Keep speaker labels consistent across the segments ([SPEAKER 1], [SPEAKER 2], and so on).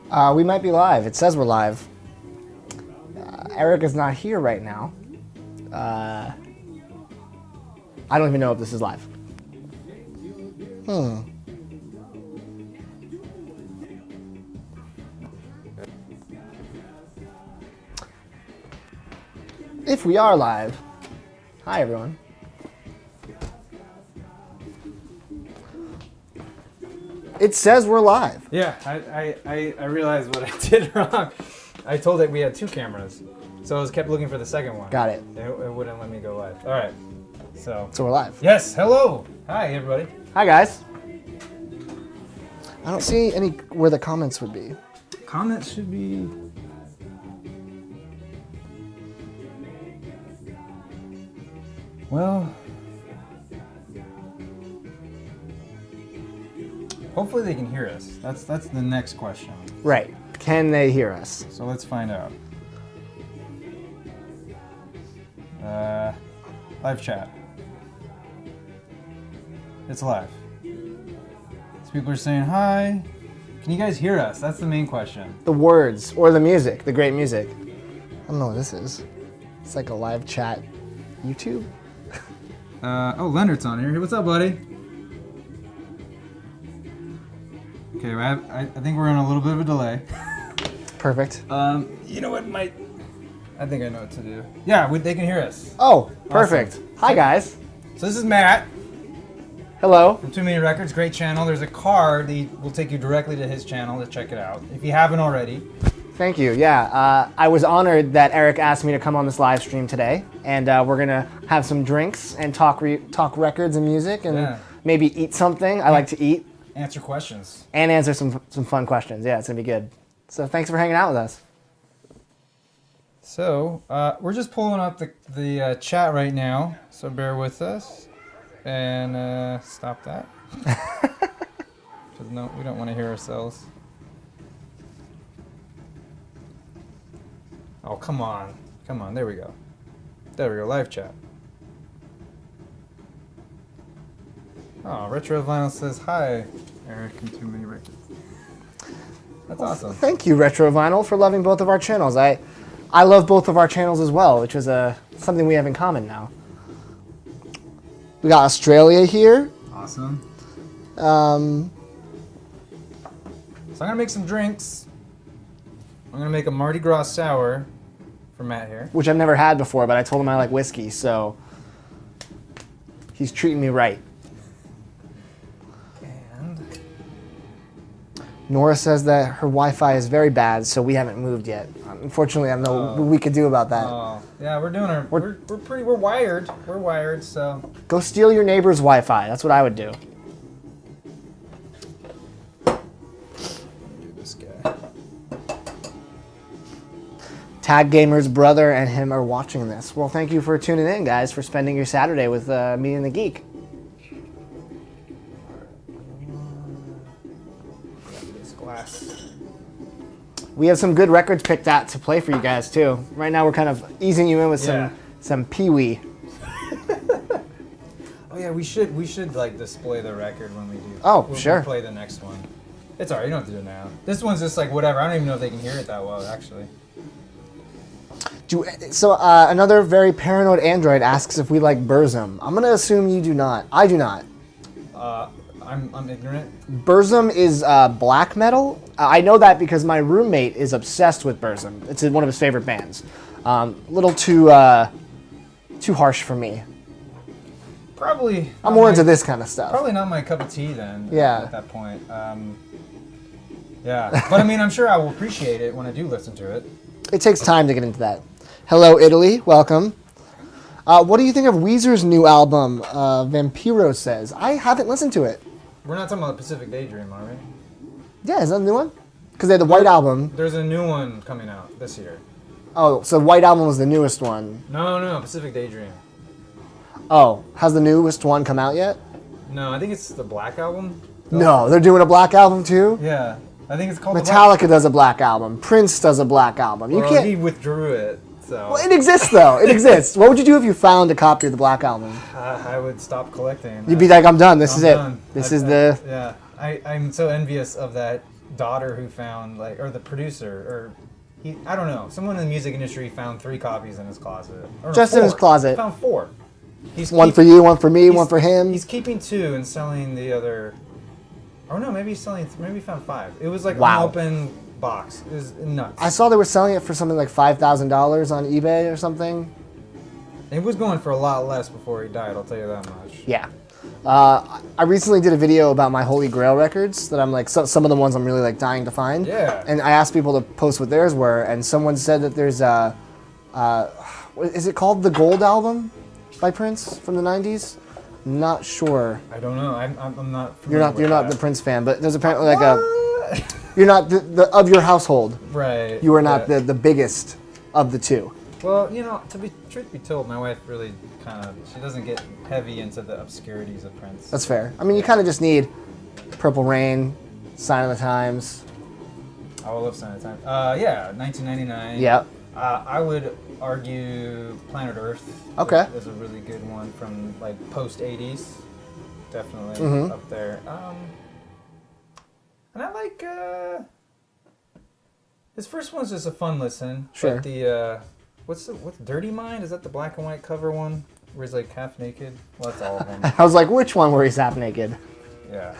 [SPEAKER 1] We might be live. It says we're live. Eric is not here right now. I don't even know if this is live. If we are live, hi everyone. It says we're live.
[SPEAKER 2] Yeah, I realized what I did wrong. I told it we had two cameras, so I was kept looking for the second one.
[SPEAKER 1] Got it.
[SPEAKER 2] It wouldn't let me go live. All right, so
[SPEAKER 1] we're live.
[SPEAKER 2] Yes, hello. Hi, everybody.
[SPEAKER 1] Hi guys. I don't see any where the comments would be.
[SPEAKER 2] Comments should be... Well... Hopefully they can hear us. That's the next question.
[SPEAKER 1] Right. Can they hear us?
[SPEAKER 2] So let's find out. Live chat. It's live. So people are saying hi. Can you guys hear us? That's the main question.
[SPEAKER 1] The words or the music, the great music. I don't know what this is. It's like a live chat YouTube.
[SPEAKER 2] Oh, Leonard's on here. Hey, what's up, buddy? Okay, I think we're on a little bit of a delay.
[SPEAKER 1] Perfect.
[SPEAKER 2] You know what, I think I know what to do. Yeah, they can hear us.
[SPEAKER 1] Oh, perfect. Awesome. Hi, guys.
[SPEAKER 2] So this is Matt.
[SPEAKER 1] Hello.
[SPEAKER 2] From Too Many Records, great channel. There's a card that will take you directly to his channel to check it out, if you haven't already.
[SPEAKER 1] Thank you. Yeah, I was honored that Eric asked me to come on this live stream today, and we're gonna have some drinks and talk records and music, and maybe eat something. I like to eat.
[SPEAKER 2] Answer questions.
[SPEAKER 1] And answer some fun questions. Yeah, it's gonna be good. So thanks for hanging out with us.
[SPEAKER 2] So we're just pulling up the chat right now, so bear with us. And stop that. Because no, we don't want to hear ourselves. Oh, come on. Come on, there we go. There we go, live chat. Oh, Retro Vinyl says hi, Eric and Too Many Records. That's awesome.
[SPEAKER 1] Thank you, Retro Vinyl, for loving both of our channels. I love both of our channels as well, which is something we have in common now. We got Australia here.
[SPEAKER 2] Awesome. So I'm gonna make some drinks. I'm gonna make a Mardi Gras sour for Matt here.
[SPEAKER 1] Which I've never had before, but I told him I like whiskey, so he's treating me right.
[SPEAKER 2] And
[SPEAKER 1] Nora says that her Wi-Fi is very bad, so we haven't moved yet. Unfortunately, I don't know what we could do about that.
[SPEAKER 2] Oh, yeah, we're doing our. We're wired. We're wired, so.
[SPEAKER 1] Go steal your neighbor's Wi-Fi. That's what I would do.
[SPEAKER 2] Do this guy.
[SPEAKER 1] Tag Gamer's brother and him are watching this. Well, thank you for tuning in, guys, for spending your Saturday with me and the Geek.
[SPEAKER 2] This glass.
[SPEAKER 1] We have some good records picked out to play for you guys too. Right now we're kind of easing you in with some Pee-wee.
[SPEAKER 2] Oh yeah, we should like display the record when we do.
[SPEAKER 1] Oh, sure.
[SPEAKER 2] We'll play the next one. It's alright, you don't have to do it now. This one's just like whatever. I don't even know if they can hear it that well actually.
[SPEAKER 1] So another very paranoid android asks if we like Burzum. I'm gonna assume you do not. I do not.
[SPEAKER 2] I'm ignorant.
[SPEAKER 1] Burzum is black metal. I know that because my roommate is obsessed with Burzum. It's one of his favorite bands. A little too harsh for me.
[SPEAKER 2] Probably.
[SPEAKER 1] I'm more into this kind of stuff.
[SPEAKER 2] Probably not my cup of tea then.
[SPEAKER 1] Yeah.
[SPEAKER 2] At that point. Yeah. But I mean, I'm sure I will appreciate it when I do listen to it.
[SPEAKER 1] It takes time to get into that. Hello, Italy. Welcome. What do you think of Weezer's new album, Vampiro Says? I haven't listened to it.
[SPEAKER 2] We're not talking about Pacific Daydream, are we?
[SPEAKER 1] Yeah, is that a new one? Because they had the White Album.
[SPEAKER 2] There's a new one coming out this year.
[SPEAKER 1] Oh, so White Album was the newest one.
[SPEAKER 2] No, Pacific Daydream.
[SPEAKER 1] Oh, has the newest one come out yet?
[SPEAKER 2] No, I think it's the Black Album.
[SPEAKER 1] No, they're doing a Black Album too?
[SPEAKER 2] Yeah, I think it's called
[SPEAKER 1] Metallica does a Black Album. Prince does a Black Album. You can't.
[SPEAKER 2] He withdrew it, so.
[SPEAKER 1] Well, it exists though. It exists. What would you do if you found a copy of the Black Album?
[SPEAKER 2] I would stop collecting.
[SPEAKER 1] You'd be like, I'm done. This is it.
[SPEAKER 2] Done.
[SPEAKER 1] This is the.
[SPEAKER 2] Yeah, I'm so envious of that daughter who found or the producer, or I don't know, someone in the music industry found 3 copies in his closet. Or
[SPEAKER 1] Just in his closet.
[SPEAKER 2] Found 4.
[SPEAKER 1] One for you, one for me, one for him.
[SPEAKER 2] He's keeping 2 and selling the other. Oh no, maybe he's selling. Maybe he found 5. It was like an open box. It was nuts.
[SPEAKER 1] I saw they were selling it for something like $5,000 on eBay or something.
[SPEAKER 2] It was going for a lot less before he died. I'll tell you that much.
[SPEAKER 1] Yeah. I recently did a video about my Holy Grail records that I'm like some of the ones I'm really like dying to find.
[SPEAKER 2] Yeah.
[SPEAKER 1] And I asked people to post what theirs were, and someone said that there's is it called the Gold Album by Prince from the '90s? Not sure.
[SPEAKER 2] I don't know. I'm not.
[SPEAKER 1] You're not the Prince fan, but there's apparently like a. You're not the of your household.
[SPEAKER 2] Right.
[SPEAKER 1] You are not the biggest of the 2.
[SPEAKER 2] Well, truth be told, my wife really she doesn't get heavy into the obscurities of Prince.
[SPEAKER 1] That's fair. I mean, you kind of just need Purple Rain, Sign of the Times.
[SPEAKER 2] I love Sign of the Times. 1999.
[SPEAKER 1] Yep.
[SPEAKER 2] I would argue Planet Earth.
[SPEAKER 1] Okay.
[SPEAKER 2] Is a really good one from like post 80s. Definitely up there. And I like his first one's just a fun listen.
[SPEAKER 1] Sure.
[SPEAKER 2] But the what's Dirty Mind? Is that the black and white cover one where he's like half naked? Well, that's all of them.
[SPEAKER 1] I was like, which one where he's half naked?
[SPEAKER 2] Yeah.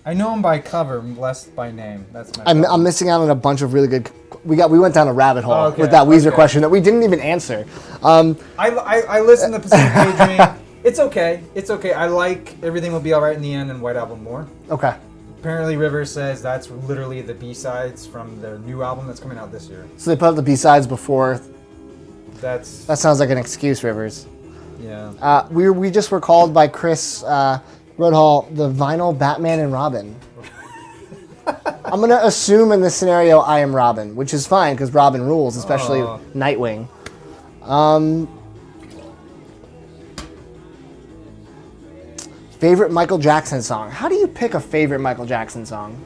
[SPEAKER 2] I know him by cover, less by name. That's my.
[SPEAKER 1] I'm missing out on a bunch of really good. We went down a rabbit hole with that Weezer
[SPEAKER 2] Okay.
[SPEAKER 1] question that we didn't even answer.
[SPEAKER 2] I listened to Pacific Daydream. It's okay. It's okay. I like Everything Will Be Alright in the End and White Album more.
[SPEAKER 1] Okay.
[SPEAKER 2] Apparently, Rivers says that's literally the B-sides from their new album that's coming out this year.
[SPEAKER 1] So they put up the B-sides before. That
[SPEAKER 2] That's
[SPEAKER 1] sounds like an excuse, Rivers.
[SPEAKER 2] yeah.
[SPEAKER 1] We just were called by Chris Roadhall the vinyl Batman and Robin. I'm gonna assume in this scenario I am Robin, which is fine because Robin rules, especially Nightwing. Favorite Michael Jackson song? How do you pick a favorite Michael Jackson song?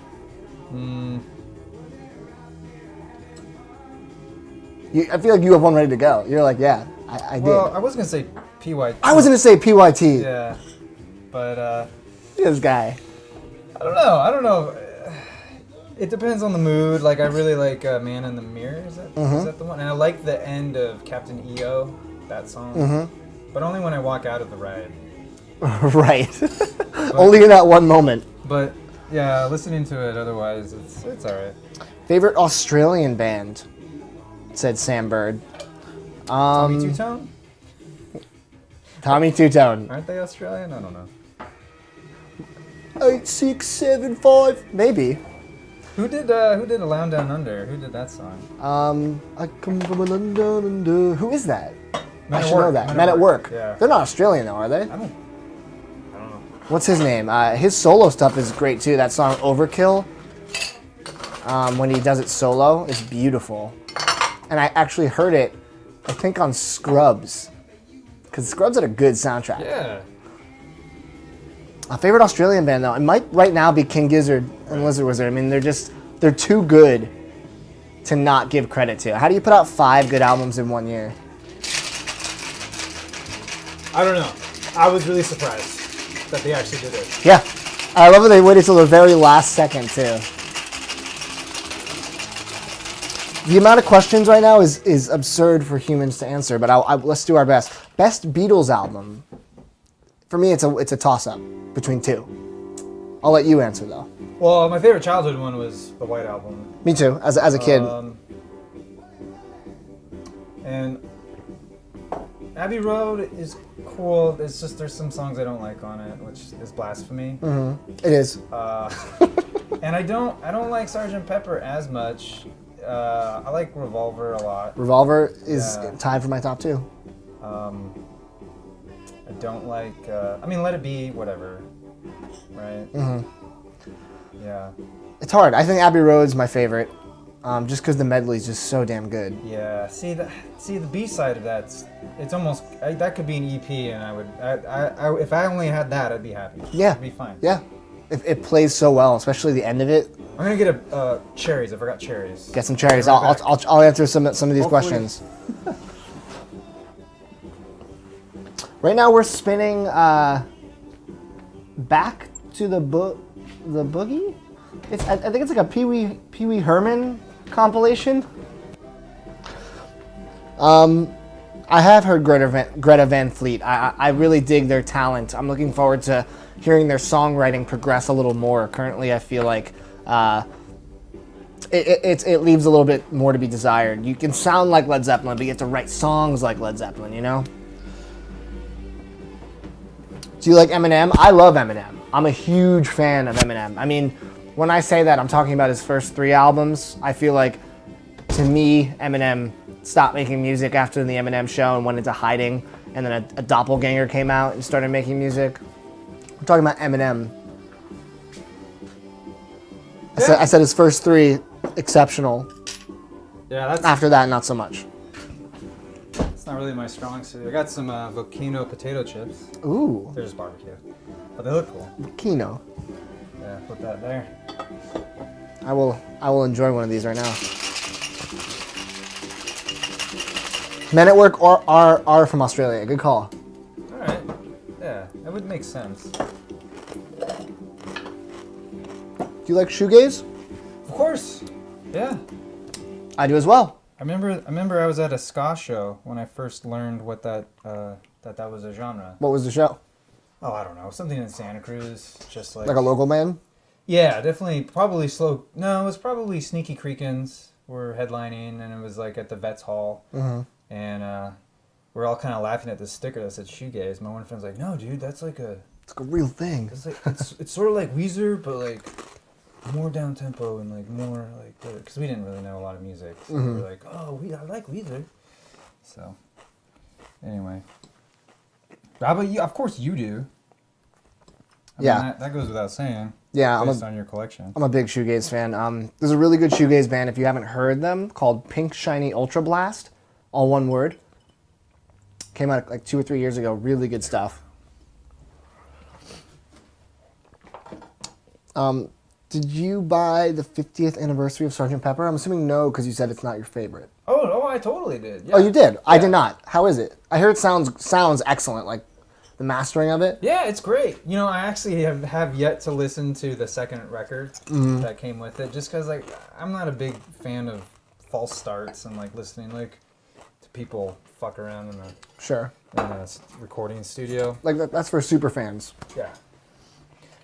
[SPEAKER 1] I feel like you have one ready to go. You're like, yeah, I did.
[SPEAKER 2] Well, I was gonna say PYT.
[SPEAKER 1] I was gonna say PYT.
[SPEAKER 2] Yeah, but
[SPEAKER 1] This guy.
[SPEAKER 2] I don't know. It depends on the mood. Like I really like Man in the Mirror. Is that the one? And I like the end of Captain EO, that song. But only when I walk out of the ride.
[SPEAKER 1] Right. Only in that one moment.
[SPEAKER 2] But yeah, listening to it otherwise, it's all right.
[SPEAKER 1] Favorite Australian band? Said Sam Bird.
[SPEAKER 2] Tommy Two-Tone?
[SPEAKER 1] Tommy Two-Tone.
[SPEAKER 2] Aren't they Australian? I don't know.
[SPEAKER 1] 8675. Maybe.
[SPEAKER 2] Who did Alone Down Under? Who did that song?
[SPEAKER 1] I come from a London under. Who is that?
[SPEAKER 2] Men
[SPEAKER 1] I
[SPEAKER 2] at
[SPEAKER 1] should
[SPEAKER 2] Work.
[SPEAKER 1] know that. Men at Work.
[SPEAKER 2] Yeah.
[SPEAKER 1] They're not Australian though, are they?
[SPEAKER 2] I don't know.
[SPEAKER 1] What's his name? His solo stuff is great too. That song Overkill, when he does it solo, is beautiful. And I actually heard it, I think on Scrubs, because Scrubs had a good soundtrack.
[SPEAKER 2] Yeah.
[SPEAKER 1] A favorite Australian band though, it might right now be King Gizzard and Lizard Wizard. I mean, they're too good to not give credit to. How do you put out 5 good albums in 1 year?
[SPEAKER 2] I don't know. I was really surprised that they actually did it.
[SPEAKER 1] Yeah, I love that they waited till the very last second too. The amount of questions right now is absurd for humans to answer, but let's do our best. Best Beatles album. For me, it's a toss-up between 2. I'll let you answer though.
[SPEAKER 2] Well, my favorite childhood one was the White Album.
[SPEAKER 1] Me too, as a kid.
[SPEAKER 2] And Abbey Road is cool. It's just there's some songs I don't like on it, which is blasphemy.
[SPEAKER 1] It is.
[SPEAKER 2] And I don't like Sgt. Pepper as much. I like Revolver a lot.
[SPEAKER 1] Revolver is tied for my top 2.
[SPEAKER 2] I don't like. Let It Be, whatever. Right. Yeah.
[SPEAKER 1] It's hard. I think Abbey Road's my favorite, just because the medley's just so damn good.
[SPEAKER 2] Yeah. See the B side of it's almost that could be an EP, and I would. If I only had that, I'd be happy.
[SPEAKER 1] Yeah.
[SPEAKER 2] It'd be fine.
[SPEAKER 1] Yeah. It plays so well, especially the end of it.
[SPEAKER 2] I'm gonna get a cherries. I forgot cherries.
[SPEAKER 1] Get some cherries.
[SPEAKER 2] Right back.
[SPEAKER 1] I'll answer some of these
[SPEAKER 2] Hopefully.
[SPEAKER 1] questions. Right now we're spinning back to the boogie. I think it's like a Pee Wee Herman compilation. I have heard Greta Van Fleet. I really dig their talent. I'm looking forward to hearing their songwriting progress a little more. Currently, I feel like it leaves a little bit more to be desired. You can sound like Led Zeppelin, but you have to write songs like Led Zeppelin, you know? Do you like Eminem? I love Eminem. I'm a huge fan of Eminem. I mean, when I say that, I'm talking about his first 3 albums. I feel like, to me, Eminem stopped making music after the Eminem show and went into hiding, and then a doppelganger came out and started making music. I'm talking about Eminem. I said his first 3, exceptional.
[SPEAKER 2] Yeah, that's...
[SPEAKER 1] After that, not so much.
[SPEAKER 2] It's not really my strong suit. I got some Volcano potato chips.
[SPEAKER 1] Ooh.
[SPEAKER 2] They're just barbecue. But they look cool.
[SPEAKER 1] Volcano.
[SPEAKER 2] Yeah, put that there.
[SPEAKER 1] I will enjoy one of these right now. Men at Work are from Australia. Good call.
[SPEAKER 2] Alright. Yeah, that would make sense.
[SPEAKER 1] Do you like shoegaze?
[SPEAKER 2] Of course. Yeah.
[SPEAKER 1] I do as well.
[SPEAKER 2] I remember I was at a ska show when I first learned what that was a genre.
[SPEAKER 1] What was the show?
[SPEAKER 2] Oh, I don't know. Something in Santa Cruz, just like...
[SPEAKER 1] Like a local band?
[SPEAKER 2] Yeah, definitely. Probably slow... No, it was probably Sneaky Creekins were headlining, and it was like at the Vets Hall.
[SPEAKER 1] Mm-hmm.
[SPEAKER 2] And we're all kind of laughing at this sticker that said shoegaze. My one friend's like, no, dude, that's like a...
[SPEAKER 1] It's like a real thing.
[SPEAKER 2] It's like it's sort of like Weezer, but like more down tempo and like more like... Because we didn't really know a lot of music. So we were like, oh, I like Weezer. So, anyway. How about you? Of course you do. I mean, that goes without saying.
[SPEAKER 1] Yeah,
[SPEAKER 2] based on your collection.
[SPEAKER 1] I'm a big shoegaze fan. There's a really good shoegaze band, if you haven't heard them, called Pink Shiny Ultra Blast. All one word. Came out like 2 or 3 years ago. Really good stuff. Did you buy the 50th anniversary of Sgt. Pepper? I'm assuming no, because you said it's not your favorite.
[SPEAKER 2] Oh, I totally did. Yeah.
[SPEAKER 1] Oh, you did? Yeah. I did not. How is it? I hear it sounds excellent, like the mastering of it.
[SPEAKER 2] Yeah, it's great. You know, I actually have yet to listen to the second record that came with it, just because like I'm not a big fan of false starts and like listening like to people fuck around in a recording studio.
[SPEAKER 1] Like that's for super fans.
[SPEAKER 2] Yeah.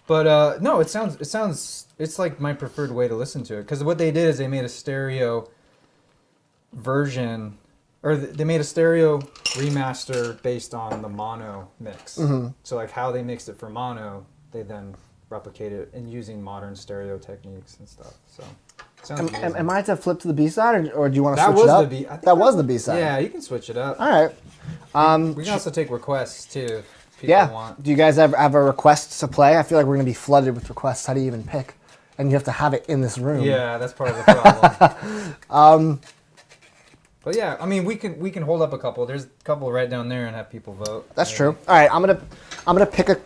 [SPEAKER 2] But no, it sounds it's like my preferred way to listen to it, because what they did is they made a stereo version, or they made a stereo remaster based on the mono mix. So like how they mixed it for mono, they then replicate it in using modern stereo techniques and stuff. So sounds amazing.
[SPEAKER 1] Am I to flip to the B side, or do you want to switch it up? That was the B side.
[SPEAKER 2] Yeah, you can switch it up.
[SPEAKER 1] All right.
[SPEAKER 2] We can also take requests too. People want.
[SPEAKER 1] Do you guys ever have a request to play? I feel like we're going to be flooded with requests. How do you even pick? And you have to have it in this room.
[SPEAKER 2] Yeah, that's part of the problem. But yeah, I mean, we can hold up a couple. There's a couple right down there and have people vote.
[SPEAKER 1] That's true. All right, I'm gonna pick a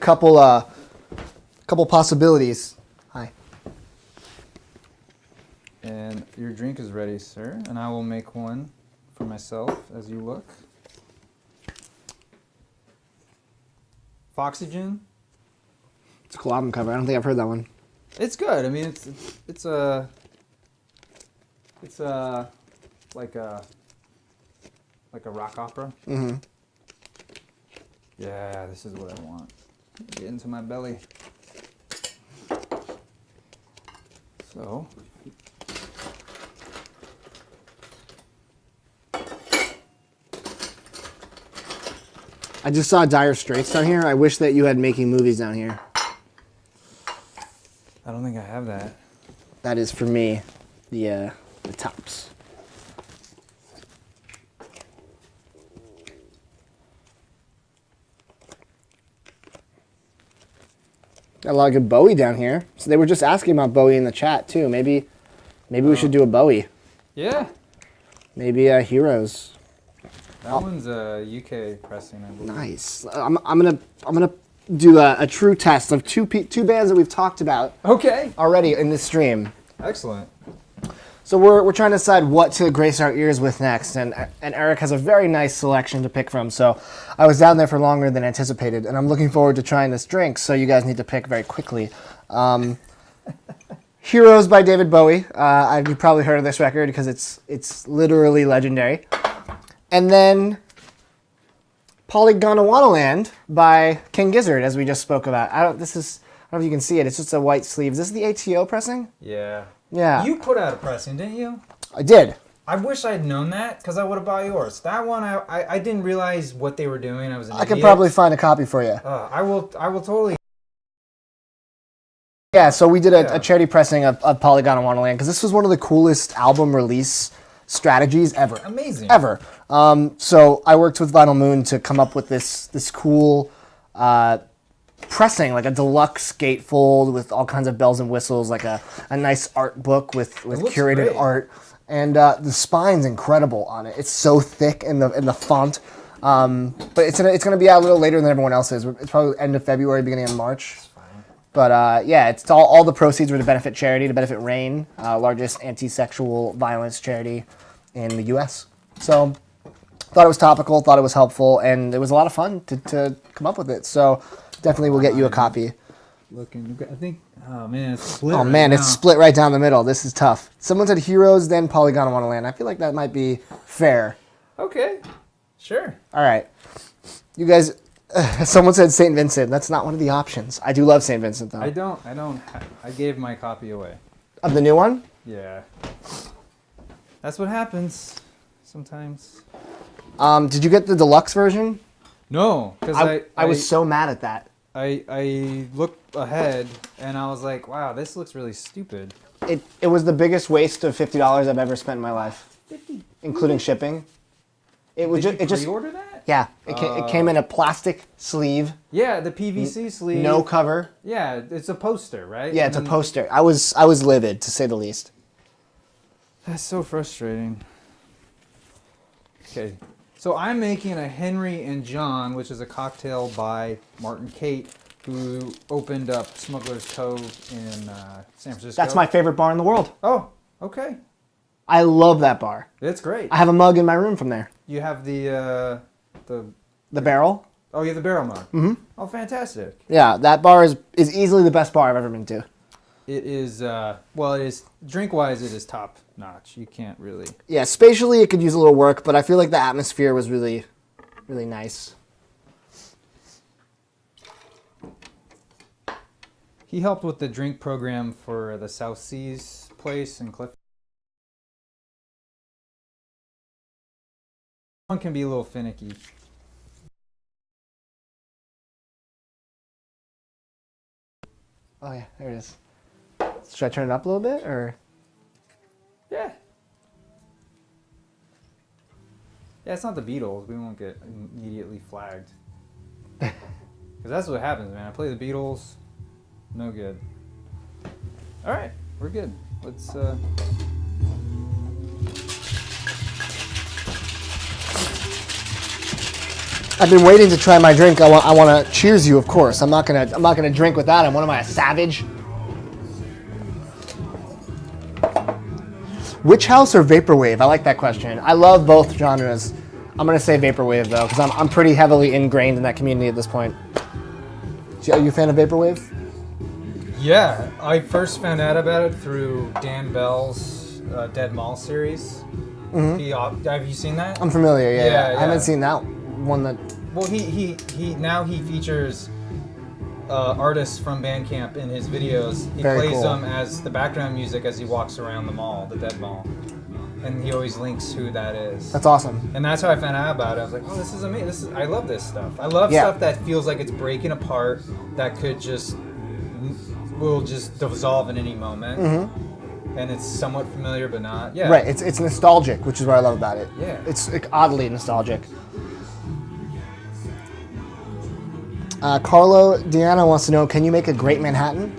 [SPEAKER 1] couple possibilities. Hi.
[SPEAKER 2] And your drink is ready, sir. And I will make one for myself as you look. Foxygen.
[SPEAKER 1] It's a cool album cover. I don't think I've heard that one.
[SPEAKER 2] It's good. I mean, it's like a rock opera. Mm-hmm. Yeah, this is what I want. Get into my belly. So.
[SPEAKER 1] I just saw Dire Straits down here. I wish that you had Making Movies down here.
[SPEAKER 2] I don't think I have that.
[SPEAKER 1] That is for me, the tops. Got a lot of good Bowie down here. So they were just asking about Bowie in the chat too. Maybe we should do a Bowie.
[SPEAKER 2] Yeah.
[SPEAKER 1] Maybe Heroes.
[SPEAKER 2] That one's a UK pressing, I believe.
[SPEAKER 1] Nice. I'm gonna do a true test of two bands that we've talked about.
[SPEAKER 2] Okay.
[SPEAKER 1] Already in this stream.
[SPEAKER 2] Excellent.
[SPEAKER 1] So we're trying to decide what to grace our ears with next, and Eric has a very nice selection to pick from. So I was down there for longer than anticipated, and I'm looking forward to trying this drink. So you guys need to pick very quickly. Heroes by David Bowie. You've probably heard of this record because it's literally legendary. And then Polygonawanaland by King Gizzard, as we just spoke about. I don't know if you can see it. It's just a white sleeve. Is this the ATO pressing?
[SPEAKER 2] Yeah.
[SPEAKER 1] Yeah.
[SPEAKER 2] You put out a pressing, didn't you?
[SPEAKER 1] I did.
[SPEAKER 2] I wish I'd known that because I would have bought yours. That one, I didn't realize what they were doing. I was an
[SPEAKER 1] I could
[SPEAKER 2] idiot.
[SPEAKER 1] probably find a copy for you.
[SPEAKER 2] I will totally.
[SPEAKER 1] Yeah, so we did a charity pressing of Polygonawanaland because this was one of the coolest album release strategies ever.
[SPEAKER 2] Amazing.
[SPEAKER 1] Ever. So I worked with Vinyl Moon to come up with this cool pressing, like a deluxe gatefold with all kinds of bells and whistles, like a nice art book with curated
[SPEAKER 2] great.
[SPEAKER 1] art. And the spine's incredible on it. It's so thick in the font. But it's going to be out a little later than everyone else is. It's probably end of February, beginning of March. But yeah, it's all the proceeds were to benefit charity, to benefit RAIN, largest anti-sexual violence charity in the U.S. So thought it was topical, thought it was helpful, and it was a lot of fun to come up with it. So definitely we'll get you a copy.
[SPEAKER 2] Looking, I think. Oh man, it's split.
[SPEAKER 1] Oh man, it's split right down the middle. This is tough. Someone said Heroes, then Polygonawanaland. I feel like that might be fair.
[SPEAKER 2] Okay, sure.
[SPEAKER 1] All right, you guys. Someone said St. Vincent. That's not one of the options. I do love St. Vincent though.
[SPEAKER 2] I don't. I gave my copy away.
[SPEAKER 1] Of the new one?
[SPEAKER 2] Yeah. That's what happens sometimes.
[SPEAKER 1] Did you get the deluxe version?
[SPEAKER 2] No, because
[SPEAKER 1] I was so mad at that.
[SPEAKER 2] I looked ahead and I was like, wow, this looks really stupid.
[SPEAKER 1] It was the biggest waste of $50 I've ever spent in my life,
[SPEAKER 2] 50,
[SPEAKER 1] including shipping. It was
[SPEAKER 2] Did you
[SPEAKER 1] just
[SPEAKER 2] pre-order that?
[SPEAKER 1] yeah. It came in a plastic sleeve,
[SPEAKER 2] Yeah, the PVC sleeve.
[SPEAKER 1] no cover.
[SPEAKER 2] Yeah, it's a poster, right?
[SPEAKER 1] Yeah, it's a poster. I was livid to say the least.
[SPEAKER 2] That's so frustrating. Okay, so I'm making a Henry and John, which is a cocktail by Martin Kate, who opened up Smuggler's Cove in San Francisco.
[SPEAKER 1] That's my favorite bar in the world.
[SPEAKER 2] Oh, okay.
[SPEAKER 1] I love that bar.
[SPEAKER 2] It's great.
[SPEAKER 1] I have a mug in my room from there.
[SPEAKER 2] You have the
[SPEAKER 1] barrel.
[SPEAKER 2] Oh, you have the barrel mug. Mm-hmm. Oh, fantastic.
[SPEAKER 1] Yeah, that bar is easily the best bar I've ever been to.
[SPEAKER 2] It is, well, it is, drink-wise, it is top notch. You can't really...
[SPEAKER 1] Yeah, spatially it could use a little work, but I feel like the atmosphere was really, really nice.
[SPEAKER 2] He helped with the drink program for the South Seas place in Clifton. One can be a little finicky.
[SPEAKER 1] Oh yeah, there it is. Should I turn it up a little bit, or?
[SPEAKER 2] Yeah. Yeah, it's not the Beatles. We won't get immediately flagged. Because that's what happens, man. I play the Beatles, no good. All right, we're good. Let's.
[SPEAKER 1] I've been waiting to try my drink. I want to cheers you, of course. I'm not gonna drink with that. Am I a savage? Which house or vaporwave? I like that question. I love both genres. I'm gonna say vaporwave though, because I'm pretty heavily ingrained in that community at this point. Are you a fan of vaporwave?
[SPEAKER 2] Yeah, I first found out about it through Dan Bell's Dead Mall series. Mm-hmm. Have you seen that?
[SPEAKER 1] I'm familiar. Yeah.
[SPEAKER 2] Yeah.
[SPEAKER 1] I haven't seen that one. That.
[SPEAKER 2] Well, he now he features artists from Bandcamp in his videos. He
[SPEAKER 1] Very
[SPEAKER 2] plays
[SPEAKER 1] cool.
[SPEAKER 2] them as the background music as he walks around the mall, the Dead Mall, and he always links who that is.
[SPEAKER 1] That's awesome.
[SPEAKER 2] And that's how I found out about it. I was like, oh, this is amazing. I love this stuff. I love
[SPEAKER 1] Yeah.
[SPEAKER 2] stuff that feels like it's breaking apart, that will just dissolve in any moment. Mm-hmm. And it's somewhat familiar, but not. Yeah.
[SPEAKER 1] Right. It's nostalgic, which is what I love about it.
[SPEAKER 2] Yeah.
[SPEAKER 1] It's oddly nostalgic. Carlo Deanna wants to know, can you make a great Manhattan?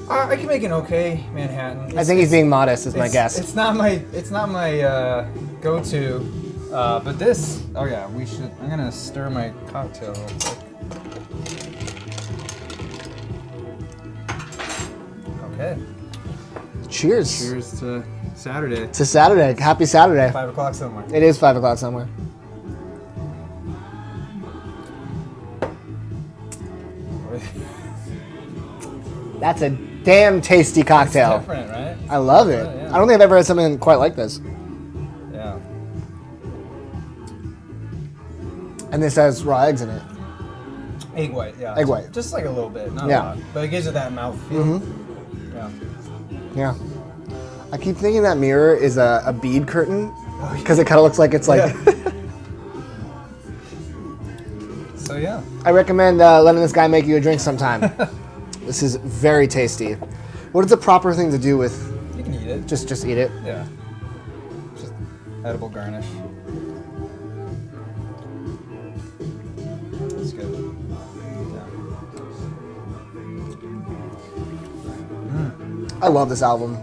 [SPEAKER 2] I can make an okay Manhattan.
[SPEAKER 1] I think he's being modest, is my guess.
[SPEAKER 2] It's not my go-to, but this. Oh yeah, we should. I'm gonna stir my cocktail real quick. Okay.
[SPEAKER 1] Cheers.
[SPEAKER 2] Cheers to Saturday.
[SPEAKER 1] To Saturday. Happy Saturday.
[SPEAKER 2] 5 o'clock somewhere.
[SPEAKER 1] It is 5 o'clock somewhere. That's a damn tasty cocktail.
[SPEAKER 2] It's different, right?
[SPEAKER 1] I love it.
[SPEAKER 2] Yeah.
[SPEAKER 1] I don't think I've ever had something quite like this.
[SPEAKER 2] Yeah.
[SPEAKER 1] And this has raw eggs in it.
[SPEAKER 2] Egg white, yeah.
[SPEAKER 1] Egg white.
[SPEAKER 2] Just like a little bit, not
[SPEAKER 1] Yeah.
[SPEAKER 2] a lot. But it gives it that mouth feel. Yeah.
[SPEAKER 1] Yeah. I keep thinking that mirror is a bead curtain because it kind of looks like it's like.
[SPEAKER 2] So yeah.
[SPEAKER 1] I recommend letting this guy make you a drink sometime. This is very tasty. What is the proper thing to do with?
[SPEAKER 2] You can eat it.
[SPEAKER 1] Just eat it.
[SPEAKER 2] Yeah. Just edible garnish. It's good. Yeah.
[SPEAKER 1] I love this album.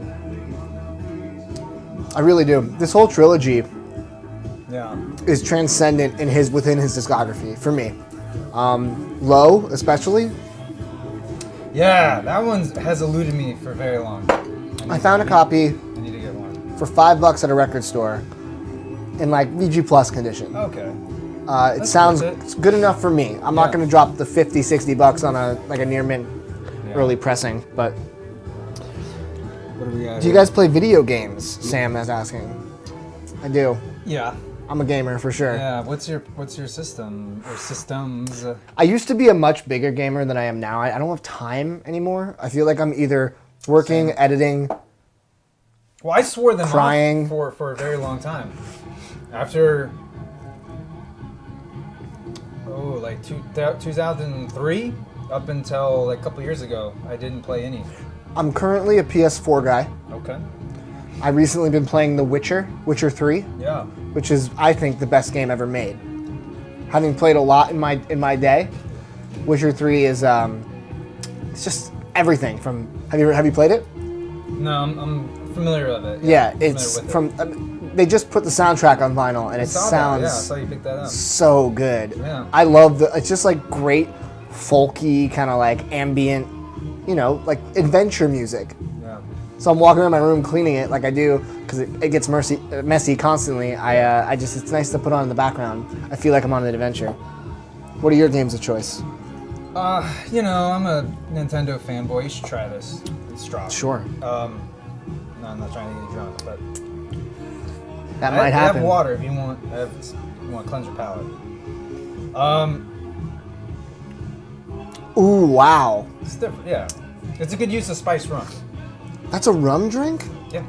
[SPEAKER 1] I really do. This whole trilogy
[SPEAKER 2] Yeah.
[SPEAKER 1] is transcendent within his discography for me. Low, especially.
[SPEAKER 2] Yeah, that one has eluded me for very long.
[SPEAKER 1] I found a copy
[SPEAKER 2] I need to get one.
[SPEAKER 1] for $5 at a record store in like VG Plus condition.
[SPEAKER 2] Okay.
[SPEAKER 1] It sounds
[SPEAKER 2] worth it.
[SPEAKER 1] it's good enough for me. I'm not
[SPEAKER 2] Yeah.
[SPEAKER 1] going to drop the $50-$60 on a near mint early pressing. But
[SPEAKER 2] What do we got?
[SPEAKER 1] do you guys play video games? Sam is asking. I do.
[SPEAKER 2] Yeah.
[SPEAKER 1] I'm a gamer for sure.
[SPEAKER 2] Yeah. What's your system or systems?
[SPEAKER 1] I used to be a much bigger gamer than I am now. I don't have time anymore. I feel like I'm either working, editing.
[SPEAKER 2] Well, I swore them
[SPEAKER 1] Crying.
[SPEAKER 2] off for a very long time. After like 2003 up until like a couple years ago, I didn't play any.
[SPEAKER 1] I'm currently a PS4 guy.
[SPEAKER 2] Okay.
[SPEAKER 1] I've recently been playing The Witcher 3,
[SPEAKER 2] Yeah.
[SPEAKER 1] which is, I think, the best game ever made. Having played a lot in my day, Witcher 3 is it's just everything from. Have you played it?
[SPEAKER 2] No, I'm familiar with it.
[SPEAKER 1] Yeah,
[SPEAKER 2] familiar
[SPEAKER 1] it's
[SPEAKER 2] with it.
[SPEAKER 1] from. They just put the soundtrack on vinyl, and it
[SPEAKER 2] Saw that,
[SPEAKER 1] sounds
[SPEAKER 2] Yeah, I saw you pick that up.
[SPEAKER 1] so good.
[SPEAKER 2] Yeah.
[SPEAKER 1] I love it's just like great folky kind of like ambient, like adventure music.
[SPEAKER 2] Yeah.
[SPEAKER 1] So I'm walking around my room cleaning it like I do because it gets messy constantly. It's nice to put on in the background. I feel like I'm on an adventure. What are your games of choice?
[SPEAKER 2] I'm a Nintendo fanboy. You should try this. It's strong.
[SPEAKER 1] Sure.
[SPEAKER 2] No, I'm not trying to get you drunk, but
[SPEAKER 1] That
[SPEAKER 2] I
[SPEAKER 1] might happen.
[SPEAKER 2] have water if you want. You want to cleanse your palate.
[SPEAKER 1] Ooh, wow.
[SPEAKER 2] It's different. Yeah, it's a good use of spiced rum.
[SPEAKER 1] That's a rum drink?
[SPEAKER 2] Yeah.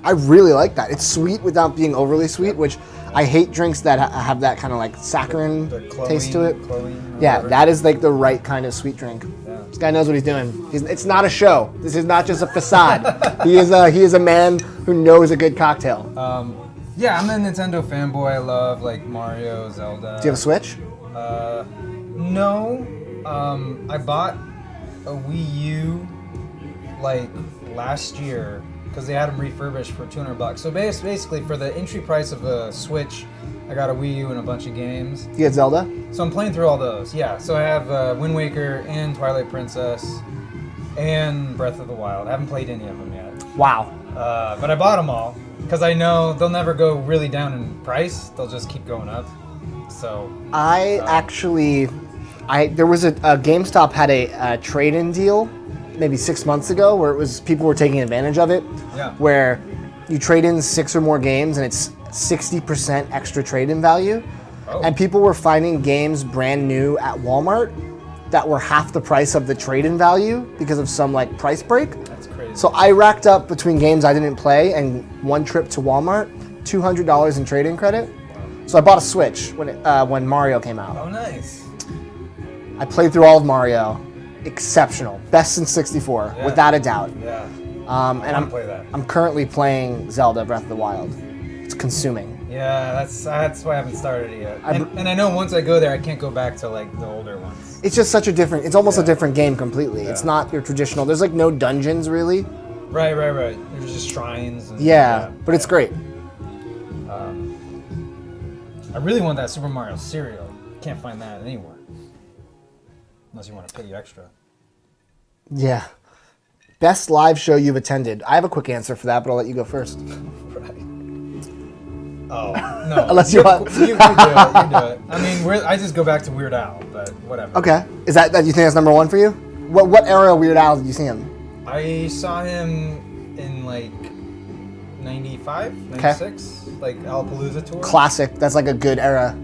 [SPEAKER 1] I really like that. It's sweet without being overly sweet, which I hate drinks that have that kind of like saccharine
[SPEAKER 2] The chlorine,
[SPEAKER 1] taste to it.
[SPEAKER 2] Chlorine or
[SPEAKER 1] Yeah,
[SPEAKER 2] whatever.
[SPEAKER 1] that is like the right kind of sweet drink.
[SPEAKER 2] Yeah.
[SPEAKER 1] This guy knows what he's doing. It's not a show. This is not just a facade. He is a man who knows a good cocktail.
[SPEAKER 2] Yeah, I'm a Nintendo fanboy. I love like Mario, Zelda.
[SPEAKER 1] Do you have a Switch?
[SPEAKER 2] No. I bought a Wii U like last year because they had them refurbished for $200. So basically, for the entry price of a Switch, I got a Wii U and a bunch of games.
[SPEAKER 1] You get Zelda?
[SPEAKER 2] So I'm playing through all those. Yeah. So I have Wind Waker and Twilight Princess and Breath of the Wild. I haven't played any of them yet.
[SPEAKER 1] Wow.
[SPEAKER 2] But I bought them all because I know they'll never go really down in price. They'll just keep going up. So
[SPEAKER 1] There was a GameStop had a trade-in deal maybe 6 months ago where people were taking advantage of it.
[SPEAKER 2] Yeah.
[SPEAKER 1] Where you trade in 6 or more games and it's 60% extra trade-in value.
[SPEAKER 2] Oh.
[SPEAKER 1] And people were finding games brand new at Walmart that were half the price of the trade-in value because of some like price break.
[SPEAKER 2] That's crazy.
[SPEAKER 1] So I racked up between games I didn't play and one trip to Walmart, $200 in trade-in credit. So I bought a Switch when Mario came out.
[SPEAKER 2] Oh, nice.
[SPEAKER 1] I played through all of Mario. Exceptional. Best since 64,
[SPEAKER 2] Yeah.
[SPEAKER 1] without a doubt.
[SPEAKER 2] Yeah.
[SPEAKER 1] And
[SPEAKER 2] I
[SPEAKER 1] I'm
[SPEAKER 2] play that.
[SPEAKER 1] I'm currently playing Zelda Breath of the Wild. It's consuming.
[SPEAKER 2] Yeah, that's why I haven't started it yet. And I know once I go there, I can't go back to like the older ones.
[SPEAKER 1] It's just such a different, it's almost a
[SPEAKER 2] Yeah.
[SPEAKER 1] different game completely. It's not your traditional, there's like no dungeons really.
[SPEAKER 2] Right. There's just shrines. And,
[SPEAKER 1] Yeah, but it's great.
[SPEAKER 2] I really want that Super Mario cereal. Can't find that anywhere. Unless you want to pay extra.
[SPEAKER 1] Yeah. Best live show you've attended. I have a quick answer for that, but I'll let you go first.
[SPEAKER 2] Right. Oh, no.
[SPEAKER 1] Unless you want-
[SPEAKER 2] You do it. I mean, I just go back to Weird Al, but whatever.
[SPEAKER 1] Okay. Is that you think that's number one for you? What era of Weird Al did you see him?
[SPEAKER 2] I saw him in like 95, 96, like Alapalooza tour.
[SPEAKER 1] Classic. That's like a good era.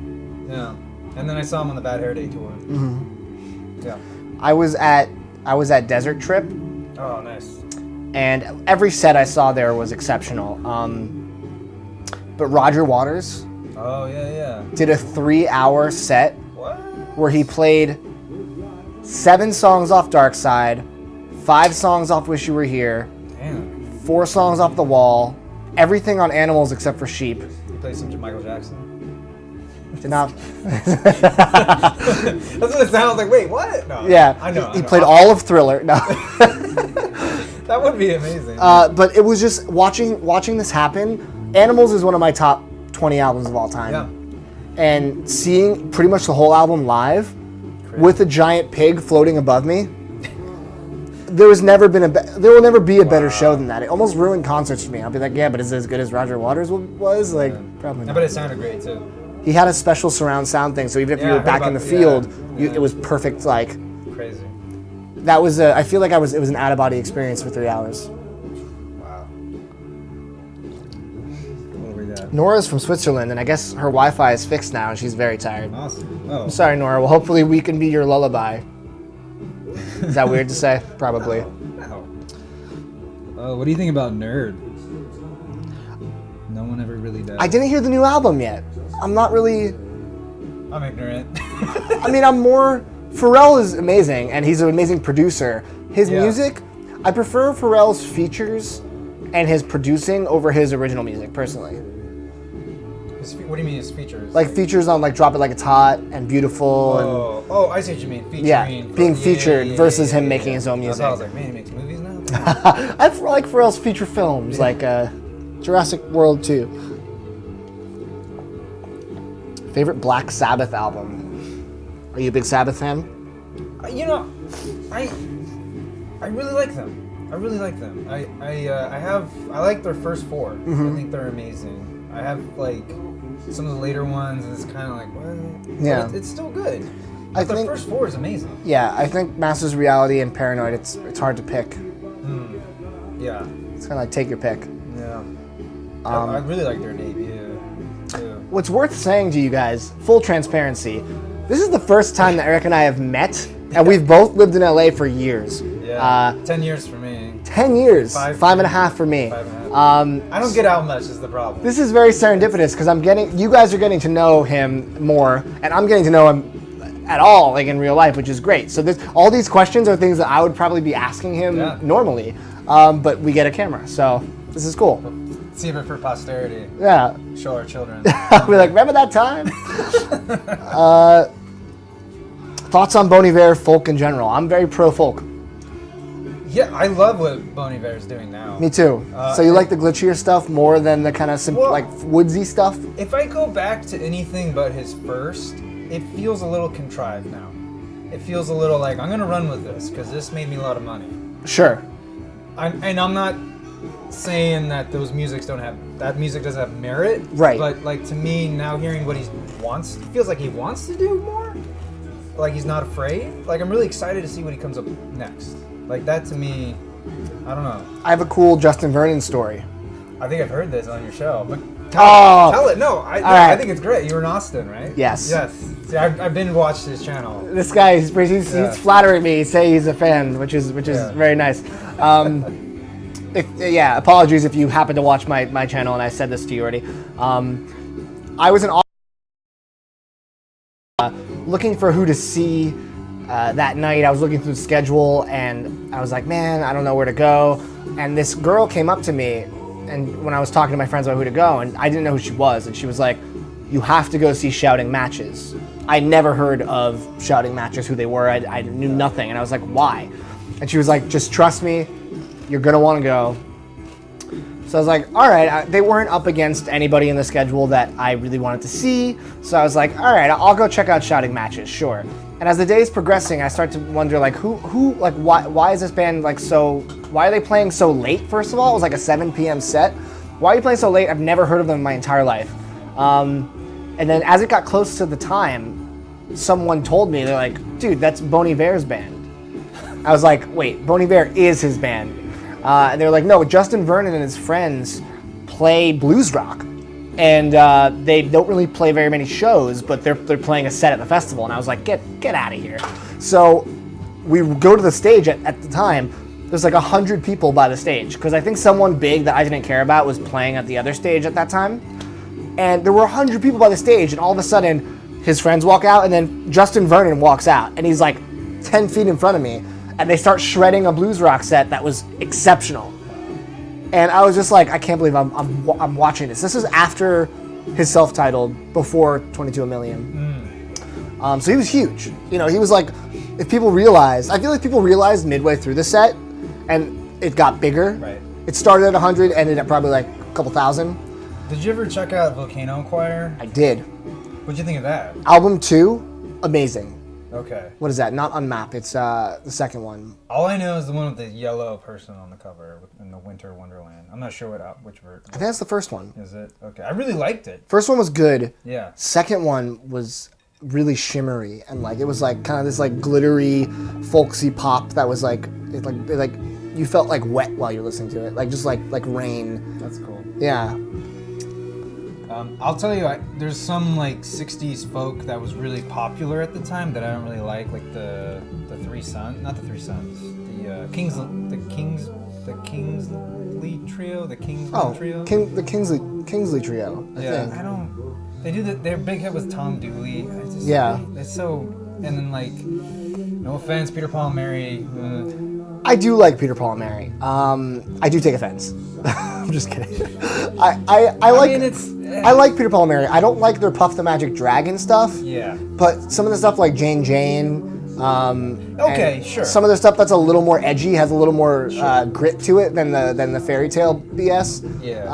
[SPEAKER 2] Yeah. And then I saw him on the Bad Hair Day tour.
[SPEAKER 1] Mm-hmm.
[SPEAKER 2] Yeah.
[SPEAKER 1] I was at Desert Trip.
[SPEAKER 2] Oh, nice.
[SPEAKER 1] And every set I saw there was exceptional. But Roger Waters
[SPEAKER 2] Oh, yeah.
[SPEAKER 1] did a 3-hour set
[SPEAKER 2] What?
[SPEAKER 1] where he played 7 songs off Dark Side, 5 songs off Wish You Were Here,
[SPEAKER 2] Damn.
[SPEAKER 1] 4 songs off The Wall, everything on Animals except for Sheep.
[SPEAKER 2] You play some Michael Jackson?
[SPEAKER 1] Did not.
[SPEAKER 2] That's what it sounds like. Wait, what? No.
[SPEAKER 1] Yeah.
[SPEAKER 2] I know.
[SPEAKER 1] He played all of Thriller. No.
[SPEAKER 2] That would be amazing.
[SPEAKER 1] But it was just watching this happen. Animals is one of my top 20 albums of all time.
[SPEAKER 2] Yeah.
[SPEAKER 1] And seeing pretty much the whole album live with a giant pig floating above me, there will never be a better show than that. It almost ruined concerts for me. I'll be like, yeah, but is it as good as Roger Waters was? Like, probably not.
[SPEAKER 2] But it sounded great too.
[SPEAKER 1] He had a special surround sound thing, so even if you
[SPEAKER 2] Yeah, I
[SPEAKER 1] were
[SPEAKER 2] heard
[SPEAKER 1] back in
[SPEAKER 2] about
[SPEAKER 1] the field, it was perfect. Like,
[SPEAKER 2] Crazy.
[SPEAKER 1] that was I feel like it was an out-of-body experience for 3 hours.
[SPEAKER 2] Wow. What do we got?
[SPEAKER 1] Nora's from Switzerland, and I guess her Wi-Fi is fixed now, and she's very tired.
[SPEAKER 2] Awesome. Oh.
[SPEAKER 1] I'm sorry, Nora. Well, hopefully we can be your lullaby. Is that weird to say? Probably.
[SPEAKER 2] What do you think about Nerd? No one ever really does.
[SPEAKER 1] I didn't hear the new album yet. I'm not really...
[SPEAKER 2] I'm ignorant.
[SPEAKER 1] I mean, I'm more... Pharrell is amazing, and he's an amazing producer. His music, I prefer Pharrell's features and his producing over his original music, personally.
[SPEAKER 2] What do you mean his features?
[SPEAKER 1] Like features on like Drop It Like It's Hot and Beautiful.
[SPEAKER 2] Oh, I see what you mean. Featuring.
[SPEAKER 1] Yeah, being featured versus him making his own music.
[SPEAKER 2] I was like, man, he makes movies now?
[SPEAKER 1] I like Pharrell's feature films, like Jurassic World 2. Favorite Black Sabbath album? Are you a big Sabbath fan?
[SPEAKER 2] You know, I really like them. I like their first 4. I think they're amazing. I have like some of the later ones, and it's kind of like, what?
[SPEAKER 1] Yeah.
[SPEAKER 2] But it's still good.
[SPEAKER 1] I
[SPEAKER 2] But the
[SPEAKER 1] think-
[SPEAKER 2] first 4 is amazing.
[SPEAKER 1] Yeah, I think Masters of Reality and Paranoid, it's hard to pick.
[SPEAKER 2] Yeah.
[SPEAKER 1] It's kind of like take your pick.
[SPEAKER 2] Yeah. I really like their debut too.
[SPEAKER 1] What's worth saying to you guys, full transparency, this is the first time that Eric and I have met, and we've both lived in LA for years.
[SPEAKER 2] Yeah. 10 years for me.
[SPEAKER 1] 10 years. 5.5 for me.
[SPEAKER 2] 5.5. I don't get out much is the problem.
[SPEAKER 1] This is very serendipitous because you guys are getting to know him more, and I'm getting to know him at all, like in real life, which is great. So all these questions are things that I would probably be asking him normally, but we get a camera, so this is cool.
[SPEAKER 2] Save it for posterity.
[SPEAKER 1] Yeah.
[SPEAKER 2] Show our children.
[SPEAKER 1] I'll be like, remember that time? Thoughts on Bon Iver folk in general? I'm very pro folk.
[SPEAKER 2] Yeah, I love what Bon Iver is doing now.
[SPEAKER 1] Me too. So you like the glitchier stuff more than the kind of like woodsy stuff?
[SPEAKER 2] If I go back to anything but his first, it feels a little contrived now. It feels a little like, I'm gonna run with this because this made me a lot of money.
[SPEAKER 1] Sure.
[SPEAKER 2] And I'm not saying that music doesn't have merit.
[SPEAKER 1] Right.
[SPEAKER 2] But like to me now, hearing what he feels like he wants to do more. Like he's not afraid. Like I'm really excited to see what he comes up next. Like that to me, I don't know.
[SPEAKER 1] I have a cool Justin Vernon story.
[SPEAKER 2] I think I've heard this on your show, but
[SPEAKER 1] Tell
[SPEAKER 2] it. No, I
[SPEAKER 1] right.
[SPEAKER 2] think it's great. You were in Austin, right?
[SPEAKER 1] Yes.
[SPEAKER 2] Yes. See, I've been watched his channel.
[SPEAKER 1] This guy, he's flattering me, say he's a fan, which is very nice. Apologies if you happen to watch my channel and I said this to you already. I was in Austin looking for who to see that night. I was looking through the schedule and I was like, man, I don't know where to go. And this girl came up to me, and when I was talking to my friends about who to go, and I didn't know who she was, and she was like, you have to go see Shouting Matches. I never heard of Shouting Matches, who they were. I knew nothing, and I was like, why? And she was like, just trust me, you're gonna want to go. So I was like, all right. They weren't up against anybody in the schedule that I really wanted to see, so I was like, all right, I'll go check out Shouting Matches, sure. And as the day's progressing, I start to wonder, like, why is this band like so? Why are they playing so late? First of all, it was like a 7 p.m. set. Why are you playing so late? I've never heard of them in my entire life. And then as it got close to the time, someone told me, they're like, dude, that's Bon Iver's band. I was like, wait, Bon Iver is his band. And they were like, no, Justin Vernon and his friends play blues rock. And they don't really play very many shows, but they're playing a set at the festival. And I was like, get out of here. So we go to the stage at the time. There's like 100 people by the stage, because I think someone big that I didn't care about was playing at the other stage at that time. And there were 100 people by the stage, and all of a sudden his friends walk out, and then Justin Vernon walks out, and he's like 10 feet in front of me, and they start shredding a blues rock set that was exceptional. And I was just like, I can't believe I'm watching this. This is after his self-titled, before 22 a Million. So he was huge. You know, he was like, if people realized, I feel like people realized midway through the set, and it got bigger.
[SPEAKER 2] Right.
[SPEAKER 1] It started at 100, ended at probably like a couple thousand.
[SPEAKER 2] Did you ever check out Volcano Choir?
[SPEAKER 1] I did.
[SPEAKER 2] What'd you think of that?
[SPEAKER 1] Album 2, amazing.
[SPEAKER 2] Okay.
[SPEAKER 1] What is that? Not Unmap. It's the second one.
[SPEAKER 2] All I know is the one with the yellow person on the cover in the Winter Wonderland. I'm not sure which version.
[SPEAKER 1] I think that's the first one.
[SPEAKER 2] Is it? Okay. I really liked it.
[SPEAKER 1] First one was good.
[SPEAKER 2] Yeah.
[SPEAKER 1] Second one was really shimmery, and like it was like kind of this like glittery, folksy pop that was like you felt like wet while you're listening to it, like just like rain.
[SPEAKER 2] That's cool.
[SPEAKER 1] Yeah.
[SPEAKER 2] I'll tell you, there's some like 60s folk that was really popular at the time that I don't really like the Three Sons, not the Three Sons, the Kingsley Trio, the
[SPEAKER 1] Kingsley Trio. I think.
[SPEAKER 2] I don't. They do their big hit with Tom Dooley. It's so, and then like, no offense, Peter Paul and Mary.
[SPEAKER 1] I do like Peter Paul and Mary. I do take offense. I'm just kidding. I like Peter Paul and Mary. I don't like their Puff the Magic Dragon stuff.
[SPEAKER 2] Yeah.
[SPEAKER 1] But some of the stuff like Jane Jane.
[SPEAKER 2] Okay, sure.
[SPEAKER 1] Some of their stuff that's a little more edgy, has a little more grit to it than the fairy tale BS.
[SPEAKER 2] Yeah.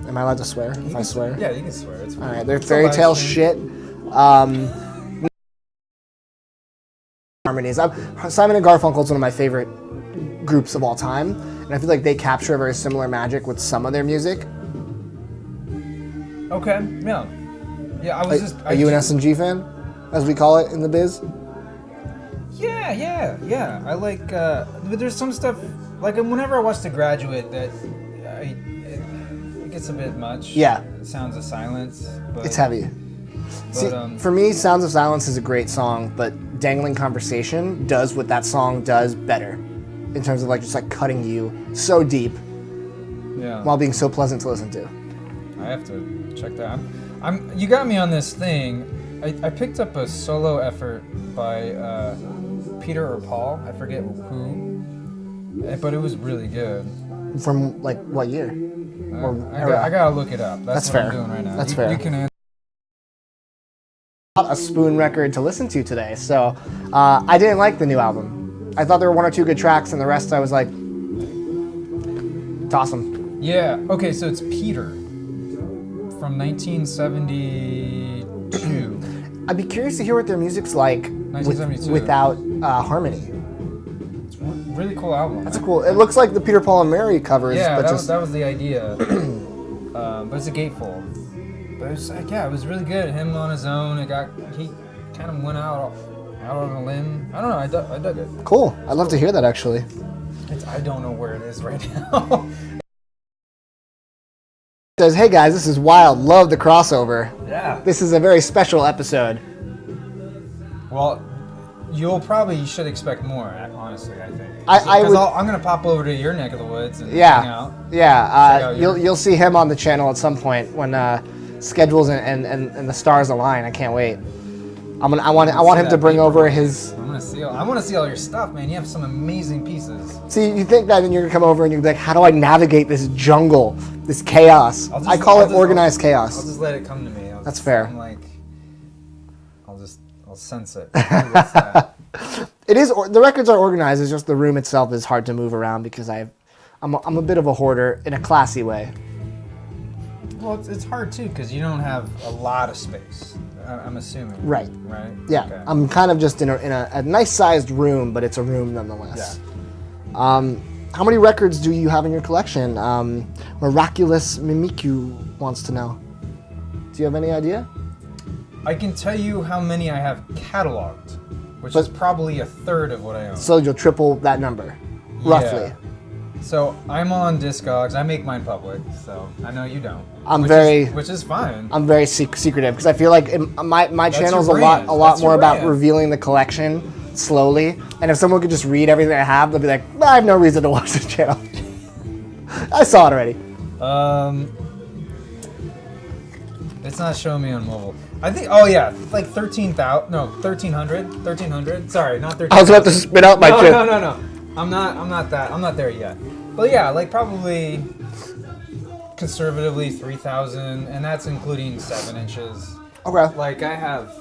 [SPEAKER 1] Am I allowed to swear? If I swear?
[SPEAKER 2] Yeah, you can swear. It's fine.
[SPEAKER 1] All right, they're fairy tale shit. Harmonies. Simon and Garfunkel's one of my favorite groups of all time, and I feel like they capture a very similar magic with some of their music.
[SPEAKER 2] Okay. Yeah. Yeah.
[SPEAKER 1] Are you an S&G fan, as we call it in the biz?
[SPEAKER 2] Yeah. I like. But there's some stuff like whenever I watch The Graduate that it gets a bit much.
[SPEAKER 1] Yeah.
[SPEAKER 2] Sounds of Silence. But,
[SPEAKER 1] it's heavy. See, for me, Sounds of Silence is a great song, but Dangling Conversation does what that song does better, in terms of like just like cutting you so deep, while being so pleasant to listen to.
[SPEAKER 2] I have to check that. You got me on this thing. I picked up a solo effort by Peter or Paul. I forget who, but it was really good.
[SPEAKER 1] From like what year?
[SPEAKER 2] I gotta look it up. That's what
[SPEAKER 1] fair.
[SPEAKER 2] I'm doing right now.
[SPEAKER 1] That's fair.
[SPEAKER 2] You can answer.
[SPEAKER 1] A Spoon record to listen to today, so I didn't like the new album. I thought there were one or two good tracks, and the rest I was like, toss them.
[SPEAKER 2] Yeah. Okay. So it's Peter from 1972.
[SPEAKER 1] I'd be curious to hear what their music's like
[SPEAKER 2] 1972.
[SPEAKER 1] without harmony.
[SPEAKER 2] It's a really cool album.
[SPEAKER 1] That's cool. It looks like the Peter Paul and Mary covers.
[SPEAKER 2] Yeah,
[SPEAKER 1] but
[SPEAKER 2] that was the idea. But it's a gatefold. But it was like, it was really good. Him on his own. He kind of went out on a limb. I don't know. I dug it.
[SPEAKER 1] Cool. I'd love to hear that actually.
[SPEAKER 2] I don't know where it is right now.
[SPEAKER 1] Says, hey guys, this is wild. Love the crossover.
[SPEAKER 2] Yeah.
[SPEAKER 1] This is a very special episode.
[SPEAKER 2] Well, you should expect more. Honestly, I think.
[SPEAKER 1] I'm
[SPEAKER 2] gonna pop over to your neck of the woods and hang out.
[SPEAKER 1] Yeah. You'll see him on the channel at some point when schedules and the stars align. I can't wait. I want him to bring over his.
[SPEAKER 2] I want to see all your stuff, man. You have some amazing pieces.
[SPEAKER 1] See, you think that, and you're gonna come over and you're like, how do I navigate this jungle, this chaos? I call it organized chaos.
[SPEAKER 2] I'll just let it come to me.
[SPEAKER 1] That's fair.
[SPEAKER 2] I'm like, I'll sense it.
[SPEAKER 1] It is. The records are organized. It's just the room itself is hard to move around because I'm a bit of a hoarder in a classy way.
[SPEAKER 2] Well, it's hard too because you don't have a lot of space. I'm assuming.
[SPEAKER 1] Right.
[SPEAKER 2] Right.
[SPEAKER 1] Yeah. Okay. I'm kind of just in a nice sized room, but it's a room nonetheless. Yeah. How many records do you have in your collection? Miraculous Mimiku wants to know. Do you have any idea?
[SPEAKER 2] I can tell you how many I have cataloged, which is probably a third of what I own.
[SPEAKER 1] So you'll triple that number, roughly.
[SPEAKER 2] Yeah. So I'm on Discogs. I make mine public, so I know you don't. Which is fine.
[SPEAKER 1] I'm very secretive because I feel like my channel's a
[SPEAKER 2] brand.
[SPEAKER 1] lot more about
[SPEAKER 2] brand.
[SPEAKER 1] revealing the collection slowly. And if someone could just read everything I have, they'll be like, I have no reason to watch this channel. I saw it already.
[SPEAKER 2] It's not showing me on mobile. I think. Oh yeah, like 13,000. No, 1,300. 1,300. Sorry, not 13,000.
[SPEAKER 1] I was about to spit out my chip.
[SPEAKER 2] No. I'm not there yet. But yeah, like probably conservatively 3,000, and that's including 7 inches.
[SPEAKER 1] Okay.
[SPEAKER 2] Like I have,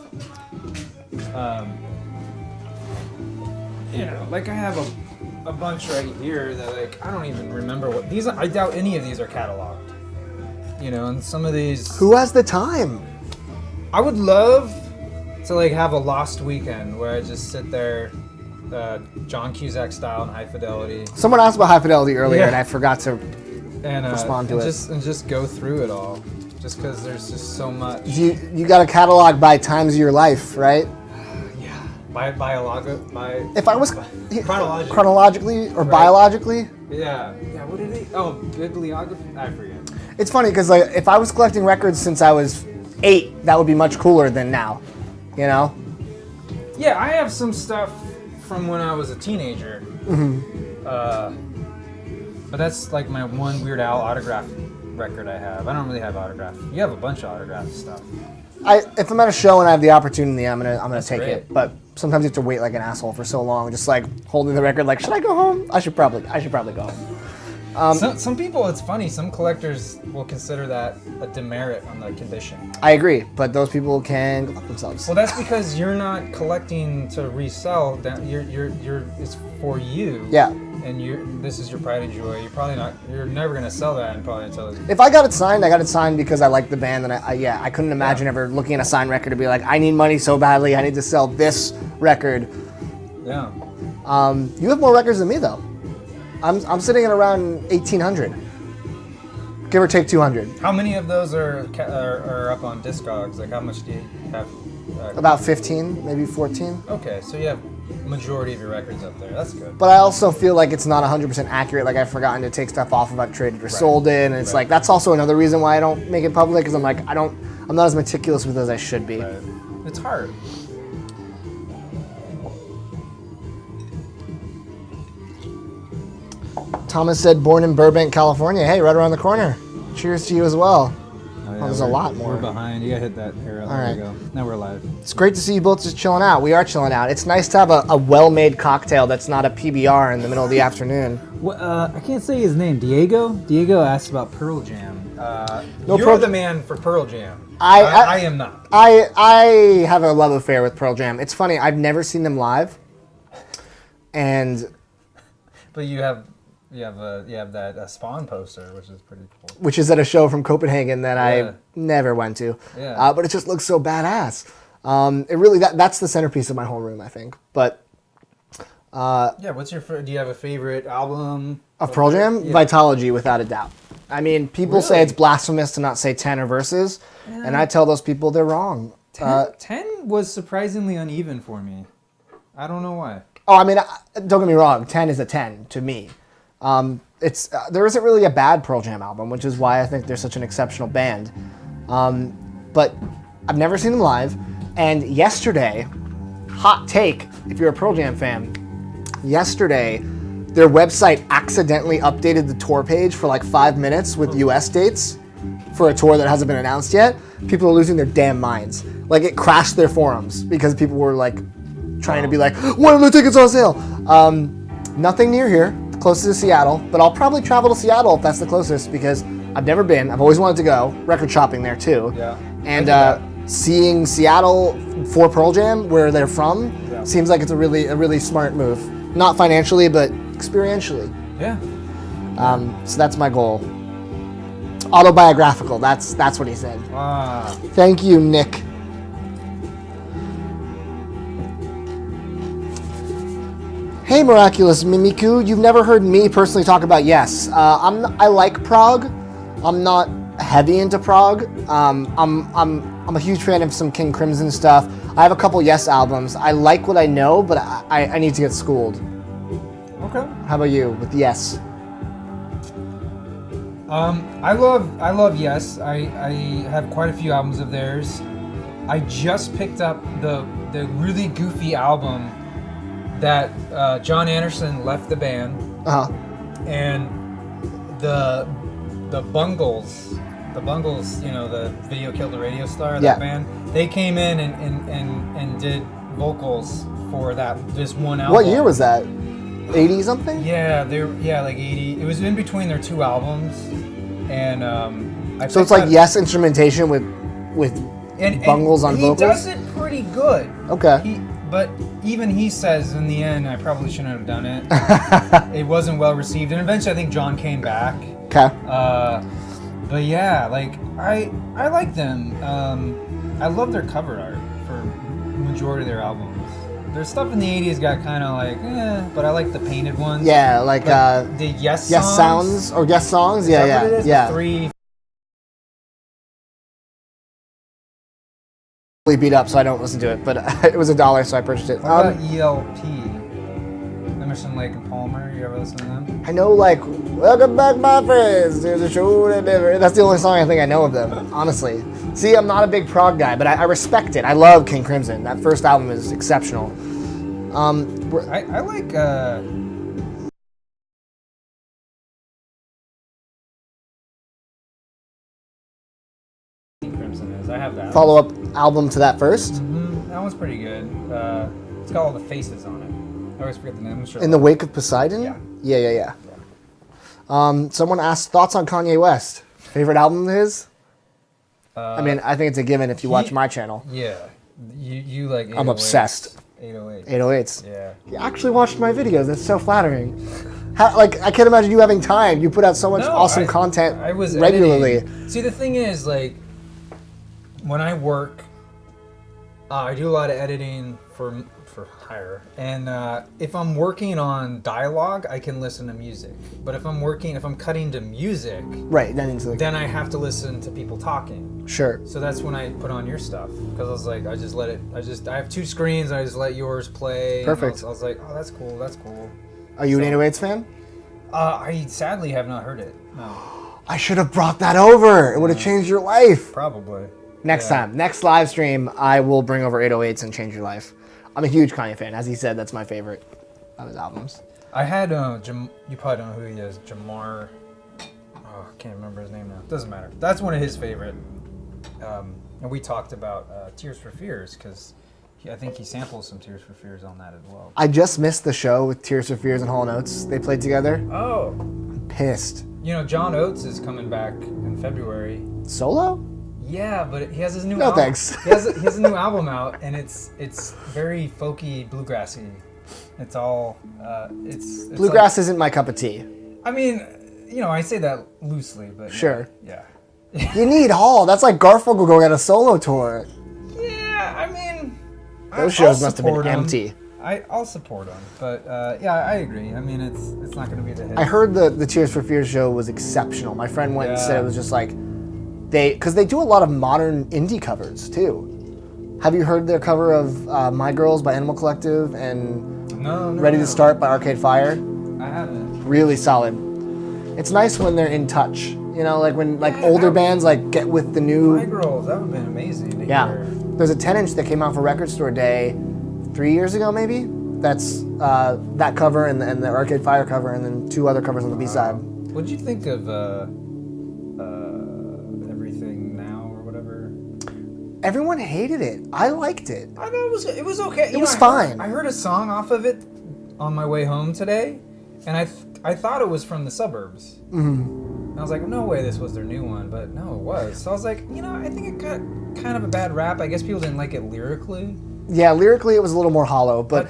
[SPEAKER 2] like I have a bunch right here that like I don't even remember what these. I doubt any of these are cataloged. And some of these.
[SPEAKER 1] Who has the time?
[SPEAKER 2] I would love to like have a lost weekend where I just sit there, John Cusack style and high fidelity.
[SPEAKER 1] Someone asked about high fidelity earlier,
[SPEAKER 2] Yeah.
[SPEAKER 1] and I forgot to
[SPEAKER 2] And
[SPEAKER 1] respond to it.
[SPEAKER 2] Just go through it all, just because there's just so much.
[SPEAKER 1] You got a catalog by times of your life, right?
[SPEAKER 2] Yeah.
[SPEAKER 1] If I was chronologically or
[SPEAKER 2] Right.
[SPEAKER 1] biologically.
[SPEAKER 2] Yeah. What did he? Oh, bibliography. I forget.
[SPEAKER 1] It's funny because like if I was collecting records since I was 8, that would be much cooler than now.
[SPEAKER 2] Yeah, I have some stuff from when I was a teenager.
[SPEAKER 1] Mm-hmm.
[SPEAKER 2] But that's like my one Weird Al autograph record I have. I don't really have autograph. You have a bunch of autograph stuff.
[SPEAKER 1] If I'm at a show and I have the opportunity, I'm gonna take
[SPEAKER 2] great.
[SPEAKER 1] it. But sometimes you have to wait like an asshole for so long, just like holding the record. Like, should I go home? I should probably go home.
[SPEAKER 2] Some people, it's funny. Some collectors will consider that a demerit on the condition.
[SPEAKER 1] I agree, but those people can go fuck themselves.
[SPEAKER 2] Well, that's because you're not collecting to resell. It's for you.
[SPEAKER 1] Yeah.
[SPEAKER 2] And this is your pride and joy. You're never gonna sell that and probably until.
[SPEAKER 1] If I got it signed because I like the band, and I couldn't imagine ever looking at a signed record to be like, I need money so badly, I need to sell this record.
[SPEAKER 2] Yeah.
[SPEAKER 1] You have more records than me though. I'm sitting at around 1,800, give or take 200.
[SPEAKER 2] How many of those are up on Discogs? Like, how much do you have?
[SPEAKER 1] About 15, maybe 14.
[SPEAKER 2] Okay, so you have majority of your records up there. That's good.
[SPEAKER 1] But I also feel like it's not 100% accurate. Like I've forgotten to take stuff off if I've traded or sold it, and it's like that's also another reason why I don't make it public because I'm like I'm not as meticulous with it as I should be.
[SPEAKER 2] Right. It's hard.
[SPEAKER 1] Thomas said, born in Burbank, California. Hey, right around the corner. Cheers to you as well.
[SPEAKER 2] Oh, yeah,
[SPEAKER 1] There's a lot more.
[SPEAKER 2] We're behind. You gotta hit that arrow. There we go. Now we're live.
[SPEAKER 1] It's great to see you both just chilling out. We are chilling out. It's nice to have a well-made cocktail that's not a PBR in the middle of the afternoon.
[SPEAKER 2] I can't say his name. Diego? Diego asked about Pearl Jam. You're the man for Pearl Jam. I am not.
[SPEAKER 1] I have a love affair with Pearl Jam. It's funny. I've never seen them live.
[SPEAKER 2] But you have that Spawn poster, which is pretty cool.
[SPEAKER 1] Which is at a show from Copenhagen that I never went to.
[SPEAKER 2] Yeah.
[SPEAKER 1] But it just looks so badass. It really that's the centerpiece of my whole room, I think. But
[SPEAKER 2] what's your? Do you have a favorite album
[SPEAKER 1] of Pearl Jam?
[SPEAKER 2] Yeah.
[SPEAKER 1] Vitalogy, without a doubt. I mean, people say
[SPEAKER 2] Really?
[SPEAKER 1] it's blasphemous to not say tenor verses, and I tell those people they're wrong.
[SPEAKER 2] 10 was surprisingly uneven for me. I don't know why.
[SPEAKER 1] Oh, I mean, don't get me wrong. 10 is a 10 to me. There isn't really a bad Pearl Jam album, which is why I think they're such an exceptional band. But I've never seen them live. And yesterday, hot take, if you're a Pearl Jam fan, yesterday, their website accidentally updated the tour page for like 5 minutes with US dates for a tour that hasn't been announced yet. People are losing their damn minds. Like, it crashed their forums because people were like trying to be like, when are the tickets on sale? Nothing near here. Closest to Seattle, but I'll probably travel to Seattle if that's the closest because I've never been. I've always wanted to go. Record shopping there too.
[SPEAKER 2] Yeah.
[SPEAKER 1] And seeing Seattle for Pearl Jam, where they're from, seems like it's a really smart move. Not financially, but experientially.
[SPEAKER 2] Yeah.
[SPEAKER 1] So that's my goal. Autobiographical. That's what he said.
[SPEAKER 2] Wow.
[SPEAKER 1] Thank you, Nick. Hey, Miraculous Mimiku, you've never heard me personally talk about Yes. I like prog. I'm not heavy into prog. I'm a huge fan of some King Crimson stuff. I have a couple Yes albums. I like what I know, but I need to get schooled.
[SPEAKER 2] Okay.
[SPEAKER 1] How about you with Yes?
[SPEAKER 2] I love Yes. I have quite a few albums of theirs. I just picked up the really goofy album that John Anderson left the band, and the Bungles, you know, the Video Killed the Radio Star, that band. They came in and did vocals for this one album.
[SPEAKER 1] What year was that? 80 something?
[SPEAKER 2] Yeah, like 80. It was in between their two albums, and
[SPEAKER 1] so it's like Yes instrumentation with Bungles on vocals.
[SPEAKER 2] He does it pretty good.
[SPEAKER 1] Okay.
[SPEAKER 2] But even he says in the end, I probably shouldn't have done it. It wasn't well received, and eventually I think John came back.
[SPEAKER 1] Okay.
[SPEAKER 2] But yeah, like I like them. I love their cover art for majority of their albums. Their stuff in the 80s got kind of like, but I like the painted ones.
[SPEAKER 1] Yeah, like
[SPEAKER 2] the Yes
[SPEAKER 1] sounds or Yes songs.
[SPEAKER 2] Is that what it is?
[SPEAKER 1] Yeah.
[SPEAKER 2] The three.
[SPEAKER 1] Beat up, so I don't listen to it, but it was $1, so I purchased it.
[SPEAKER 2] What about ELP? Emerson, Lake and Palmer. You ever listen to them?
[SPEAKER 1] I know, like, welcome back, my friends. There's a show that never. That's the only song I think I know of them, honestly. See, I'm not a big prog guy, but I respect it. I love King Crimson. That first album is exceptional.
[SPEAKER 2] I like. King Crimson is. I have that.
[SPEAKER 1] Follow-up album to that first.
[SPEAKER 2] Mm-hmm. That one's pretty good. It's got all the faces on it. I always forget the name. I'm sure.
[SPEAKER 1] In the Wake of Poseidon?
[SPEAKER 2] Yeah.
[SPEAKER 1] Someone asked thoughts on Kanye West. Favorite album of his? I mean, I think it's a given if you watch my channel.
[SPEAKER 2] Yeah. You like 808s.
[SPEAKER 1] I'm obsessed.
[SPEAKER 2] 808s.
[SPEAKER 1] 808s.
[SPEAKER 2] Yeah.
[SPEAKER 1] You actually watched my videos. That's so flattering. I can't imagine you having time. You put out so much awesome content regularly.
[SPEAKER 2] Editing. See, the thing is, like, when I work, I do a lot of editing for hire, and if I'm working on dialogue, I can listen to music. But if I'm cutting to music,
[SPEAKER 1] right, then
[SPEAKER 2] I have to listen to people talking.
[SPEAKER 1] Sure.
[SPEAKER 2] So that's when I put on your stuff, because I was like, I have two screens, and I just let yours play.
[SPEAKER 1] Perfect.
[SPEAKER 2] I was like, oh, that's cool.
[SPEAKER 1] Are you an 808s fan?
[SPEAKER 2] I sadly have not heard it. No.
[SPEAKER 1] I should have brought that over. It would have changed your life.
[SPEAKER 2] Probably.
[SPEAKER 1] Next time, next live stream, I will bring over 808s and change your life. I'm a huge Kanye fan. As he said, that's my favorite of his albums.
[SPEAKER 2] I had, you probably don't know who he is, Jamar. Oh, I can't remember his name now. Doesn't matter. That's one of his favorite. And we talked about Tears for Fears, because I think he samples some Tears for Fears on that as well.
[SPEAKER 1] I just missed the show with Tears for Fears and Hall & Oates. They played together.
[SPEAKER 2] Oh.
[SPEAKER 1] I'm pissed.
[SPEAKER 2] You know, John Oates is coming back in February.
[SPEAKER 1] Solo?
[SPEAKER 2] Yeah, but he has his new
[SPEAKER 1] album. No thanks.
[SPEAKER 2] He has a new album out, and it's very folky, bluegrassy. It's all it's
[SPEAKER 1] bluegrass isn't my cup of tea.
[SPEAKER 2] I mean, you know, I say that loosely, but
[SPEAKER 1] sure.
[SPEAKER 2] Yeah.
[SPEAKER 1] You need Hall. That's like Garfunkel going on a solo tour.
[SPEAKER 2] Yeah, I mean,
[SPEAKER 1] those shows must have been empty.
[SPEAKER 2] I'll support him, but yeah, I agree. I mean, it's not going to be the hit.
[SPEAKER 1] I heard the Tears for Fears show was exceptional. My friend went and said it was just like. Because they do a lot of modern indie covers too. Have you heard their cover of My Girls by Animal Collective and Ready to Start by Arcade Fire?
[SPEAKER 2] I haven't.
[SPEAKER 1] Really solid. It's nice when they're in touch. You know, like when older bands like get with the new.
[SPEAKER 2] My Girls, that would have been amazing to
[SPEAKER 1] hear. There's a 10-inch that came out for Record Store Day 3 years ago maybe. That's that cover and the Arcade Fire cover and then two other covers on the B-side.
[SPEAKER 2] What'd you think of
[SPEAKER 1] Everyone hated it. I liked it.
[SPEAKER 2] I thought it was okay.
[SPEAKER 1] It was fine.
[SPEAKER 2] I heard a song off of it on my way home today, and I thought it was from the Suburbs. Mm-hmm. And I was like, no way this was their new one, but no, it was. So I was like, you know, I think it got kind of a bad rap. I guess people didn't like it lyrically.
[SPEAKER 1] Yeah, lyrically it was a little more hollow, but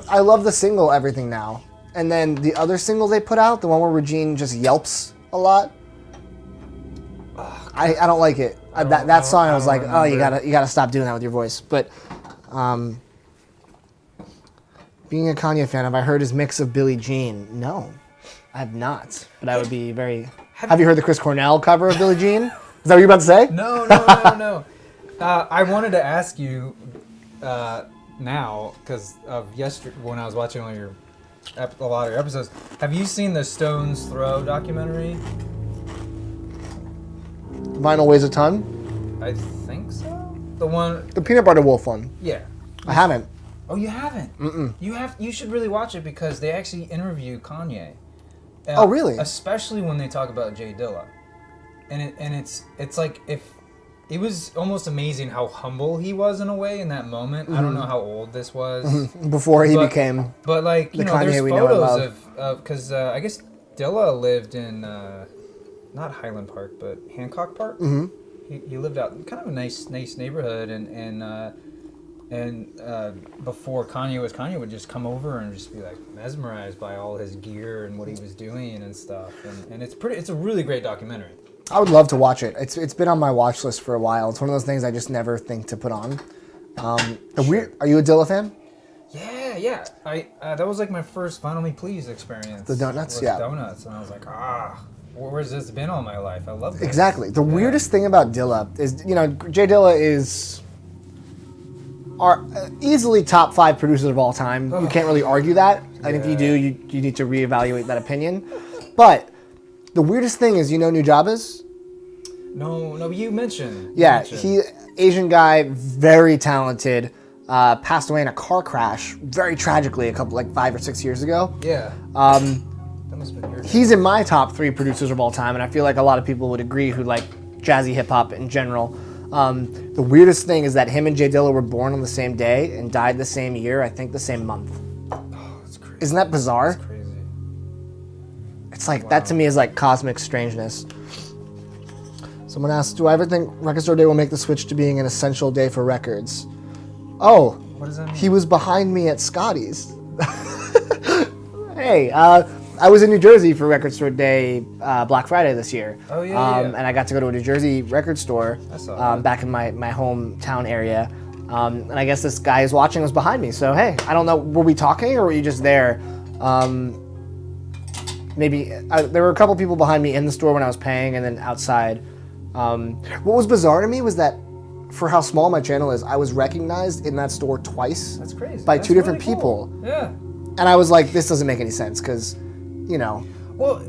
[SPEAKER 1] I love the single Everything Now. And then the other single they put out, the one where Regine just yelps a lot, I don't like it. That song, I was like, oh, you gotta stop doing that with your voice. But being a Kanye fan, have I heard his mix of Billie Jean? No, I have not. But I would be very Have you heard the Chris Cornell cover of Billie Jean? Is that what you're about to say?
[SPEAKER 2] No. I wanted to ask you now because of yesterday when I was watching a lot of your episodes. Have you seen the Stones Throw documentary?
[SPEAKER 1] Vinyl Weighs a Ton?
[SPEAKER 2] I think so.
[SPEAKER 1] The Peanut Butter Wolf one.
[SPEAKER 2] Yeah.
[SPEAKER 1] I haven't.
[SPEAKER 2] Oh, you haven't?
[SPEAKER 1] Mm-mm.
[SPEAKER 2] You should really watch it because they actually interview Kanye.
[SPEAKER 1] Oh, really?
[SPEAKER 2] Especially when they talk about Jay Dilla. And it's like if it was almost amazing how humble he was in a way in that moment. I don't know how old this was.
[SPEAKER 1] Before he became
[SPEAKER 2] But like, you know,
[SPEAKER 1] Kanye
[SPEAKER 2] there's
[SPEAKER 1] we know and
[SPEAKER 2] photos
[SPEAKER 1] love.
[SPEAKER 2] of because I guess Dilla lived in not Highland Park, but Hancock Park.
[SPEAKER 1] Mm-hmm.
[SPEAKER 2] He lived out in kind of a nice neighborhood, and before Kanye would just come over and just be like mesmerized by all his gear and what he was doing and stuff. And it's a really great documentary.
[SPEAKER 1] I would love to watch it. It's been on my watch list for a while. It's one of those things I just never think to put on. Are you a Dilla fan?
[SPEAKER 2] Yeah. That was like my first Vinyl Me Please experience.
[SPEAKER 1] The Donuts,
[SPEAKER 2] was
[SPEAKER 1] yeah.
[SPEAKER 2] Donuts, and I was like, where's this been all my life? I love this.
[SPEAKER 1] Exactly. The weirdest thing about Dilla is, you know, Jay Dilla is our easily top 5 producers of all time. You can't really argue that. And if you do, you need to reevaluate that opinion. But the weirdest thing is, you know who Nujab is?
[SPEAKER 2] No, you mentioned.
[SPEAKER 1] Yeah, he Asian guy, very talented. Passed away in a car crash, very tragically, a couple 5 or 6 years ago.
[SPEAKER 2] Yeah. That must have been your
[SPEAKER 1] He's in my top 3 producers of all time, and I feel like a lot of people would agree who like jazzy hip hop in general. The weirdest thing is that him and Jay Dilla were born on the same day and died the same year, I think the same month.
[SPEAKER 2] Oh, that's crazy.
[SPEAKER 1] Isn't that bizarre?
[SPEAKER 2] That's crazy.
[SPEAKER 1] It's like, that to me is like cosmic strangeness. Someone asked, do I ever think Record Store Day will make the switch to being an essential day for records? Oh,
[SPEAKER 2] What does that mean?
[SPEAKER 1] he was behind me at Scotty's. Hey, I was in New Jersey for Record Store Day Black Friday this year.
[SPEAKER 2] Oh, yeah.
[SPEAKER 1] And I got to go to a New Jersey record store
[SPEAKER 2] I saw that.
[SPEAKER 1] back in my hometown area. And I guess this guy is watching was behind me. So, hey, I don't know, were we talking or were you just there? Maybe there were a couple people behind me in the store when I was paying and then outside. What was bizarre to me was that for how small my channel is, I was recognized in that store twice.
[SPEAKER 2] That's crazy.
[SPEAKER 1] By
[SPEAKER 2] That's
[SPEAKER 1] 2 different
[SPEAKER 2] really cool.
[SPEAKER 1] people.
[SPEAKER 2] Yeah.
[SPEAKER 1] And I was like, this doesn't make any sense because, you know.
[SPEAKER 2] Well,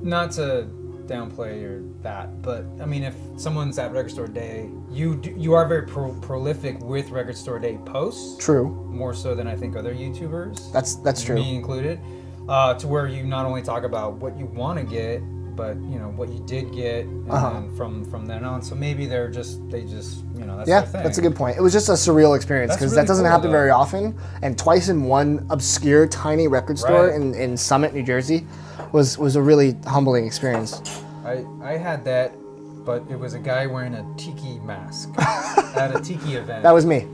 [SPEAKER 2] not to downplay that, but I mean, if someone's at Record Store Day, you are very prolific with Record Store Day posts.
[SPEAKER 1] True.
[SPEAKER 2] More so than I think other YouTubers.
[SPEAKER 1] That's true.
[SPEAKER 2] Me included. To where you not only talk about what you want to get, but you know what you did get, and then from then on. So maybe they just that's
[SPEAKER 1] Yeah,
[SPEAKER 2] their thing.
[SPEAKER 1] that's a good point. It was just a surreal experience because
[SPEAKER 2] That's
[SPEAKER 1] that doesn't
[SPEAKER 2] really
[SPEAKER 1] happen
[SPEAKER 2] cool,
[SPEAKER 1] very
[SPEAKER 2] though.
[SPEAKER 1] often. And twice in one obscure tiny record store
[SPEAKER 2] Right.
[SPEAKER 1] in Summit, New Jersey, was a really humbling experience.
[SPEAKER 2] I had that, but it was a guy wearing a tiki mask at a tiki event.
[SPEAKER 1] That was me.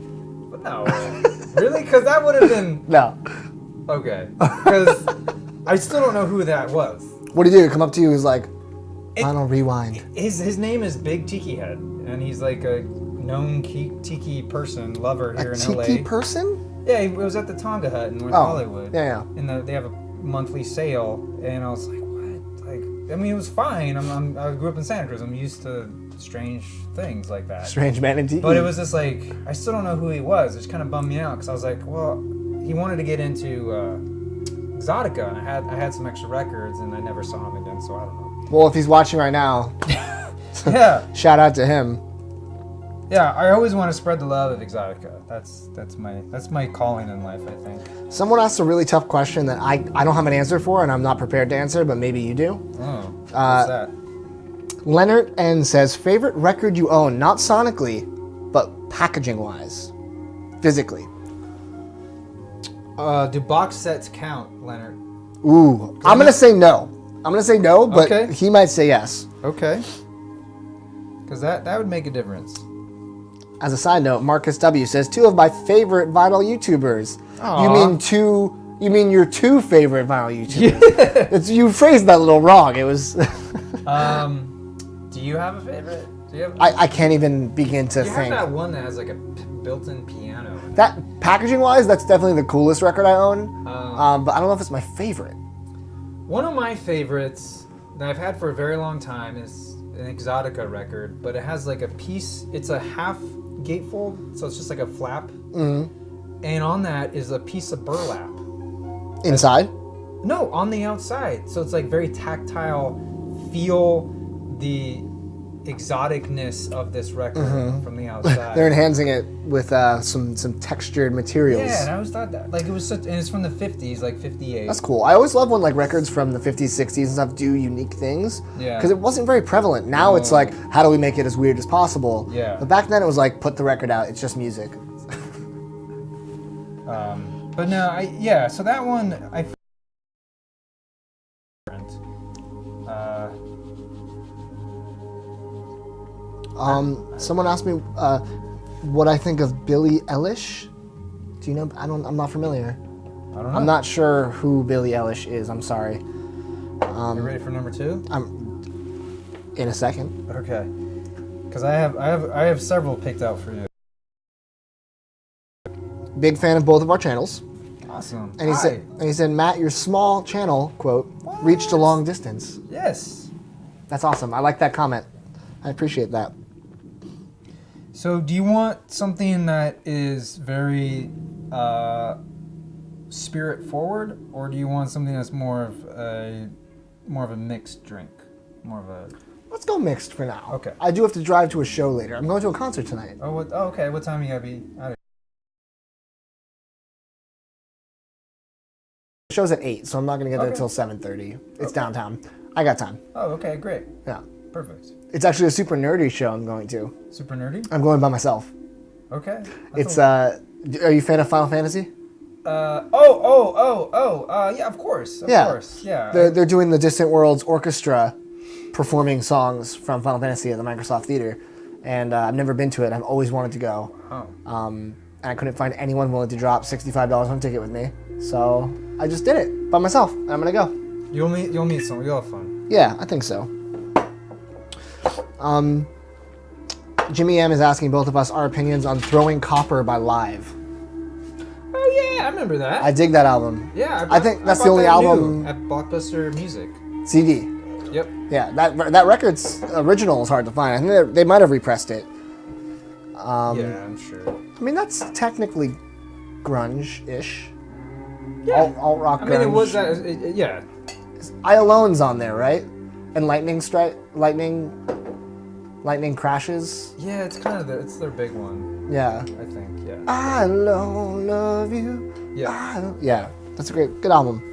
[SPEAKER 2] But no, really? Because that would have been
[SPEAKER 1] No.
[SPEAKER 2] okay. Because I still don't know who that was.
[SPEAKER 1] What did he do? Come up to you, he was like, Final Rewind.
[SPEAKER 2] His name is Big Tiki Head, and he's like a known tiki person lover here in LA.
[SPEAKER 1] Tiki person?
[SPEAKER 2] Yeah, he was at the Tonga Hut in North
[SPEAKER 1] Oh,
[SPEAKER 2] Hollywood.
[SPEAKER 1] yeah.
[SPEAKER 2] And they have a monthly sale, and I was like, what? Like, I mean, it was fine. I grew up in Santa Cruz. I'm used to strange things like that.
[SPEAKER 1] Strange man in Tiki.
[SPEAKER 2] But it was just like, I still don't know who he was. It just kind of bummed me out because I was like, well, he wanted to get into Exotica, and I had some extra records, and I never saw him again, so I don't know.
[SPEAKER 1] Well, if he's watching right now,
[SPEAKER 2] Yeah,
[SPEAKER 1] shout out to him.
[SPEAKER 2] yeah. I always want to spread the love of Exotica. That's my calling in life, I think.
[SPEAKER 1] Someone asked a really tough question that I don't have an answer for, and I'm not prepared to answer, but maybe you do.
[SPEAKER 2] Oh, what's that?
[SPEAKER 1] Leonard N says, favorite record you own, not sonically, but packaging-wise, physically.
[SPEAKER 2] Do box sets count, Leonard?
[SPEAKER 1] Ooh, I'm going to say no. I'm going to say no, but
[SPEAKER 2] Okay.
[SPEAKER 1] he might say yes.
[SPEAKER 2] Okay. Because that would make a difference.
[SPEAKER 1] As a side note, Marcus W. says, 2 of my favorite vinyl YouTubers.
[SPEAKER 2] Aw.
[SPEAKER 1] You mean your 2 favorite vinyl YouTubers? You phrased that a little wrong. It was...
[SPEAKER 2] Do you have a favorite? Do you have?
[SPEAKER 1] I can't even begin to
[SPEAKER 2] you have
[SPEAKER 1] think.
[SPEAKER 2] that one that has like a built-in piano.
[SPEAKER 1] That packaging-wise, that's definitely the coolest record I own.
[SPEAKER 2] Oh.
[SPEAKER 1] But I don't know if it's my favorite.
[SPEAKER 2] One of my favorites, that I've had for a very long time is an Exotica record, but it has like a piece. It's a half gatefold, so it's just like a flap. Mm-hmm. And on that is a piece of burlap.
[SPEAKER 1] Inside?
[SPEAKER 2] No, on the outside. So it's like very tactile. Feel the exoticness of this record from the outside.
[SPEAKER 1] They're enhancing it with some textured materials.
[SPEAKER 2] Yeah, and I always thought that. Like it was such, and it's from the 50s, like 58.
[SPEAKER 1] That's cool. I always love when like records from the 50s, 60s and stuff do unique things.
[SPEAKER 2] Yeah.
[SPEAKER 1] Because it wasn't very prevalent. Now it's like, how do we make it as weird as possible?
[SPEAKER 2] Yeah.
[SPEAKER 1] But back then it was like, put the record out. It's just music.
[SPEAKER 2] But no, so that one, I
[SPEAKER 1] someone asked me what I think of Billie Eilish. Do you know? I'm not familiar.
[SPEAKER 2] don't know.
[SPEAKER 1] I'm not sure who Billie Eilish is. I'm sorry.
[SPEAKER 2] You ready for number 2?
[SPEAKER 1] I'm in a second.
[SPEAKER 2] Okay. Because I have several picked out for you.
[SPEAKER 1] Big fan of both of our channels.
[SPEAKER 2] Awesome.
[SPEAKER 1] And he said, Matt, your small channel, quote, reached a long distance.
[SPEAKER 2] Yes.
[SPEAKER 1] That's awesome. I like that comment. I appreciate that.
[SPEAKER 2] So, do you want something that is very spirit forward, or do you want something that's more of a mixed drink, more of a?
[SPEAKER 1] Let's go mixed for now.
[SPEAKER 2] Okay.
[SPEAKER 1] I do have to drive to a show later. I'm going to a concert tonight.
[SPEAKER 2] Oh, okay. What time you gotta be out of?
[SPEAKER 1] The show's at 8, so I'm not going to get there until 7:30. It's downtown. I got time.
[SPEAKER 2] Oh, okay, great.
[SPEAKER 1] Yeah.
[SPEAKER 2] Perfect.
[SPEAKER 1] It's actually a super nerdy show I'm going to.
[SPEAKER 2] Super nerdy?
[SPEAKER 1] I'm going by myself.
[SPEAKER 2] Okay.
[SPEAKER 1] Are you a fan of Final Fantasy?
[SPEAKER 2] Yeah, of course. Of course. Yeah.
[SPEAKER 1] They're doing the Distant Worlds Orchestra performing songs from Final Fantasy at the Microsoft Theater. And I've never been to it. I've always wanted to go.
[SPEAKER 2] Oh.
[SPEAKER 1] And I couldn't find anyone willing to drop $65 on a ticket with me. So I just did it by myself. And I'm going to go.
[SPEAKER 2] You'll meet someone. You'll have fun.
[SPEAKER 1] Yeah, I think so. Jimmy M is asking both of us our opinions on Throwing Copper by Live.
[SPEAKER 2] Oh yeah, I remember that.
[SPEAKER 1] I dig that album.
[SPEAKER 2] Yeah,
[SPEAKER 1] I think that's the only album
[SPEAKER 2] at Blockbuster Music.
[SPEAKER 1] CD.
[SPEAKER 2] Yep.
[SPEAKER 1] Yeah, that record's original is hard to find. I think they might have repressed it.
[SPEAKER 2] Yeah, I'm sure.
[SPEAKER 1] I mean, that's technically grunge-ish.
[SPEAKER 2] Yeah.
[SPEAKER 1] Alt rock grunge.
[SPEAKER 2] I mean, it was that. Yeah.
[SPEAKER 1] I Alone's on there, right? And Lightning Crashes.
[SPEAKER 2] Yeah, it's kind of it's their big one.
[SPEAKER 1] Yeah.
[SPEAKER 2] I think. Yeah.
[SPEAKER 1] I love you.
[SPEAKER 2] Yeah.
[SPEAKER 1] Yeah, that's a good album.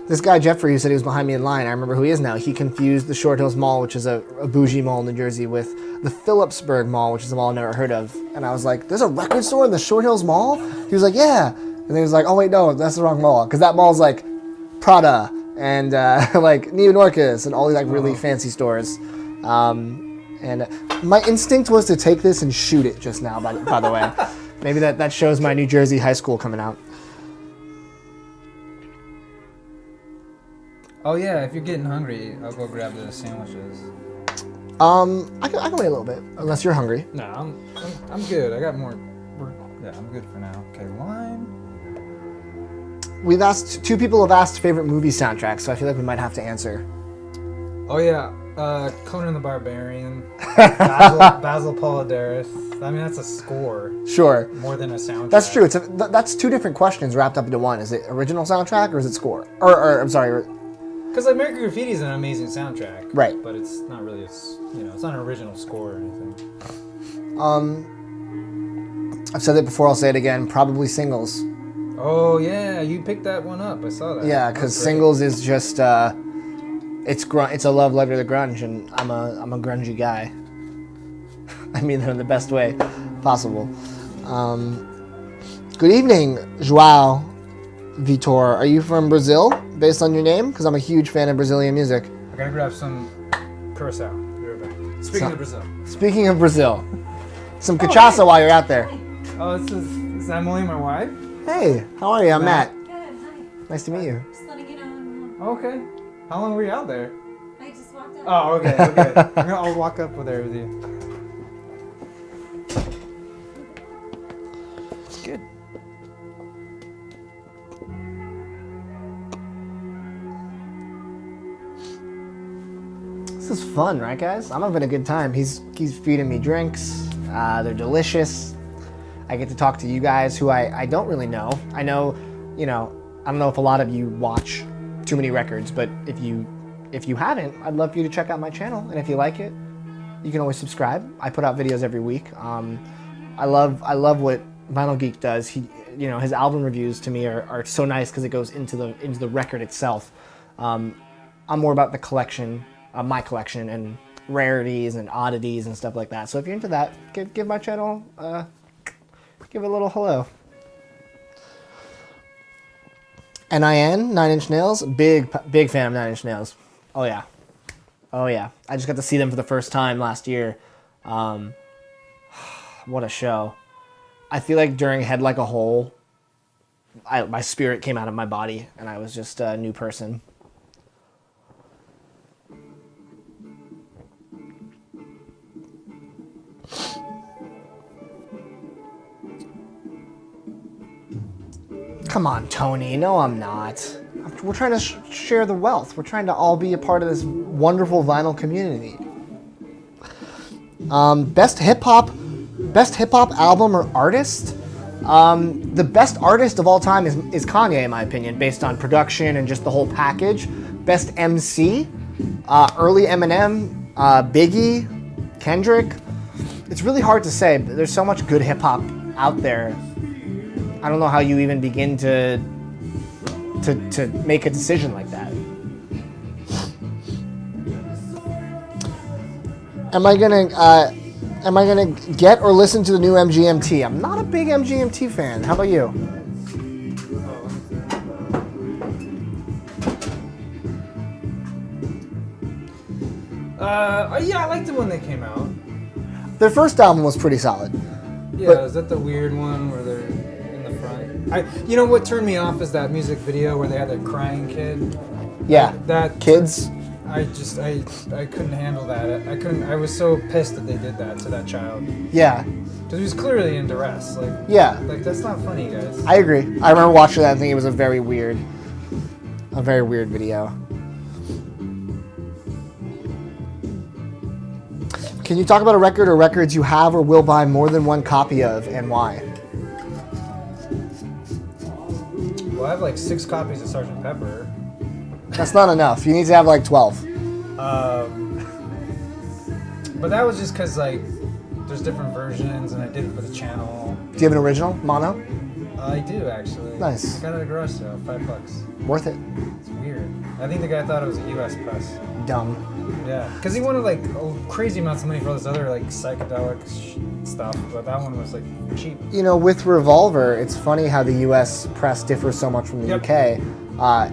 [SPEAKER 1] This guy Jeffrey who said he was behind me in line, I remember who he is now. He confused the Short Hills Mall, which is a bougie mall in New Jersey, with the Phillipsburg Mall, which is a mall I've never heard of. And I was like, there's a record store in the Short Hills Mall? He was like, yeah. And then he was like, oh wait, no, that's the wrong mall. Because that mall's like Prada and like Neo Norcus and all these like really fancy stores. And my instinct was to take this and shoot it just now, by the way. Maybe that shows my New Jersey high school coming out.
[SPEAKER 2] Oh yeah, if you're getting hungry, I'll go grab the sandwiches.
[SPEAKER 1] I can wait a little bit, unless you're hungry.
[SPEAKER 2] No, I'm good. I got more. Yeah, I'm good for now. Okay, lime.
[SPEAKER 1] Two people have asked favorite movie soundtracks, so I feel like we might have to answer.
[SPEAKER 2] Oh yeah, Conan the Barbarian, Basil Polidaris. I mean, that's a score.
[SPEAKER 1] Sure.
[SPEAKER 2] More than a soundtrack.
[SPEAKER 1] That's true. That's two different questions wrapped up into one. Is it original soundtrack or is it score? Or I'm sorry.
[SPEAKER 2] Because American Graffiti is an amazing soundtrack.
[SPEAKER 1] Right.
[SPEAKER 2] But it's not really, it's not an original score or anything.
[SPEAKER 1] I've said it before, I'll say it again, probably Singles.
[SPEAKER 2] Oh yeah, you picked that one up. I saw that.
[SPEAKER 1] Yeah, because Singles is just, it's a love letter to grunge, and I'm a grungy guy. I mean that in the best way possible. Good evening, João Vitor. Are you from Brazil, based on your name? Because I'm a huge fan of Brazilian music.
[SPEAKER 2] I gotta grab some Curacao. Be right back. Speaking of Brazil.
[SPEAKER 1] Speaking of Brazil, some cachaça while you're out there.
[SPEAKER 2] Oh, this is Emily, my wife.
[SPEAKER 1] Hey, how are you? I'm Matt.
[SPEAKER 3] Good, hi.
[SPEAKER 1] Nice to meet you.
[SPEAKER 3] Just letting you know.
[SPEAKER 2] Okay. How long were you out there?
[SPEAKER 3] I just walked out.
[SPEAKER 2] Oh, okay. I'll walk up there with you. It's good.
[SPEAKER 1] is fun, right, guys? I'm having a good time. He's feeding me drinks. They're delicious. I get to talk to you guys who I don't really know. I know, I don't know if a lot of you watch Too Many Records, but if you haven't, I'd love for you to check out my channel. And if you like it, you can always subscribe. I put out videos every week. I love what Vinyl Geek does. His album reviews to me are so nice because it goes into the record itself. I'm more about the collection, my collection, and rarities and oddities and stuff like that. So if you're into that, give my channel, give it a little hello. NIN, 9 Inch Nails, big fan of 9 Inch Nails. Oh yeah. I just got to see them for the first time last year. What a show. I feel like during Head Like a Hole, my spirit came out of my body and I was just a new person. Come on, Tony. No, I'm not. We're trying to share the wealth. We're trying to all be a part of this wonderful vinyl community. Best hip hop album or artist? The best artist of all time is Kanye, in my opinion, based on production and just the whole package. Best MC? Early Eminem, Biggie, Kendrick. It's really hard to say, but there's so much good hip hop out there. I don't know how you even begin to make a decision like that. Am I gonna get or listen to the new MGMT? I'm not a big MGMT fan. How about you?
[SPEAKER 2] Yeah, I liked it when they came out.
[SPEAKER 1] Their first album was pretty solid.
[SPEAKER 2] Yeah, is that the weird one where they're in the front? You know what turned me off is that music video where they had that crying kid.
[SPEAKER 1] Yeah,
[SPEAKER 2] That
[SPEAKER 1] kids.
[SPEAKER 2] I couldn't handle that. I was so pissed that they did that to that child.
[SPEAKER 1] Yeah,
[SPEAKER 2] Because he was clearly in duress. Like that's not funny, guys.
[SPEAKER 1] I agree. I remember watching that and thinking it was a very weird video. Can you talk about a record or records you have or will buy more than one copy of and why?
[SPEAKER 2] Well, I have like 6 copies of Sgt. Pepper.
[SPEAKER 1] That's not enough. You need to have like 12.
[SPEAKER 2] But that was just because like there's different versions, and I did it for the channel.
[SPEAKER 1] Do you have an original mono?
[SPEAKER 2] I do actually.
[SPEAKER 1] Nice.
[SPEAKER 2] I got it at a garage sale, $5.
[SPEAKER 1] Worth it.
[SPEAKER 2] It's weird. I think the guy thought it was a U.S. press.
[SPEAKER 1] Dumb.
[SPEAKER 2] Yeah, because he wanted like crazy amounts of money for all this other like psychedelic stuff, but that one was like cheap.
[SPEAKER 1] With Revolver, it's funny how the U.S. press differs so much from the
[SPEAKER 2] Yep.
[SPEAKER 1] UK.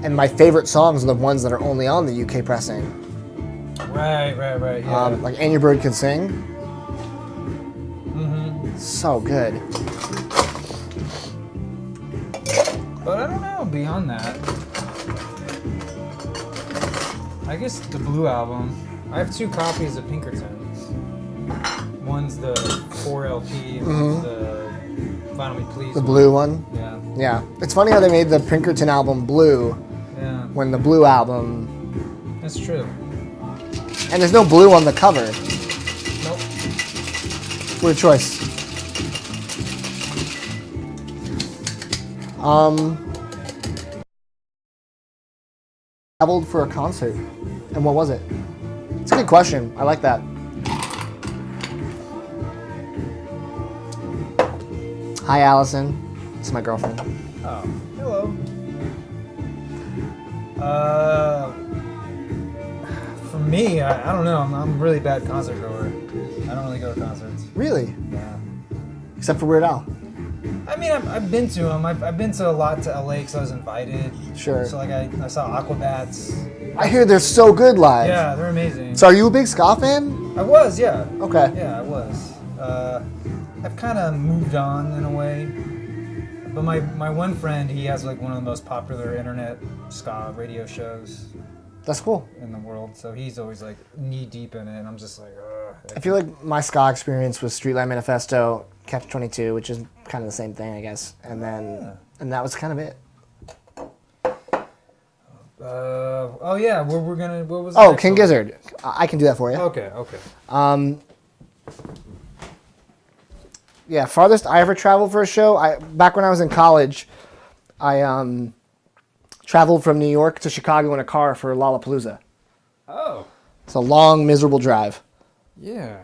[SPEAKER 1] And my favorite songs are the ones that are only on the UK pressing.
[SPEAKER 2] Right, yeah.
[SPEAKER 1] Like And Your Bird Could Sing.
[SPEAKER 2] Mm-hmm.
[SPEAKER 1] So good.
[SPEAKER 2] But I don't know, beyond that. I guess the Blue album. I have 2 copies of Pinkertons. One's the 4 LP, and one's the Vinyl Me Please.
[SPEAKER 1] The blue one.
[SPEAKER 2] Yeah.
[SPEAKER 1] Yeah. It's funny how they made the Pinkerton album blue
[SPEAKER 2] Yeah.
[SPEAKER 1] when the Blue album...
[SPEAKER 2] That's true.
[SPEAKER 1] And there's no blue on the cover.
[SPEAKER 2] Nope.
[SPEAKER 1] Weird choice. Traveled for a concert. And what was it? It's a good question. I like that. Hi, Allison. It's my girlfriend.
[SPEAKER 2] Oh, hello. For me, I don't know. I'm a really bad concert goer. I don't really go to concerts.
[SPEAKER 1] Really?
[SPEAKER 2] Yeah.
[SPEAKER 1] Except for Weird Al.
[SPEAKER 2] I mean, I've been to them. I've been to a lot to LA because I was invited.
[SPEAKER 1] Sure.
[SPEAKER 2] So like I saw Aquabats.
[SPEAKER 1] I hear they're so good live.
[SPEAKER 2] Yeah, they're amazing.
[SPEAKER 1] So are you a big ska fan?
[SPEAKER 2] I was, yeah.
[SPEAKER 1] Okay.
[SPEAKER 2] Yeah, I was. I've kind of moved on in a way. But my one friend, he has like one of the most popular internet ska radio shows
[SPEAKER 1] That's cool.
[SPEAKER 2] in the world. So he's always like knee deep in it, and I'm just like, ugh.
[SPEAKER 1] I feel like my ska experience was Streetlight Manifesto, Catch 22, which is kind of the same thing, I guess. And then, and that was kind of it.
[SPEAKER 2] Oh yeah, what was
[SPEAKER 1] Oh,
[SPEAKER 2] the
[SPEAKER 1] King
[SPEAKER 2] next
[SPEAKER 1] Gizzard. I can do that for you.
[SPEAKER 2] Okay, okay.
[SPEAKER 1] Yeah, farthest I ever traveled for a show. Back when I was in college, I traveled from New York to Chicago in a car for Lollapalooza.
[SPEAKER 2] Oh.
[SPEAKER 1] It's a long, miserable drive.
[SPEAKER 2] Yeah.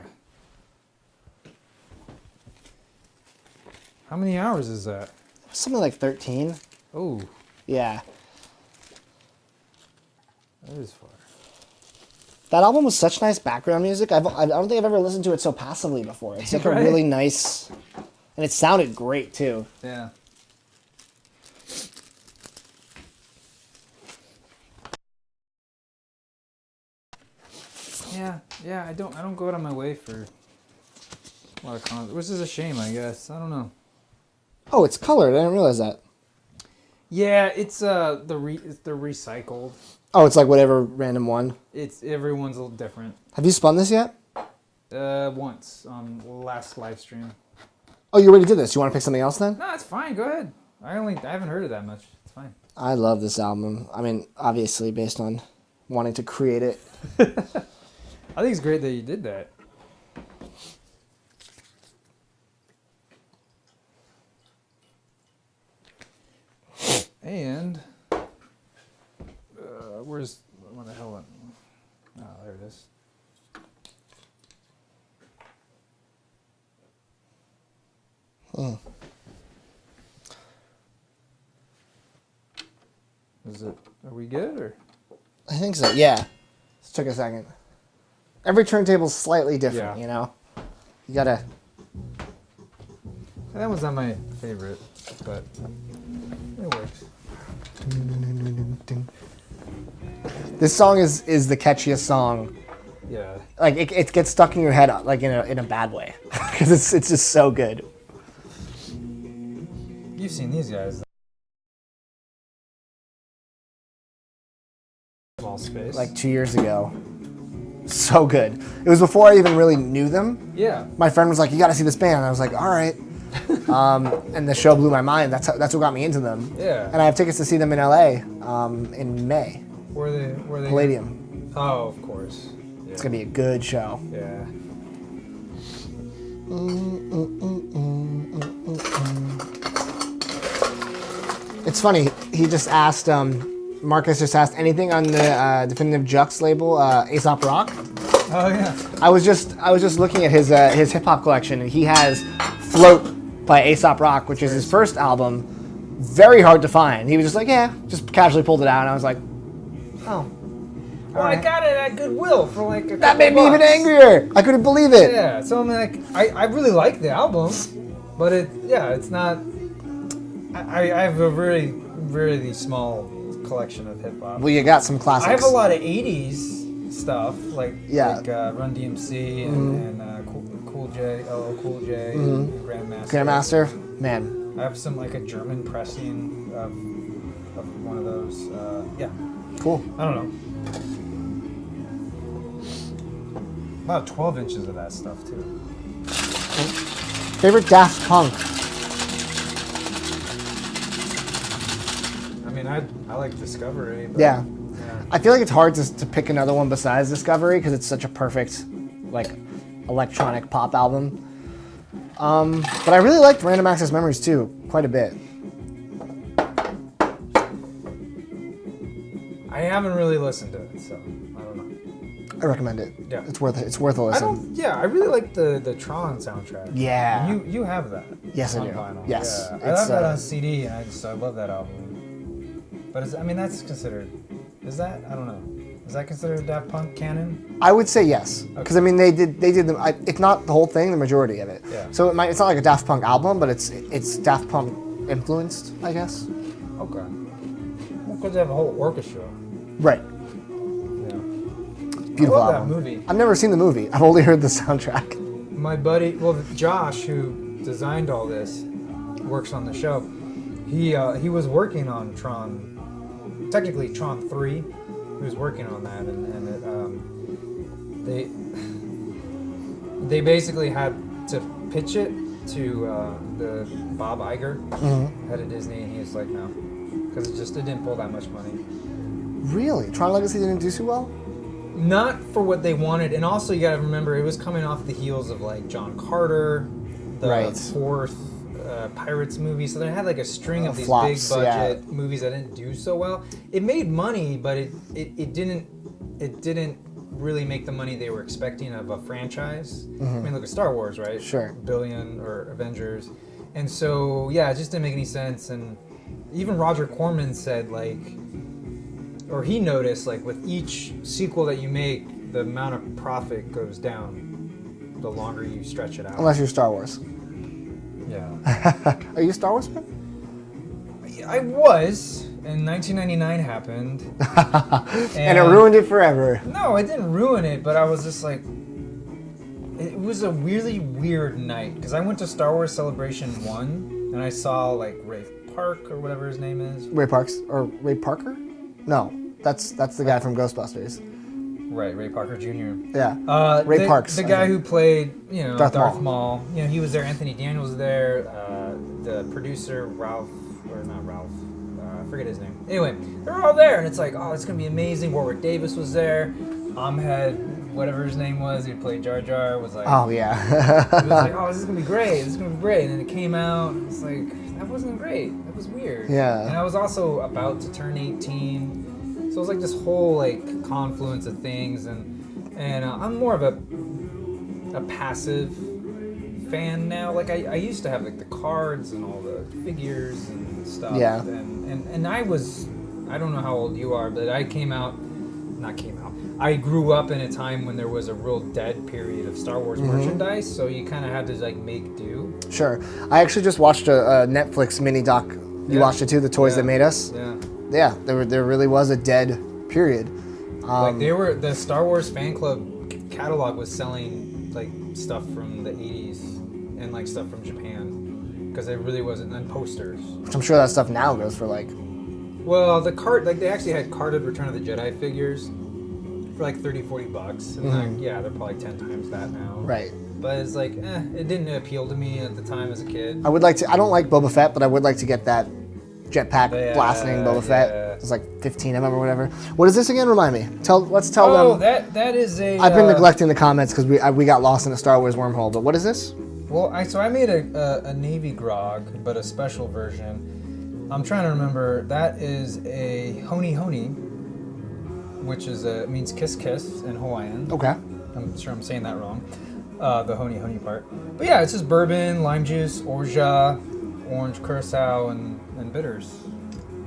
[SPEAKER 2] How many hours is that?
[SPEAKER 1] Something like 13.
[SPEAKER 2] Oh,
[SPEAKER 1] Yeah.
[SPEAKER 2] that is far.
[SPEAKER 1] That album was such nice background music. I don't think I've ever listened to it so passively before. It's like
[SPEAKER 2] Right.
[SPEAKER 1] a really nice, and it sounded great too.
[SPEAKER 2] Yeah. Yeah. I don't go out of my way for a lot of concerts, which is a shame, I guess. I don't know.
[SPEAKER 1] Oh, it's colored. I didn't realize that.
[SPEAKER 2] Yeah, it's the recycled.
[SPEAKER 1] Oh, it's like whatever random one.
[SPEAKER 2] It's everyone's a little different.
[SPEAKER 1] Have you spun this yet?
[SPEAKER 2] Once on last live stream.
[SPEAKER 1] Oh, you already did this. You want to pick something else then?
[SPEAKER 2] No, it's fine. Go ahead. I haven't heard it that much. It's fine.
[SPEAKER 1] I love this album. I mean, obviously based on wanting to create it.
[SPEAKER 2] I think it's great that you did that. And where the hell? Oh, there it is. Is it? Are we good or?
[SPEAKER 1] I think so. Yeah. This took a second. Every turntable's slightly different,
[SPEAKER 2] Yeah.
[SPEAKER 1] you know. You gotta.
[SPEAKER 2] That one's not my favorite, but it works.
[SPEAKER 1] This song is the catchiest song.
[SPEAKER 2] Yeah.
[SPEAKER 1] Like it gets stuck in your head like in a bad way because it's just so good.
[SPEAKER 2] You've seen these guys. Small space.
[SPEAKER 1] Like 2 years ago. So good. It was before I even really knew them.
[SPEAKER 2] Yeah.
[SPEAKER 1] My friend was like, "You got to see this band," and I was like, "All right." And the show blew my mind. That's what got me into them.
[SPEAKER 2] Yeah.
[SPEAKER 1] And I have tickets to see them in LA in May.
[SPEAKER 2] Were they?
[SPEAKER 1] Palladium.
[SPEAKER 2] Oh, of course. Yeah.
[SPEAKER 1] It's gonna be a good show.
[SPEAKER 2] Yeah.
[SPEAKER 1] It's funny. He just asked. Marcus just asked anything on the Definitive Jux label, Aesop Rock.
[SPEAKER 2] Oh yeah.
[SPEAKER 1] I was just looking at his hip hop collection, and he has Float by Aesop Rock, which is his first album. Very hard to find. He was just like, yeah, just casually pulled it out, and I was like, oh.
[SPEAKER 2] Well, I got it at Goodwill for like a
[SPEAKER 1] That made me even angrier. I couldn't believe it.
[SPEAKER 2] Yeah. So I'm like, I really like the album, but it's not. I have a really really small collection of hip hop.
[SPEAKER 1] Well, you got some classics.
[SPEAKER 2] I have a lot of '80s stuff like Run DMC and Cool J, LL Cool J, and Grandmaster.
[SPEAKER 1] Grandmaster, man.
[SPEAKER 2] I have some like a German pressing of one of those. Yeah.
[SPEAKER 1] Cool.
[SPEAKER 2] I don't know. About 12 inches of that stuff too.
[SPEAKER 1] Favorite Daft Punk?
[SPEAKER 2] I mean, I like Discovery. But,
[SPEAKER 1] Yeah. I feel like it's hard to pick another one besides Discovery because it's such a perfect, like, electronic pop album. But I really liked Random Access Memories too, quite a bit.
[SPEAKER 2] I haven't really listened to it, so I don't know.
[SPEAKER 1] I recommend it.
[SPEAKER 2] Yeah.
[SPEAKER 1] It's worth a listen.
[SPEAKER 2] I really like the Tron soundtrack.
[SPEAKER 1] Yeah.
[SPEAKER 2] And you have that.
[SPEAKER 1] Yes, I
[SPEAKER 2] on
[SPEAKER 1] do.
[SPEAKER 2] vinyl.
[SPEAKER 1] Yes.
[SPEAKER 2] Yeah. I have that on CD, and I love that album. But that's considered. Is that? I don't know. Is that considered Daft Punk canon?
[SPEAKER 1] I would say yes, because I mean they did them. If not the whole thing, the majority of it.
[SPEAKER 2] Yeah.
[SPEAKER 1] So it's not like a Daft Punk album, but it's Daft Punk influenced, I guess.
[SPEAKER 2] Okay. Well, because they have a whole orchestra.
[SPEAKER 1] Right.
[SPEAKER 2] Yeah.
[SPEAKER 1] Beautiful
[SPEAKER 2] I love
[SPEAKER 1] album.
[SPEAKER 2] that movie.
[SPEAKER 1] I've never seen the movie. I've only heard the soundtrack.
[SPEAKER 2] My buddy, Josh, who designed all this, works on the show. He was working on Tron, technically Tron 3. He was working on that, and they basically had to pitch it to the Bob Iger, head of Disney, and he was like, no, because it didn't pull that much money.
[SPEAKER 1] Really? Tron Legacy didn't do so well?
[SPEAKER 2] not for what they wanted, and also you gotta remember it was coming off the heels of like John Carter, the
[SPEAKER 1] Right.
[SPEAKER 2] fourth Pirates movie, so they had like a string of these
[SPEAKER 1] flops,
[SPEAKER 2] big budget movies that didn't do so well. It made money, but it didn't really make the money they were expecting of a franchise. I mean, look at Star Wars, right?
[SPEAKER 1] Sure.
[SPEAKER 2] Billion, or Avengers, and so yeah, it just didn't make any sense. And even Roger Corman said like, or he noticed like with each sequel that you make, the amount of profit goes down the longer you stretch it out.
[SPEAKER 1] Unless you're Star Wars.
[SPEAKER 2] Yeah.
[SPEAKER 1] Are you a Star Wars fan?
[SPEAKER 2] I was, and 1999 happened.
[SPEAKER 1] And it ruined it forever.
[SPEAKER 2] No, it didn't ruin it, but I was just like, it was a really weird night because I went to Star Wars Celebration 1 and I saw like Ray Park or whatever his name is.
[SPEAKER 1] Ray Parks or Ray Parker? No, that's the guy from Ghostbusters.
[SPEAKER 2] Right, Ray Parker Jr.
[SPEAKER 1] Yeah. Ray Parks.
[SPEAKER 2] The guy who played,
[SPEAKER 1] Darth
[SPEAKER 2] Maul. He was there. Anthony Daniels was there. The producer, Ralph, or not Ralph, I forget his name. Anyway, they're all there, and it's like, oh, it's gonna be amazing. Warwick Davis was there. Ahmed, whatever his name was, who played Jar Jar, was like,
[SPEAKER 1] Oh yeah.
[SPEAKER 2] he was like, oh, this is gonna be great. This is gonna be great. And then it came out. It's like, that wasn't great. That was weird.
[SPEAKER 1] Yeah.
[SPEAKER 2] And I was also about to turn 18. So it was like this whole like confluence of things, and I'm more of a passive fan now. Like I used to have like the cards and all the figures and stuff.
[SPEAKER 1] Yeah.
[SPEAKER 2] And I don't know how old you are, but I grew up in a time when there was a real dead period of Star Wars merchandise, so you kind of had to like make do.
[SPEAKER 1] Sure. I actually just watched a Netflix mini doc. You watched it too, The Toys That Made Us?
[SPEAKER 2] Yeah.
[SPEAKER 1] Yeah, there really was a dead period.
[SPEAKER 2] Like the Star Wars fan club catalog was selling like stuff from the 80s and like stuff from Japan because it really wasn't, and posters.
[SPEAKER 1] Which I'm sure that stuff now goes for like...
[SPEAKER 2] Well, they actually had carded Return of the Jedi figures for like $30-$40, and they're probably 10 times that now.
[SPEAKER 1] Right.
[SPEAKER 2] But it's like, it didn't appeal to me at the time as a kid.
[SPEAKER 1] I don't like Boba Fett, but I would like to get that jetpack blasting Boba Fett. It's like 15 of them or whatever. What is this again? Remind me. Let's tell them.
[SPEAKER 2] Oh, that is a...
[SPEAKER 1] I've been neglecting the comments because we got lost in a Star Wars wormhole, but what is this?
[SPEAKER 2] Well, I made a Navy grog, but a special version. I'm trying to remember. That is a Honi Honi, which is means kiss kiss in Hawaiian.
[SPEAKER 1] Okay.
[SPEAKER 2] I'm sure I'm saying that wrong. The Honi Honi part. But yeah, it's just bourbon, lime juice, orgeat, orange curacao, and bitters.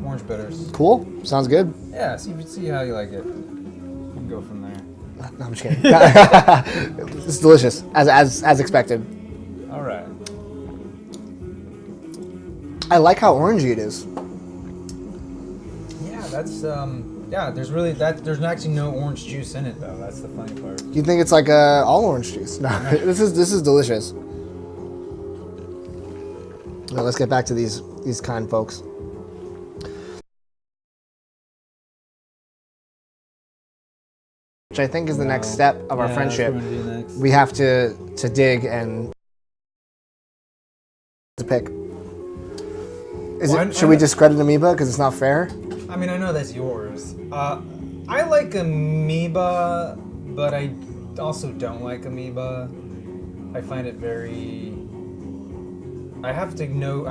[SPEAKER 2] Orange bitters.
[SPEAKER 1] Cool. Sounds good.
[SPEAKER 2] Yeah, see how you like it. You can go from there.
[SPEAKER 1] No, I'm just kidding. It's delicious, as expected.
[SPEAKER 2] All right.
[SPEAKER 1] I like how orangey it is.
[SPEAKER 2] Yeah, that's there's actually no orange juice in it though. That's the funny part.
[SPEAKER 1] You think it's like all orange juice? No, this is delicious. Now let's get back to these kind folks. Which I think is the next step of our friendship.
[SPEAKER 2] That's what we're gonna do next.
[SPEAKER 1] We have to dig and to pick. Should we discredit Amoeba because it's not fair?
[SPEAKER 2] I mean, I know that's yours. I like Amoeba, but I also don't like Amoeba. I find it very... I have to know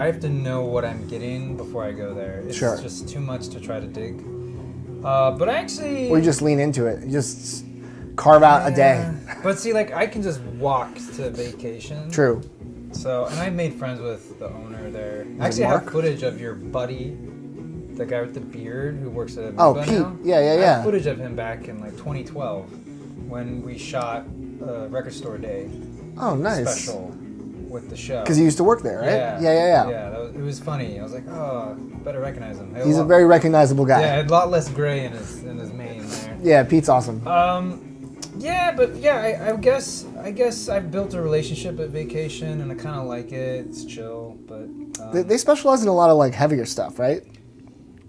[SPEAKER 2] what I'm getting before I go there. It's just too much to try to dig. But I actually...
[SPEAKER 1] Or you just lean into it. You just carve out a day.
[SPEAKER 2] But see, like, I can just walk to vacation.
[SPEAKER 1] True.
[SPEAKER 2] So, and I made friends with the owner there. Actually, I have footage of your buddy, the guy with the beard who works at Amoeba
[SPEAKER 1] Pete.
[SPEAKER 2] now.
[SPEAKER 1] Yeah.
[SPEAKER 2] I have footage of him back in like 2012 when we shot Record Store Day.
[SPEAKER 1] Oh, nice.
[SPEAKER 2] Special with the show.
[SPEAKER 1] Because he used to work there, right? Yeah.
[SPEAKER 2] Yeah, it was funny. I was like, oh, better recognize him.
[SPEAKER 1] He's a very recognizable guy.
[SPEAKER 2] Yeah, a lot less gray in his mane there.
[SPEAKER 1] Yeah, Pete's awesome.
[SPEAKER 2] I guess I've built a relationship at vacation, and I kind of like it. It's chill, but
[SPEAKER 1] they specialize in a lot of like heavier stuff, right?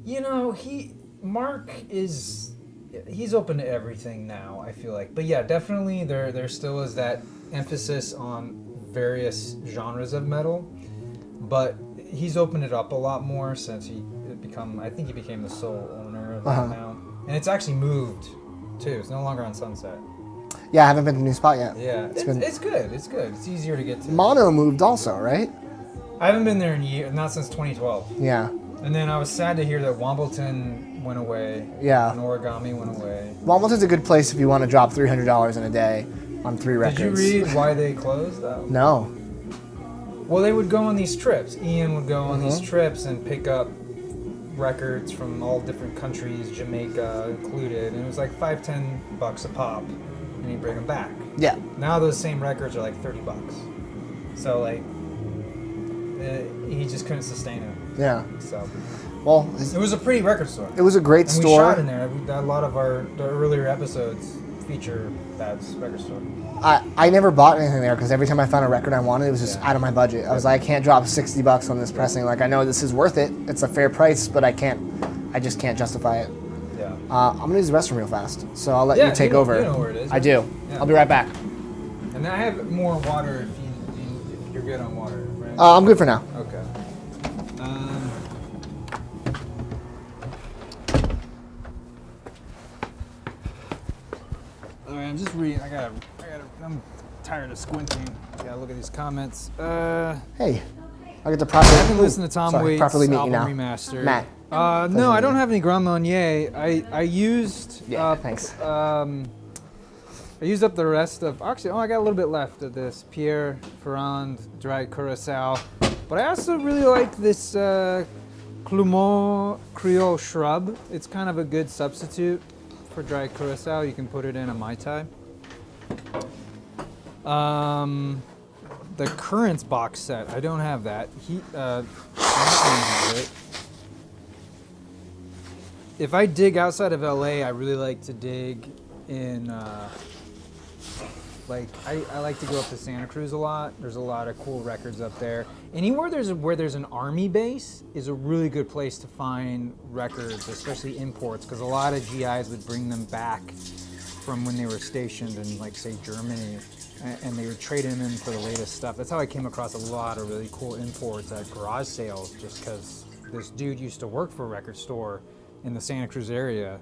[SPEAKER 2] You know, Mark is he's open to everything now. I feel like, but yeah, definitely there still is that emphasis on various genres of metal, but he's opened it up a lot more since I think he became the sole owner of it now, and it's actually moved too. It's no longer on Sunset.
[SPEAKER 1] Yeah, I haven't been to the new spot yet.
[SPEAKER 2] Yeah, it's good. It's good. It's easier to get to.
[SPEAKER 1] Mono moved also, right?
[SPEAKER 2] I haven't been there in years, not since 2012.
[SPEAKER 1] Yeah.
[SPEAKER 2] And then I was sad to hear that Wombleton went away.
[SPEAKER 1] Yeah.
[SPEAKER 2] And Origami went away.
[SPEAKER 1] Wombleton's a good place if you want to drop $300 in a day on 3 records.
[SPEAKER 2] Did you read why they closed?
[SPEAKER 1] No.
[SPEAKER 2] Well, they would go on these trips. Ian would go on these trips and pick up records from all different countries, Jamaica included, and it was like $5-10 a pop, and he'd bring them back.
[SPEAKER 1] Yeah.
[SPEAKER 2] Now those same records are like $30. So like, he just couldn't sustain it.
[SPEAKER 1] Yeah.
[SPEAKER 2] So.
[SPEAKER 1] Well,
[SPEAKER 2] It was a pretty record store.
[SPEAKER 1] it was a great
[SPEAKER 2] And
[SPEAKER 1] store.
[SPEAKER 2] we shot in there. A lot of the earlier episodes feature that record store.
[SPEAKER 1] I never bought anything there because every time I found a record I wanted, it was just out of my budget. I was like, I can't drop $60 on this pressing. Like, I know this is worth it. It's a fair price, but I just can't justify it.
[SPEAKER 2] Yeah.
[SPEAKER 1] I'm gonna use the restroom real fast, so I'll let
[SPEAKER 2] Yeah,
[SPEAKER 1] you take
[SPEAKER 2] you know-
[SPEAKER 1] over.
[SPEAKER 2] you know where it is,
[SPEAKER 1] I
[SPEAKER 2] right?
[SPEAKER 1] do.
[SPEAKER 2] Yeah.
[SPEAKER 1] I'll be right back.
[SPEAKER 2] And I have more water if you're good on water, right?
[SPEAKER 1] I'm good for now.
[SPEAKER 2] Okay. All right, I'm just reading. I'm tired of squinting. Gotta look at these comments.
[SPEAKER 1] Hey, I get to properly.
[SPEAKER 2] I haven't listened to Tom Waits'
[SPEAKER 1] properly meet you
[SPEAKER 2] album
[SPEAKER 1] now.
[SPEAKER 2] remastered.
[SPEAKER 1] Matt.
[SPEAKER 2] No, I don't have any Grand Marnier. I used.
[SPEAKER 1] Thanks.
[SPEAKER 2] I used up the rest of. Actually, I got a little bit left of this Pierre Ferrand dried curacao, but I also really like this Cloumont Creole shrub. It's kind of a good substitute for dried curacao. You can put it in a Mai Tai. The Currents box set. I don't have that. Anthony has it. If I dig outside of LA, I really like to dig in. I like to go up to Santa Cruz a lot. There's a lot of cool records up there. Anywhere where there's an army base is a really good place to find records, especially imports, because a lot of GIs would bring them back from when they were stationed in, like, say, Germany, and they would trade them in for the latest stuff. That's how I came across a lot of really cool imports at garage sales, just because this dude used to work for a record store in the Santa Cruz area.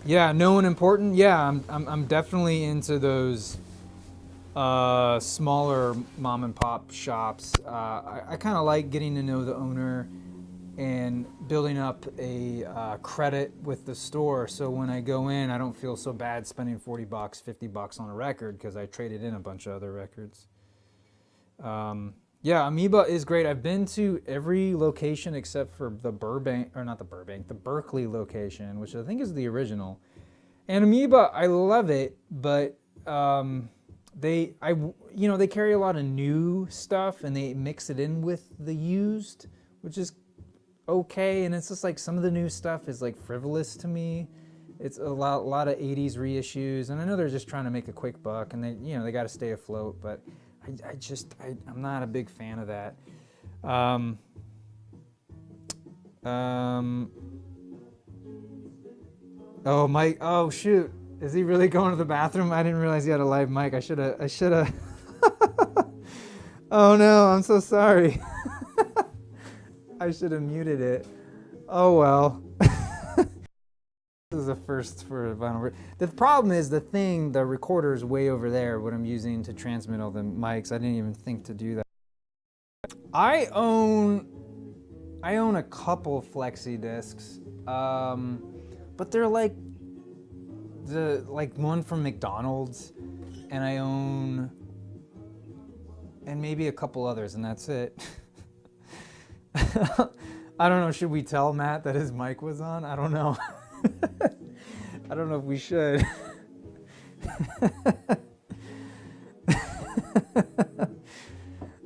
[SPEAKER 2] Yeah, no one important. Yeah, I'm definitely into those smaller mom and pop shops. I kind of like getting to know the owner and building up a credit with the store. So when I go in, I don't feel so bad spending $40, $50 on a record because I traded in a bunch of other records. Yeah, Amoeba is great. I've been to every location except for the Berkeley location, which I think is the original. And Amoeba, I love it, but they carry a lot of new stuff and they mix it in with the used, which is okay. And it's just like some of the new stuff is like frivolous to me. It's a lot of 80s reissues, and I know they're just trying to make a quick buck, and they got to stay afloat, but I'm not a big fan of that. Oh, Mike. Oh, shoot. Is he really going to the bathroom? I didn't realize he had a live mic. I should have. Oh, no. I'm so sorry. I should have muted it. Oh, well. This is a first for vinyl. The problem is the recorder is way over there, what I'm using to transmit all the mics. I didn't even think to do that. I own a couple flexi discs, but they're like one from McDonald's, and I own, and maybe a couple others, and that's it. I don't know. Should we tell Matt that his mic was on? I don't know. I don't know if we should.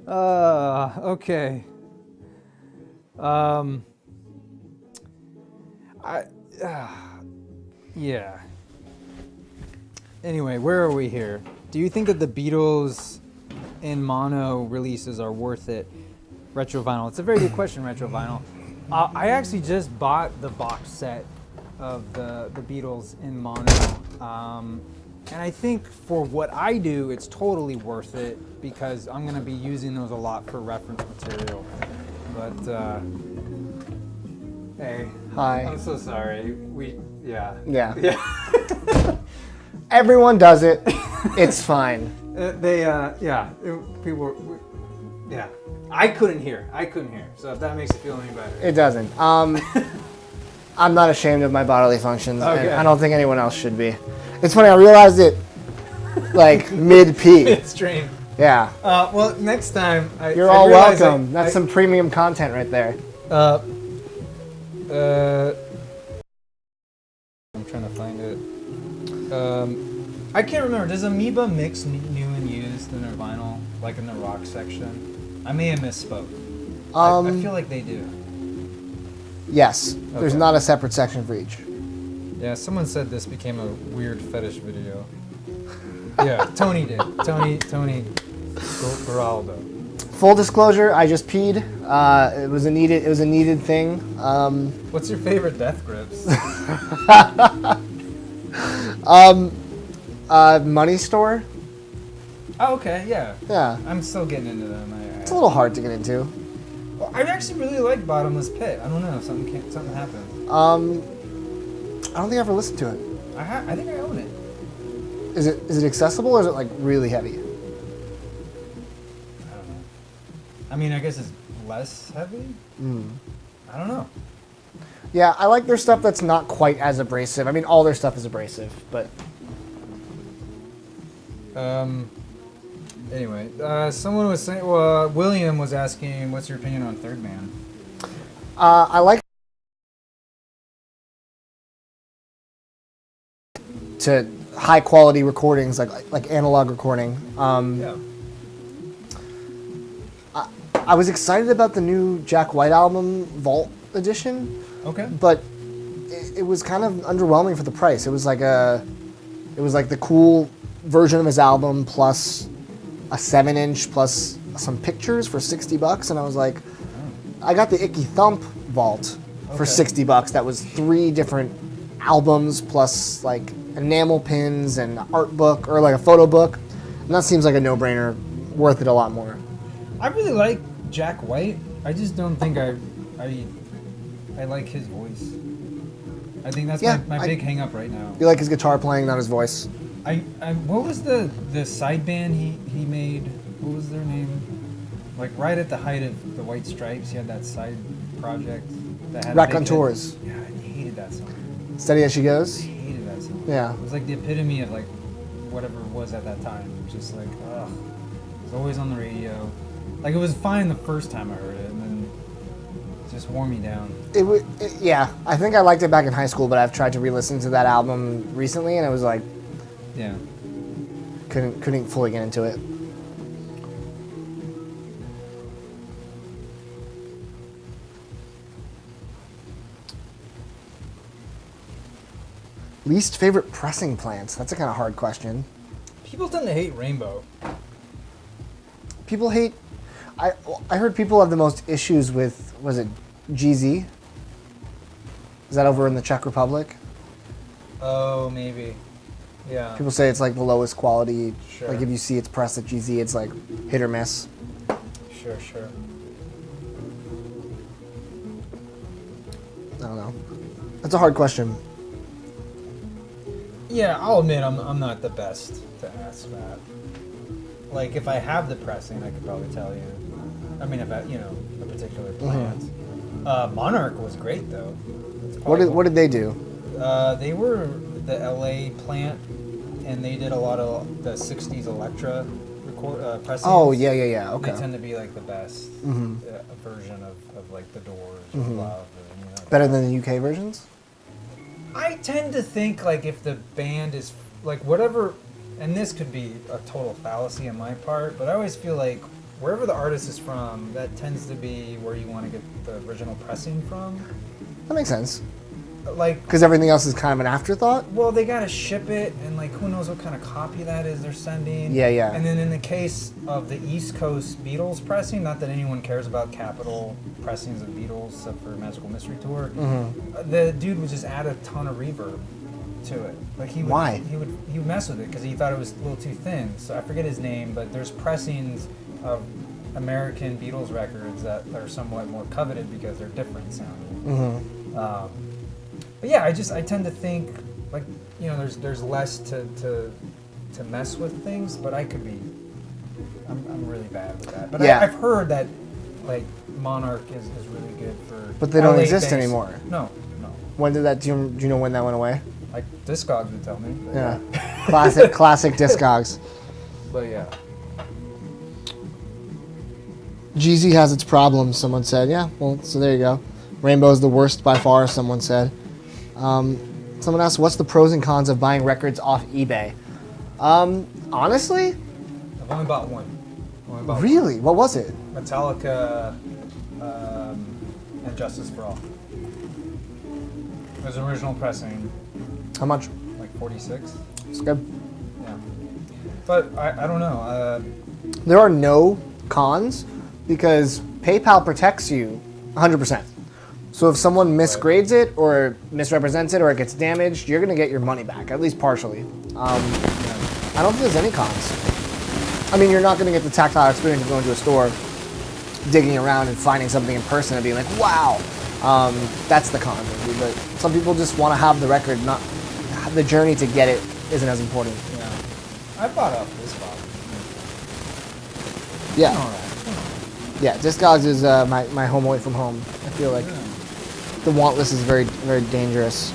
[SPEAKER 2] Okay. Yeah. Anyway, where are we here? Do you think that the Beatles in mono releases are worth it? Retro vinyl. It's a very good question, retro vinyl. I actually just bought the box set of the Beatles in mono. And I think for what I do, it's totally worth it because I'm going to be using those a lot for reference material. But, hey.
[SPEAKER 1] Hi.
[SPEAKER 2] I'm so sorry. Yeah.
[SPEAKER 1] Yeah. Everyone does it. It's fine.
[SPEAKER 2] Yeah. I couldn't hear. So if that makes it feel any better.
[SPEAKER 1] It doesn't. I'm not ashamed of my bodily functions, and
[SPEAKER 2] Okay.
[SPEAKER 1] I don't think anyone else should be. It's funny, I realized it like mid-pee.
[SPEAKER 2] It's strange.
[SPEAKER 1] Yeah.
[SPEAKER 2] Well, next time
[SPEAKER 1] You're all welcome. That's some premium content right there.
[SPEAKER 2] I'm trying to find it. I can't remember. Does Amoeba mix new and used in their vinyl, like in the rock section? I may have misspoke. I feel like they do.
[SPEAKER 1] Yes. There's
[SPEAKER 2] Okay.
[SPEAKER 1] not a separate section for each.
[SPEAKER 2] Yeah, someone said this became a weird fetish video. Yeah, Tony did. Tony Geraldo.
[SPEAKER 1] Full disclosure, I just peed. It was a needed thing.
[SPEAKER 2] What's your favorite death grips?
[SPEAKER 1] Money store.
[SPEAKER 2] Oh, okay, yeah.
[SPEAKER 1] Yeah.
[SPEAKER 2] I'm still getting into them.
[SPEAKER 1] It's a little hard to get into.
[SPEAKER 2] Well, I actually really like Bottomless Pit. I don't know, something happened.
[SPEAKER 1] I don't think I ever listened to it.
[SPEAKER 2] I think I own it.
[SPEAKER 1] Is it accessible or is it like really heavy?
[SPEAKER 2] I don't know. I mean, I guess it's less heavy. I don't know.
[SPEAKER 1] Yeah, I like their stuff that's not quite as abrasive. I mean, all their stuff is abrasive, but
[SPEAKER 2] Anyway, someone was saying. Well, William was asking, "What's your opinion on Third Man?"
[SPEAKER 1] I like to high quality recordings, like analog recording.
[SPEAKER 2] Yeah.
[SPEAKER 1] I was excited about the new Jack White album, Vault Edition,
[SPEAKER 2] Okay.
[SPEAKER 1] but it was kind of underwhelming for the price. It was like the cool version of his album plus a 7-inch plus some pictures for $60, and I was like, I got the Icky Thump Vault for
[SPEAKER 2] Okay.
[SPEAKER 1] $60. That was 3 different albums plus like enamel pins and art book or like a photo book, and that seems like a no-brainer, worth it a lot more.
[SPEAKER 2] I really like Jack White. I just don't think I like his voice. I think that's my big hang up right now.
[SPEAKER 1] You like his guitar playing, not his voice.
[SPEAKER 2] What was the side band he made? What was their name? Like right at the height of the White Stripes, he had that side project that had
[SPEAKER 1] Raconteurs.
[SPEAKER 2] Yeah, I hated that song.
[SPEAKER 1] Steady as she goes.
[SPEAKER 2] I hated that song.
[SPEAKER 1] Yeah.
[SPEAKER 2] It was like the epitome of like whatever it was at that time. It was just like, ugh. It was always on the radio. Like it was fine the first time I heard it, and then it just wore me down.
[SPEAKER 1] Yeah, I think I liked it back in high school, but I've tried to re-listen to that album recently, and it was like,
[SPEAKER 2] Yeah.
[SPEAKER 1] couldn't fully get into it. Least favorite pressing plants? That's a kind of hard question.
[SPEAKER 2] People tend to hate Rainbow.
[SPEAKER 1] People hate. I heard people have the most issues with, was it GZ? Is that over in the Czech Republic?
[SPEAKER 2] Oh, maybe. Yeah.
[SPEAKER 1] People say it's like the lowest quality.
[SPEAKER 2] Sure.
[SPEAKER 1] Like if you see it's pressed at GZ, it's like hit or miss.
[SPEAKER 2] Sure.
[SPEAKER 1] I don't know. That's a hard question.
[SPEAKER 2] Yeah, I'll admit I'm not the best to ask that. Like, if I have the pressing, I could probably tell you. I mean, if I, a particular plant. Monarch was great though.
[SPEAKER 1] What did they do?
[SPEAKER 2] They were the LA plant, and they did a lot of the '60s Electra pressings.
[SPEAKER 1] Oh yeah. Okay.
[SPEAKER 2] They tend to be like the best version of like the Doors or Love.
[SPEAKER 1] Better than the UK versions?
[SPEAKER 2] I tend to think like if the band is like whatever, and this could be a total fallacy on my part, but I always feel like wherever the artist is from, that tends to be where you want to get the original pressing from.
[SPEAKER 1] That makes sense.
[SPEAKER 2] Like,
[SPEAKER 1] Because everything else is kind of an afterthought?
[SPEAKER 2] well, they gotta ship it, and like who knows what kind of copy that is they're sending.
[SPEAKER 1] Yeah.
[SPEAKER 2] And then in the case of the East Coast Beatles pressing, not that anyone cares about Capitol pressings of Beatles except for Magical Mystery Tour, the dude would just add a ton of reverb to it. Like he would,
[SPEAKER 1] Why?
[SPEAKER 2] He would mess with it because he thought it was a little too thin. So I forget his name, but there's pressings of American Beatles records that are somewhat more coveted because they're different sounding. But yeah, I tend to think like there's less to mess with things, but I'm really bad with that. But
[SPEAKER 1] Yeah.
[SPEAKER 2] I've heard that like Monarch is really good for.
[SPEAKER 1] But they don't
[SPEAKER 2] LA
[SPEAKER 1] exist
[SPEAKER 2] based-
[SPEAKER 1] anymore.
[SPEAKER 2] No.
[SPEAKER 1] When did that? Do you know when that went away?
[SPEAKER 2] Like Discogs would tell me. But
[SPEAKER 1] Yeah. Classic Discogs.
[SPEAKER 2] But yeah.
[SPEAKER 1] Jeezy has its problems, someone said. Yeah, well, so there you go. Rainbow's the worst by far, someone said. Someone asked, what's the pros and cons of buying records off eBay? Honestly?
[SPEAKER 2] I've only bought one.
[SPEAKER 1] Really? What was it?
[SPEAKER 2] Metallica and Justice for All. It was original pressing,
[SPEAKER 1] How much?
[SPEAKER 2] like 46.
[SPEAKER 1] It's good.
[SPEAKER 2] Yeah. But I don't know.
[SPEAKER 1] There are no cons because PayPal protects you 100%. So if someone misgrades it or misrepresents it or it gets damaged, you're going to get your money back, at least partially. I don't think there's any cons. I mean, you're not going to get the tactile experience of going to a store, digging around and finding something in person and being like, wow. That's the con, maybe. But some people just want to have the record, not the journey to get it isn't as important.
[SPEAKER 2] Yeah. I bought off this box.
[SPEAKER 1] Yeah.
[SPEAKER 2] All right.
[SPEAKER 1] Yeah, Discogs is my home away from home. I feel like the want list is very, very dangerous.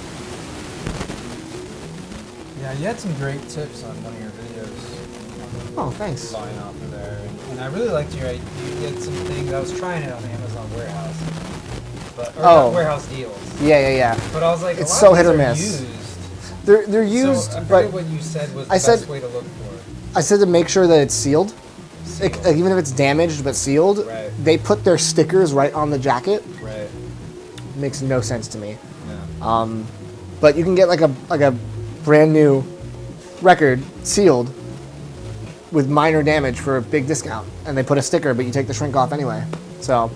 [SPEAKER 2] Yeah, you had some great tips on one of your videos.
[SPEAKER 1] Oh, thanks.
[SPEAKER 2] Buying off of there, and I really liked you had some things. I was trying it on Amazon Warehouse, not Warehouse Deals.
[SPEAKER 1] Yeah.
[SPEAKER 2] But I was like,
[SPEAKER 1] It's
[SPEAKER 2] a lot
[SPEAKER 1] so
[SPEAKER 2] of
[SPEAKER 1] hit
[SPEAKER 2] these
[SPEAKER 1] or
[SPEAKER 2] are
[SPEAKER 1] miss.
[SPEAKER 2] Used.
[SPEAKER 1] They're used,
[SPEAKER 2] So I
[SPEAKER 1] but
[SPEAKER 2] forget what you said was the
[SPEAKER 1] I said-
[SPEAKER 2] best way to look for it.
[SPEAKER 1] I said to make sure that it's sealed.
[SPEAKER 2] Sealed.
[SPEAKER 1] Like, even if it's damaged but sealed,
[SPEAKER 2] Right.
[SPEAKER 1] they put their stickers right on the jacket.
[SPEAKER 2] Right.
[SPEAKER 1] Makes no sense to me.
[SPEAKER 2] Yeah.
[SPEAKER 1] But you can get like a brand new record sealed with minor damage for a big discount, and they put a sticker, but you take the shrink off anyway. So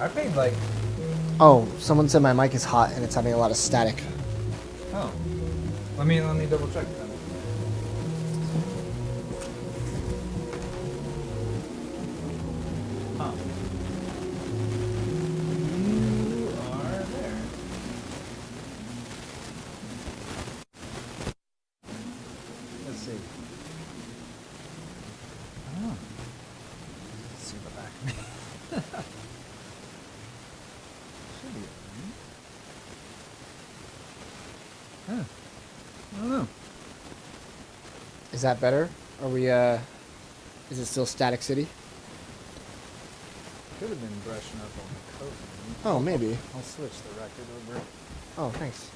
[SPEAKER 2] I paid like.
[SPEAKER 1] oh, someone said my mic is hot and it's having a lot of static.
[SPEAKER 2] Oh. Let me double check that. Huh. You are there. Let's see. Oh. Let's see the back of me. Should be okay. Huh. I don't know.
[SPEAKER 1] Is that better? Are we? Is it still Static City?
[SPEAKER 2] Could have been brushing up on the coat.
[SPEAKER 1] Oh, maybe.
[SPEAKER 2] I'll switch the record over.
[SPEAKER 1] Oh, thanks.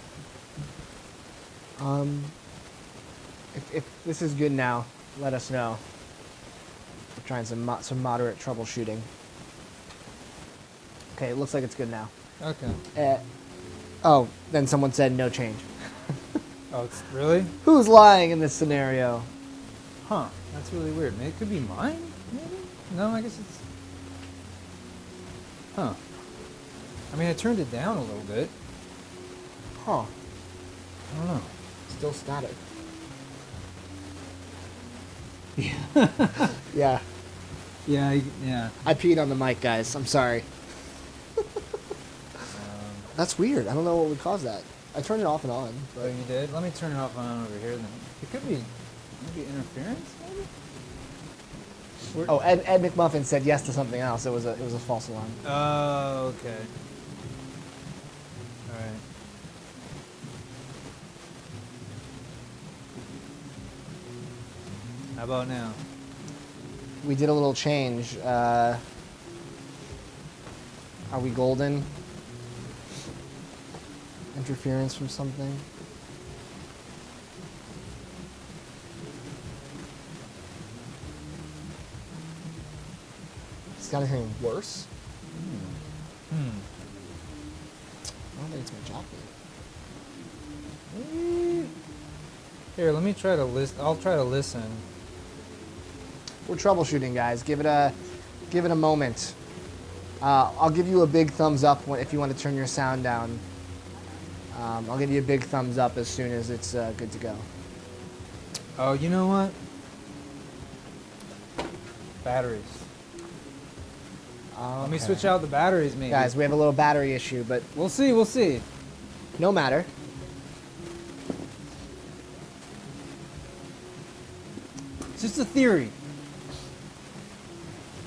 [SPEAKER 1] If this is good now, let us know. We're trying some moderate troubleshooting. Okay, it looks like it's good now.
[SPEAKER 2] Okay.
[SPEAKER 1] Oh, then someone said no change.
[SPEAKER 2] Oh, it's really?
[SPEAKER 1] Who's lying in this scenario?
[SPEAKER 2] Huh. That's really weird. Maybe it could be mine, maybe? No, I guess it's... Huh. I mean, I turned it down a little bit.
[SPEAKER 1] Huh.
[SPEAKER 2] I don't know.
[SPEAKER 1] Still static.
[SPEAKER 2] Yeah.
[SPEAKER 1] Yeah.
[SPEAKER 2] Yeah.
[SPEAKER 1] I peed on the mic, guys. I'm sorry. That's weird. I don't know what would cause that. I turned it off and on.
[SPEAKER 2] Oh, you did? Let me turn it off and on over here then. It could be maybe interference, maybe?
[SPEAKER 1] Oh, Ed McMuffin said yes to something else. It was a false alarm.
[SPEAKER 2] Oh, okay. All right. How about now?
[SPEAKER 1] We did a little change. Are we golden? Interference from something? It's got anything worse? I don't think it's my jacket.
[SPEAKER 2] Here, let me try to list. I'll try to listen.
[SPEAKER 1] We're troubleshooting, guys. Give it a moment. I'll give you a big thumbs up if you want to turn your sound down. I'll give you a big thumbs up as soon as it's good to go.
[SPEAKER 2] Oh, you know what? Batteries. Let me switch out the batteries, maybe.
[SPEAKER 1] Guys, we have a little battery issue, but
[SPEAKER 2] We'll see. We'll see.
[SPEAKER 1] no matter.
[SPEAKER 2] It's just a theory.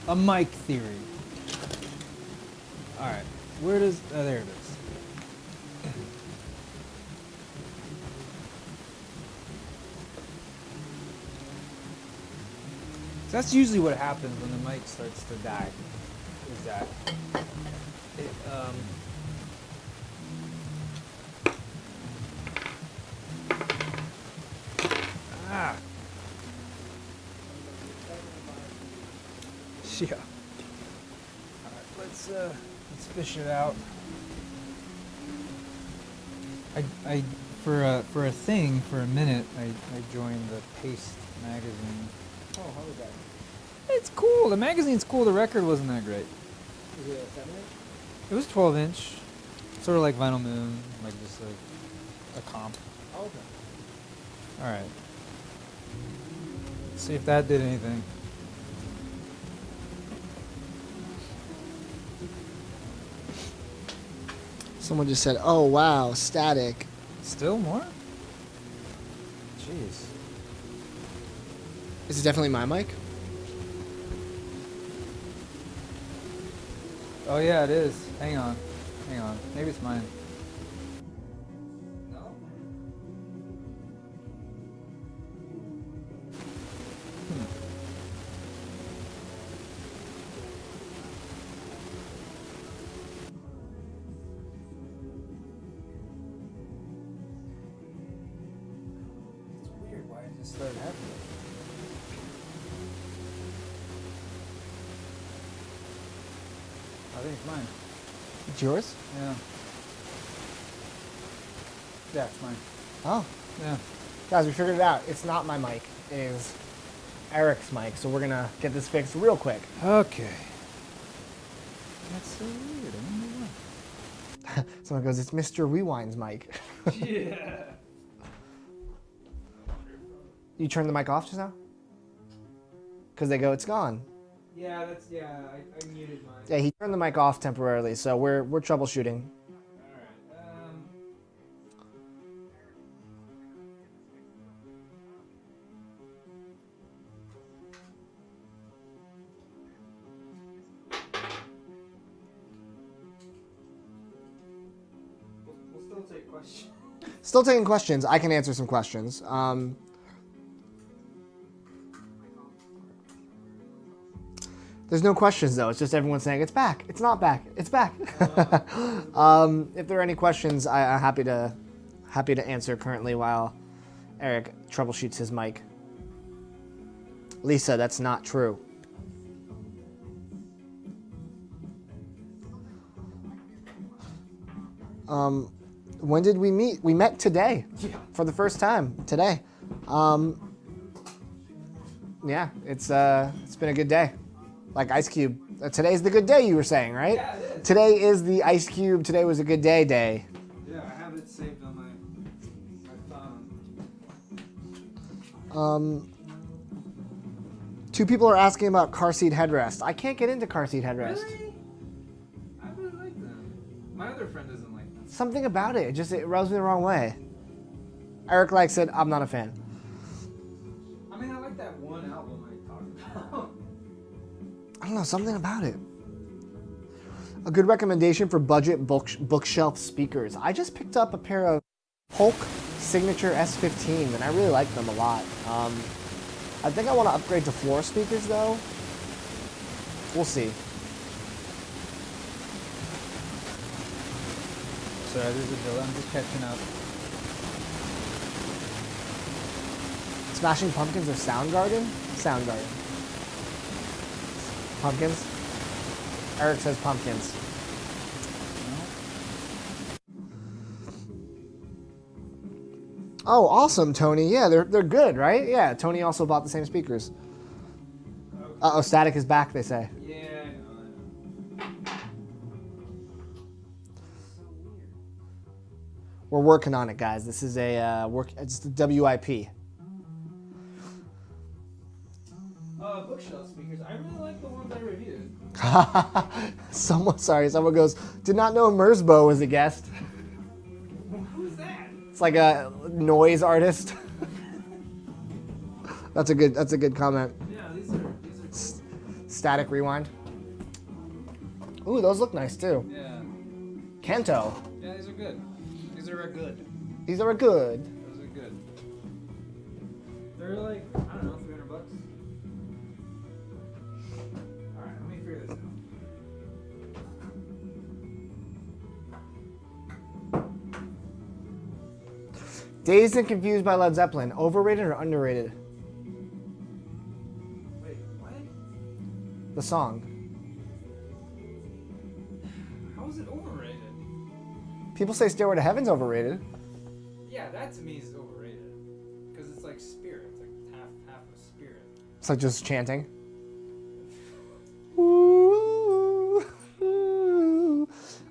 [SPEAKER 2] A mic theory. All right. Where does? Oh, there it is. So that's usually what happens when the mic starts to die. Is that it? Ah. Yeah. All right, let's fish it out. I for a thing for a minute I joined the Paste magazine.
[SPEAKER 1] Oh, how was that?
[SPEAKER 2] It's cool. The magazine's cool. The record wasn't that great.
[SPEAKER 1] Is it a 7-inch?
[SPEAKER 2] It was 12-inch, sort of like Vinyl Moon, like just a comp.
[SPEAKER 1] Oh, okay.
[SPEAKER 2] All right. Let's see if that did anything.
[SPEAKER 1] Someone just said, "Oh wow, static."
[SPEAKER 2] Still more? Jeez.
[SPEAKER 1] Is it definitely my mic?
[SPEAKER 2] Oh yeah, it is. Hang on. Maybe it's mine. No. It's weird. Why it just started happening? I think it's mine.
[SPEAKER 1] It's yours?
[SPEAKER 2] Yeah. Yeah, it's mine.
[SPEAKER 1] Oh.
[SPEAKER 2] Yeah.
[SPEAKER 1] Guys, we figured it out. It's not my mic. It is Eric's mic. So we're gonna get this fixed real quick.
[SPEAKER 2] Okay. That's so weird. I wonder why.
[SPEAKER 1] Someone goes, "It's Mr. Rewind's mic."
[SPEAKER 2] Yeah.
[SPEAKER 1] You turned the mic off just now? Because they go, "It's gone."
[SPEAKER 2] Yeah, I muted mine.
[SPEAKER 1] Yeah, he turned the mic off temporarily, so we're troubleshooting.
[SPEAKER 2] Alright. We'll still take questions.
[SPEAKER 1] Still taking questions. I can answer some questions. There's no questions though. It's just everyone saying it's back. It's not back. It's back. If there are any questions, I'm happy to answer currently while Eric troubleshoots his mic. Lisa, that's not true. When did we meet? We met today for the first time today. Yeah, it's been a good day. Like Ice Cube. Today's the good day you were saying, right?
[SPEAKER 2] Yeah, it is.
[SPEAKER 1] Today is the Ice Cube. Today was a good day day.
[SPEAKER 2] Yeah, I have it saved on my phone.
[SPEAKER 1] Two people are asking about car seat headrest. I can't get into car seat headrest.
[SPEAKER 2] Really? I really like them. My other friend doesn't like them.
[SPEAKER 1] Something about it. It rubs me the wrong way. Eric likes it. I'm not a fan.
[SPEAKER 2] I mean, I like that one album I talked about.
[SPEAKER 1] I don't know. Something about it. A good recommendation for budget bookshelf speakers. I just picked up a pair of Polk Signature S15, and I really like them a lot. I think I want to upgrade to floor speakers, though. We'll see.
[SPEAKER 2] Sorry, there's a delay. I'm just catching up.
[SPEAKER 1] Smashing Pumpkins or Soundgarden? Soundgarden. Pumpkins? Eric says Pumpkins. Oh, awesome, Tony. Yeah, they're good, right? Yeah, Tony also bought the same speakers. Uh-oh, static is back, they say.
[SPEAKER 2] Yeah, I know.
[SPEAKER 1] We're working on it, guys. This is it's the WIP.
[SPEAKER 2] Bookshelf speakers. I really like the ones I reviewed.
[SPEAKER 1] Someone goes, did not know Merzbo was a guest.
[SPEAKER 2] Who's that?
[SPEAKER 1] It's like a noise artist. That's a good comment.
[SPEAKER 2] Yeah, these are
[SPEAKER 1] Static rewind. Ooh, those look nice too.
[SPEAKER 2] yeah.
[SPEAKER 1] Kanto.
[SPEAKER 2] Yeah, these are good. These are good.
[SPEAKER 1] These are good.
[SPEAKER 2] Those are good. They're like, I don't know, $300. Alright, let me figure this out.
[SPEAKER 1] Dazed and Confused by Led Zeppelin. Overrated or underrated?
[SPEAKER 2] Wait, what?
[SPEAKER 1] The song.
[SPEAKER 2] How is it overrated?
[SPEAKER 1] People say Stairway to Heaven's overrated.
[SPEAKER 2] Yeah, that to me is overrated. Because it's like spirit. It's like half of spirit.
[SPEAKER 1] It's like just chanting. Ooh, ooh.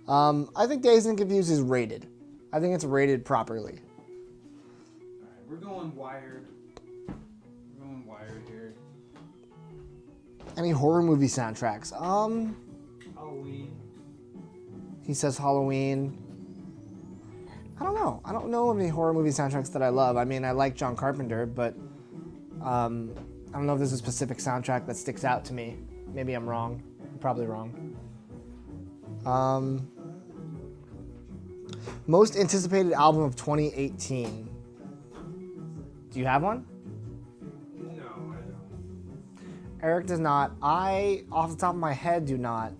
[SPEAKER 1] I think Dazed and Confused is rated. I think it's rated properly.
[SPEAKER 2] Alright, we're going wired. We're going wired here.
[SPEAKER 1] Any horror movie soundtracks?
[SPEAKER 2] Halloween.
[SPEAKER 1] He says Halloween. I don't know. I don't know of any horror movie soundtracks that I love. I mean, I like John Carpenter, but I don't know if there's a specific soundtrack that sticks out to me. Maybe I'm wrong. I'm probably wrong. Most anticipated album of 2018. Do you have one?
[SPEAKER 2] No, I don't.
[SPEAKER 1] Eric does not. I, off the top of my head, do not.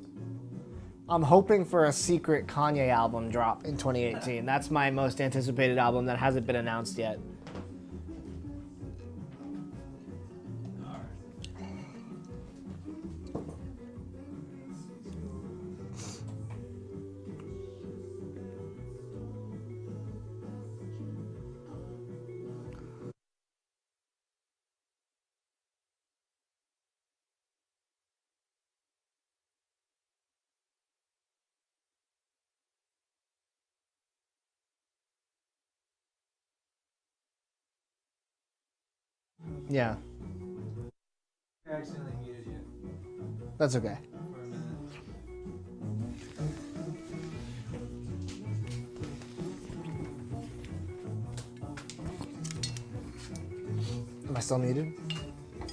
[SPEAKER 1] I'm hoping for a secret Kanye album drop in 2018. That's my most anticipated album that hasn't been announced yet. Yeah,
[SPEAKER 2] I accidentally muted you
[SPEAKER 1] that's okay.
[SPEAKER 2] for a minute.
[SPEAKER 1] Am I still muted?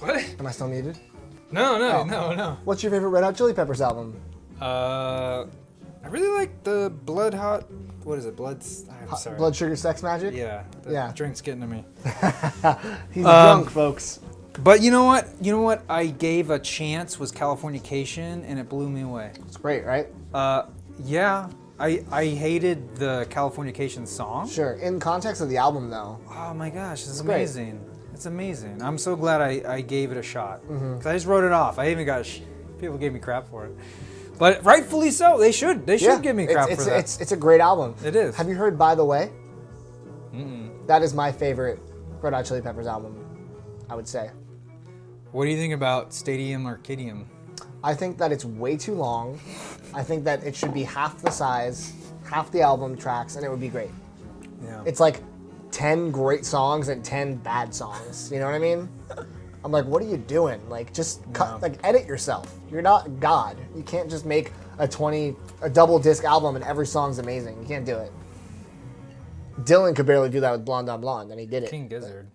[SPEAKER 2] What?
[SPEAKER 1] Am I still muted?
[SPEAKER 2] No,
[SPEAKER 1] Oh.
[SPEAKER 2] no.
[SPEAKER 1] What's your favorite Red Hot Chili Peppers album?
[SPEAKER 2] I really like the Blood Hot. What is it? I'm sorry.
[SPEAKER 1] Blood Sugar Sex Magic?
[SPEAKER 2] Yeah. The
[SPEAKER 1] Yeah.
[SPEAKER 2] drink's getting to me.
[SPEAKER 1] He's drunk, folks.
[SPEAKER 2] But you know what? You know what I gave a chance was Californication, and it blew me away.
[SPEAKER 1] It's great, right?
[SPEAKER 2] Yeah. I hated the Californication song.
[SPEAKER 1] Sure. In context of the album, though.
[SPEAKER 2] Oh my gosh, this is
[SPEAKER 1] great.
[SPEAKER 2] amazing. It's amazing. I'm so glad I gave it a shot. Because I just wrote it off. I even got people gave me crap for it. But rightfully so. They should give me crap for that.
[SPEAKER 1] It's a great album.
[SPEAKER 2] It is.
[SPEAKER 1] Have you heard By the Way? That is my favorite Red Hot Chili Peppers album, I would say.
[SPEAKER 2] What do you think about Stadium Arcadium?
[SPEAKER 1] I think that it's way too long. I think that it should be half the size, half the album tracks, and it would be great.
[SPEAKER 2] Yeah.
[SPEAKER 1] It's like 10 great songs and 10 bad songs. You know what I mean? I'm like, what are you doing? Like, just cut, like, edit yourself. You're not God. You can't just make a double disc album and every song's amazing. You can't do it. Dylan could barely do that with Blonde on Blonde, and he did it.
[SPEAKER 2] King Gizzard.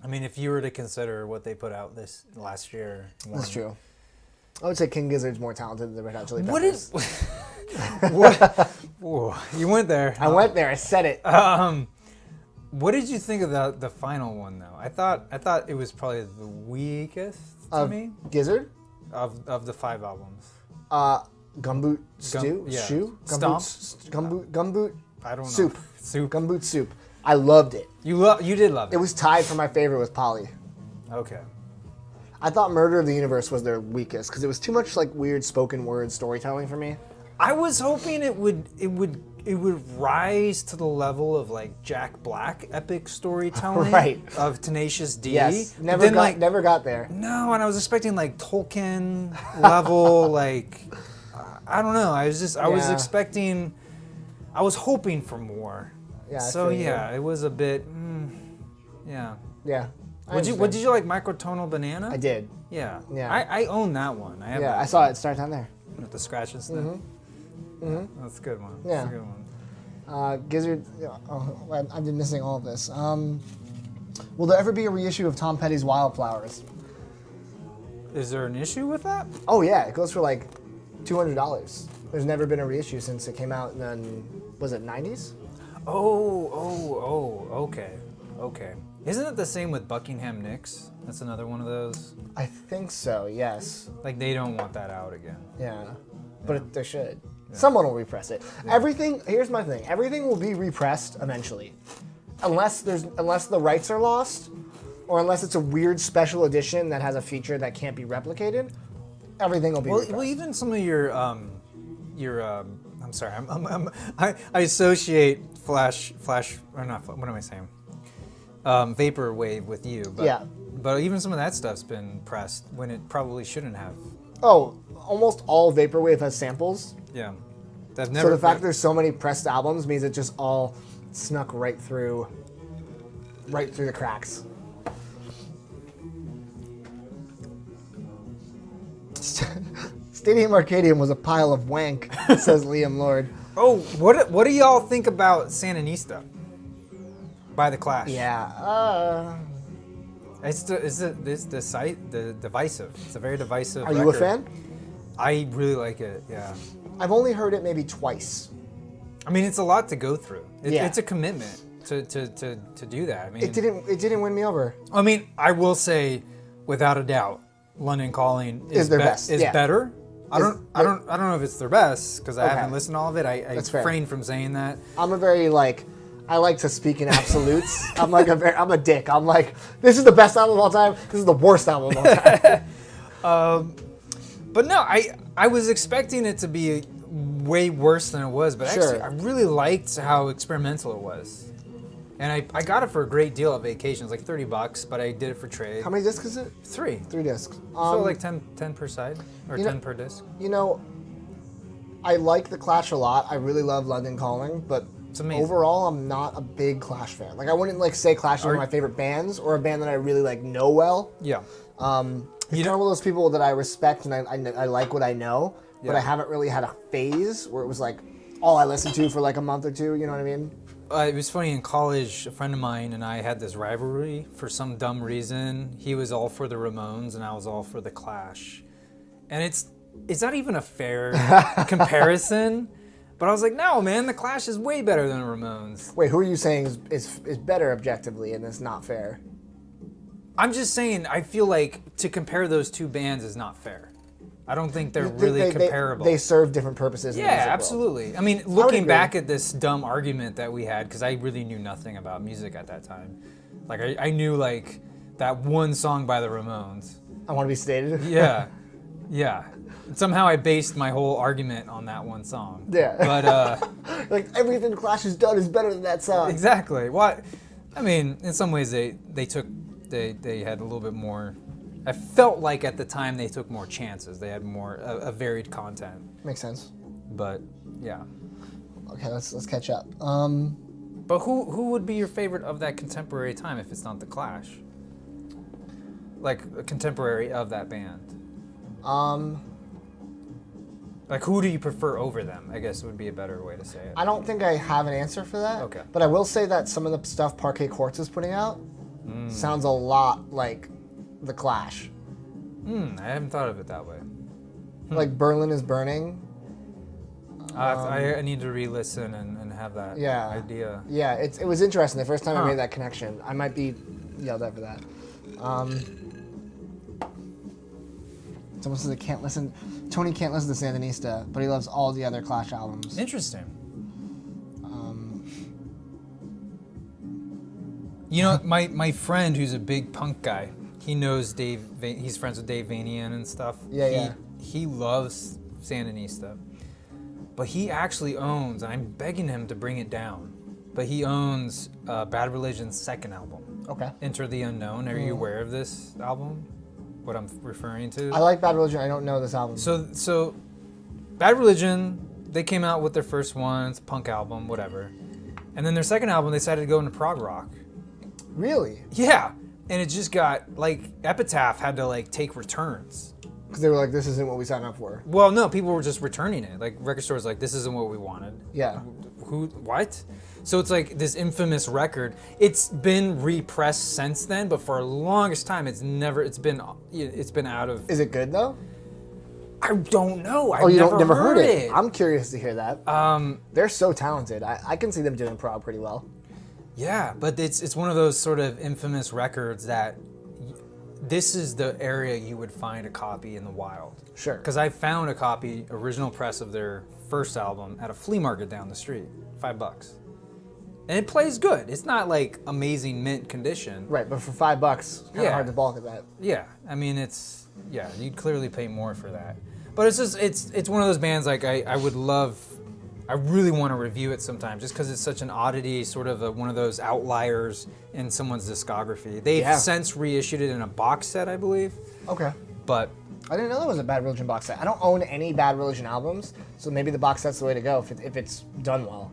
[SPEAKER 2] I mean, if you were to consider what they put out this last year.
[SPEAKER 1] That's true. I would say King Gizzard's more talented than the Red Hot Chili
[SPEAKER 2] What
[SPEAKER 1] Peppers.
[SPEAKER 2] is... what? Whoa, you went there.
[SPEAKER 1] I went there. I said it.
[SPEAKER 2] What did you think of the final one, though? I thought it was probably the weakest to me
[SPEAKER 1] Gizzard?
[SPEAKER 2] of the 5 albums.
[SPEAKER 1] Gumboot stew?
[SPEAKER 2] yeah.
[SPEAKER 1] Shoe?
[SPEAKER 2] Stomp?
[SPEAKER 1] Gumboot
[SPEAKER 2] I don't know.
[SPEAKER 1] soup.
[SPEAKER 2] Soup.
[SPEAKER 1] Gumboot soup. I loved it.
[SPEAKER 2] You did love it.
[SPEAKER 1] It was tied for my favorite with Polly.
[SPEAKER 2] Okay.
[SPEAKER 1] I thought Murder of the Universe was their weakest because it was too much like weird spoken word storytelling for me.
[SPEAKER 2] I was hoping it would rise to the level of like Jack Black epic storytelling
[SPEAKER 1] Right.
[SPEAKER 2] of Tenacious D.
[SPEAKER 1] Yes.
[SPEAKER 2] But
[SPEAKER 1] Never
[SPEAKER 2] then,
[SPEAKER 1] never got there.
[SPEAKER 2] No, and I was expecting like Tolkien level, like I don't know. I was
[SPEAKER 1] Yeah.
[SPEAKER 2] expecting, I was hoping for more.
[SPEAKER 1] Yeah. I
[SPEAKER 2] So
[SPEAKER 1] feel you.
[SPEAKER 2] yeah, it was a bit. Yeah.
[SPEAKER 1] Yeah.
[SPEAKER 2] Did you like Microtonal Banana?
[SPEAKER 1] I did.
[SPEAKER 2] Yeah.
[SPEAKER 1] Yeah.
[SPEAKER 2] I own that one. I have
[SPEAKER 1] Yeah,
[SPEAKER 2] that
[SPEAKER 1] I saw it start down there.
[SPEAKER 2] with the scratches thing. That's a good one.
[SPEAKER 1] Yeah.
[SPEAKER 2] That's a good one.
[SPEAKER 1] Gizzard. Oh, I've been missing all of this. Will there ever be a reissue of Tom Petty's Wildflowers?
[SPEAKER 2] Is there an issue with that?
[SPEAKER 1] Oh yeah, it goes for like $200. There's never been a reissue since it came out in the, was it 90s?
[SPEAKER 2] Okay. Isn't it the same with Buckingham Nicks? That's another one of those.
[SPEAKER 1] I think so. Yes.
[SPEAKER 2] Like they don't want that out again.
[SPEAKER 1] Yeah. But they should. Someone will repress it.
[SPEAKER 2] Yeah.
[SPEAKER 1] Everything. Here's my thing. Everything will be repressed eventually, unless the rights are lost, or unless it's a weird special edition that has a feature that can't be replicated. Everything will be repressed.
[SPEAKER 2] Well, even some of your I'm sorry, I associate flash, or not, what am I saying? Vaporwave with you, but,
[SPEAKER 1] Yeah.
[SPEAKER 2] But even some of that stuff's been pressed when it probably shouldn't have.
[SPEAKER 1] Oh, almost all Vaporwave has samples.
[SPEAKER 2] Yeah.
[SPEAKER 1] So the fact there's so many pressed albums means it just all snuck right through the cracks. Stadium Arcadium was a pile of wank, says Liam Lord.
[SPEAKER 2] Oh, what do y'all think about Sandinista by The Clash?
[SPEAKER 1] Yeah.
[SPEAKER 2] It's the divisive. It's a very divisive.
[SPEAKER 1] Are you a
[SPEAKER 2] record.
[SPEAKER 1] fan?
[SPEAKER 2] I really like it. Yeah.
[SPEAKER 1] I've only heard it maybe twice.
[SPEAKER 2] I mean, it's a lot to go through.
[SPEAKER 1] Yeah.
[SPEAKER 2] It's a commitment to do that. I mean,
[SPEAKER 1] It didn't win me over.
[SPEAKER 2] I mean, I will say, without a doubt, London Calling
[SPEAKER 1] Is their best, yeah.
[SPEAKER 2] better. I don't know if it's their best because I
[SPEAKER 1] Okay.
[SPEAKER 2] haven't listened to all of it. I
[SPEAKER 1] That's fair.
[SPEAKER 2] refrain from saying that.
[SPEAKER 1] I'm a very I like to speak in absolutes. I'm a dick. I'm like, this is the best album of all time. This is the worst album of all time.
[SPEAKER 2] But no, I was expecting it to be way worse than it was. But
[SPEAKER 1] Sure.
[SPEAKER 2] actually, I really liked how experimental it was. And I got it for a great deal at Vacations, like $30, but I did it for trade.
[SPEAKER 1] How many discs is it?
[SPEAKER 2] 3.
[SPEAKER 1] 3 discs.
[SPEAKER 2] So like 10 per side, or 10 per disc.
[SPEAKER 1] You know, I like The Clash a lot. I really love London Calling, but
[SPEAKER 2] It's amazing.
[SPEAKER 1] overall, I'm not a big Clash fan. Like, I wouldn't say Clash is one of my favorite bands, or a band that I really know well.
[SPEAKER 2] Yeah.
[SPEAKER 1] It's kind of one of those people that I respect and I like what I know, but I haven't really had a phase where it was like all I listened to for like a month or two. You know what I mean?
[SPEAKER 2] It was funny, in college, a friend of mine and I had this rivalry for some dumb reason. He was all for the Ramones and I was all for the Clash. And it's not even a fair comparison, but I was like, no, man, the Clash is way better than the Ramones.
[SPEAKER 1] Wait, who are you saying is better objectively and it's not fair?
[SPEAKER 2] I'm just saying, I feel like to compare those two bands is not fair. I don't think they're really comparable.
[SPEAKER 1] They serve different purposes in the
[SPEAKER 2] Yeah,
[SPEAKER 1] music world.
[SPEAKER 2] absolutely. I mean, looking
[SPEAKER 1] agree.
[SPEAKER 2] back at this dumb argument that we had, because I really knew nothing about music at that time. Like, I knew, like, that one song by the Ramones.
[SPEAKER 1] I Want to Be Stated?
[SPEAKER 2] Yeah. Somehow I based my whole argument on that one song.
[SPEAKER 1] Yeah.
[SPEAKER 2] But,
[SPEAKER 1] like, everything Clash has done is better than that song.
[SPEAKER 2] exactly. What? I mean, in some ways, they had a little bit more... I felt like at the time they took more chances. They had more a varied content.
[SPEAKER 1] Makes sense.
[SPEAKER 2] But yeah.
[SPEAKER 1] Okay, let's catch up.
[SPEAKER 2] But who would be your favorite of that contemporary time if it's not the Clash? Like a contemporary of that band. Like who do you prefer over them? I guess would be a better way to say it.
[SPEAKER 1] I don't think I have an answer for that.
[SPEAKER 2] Okay.
[SPEAKER 1] But I will say that some of the stuff Parquet Courts is putting out sounds a lot like the Clash.
[SPEAKER 2] I haven't thought of it that way.
[SPEAKER 1] Like Berlin is Burning.
[SPEAKER 2] I need to re-listen and have that idea.
[SPEAKER 1] Yeah, it was interesting the first time I made that connection. I might be yelled at for that. Someone says Tony can't listen to Sandinista, but he loves all the other Clash albums.
[SPEAKER 2] Interesting. You know, my friend who's a big punk guy, he knows Dave. He's friends with Dave Vanian and stuff.
[SPEAKER 1] Yeah.
[SPEAKER 2] He loves Sandinista, but he actually owns, and I'm begging him to bring it down, but he owns Bad Religion's second album.
[SPEAKER 1] Okay.
[SPEAKER 2] Enter the Unknown. Are you aware of this album? What I'm referring to?
[SPEAKER 1] I like Bad Religion. I don't know this album.
[SPEAKER 2] So Bad Religion, they came out with their first one. It's a punk album, whatever. And then their second album, they decided to go into prog rock.
[SPEAKER 1] Really?
[SPEAKER 2] Yeah. And it just got, like, Epitaph had to, like, take returns.
[SPEAKER 1] Because they were like, this isn't what we signed up for.
[SPEAKER 2] Well, no, people were just returning it. Like, record stores like, this isn't what we wanted.
[SPEAKER 1] Yeah.
[SPEAKER 2] What? So it's like this infamous record. It's been repressed since then, but for the longest time, it's been out of...
[SPEAKER 1] Is it good, though?
[SPEAKER 2] I don't know.
[SPEAKER 1] Oh, you never heard it? I'm curious to hear that. They're so talented. I can see them doing prog pretty well.
[SPEAKER 2] Yeah, but it's one of those sort of infamous records that this is the area you would find a copy in the wild.
[SPEAKER 1] Sure.
[SPEAKER 2] Because I found a copy, original press of their first album at a flea market down the street, $5. And it plays good. It's not like amazing mint condition.
[SPEAKER 1] Right, but for $5, kind of hard to balk at that.
[SPEAKER 2] Yeah, I mean you'd clearly pay more for that. But it's one of those bands like I really want to review it sometime just because it's such an oddity, sort of one of those outliers in someone's discography. They've since reissued it in a box set, I believe.
[SPEAKER 1] Okay.
[SPEAKER 2] But
[SPEAKER 1] I didn't know there was a Bad Religion box set. I don't own any Bad Religion albums, so maybe the box set's the way to go if it's done well.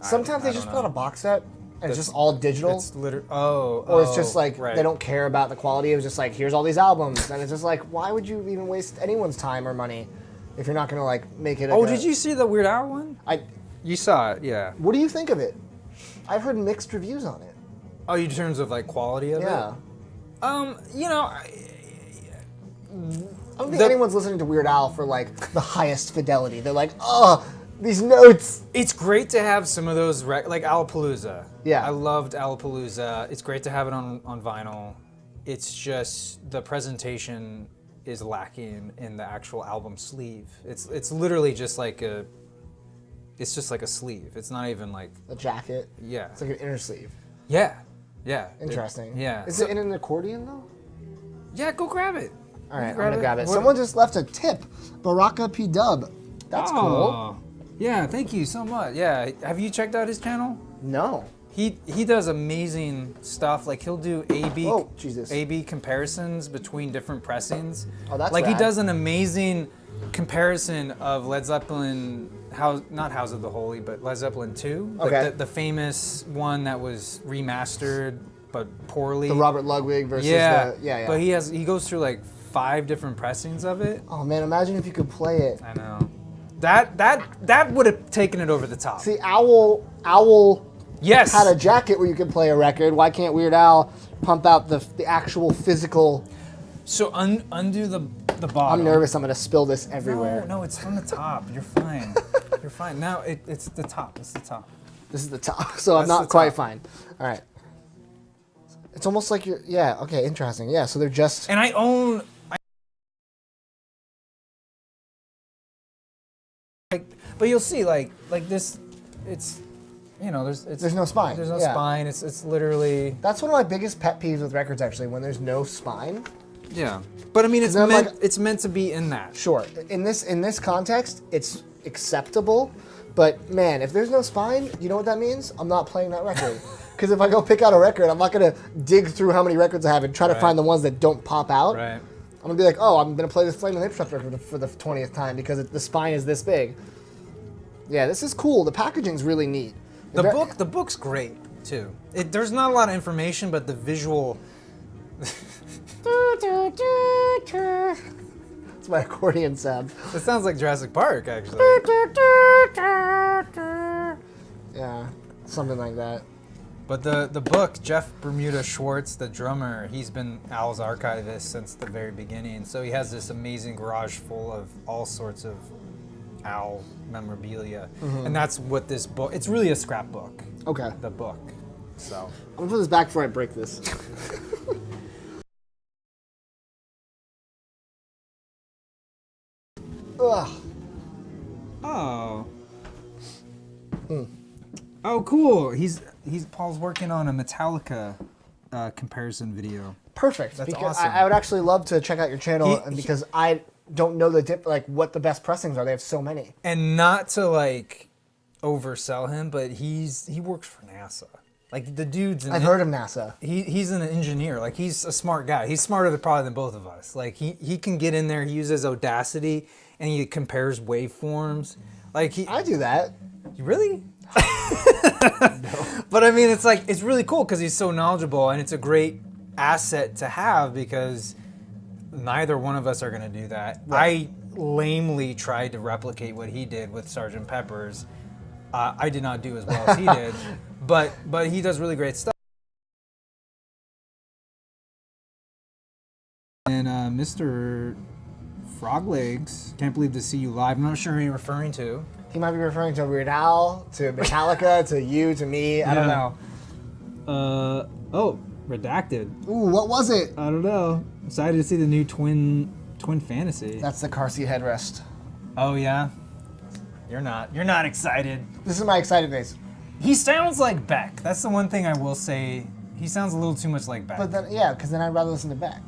[SPEAKER 1] Sometimes they just put out a box set and it's just all digital.
[SPEAKER 2] It's literally
[SPEAKER 1] or it's just like
[SPEAKER 2] right.
[SPEAKER 1] they don't care about the quality. It was just like, here's all these albums, and it's just like, why would you even waste anyone's time or money if you're not gonna like make it?
[SPEAKER 2] Oh, did you see the Weird Al one? You saw it, yeah.
[SPEAKER 1] What do you think of it? I've heard mixed reviews on it.
[SPEAKER 2] Oh, in terms of like quality of it?
[SPEAKER 1] Yeah.
[SPEAKER 2] You know,
[SPEAKER 1] I don't think anyone's listening to Weird Al for like the highest fidelity. They're like, oh, these notes.
[SPEAKER 2] It's great to have some of those, like Alapalooza.
[SPEAKER 1] Yeah.
[SPEAKER 2] I loved Alapalooza. It's great to have it on vinyl. It's just the presentation is lacking in the actual album sleeve. It's literally just like a sleeve. It's not even like
[SPEAKER 1] a jacket.
[SPEAKER 2] Yeah.
[SPEAKER 1] It's like an inner sleeve.
[SPEAKER 2] Yeah. Yeah.
[SPEAKER 1] Interesting.
[SPEAKER 2] Yeah.
[SPEAKER 1] Is it in an accordion though?
[SPEAKER 2] Yeah, go grab it.
[SPEAKER 1] All right, I'm gonna grab it. Someone just left a tip. Baraka P Dub. That's cool.
[SPEAKER 2] Yeah, thank you so much. Yeah, have you checked out his channel?
[SPEAKER 1] No.
[SPEAKER 2] He does amazing stuff. Like he'll do A/B comparisons between different pressings.
[SPEAKER 1] Oh, that's
[SPEAKER 2] like
[SPEAKER 1] rad.
[SPEAKER 2] he does an amazing comparison of Led Zeppelin, not House of the Holy, but Led Zeppelin 2.
[SPEAKER 1] Okay.
[SPEAKER 2] The famous one that was remastered but poorly.
[SPEAKER 1] The Robert Ludwig versus
[SPEAKER 2] yeah. But he goes through like 5 different pressings of it.
[SPEAKER 1] Oh man, imagine if you could play it.
[SPEAKER 2] I know. That would have taken it over the top.
[SPEAKER 1] See, Owl
[SPEAKER 2] yes.
[SPEAKER 1] had a jacket where you could play a record. Why can't Weird Al pump out the actual physical?
[SPEAKER 2] So undo the bottom.
[SPEAKER 1] I'm nervous. I'm gonna spill this everywhere.
[SPEAKER 2] No, it's from the top. You're fine. You're fine. Now it's the top. It's the top.
[SPEAKER 1] This is the top. So I'm not quite fine. All right. It's almost like you're. Yeah. Okay. Interesting. Yeah. So they're just.
[SPEAKER 2] And I own. But you'll see, like this, it's, there's
[SPEAKER 1] no spine.
[SPEAKER 2] There's no spine. It's literally.
[SPEAKER 1] That's one of my biggest pet peeves with records, actually, when there's no spine.
[SPEAKER 2] Yeah, but I mean, it's meant to be in that.
[SPEAKER 1] Sure, in this context, it's acceptable. But man, if there's no spine, you know what that means? I'm not playing that record. Because if I go pick out a record, I'm not gonna dig through how many records I have and try to find the ones that don't pop out.
[SPEAKER 2] Right.
[SPEAKER 1] I'm gonna be like, oh, I'm gonna play this Flame and Hip record for the 20th time because the spine is this big. Yeah, this is cool. The packaging's really neat.
[SPEAKER 2] The book's great too. There's not a lot of information, but the visual.
[SPEAKER 1] It's my accordion sound.
[SPEAKER 2] It sounds like Jurassic Park, actually.
[SPEAKER 1] Yeah, something like that.
[SPEAKER 2] But the book, Jeff Bermuda Schwartz, the drummer, he's been Al's archivist since the very beginning. So he has this amazing garage full of all sorts of Al memorabilia. Mm-hmm. And that's what this book, it's really a scrapbook.
[SPEAKER 1] Okay.
[SPEAKER 2] The book. So.
[SPEAKER 1] I'm gonna put this back before I break this. Ugh.
[SPEAKER 2] Oh. Oh, cool. Paul's working on a Metallica comparison video.
[SPEAKER 1] Perfect.
[SPEAKER 2] That's
[SPEAKER 1] because
[SPEAKER 2] awesome.
[SPEAKER 1] I would actually love to check out your channel because I don't know what the best pressings are. They have so many.
[SPEAKER 2] And not to like oversell him, but he works for NASA. Like the dude's.
[SPEAKER 1] I've heard of NASA.
[SPEAKER 2] He's an engineer. Like he's a smart guy. He's smarter probably than both of us. Like he can get in there. He uses Audacity and he compares waveforms. Like
[SPEAKER 1] I do that.
[SPEAKER 2] You really? No. But I mean, it's really cool because he's so knowledgeable and it's a great asset to have because neither one of us are going to do that. Right. I lamely tried to replicate what he did with Sgt. Pepper's. I did not do as well as he did, but he does really great stuff. And Mr. Froglegs, can't believe to see you live. I'm not sure who you're referring to.
[SPEAKER 1] He might be referring to Weird Al, to Metallica, to you, to me. I don't know.
[SPEAKER 2] Oh, redacted.
[SPEAKER 1] Ooh, what was it?
[SPEAKER 2] I don't know. Excited to see the new Twin Fantasy.
[SPEAKER 1] That's the car seat headrest.
[SPEAKER 2] Oh yeah. You're not excited.
[SPEAKER 1] This is my excited face.
[SPEAKER 2] He sounds like Beck. That's the one thing I will say. He sounds a little too much like Beck.
[SPEAKER 1] But then, yeah, because then I'd rather listen to Beck.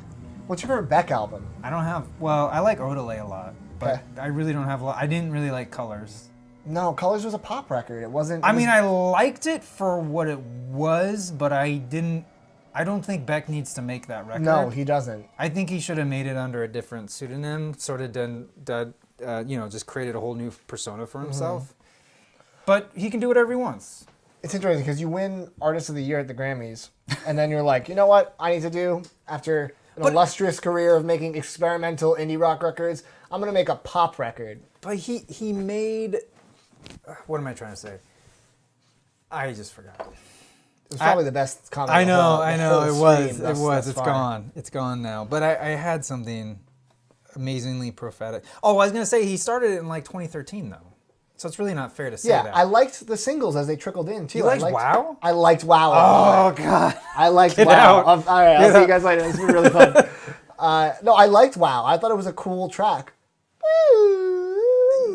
[SPEAKER 1] What's your favorite Beck album?
[SPEAKER 2] I don't have. Well, I like Odelay a lot, but
[SPEAKER 1] Okay.
[SPEAKER 2] I really don't have a lot. I didn't really like Colors.
[SPEAKER 1] No, Colors was a pop record. It wasn't.
[SPEAKER 2] I mean, I liked it for what it was, but I didn't. I don't think Beck needs to make that record.
[SPEAKER 1] No, he doesn't.
[SPEAKER 2] I think he should have made it under a different pseudonym, sort of just created a whole new persona for himself. But he can do whatever he wants.
[SPEAKER 1] It's interesting because you win Artist of the Year at the Grammys, and then you're like, you know what I need to do after an illustrious career of making experimental indie rock records? I'm going to make a pop record.
[SPEAKER 2] But he made... What am I trying to say? I just forgot.
[SPEAKER 1] It was probably the best comment.
[SPEAKER 2] I know,
[SPEAKER 1] it
[SPEAKER 2] was. It's gone. It's gone now. But I had something amazingly prophetic. Oh, I was going to say he started it in like 2013 though. So it's really not fair to say that.
[SPEAKER 1] I liked the singles as they trickled in too.
[SPEAKER 2] You liked Wow?
[SPEAKER 1] I liked Wow.
[SPEAKER 2] Oh, God.
[SPEAKER 1] I liked
[SPEAKER 2] Get
[SPEAKER 1] Wow.
[SPEAKER 2] out.
[SPEAKER 1] All right, I'll see you guys later. It's been really fun. No, I liked Wow. I thought it was a cool track.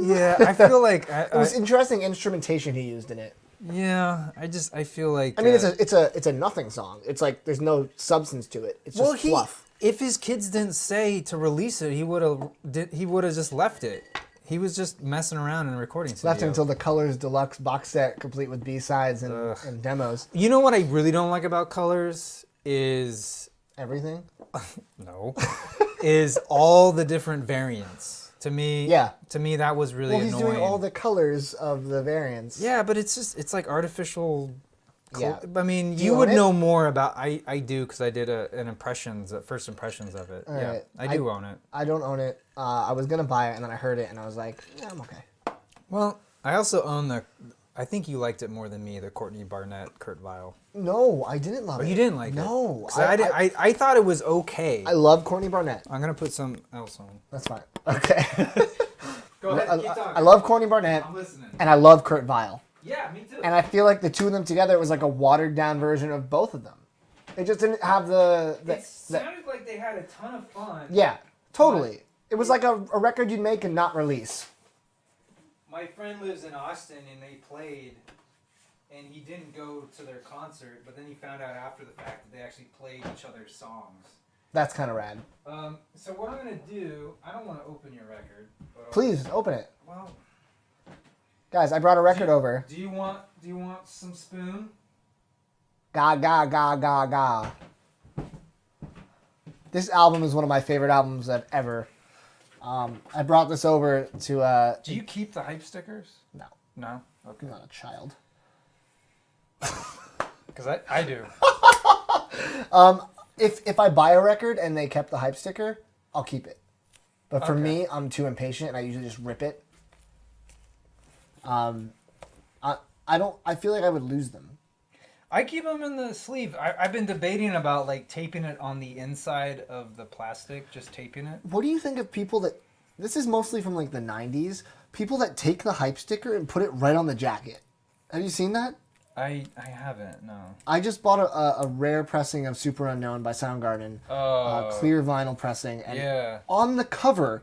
[SPEAKER 2] Yeah, I feel like...
[SPEAKER 1] It was interesting instrumentation he used in it.
[SPEAKER 2] Yeah, I feel like...
[SPEAKER 1] I mean, it's a nothing song. It's like there's no substance to it. It's just fluff.
[SPEAKER 2] If his kids didn't say to release it, he would have just left it. He was just messing around in a recording studio.
[SPEAKER 1] Left until the Colors Deluxe box set, complete with B-sides and demos.
[SPEAKER 2] You know what I really don't like about Colors is...
[SPEAKER 1] Everything?
[SPEAKER 2] No. Is all the different variants. To me, that was really annoying.
[SPEAKER 1] Well, he's doing all the colors of the variants.
[SPEAKER 2] Yeah, but it's like artificial.
[SPEAKER 1] Yeah.
[SPEAKER 2] I mean, you would know more about. I do because I did first impressions of it. Yeah,
[SPEAKER 1] right.
[SPEAKER 2] I do own it.
[SPEAKER 1] I don't own it. I was gonna buy it and then I heard it and I was like, yeah, I'm okay.
[SPEAKER 2] Well, I also own I think you liked it more than me, the Courtney Barnett, Kurt Vile.
[SPEAKER 1] No, I didn't love it.
[SPEAKER 2] You didn't like it?
[SPEAKER 1] No.
[SPEAKER 2] I thought it was okay.
[SPEAKER 1] I love Courtney Barnett.
[SPEAKER 2] I'm going to put some else on.
[SPEAKER 1] That's fine. Okay.
[SPEAKER 2] Go ahead, keep talking.
[SPEAKER 1] I love Courtney Barnett.
[SPEAKER 2] I'm listening.
[SPEAKER 1] And I love Kurt Vile.
[SPEAKER 2] Yeah, me too.
[SPEAKER 1] And I feel like the two of them together was like a watered down version of both of them. It just didn't have
[SPEAKER 2] it sounded like they had a ton of fun.
[SPEAKER 1] Yeah, totally. It was like a record you'd make and not release.
[SPEAKER 2] My friend lives in Austin and they played, and he didn't go to their concert, but then he found out after the fact that they actually played each other's songs.
[SPEAKER 1] That's kind of rad.
[SPEAKER 2] So what I'm going to do, I don't want to open your record. But
[SPEAKER 1] Please, open it.
[SPEAKER 2] Well,
[SPEAKER 1] guys, I brought a record over.
[SPEAKER 2] Do you want some spoon?
[SPEAKER 1] Ga, ga, ga, ga, ga. This album is one of my favorite albums I've ever. I brought this over to...
[SPEAKER 2] Do you keep the hype stickers?
[SPEAKER 1] No.
[SPEAKER 2] No? Okay.
[SPEAKER 1] I'm not a child.
[SPEAKER 2] Because I do.
[SPEAKER 1] If I buy a record and they kept the hype sticker, I'll keep it. But for me, I'm too impatient and I usually just rip it. I feel like I would lose them.
[SPEAKER 2] I keep them in the sleeve. I've been debating about like taping it on the inside of the plastic, just taping it.
[SPEAKER 1] What do you think of people that... This is mostly from like the 90s. People that take the hype sticker and put it right on the jacket. Have you seen that?
[SPEAKER 2] I haven't, no.
[SPEAKER 1] I just bought a rare pressing of Super Unknown by Soundgarden. Clear vinyl pressing. And on the cover,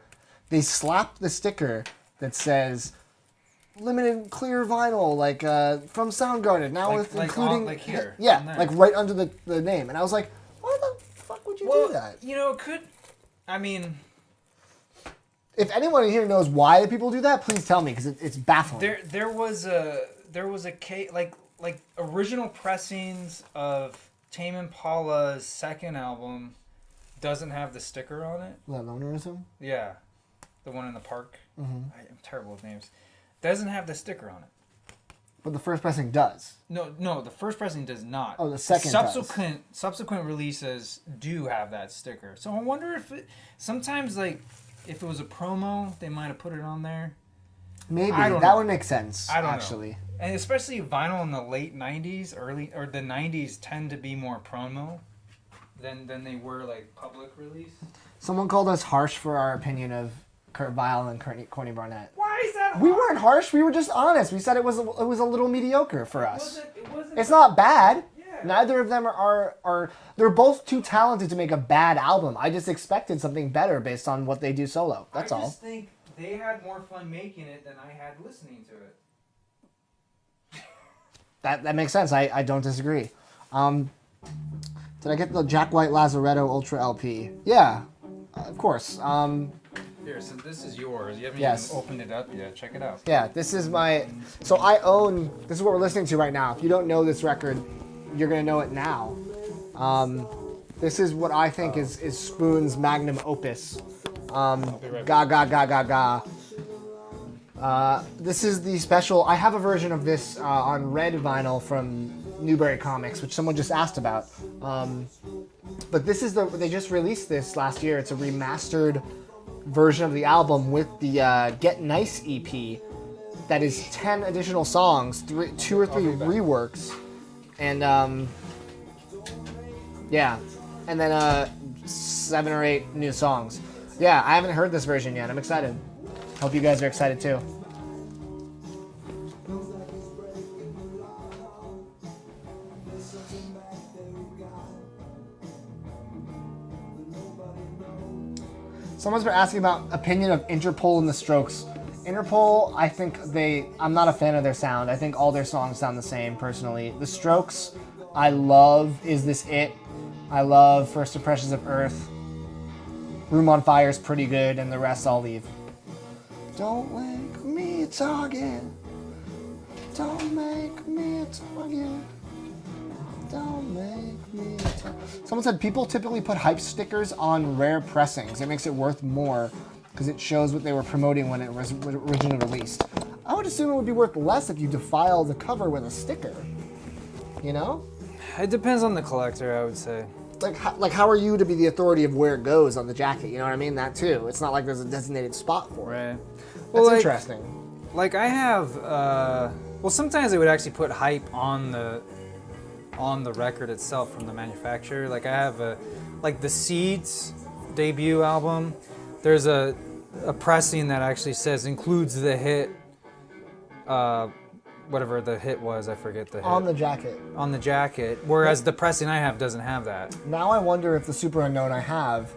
[SPEAKER 1] they slapped the sticker that says... limited clear vinyl, like from Soundgarden. Now with including
[SPEAKER 2] like here,
[SPEAKER 1] like right under the name. And I was like, why the fuck would you do that?
[SPEAKER 2] You know, it could. I mean,
[SPEAKER 1] if anyone in here knows why people do that, please tell me because it's baffling.
[SPEAKER 2] There was a case like original pressings of Tame Impala's second album doesn't have the sticker on it.
[SPEAKER 1] That Lonerism?
[SPEAKER 2] Yeah, the one in the park.
[SPEAKER 1] Mm-hmm.
[SPEAKER 2] I'm terrible with names. Doesn't have the sticker on it.
[SPEAKER 1] But the first pressing does.
[SPEAKER 2] No, the first pressing does not.
[SPEAKER 1] Oh, the second
[SPEAKER 2] subsequent releases do have that sticker. So I wonder if sometimes like if it was a promo, they might have put it on there.
[SPEAKER 1] Maybe that would make sense.
[SPEAKER 2] I don't
[SPEAKER 1] actually.
[SPEAKER 2] know. And especially vinyl in the late '90s, the '90s tend to be more promo than they were like public release.
[SPEAKER 1] Someone called us harsh for our opinion of Kurt Vile and Corny Barnett.
[SPEAKER 2] Why is that?
[SPEAKER 1] We weren't harsh. We were just honest. We said it was a little mediocre for us.
[SPEAKER 2] It wasn't.
[SPEAKER 1] It's not bad.
[SPEAKER 2] Yeah.
[SPEAKER 1] Neither of them are. They're both too talented to make a bad album. I just expected something better based on what they do solo. That's all.
[SPEAKER 2] I just think they had more fun making it than I had listening to it.
[SPEAKER 1] That makes sense. I don't disagree. Did I get the Jack White Lazaretto Ultra LP? Yeah, of course.
[SPEAKER 2] Here, so this is yours. You haven't
[SPEAKER 1] Yes.
[SPEAKER 2] even opened it up yet. Check it out.
[SPEAKER 1] Yeah, this is my. So I own. This is what we're listening to right now. If you don't know this record, you're gonna know it now. This is what I think is Spoon's magnum opus. Ga ga ga ga ga. This is the special. I have a version of this on red vinyl from Newbury Comics, which someone just asked about. But this is they just released this last year. It's a remastered version of the album with the Get Nice EP. That is 10 additional songs, 2 or 3 reworks, and yeah, and then 7 or 8 new songs. Yeah, I haven't heard this version yet. I'm excited. Hope you guys are excited too. Someone's been asking about opinion of Interpol and the Strokes. Interpol, I think I'm not a fan of their sound. I think all their songs sound the same, personally. The Strokes, I love Is This It? I love First Impressions of Earth. Room on Fire is pretty good, and the rest I'll leave. Don't make me a target. Don't make me a target. Don't make me a target. Someone said people typically put hype stickers on rare pressings. It makes it worth more because it shows what they were promoting when it was originally released. I would assume it would be worth less if you defile the cover with a sticker. You know?
[SPEAKER 2] It depends on the collector, I would say.
[SPEAKER 1] Like how are you to be the authority of where it goes on the jacket? You know what I mean? That too. It's not like there's a designated spot for it.
[SPEAKER 2] Right.
[SPEAKER 1] That's interesting.
[SPEAKER 2] Like I have, well, sometimes they would actually put hype on the record itself from the manufacturer. Like I have like the Seeds debut album. There's a pressing that actually says includes the hit, whatever the hit was, I forget the hit.
[SPEAKER 1] On the jacket.
[SPEAKER 2] On the jacket, whereas the pressing I have doesn't have that.
[SPEAKER 1] Now I wonder if the Super Unknown I have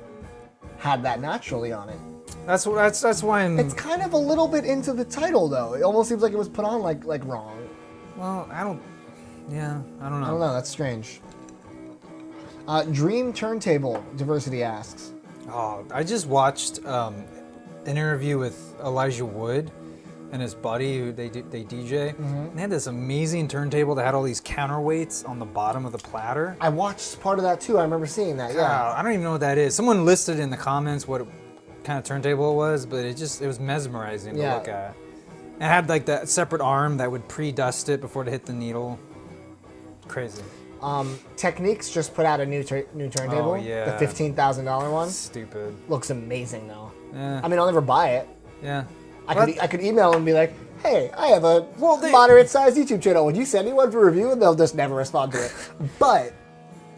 [SPEAKER 1] had that naturally on it.
[SPEAKER 2] That's why I'm.
[SPEAKER 1] It's kind of a little bit into the title though. It almost seems like it was put on like wrong.
[SPEAKER 2] Well, I don't know.
[SPEAKER 1] I don't know. That's strange. Dream Turntable, Diversity asks.
[SPEAKER 2] Oh, I just watched an interview with Elijah Wood and his buddy who they DJ. Mm-hmm. And they had this amazing turntable that had all these counterweights on the bottom of the platter.
[SPEAKER 1] I watched part of that too. I remember seeing that. Yeah.
[SPEAKER 2] I don't even know what that is. Someone listed in the comments what kind of turntable it was, but it was mesmerizing to look at. It had like that separate arm that would pre-dust it before it hit the needle. Crazy.
[SPEAKER 1] Techniques just put out a new turntable.
[SPEAKER 2] Oh, yeah.
[SPEAKER 1] The $15,000 one.
[SPEAKER 2] Stupid.
[SPEAKER 1] Looks amazing though.
[SPEAKER 2] Yeah.
[SPEAKER 1] I mean, I'll never buy it.
[SPEAKER 2] Yeah.
[SPEAKER 1] I could email them and be like, hey, I have a moderate-sized YouTube channel. Would you send me one for review? And they'll just never respond to it. But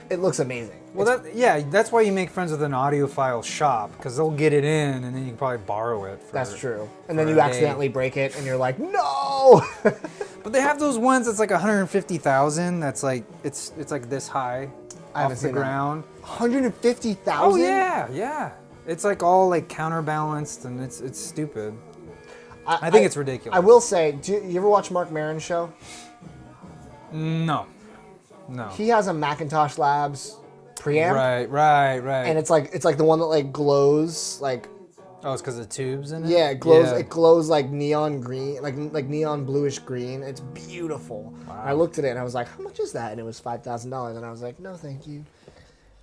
[SPEAKER 1] it looks amazing.
[SPEAKER 2] Well, that's why you make friends with an audiophile shop, because they'll get it in, and then you can probably borrow it.
[SPEAKER 1] That's true. And then you accidentally break it, and you're like, no!
[SPEAKER 2] But they have those ones that's like 150,000. That's like it's like this high off the ground.
[SPEAKER 1] 150,000?
[SPEAKER 2] Oh yeah. It's like all like counterbalanced, and it's stupid. I think it's ridiculous.
[SPEAKER 1] I will say, do you ever watch Mark Maron's show?
[SPEAKER 2] No.
[SPEAKER 1] He has a Macintosh Labs preamp.
[SPEAKER 2] Right.
[SPEAKER 1] And it's like the one that like glows like.
[SPEAKER 2] Oh, it's because of the tubes in it.
[SPEAKER 1] Yeah, it glows. Yeah. It glows like neon green, like neon bluish green. It's beautiful. Wow. And I looked at it and I was like, how much is that? And it was $5,000. And I was like, no, thank you.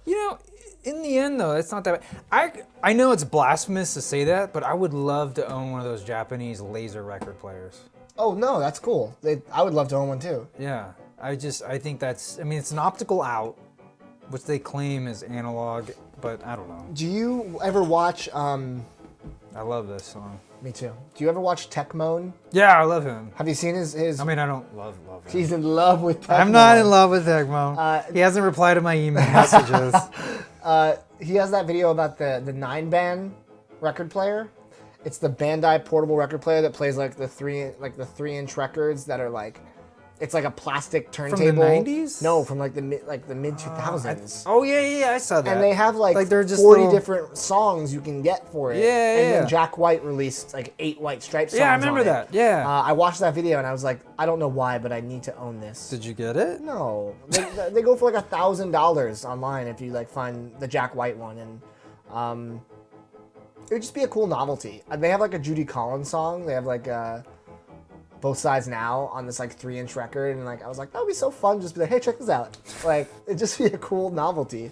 [SPEAKER 2] You know, in the end though, it's not that bad. I know it's blasphemous to say that, but I would love to own one of those Japanese laser record players.
[SPEAKER 1] Oh no, that's cool. I would love to own one too.
[SPEAKER 2] Yeah, I think that's. I mean, it's an optical out, which they claim is analog, but I don't know.
[SPEAKER 1] Do you ever watch?
[SPEAKER 2] I love this song.
[SPEAKER 1] Me too. Do you ever watch Techmoan?
[SPEAKER 2] Yeah, I love him.
[SPEAKER 1] Have you seen his?
[SPEAKER 2] I mean, I don't love him.
[SPEAKER 1] He's in love with Techmoan.
[SPEAKER 2] I'm not in love with Tecmo. He hasn't replied to my email messages.
[SPEAKER 1] He has that video about the 9-band record player. It's the Bandai portable record player that plays like the 3-inch records that are like, it's like a plastic turntable.
[SPEAKER 2] From the 90s?
[SPEAKER 1] No, from like the mid 2000s.
[SPEAKER 2] Oh yeah, I saw that.
[SPEAKER 1] And they have like
[SPEAKER 2] they're just
[SPEAKER 1] 40
[SPEAKER 2] little...
[SPEAKER 1] different songs you can get for it.
[SPEAKER 2] Yeah,
[SPEAKER 1] and then Jack White released like 8 White Stripes songs.
[SPEAKER 2] Yeah, I remember
[SPEAKER 1] on
[SPEAKER 2] that.
[SPEAKER 1] It.
[SPEAKER 2] Yeah.
[SPEAKER 1] I watched that video and I was like, I don't know why, but I need to own this.
[SPEAKER 2] Did you get it?
[SPEAKER 1] No, they go for like $1,000 online if you like find the Jack White one, and it would just be a cool novelty. They have like a Judy Collins song. They have like Both Sides Now on this like 3-inch record, and like I was like, that would be so fun. Just be like, hey, check this out. Like it'd just be a cool novelty.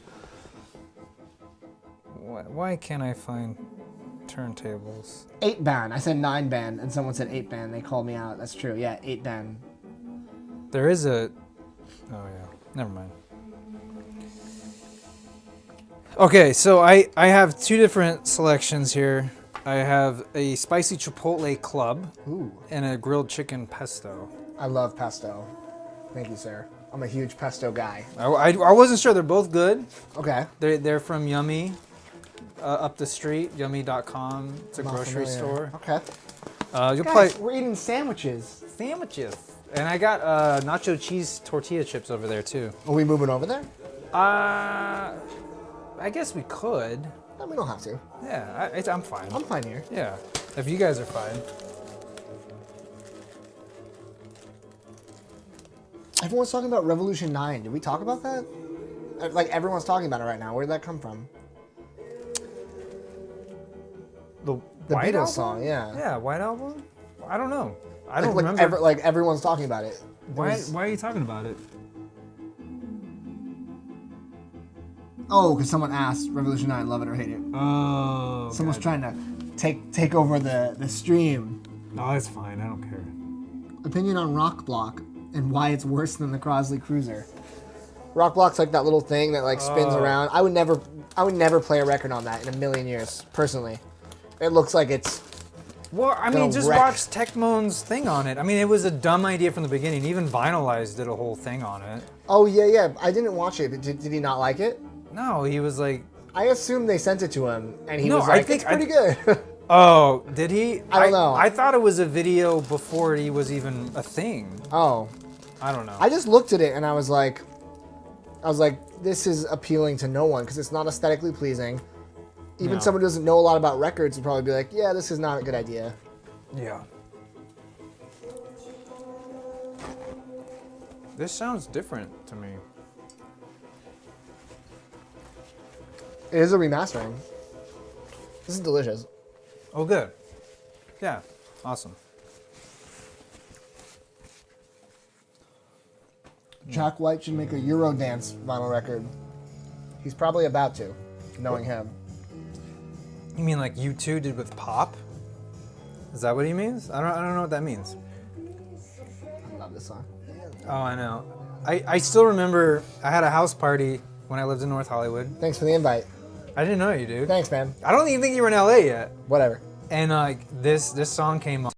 [SPEAKER 2] Why can't I find turntables?
[SPEAKER 1] 8-band. I said 9-band, and someone said 8-band. They called me out. That's true. Yeah, 8-band.
[SPEAKER 2] There is a. Oh yeah. Never mind. Okay, so I have 2 different selections here. I have a spicy chipotle club and a grilled chicken pesto.
[SPEAKER 1] I love pesto. Thank you, sir. I'm a huge pesto guy.
[SPEAKER 2] I wasn't sure. They're both good.
[SPEAKER 1] Okay.
[SPEAKER 2] They're from Yummy, up the street, yummy.com. It's a
[SPEAKER 1] Not
[SPEAKER 2] grocery
[SPEAKER 1] familiar.
[SPEAKER 2] store.
[SPEAKER 1] Okay.
[SPEAKER 2] You'll
[SPEAKER 1] Guys,
[SPEAKER 2] probably
[SPEAKER 1] we're eating sandwiches.
[SPEAKER 2] sandwiches. And I got nacho cheese tortilla chips over there too.
[SPEAKER 1] Are we moving over there?
[SPEAKER 2] I guess we could.
[SPEAKER 1] No, we don't have to.
[SPEAKER 2] Yeah, I'm fine.
[SPEAKER 1] I'm fine here.
[SPEAKER 2] Yeah, if you guys are fine.
[SPEAKER 1] Everyone's talking about Revolution 9. Did we talk about that? Like, everyone's talking about it right now. Where did that come from?
[SPEAKER 2] The
[SPEAKER 1] Beatles
[SPEAKER 2] White Album?
[SPEAKER 1] song, yeah.
[SPEAKER 2] Yeah, White Album? I don't know. I
[SPEAKER 1] Like,
[SPEAKER 2] don't
[SPEAKER 1] like,
[SPEAKER 2] remember.
[SPEAKER 1] like, everyone's talking about it.
[SPEAKER 2] Why are you talking about it?
[SPEAKER 1] Oh, because someone asked Revolution 9, love it or hate it.
[SPEAKER 2] Oh.
[SPEAKER 1] Someone's trying to take over the stream.
[SPEAKER 2] No, it's fine. I don't care.
[SPEAKER 1] Opinion on Rock Block and why it's worse than the Crosley Cruiser. Rock Block's like that little thing that like spins around. I would never play a record on that in a million years, personally. It looks like it's...
[SPEAKER 2] Well, I mean, just watch Techmoan's thing on it. I mean, it was a dumb idea from the beginning. Even Vinylize did a whole thing on it.
[SPEAKER 1] Oh, yeah. I didn't watch it, but did he not like it?
[SPEAKER 2] No, he was like...
[SPEAKER 1] I assumed they sent it to him, and he was like, it's pretty good.
[SPEAKER 2] Oh, did he?
[SPEAKER 1] I don't know.
[SPEAKER 2] I thought it was a video before he was even a thing.
[SPEAKER 1] Oh.
[SPEAKER 2] I don't know.
[SPEAKER 1] I just looked at it, and I was like, this is appealing to no one, because it's not aesthetically pleasing. Even someone who doesn't know a lot about records would probably be like, yeah, this is not a good idea.
[SPEAKER 2] Yeah. This sounds different to me.
[SPEAKER 1] It is a remastering. This is delicious.
[SPEAKER 2] Oh, good. Yeah, awesome.
[SPEAKER 1] Jack White should make a Eurodance vinyl record. He's probably about to, knowing him.
[SPEAKER 2] You mean like U2 did with Pop? Is that what he means? I don't know what that means.
[SPEAKER 1] I love this song.
[SPEAKER 2] Oh, I know. I still remember I had a house party when I lived in North Hollywood.
[SPEAKER 1] Thanks for the invite.
[SPEAKER 2] I didn't know you, dude.
[SPEAKER 1] Thanks, man.
[SPEAKER 2] I don't even think you were in LA yet.
[SPEAKER 1] Whatever.
[SPEAKER 2] And this song came on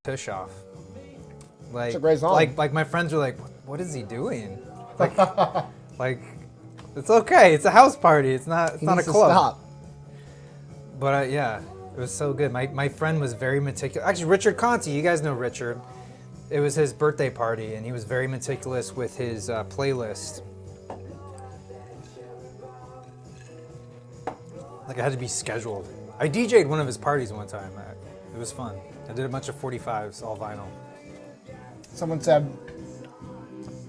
[SPEAKER 2] Tush Off. Like,
[SPEAKER 1] It's a great song.
[SPEAKER 2] Like my friends were like, what is he doing? Like, it's okay. It's a house party. It's not a club.
[SPEAKER 1] Stop.
[SPEAKER 2] But yeah, it was so good. My friend was very meticulous. Actually, Richard Conti, you guys know Richard. It was his birthday party, and he was very meticulous with his playlist. Like, it had to be scheduled. I DJ'd one of his parties one time. It was fun. I did a bunch of 45s, all vinyl.
[SPEAKER 1] Someone said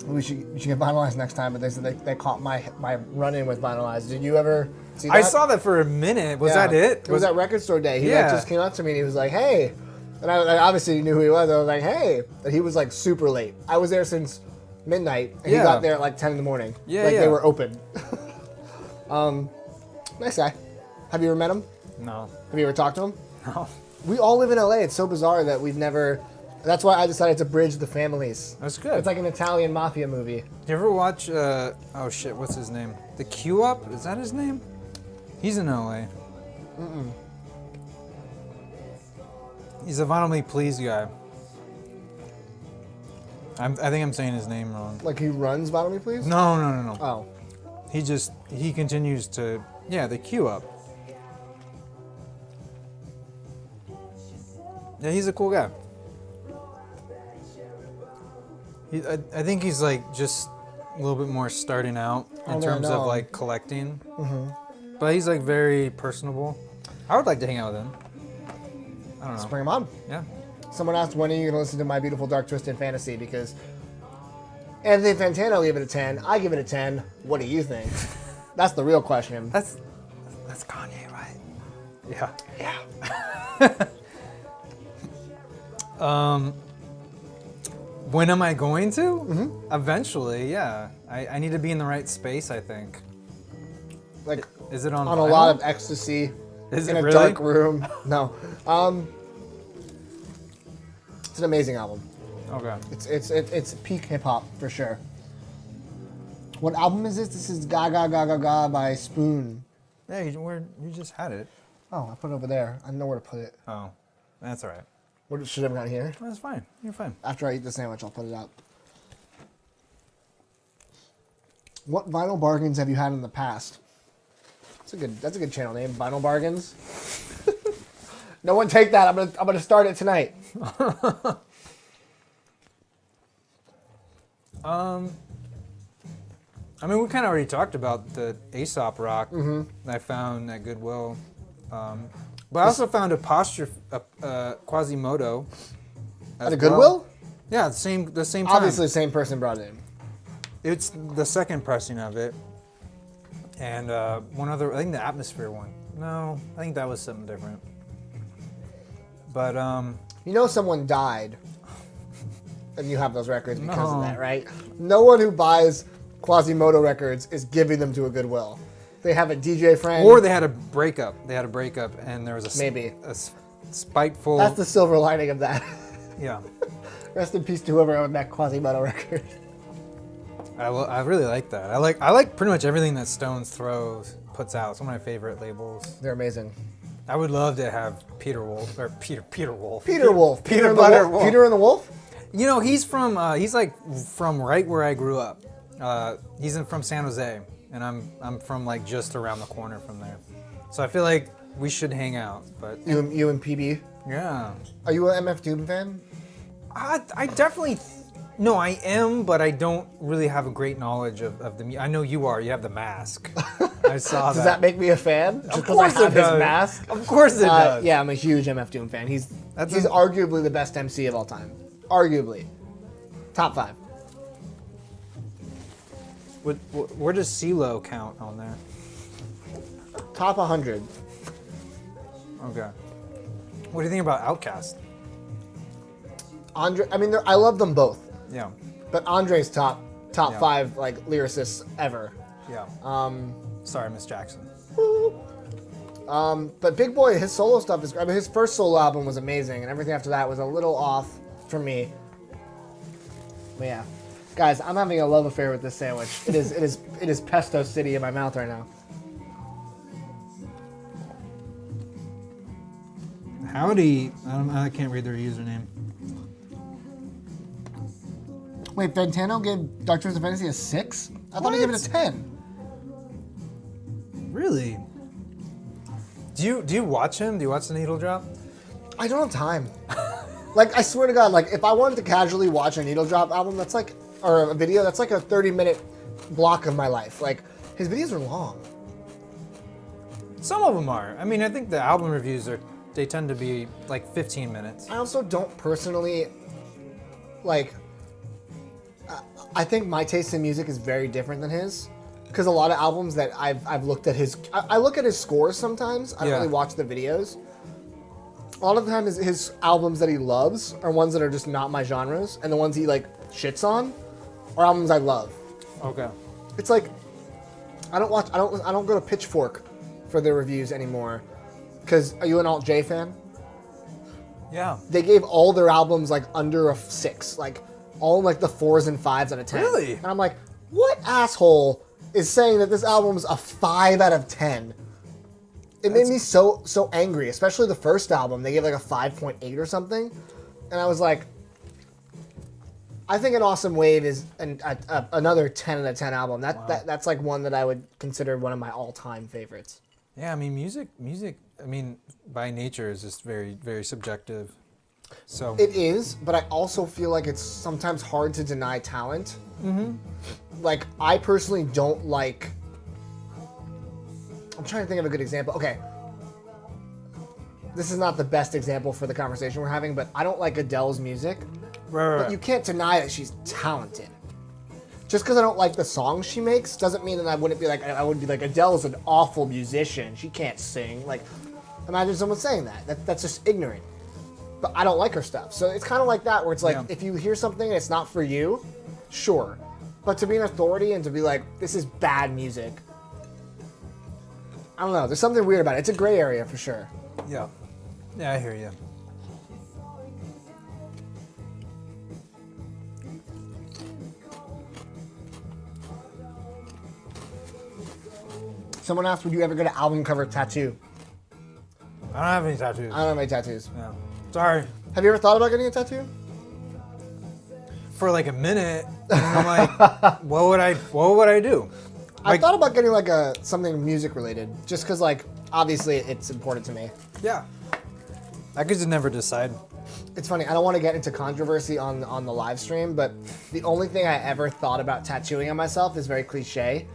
[SPEAKER 1] we should get Vinylize next time, but they said they caught my run-in with Vinylize. Did you ever see that?
[SPEAKER 2] I saw that for a minute. Was that it?
[SPEAKER 1] It was at Record Store Day. He
[SPEAKER 2] Yeah.
[SPEAKER 1] like, just came up to me and he was like, hey. And I obviously knew who he was. I was like, hey. And he was like super late. I was there since midnight, and he
[SPEAKER 2] Yeah.
[SPEAKER 1] got there at like 10 in the morning.
[SPEAKER 2] Yeah,
[SPEAKER 1] like
[SPEAKER 2] yeah.
[SPEAKER 1] they were open. Nice guy. Have you ever met him?
[SPEAKER 2] No.
[SPEAKER 1] Have you ever talked to him?
[SPEAKER 2] No.
[SPEAKER 1] We all live in LA. It's so bizarre that we've never That's why I decided to bridge the families.
[SPEAKER 2] That's good.
[SPEAKER 1] It's like an Italian mafia movie.
[SPEAKER 2] Do you ever watch, oh shit, what's his name? The Q Up? Is that his name? He's in LA. He's a Violently Pleased guy. I think I'm saying his name wrong.
[SPEAKER 1] Like he runs Bottom Me Please?
[SPEAKER 2] No.
[SPEAKER 1] Oh.
[SPEAKER 2] He continues to, yeah, the Q Up. Yeah, he's a cool guy. I think he's like just a little bit more starting out in terms of like collecting. But he's like very personable. I would like to hang out with him. I don't know.
[SPEAKER 1] Let's bring him on.
[SPEAKER 2] Yeah.
[SPEAKER 1] Someone asked, when are you going to listen to My Beautiful Dark Twisted Fantasy? Because Anthony Fantano gave it a 10. I give it a 10. What do you think? That's the real question.
[SPEAKER 2] That's Kanye, right? Yeah.
[SPEAKER 1] Yeah.
[SPEAKER 2] When am I going to? Eventually, yeah. I need to be in the right space, I think.
[SPEAKER 1] Like
[SPEAKER 2] Is it on
[SPEAKER 1] a
[SPEAKER 2] vinyl?
[SPEAKER 1] lot of ecstasy.
[SPEAKER 2] Is
[SPEAKER 1] in
[SPEAKER 2] it
[SPEAKER 1] a
[SPEAKER 2] really?
[SPEAKER 1] dark room. No. It's an amazing album.
[SPEAKER 2] Okay.
[SPEAKER 1] It's peak hip hop for sure. What album is this? This is Ga Ga Ga Ga Ga by Spoon.
[SPEAKER 2] Yeah, you just had it.
[SPEAKER 1] Oh, I put it over there. I don't know where to put it.
[SPEAKER 2] Oh, that's all right.
[SPEAKER 1] What should I have got here?
[SPEAKER 2] That's fine. You're fine.
[SPEAKER 1] After I eat the sandwich, I'll put it up. What vinyl bargains have you had in the past? That's a good channel name, Vinyl Bargains. No one take that. I'm gonna start it tonight.
[SPEAKER 2] I mean, we kind of already talked about the Aesop rock that I found at Goodwill. But I also found a Quasimodo.
[SPEAKER 1] At a Goodwill?
[SPEAKER 2] Yeah, the same time.
[SPEAKER 1] Obviously, the same person brought it in.
[SPEAKER 2] It's the second pressing of it. And one other, I think the Atmosphere one. No, I think that was something different. But,
[SPEAKER 1] You know someone died, and you have those records because of
[SPEAKER 2] No.
[SPEAKER 1] that, right? No one who buys Quasimodo records is giving them to a Goodwill. They have a DJ friend.
[SPEAKER 2] or they had a breakup. And there was
[SPEAKER 1] Maybe.
[SPEAKER 2] a spiteful.
[SPEAKER 1] That's the silver lining of that.
[SPEAKER 2] Yeah.
[SPEAKER 1] Rest in peace to whoever owned that Quasimodo record.
[SPEAKER 2] I really like that. I like pretty much everything that Stones puts out. It's one of my favorite labels.
[SPEAKER 1] They're amazing.
[SPEAKER 2] I would love to have Peter Wolf or Peter Wolf.
[SPEAKER 1] Peter Wolf.
[SPEAKER 2] Peter
[SPEAKER 1] and the
[SPEAKER 2] Butter
[SPEAKER 1] Wolf.
[SPEAKER 2] Wolf.
[SPEAKER 1] Peter and the Wolf?
[SPEAKER 2] You know, he's like from right where I grew up. He's from San Jose, and I'm from like just around the corner from there. So I feel like we should hang out. But
[SPEAKER 1] You and PB?
[SPEAKER 2] yeah,
[SPEAKER 1] Are you an MF Doom fan?
[SPEAKER 2] I definitely. No, I am, but I don't really have a great knowledge of the. I know you are. You have the mask. I saw that.
[SPEAKER 1] Does that make me a fan? Just
[SPEAKER 2] Of
[SPEAKER 1] 'cause
[SPEAKER 2] course
[SPEAKER 1] I have
[SPEAKER 2] it
[SPEAKER 1] his
[SPEAKER 2] does.
[SPEAKER 1] mask?
[SPEAKER 2] Of course it does.
[SPEAKER 1] Yeah, I'm a huge MF Doom fan. He's
[SPEAKER 2] That's
[SPEAKER 1] arguably the best MC of all time. Arguably. Top 5.
[SPEAKER 2] Where does CeeLo count on there?
[SPEAKER 1] Top 100.
[SPEAKER 2] Okay. What do you think about Outkast?
[SPEAKER 1] Andre, I mean, I love them both,
[SPEAKER 2] Yeah.
[SPEAKER 1] but Andre's top
[SPEAKER 2] Yeah.
[SPEAKER 1] 5 like lyricists ever.
[SPEAKER 2] Yeah. Sorry, Miss Jackson.
[SPEAKER 1] But Big Boy, his solo stuff is. I mean, his first solo album was amazing, and everything after that was a little off for me. But yeah, guys, I'm having a love affair with this sandwich. It is Pesto City in my mouth right now.
[SPEAKER 2] Howdy. I can't read their username.
[SPEAKER 1] Wait, Fantano gave Dark Twisted Fantasy a 6? I thought he gave it a 10.
[SPEAKER 2] Really? Do you watch him? Do you watch the Needle Drop?
[SPEAKER 1] I don't have time. Like, I swear to God, like, if I wanted to casually watch a Needle Drop album, that's like, or a video, that's like a 30-minute block of my life. Like, his videos are long.
[SPEAKER 2] Some of them are. I mean, I think the album reviews they tend to be like 15 minutes.
[SPEAKER 1] I also don't personally, like, I think my taste in music is very different than his. Because a lot of albums that I've looked at I look at his scores sometimes. I don't
[SPEAKER 2] Yeah.
[SPEAKER 1] really watch the videos. A lot of the time his albums that he loves are ones that are just not my genres, and the ones he like shits on are albums I love.
[SPEAKER 2] Okay.
[SPEAKER 1] It's like I don't go to Pitchfork for their reviews anymore. Because are you an Alt J fan?
[SPEAKER 2] Yeah.
[SPEAKER 1] They gave all their albums like under a 6, like all like the 4s and 5s out of 10.
[SPEAKER 2] Really?
[SPEAKER 1] And I'm like, what asshole is saying that this album's a 5 out of 10? It made me so angry, especially the first album. They gave like a 5.8 or something, and I was like, I think An Awesome Wave is another 10 out of 10 album. That's like one that I would consider one of my all-time favorites.
[SPEAKER 2] Yeah, I mean, music. I mean, by nature is just very, very subjective. So
[SPEAKER 1] It is, but I also feel like it's sometimes hard to deny talent. Mm-hmm. Like, I personally don't like... I'm trying to think of a good example. Okay. This is not the best example for the conversation we're having, but I don't like Adele's music.
[SPEAKER 2] right.
[SPEAKER 1] But you can't deny that she's talented. Just because I don't like the songs she makes doesn't mean that I wouldn't be like, Adele's an awful musician. She can't sing. Like, imagine someone saying that. That's just ignorant. But I don't like her stuff. So it's kind of like that, where it's like, if you hear something and it's not for you, sure. But to be an authority and to be like, this is bad music, I don't know. There's something weird about it. It's a gray area for sure.
[SPEAKER 2] Yeah. Yeah, I hear you.
[SPEAKER 1] Someone asked, would you ever get an album cover tattoo?
[SPEAKER 2] I don't have any tattoos.
[SPEAKER 1] I don't have any tattoos.
[SPEAKER 2] Yeah. Sorry.
[SPEAKER 1] Have you ever thought about getting a tattoo?
[SPEAKER 2] For like a minute, and I'm like, what would I do?
[SPEAKER 1] I thought about getting like something music related, just because like obviously it's important to me.
[SPEAKER 2] Yeah. I could just never decide.
[SPEAKER 1] It's funny. I don't want to get into controversy on the live stream, but the only thing I ever thought about tattooing on myself is very cliche.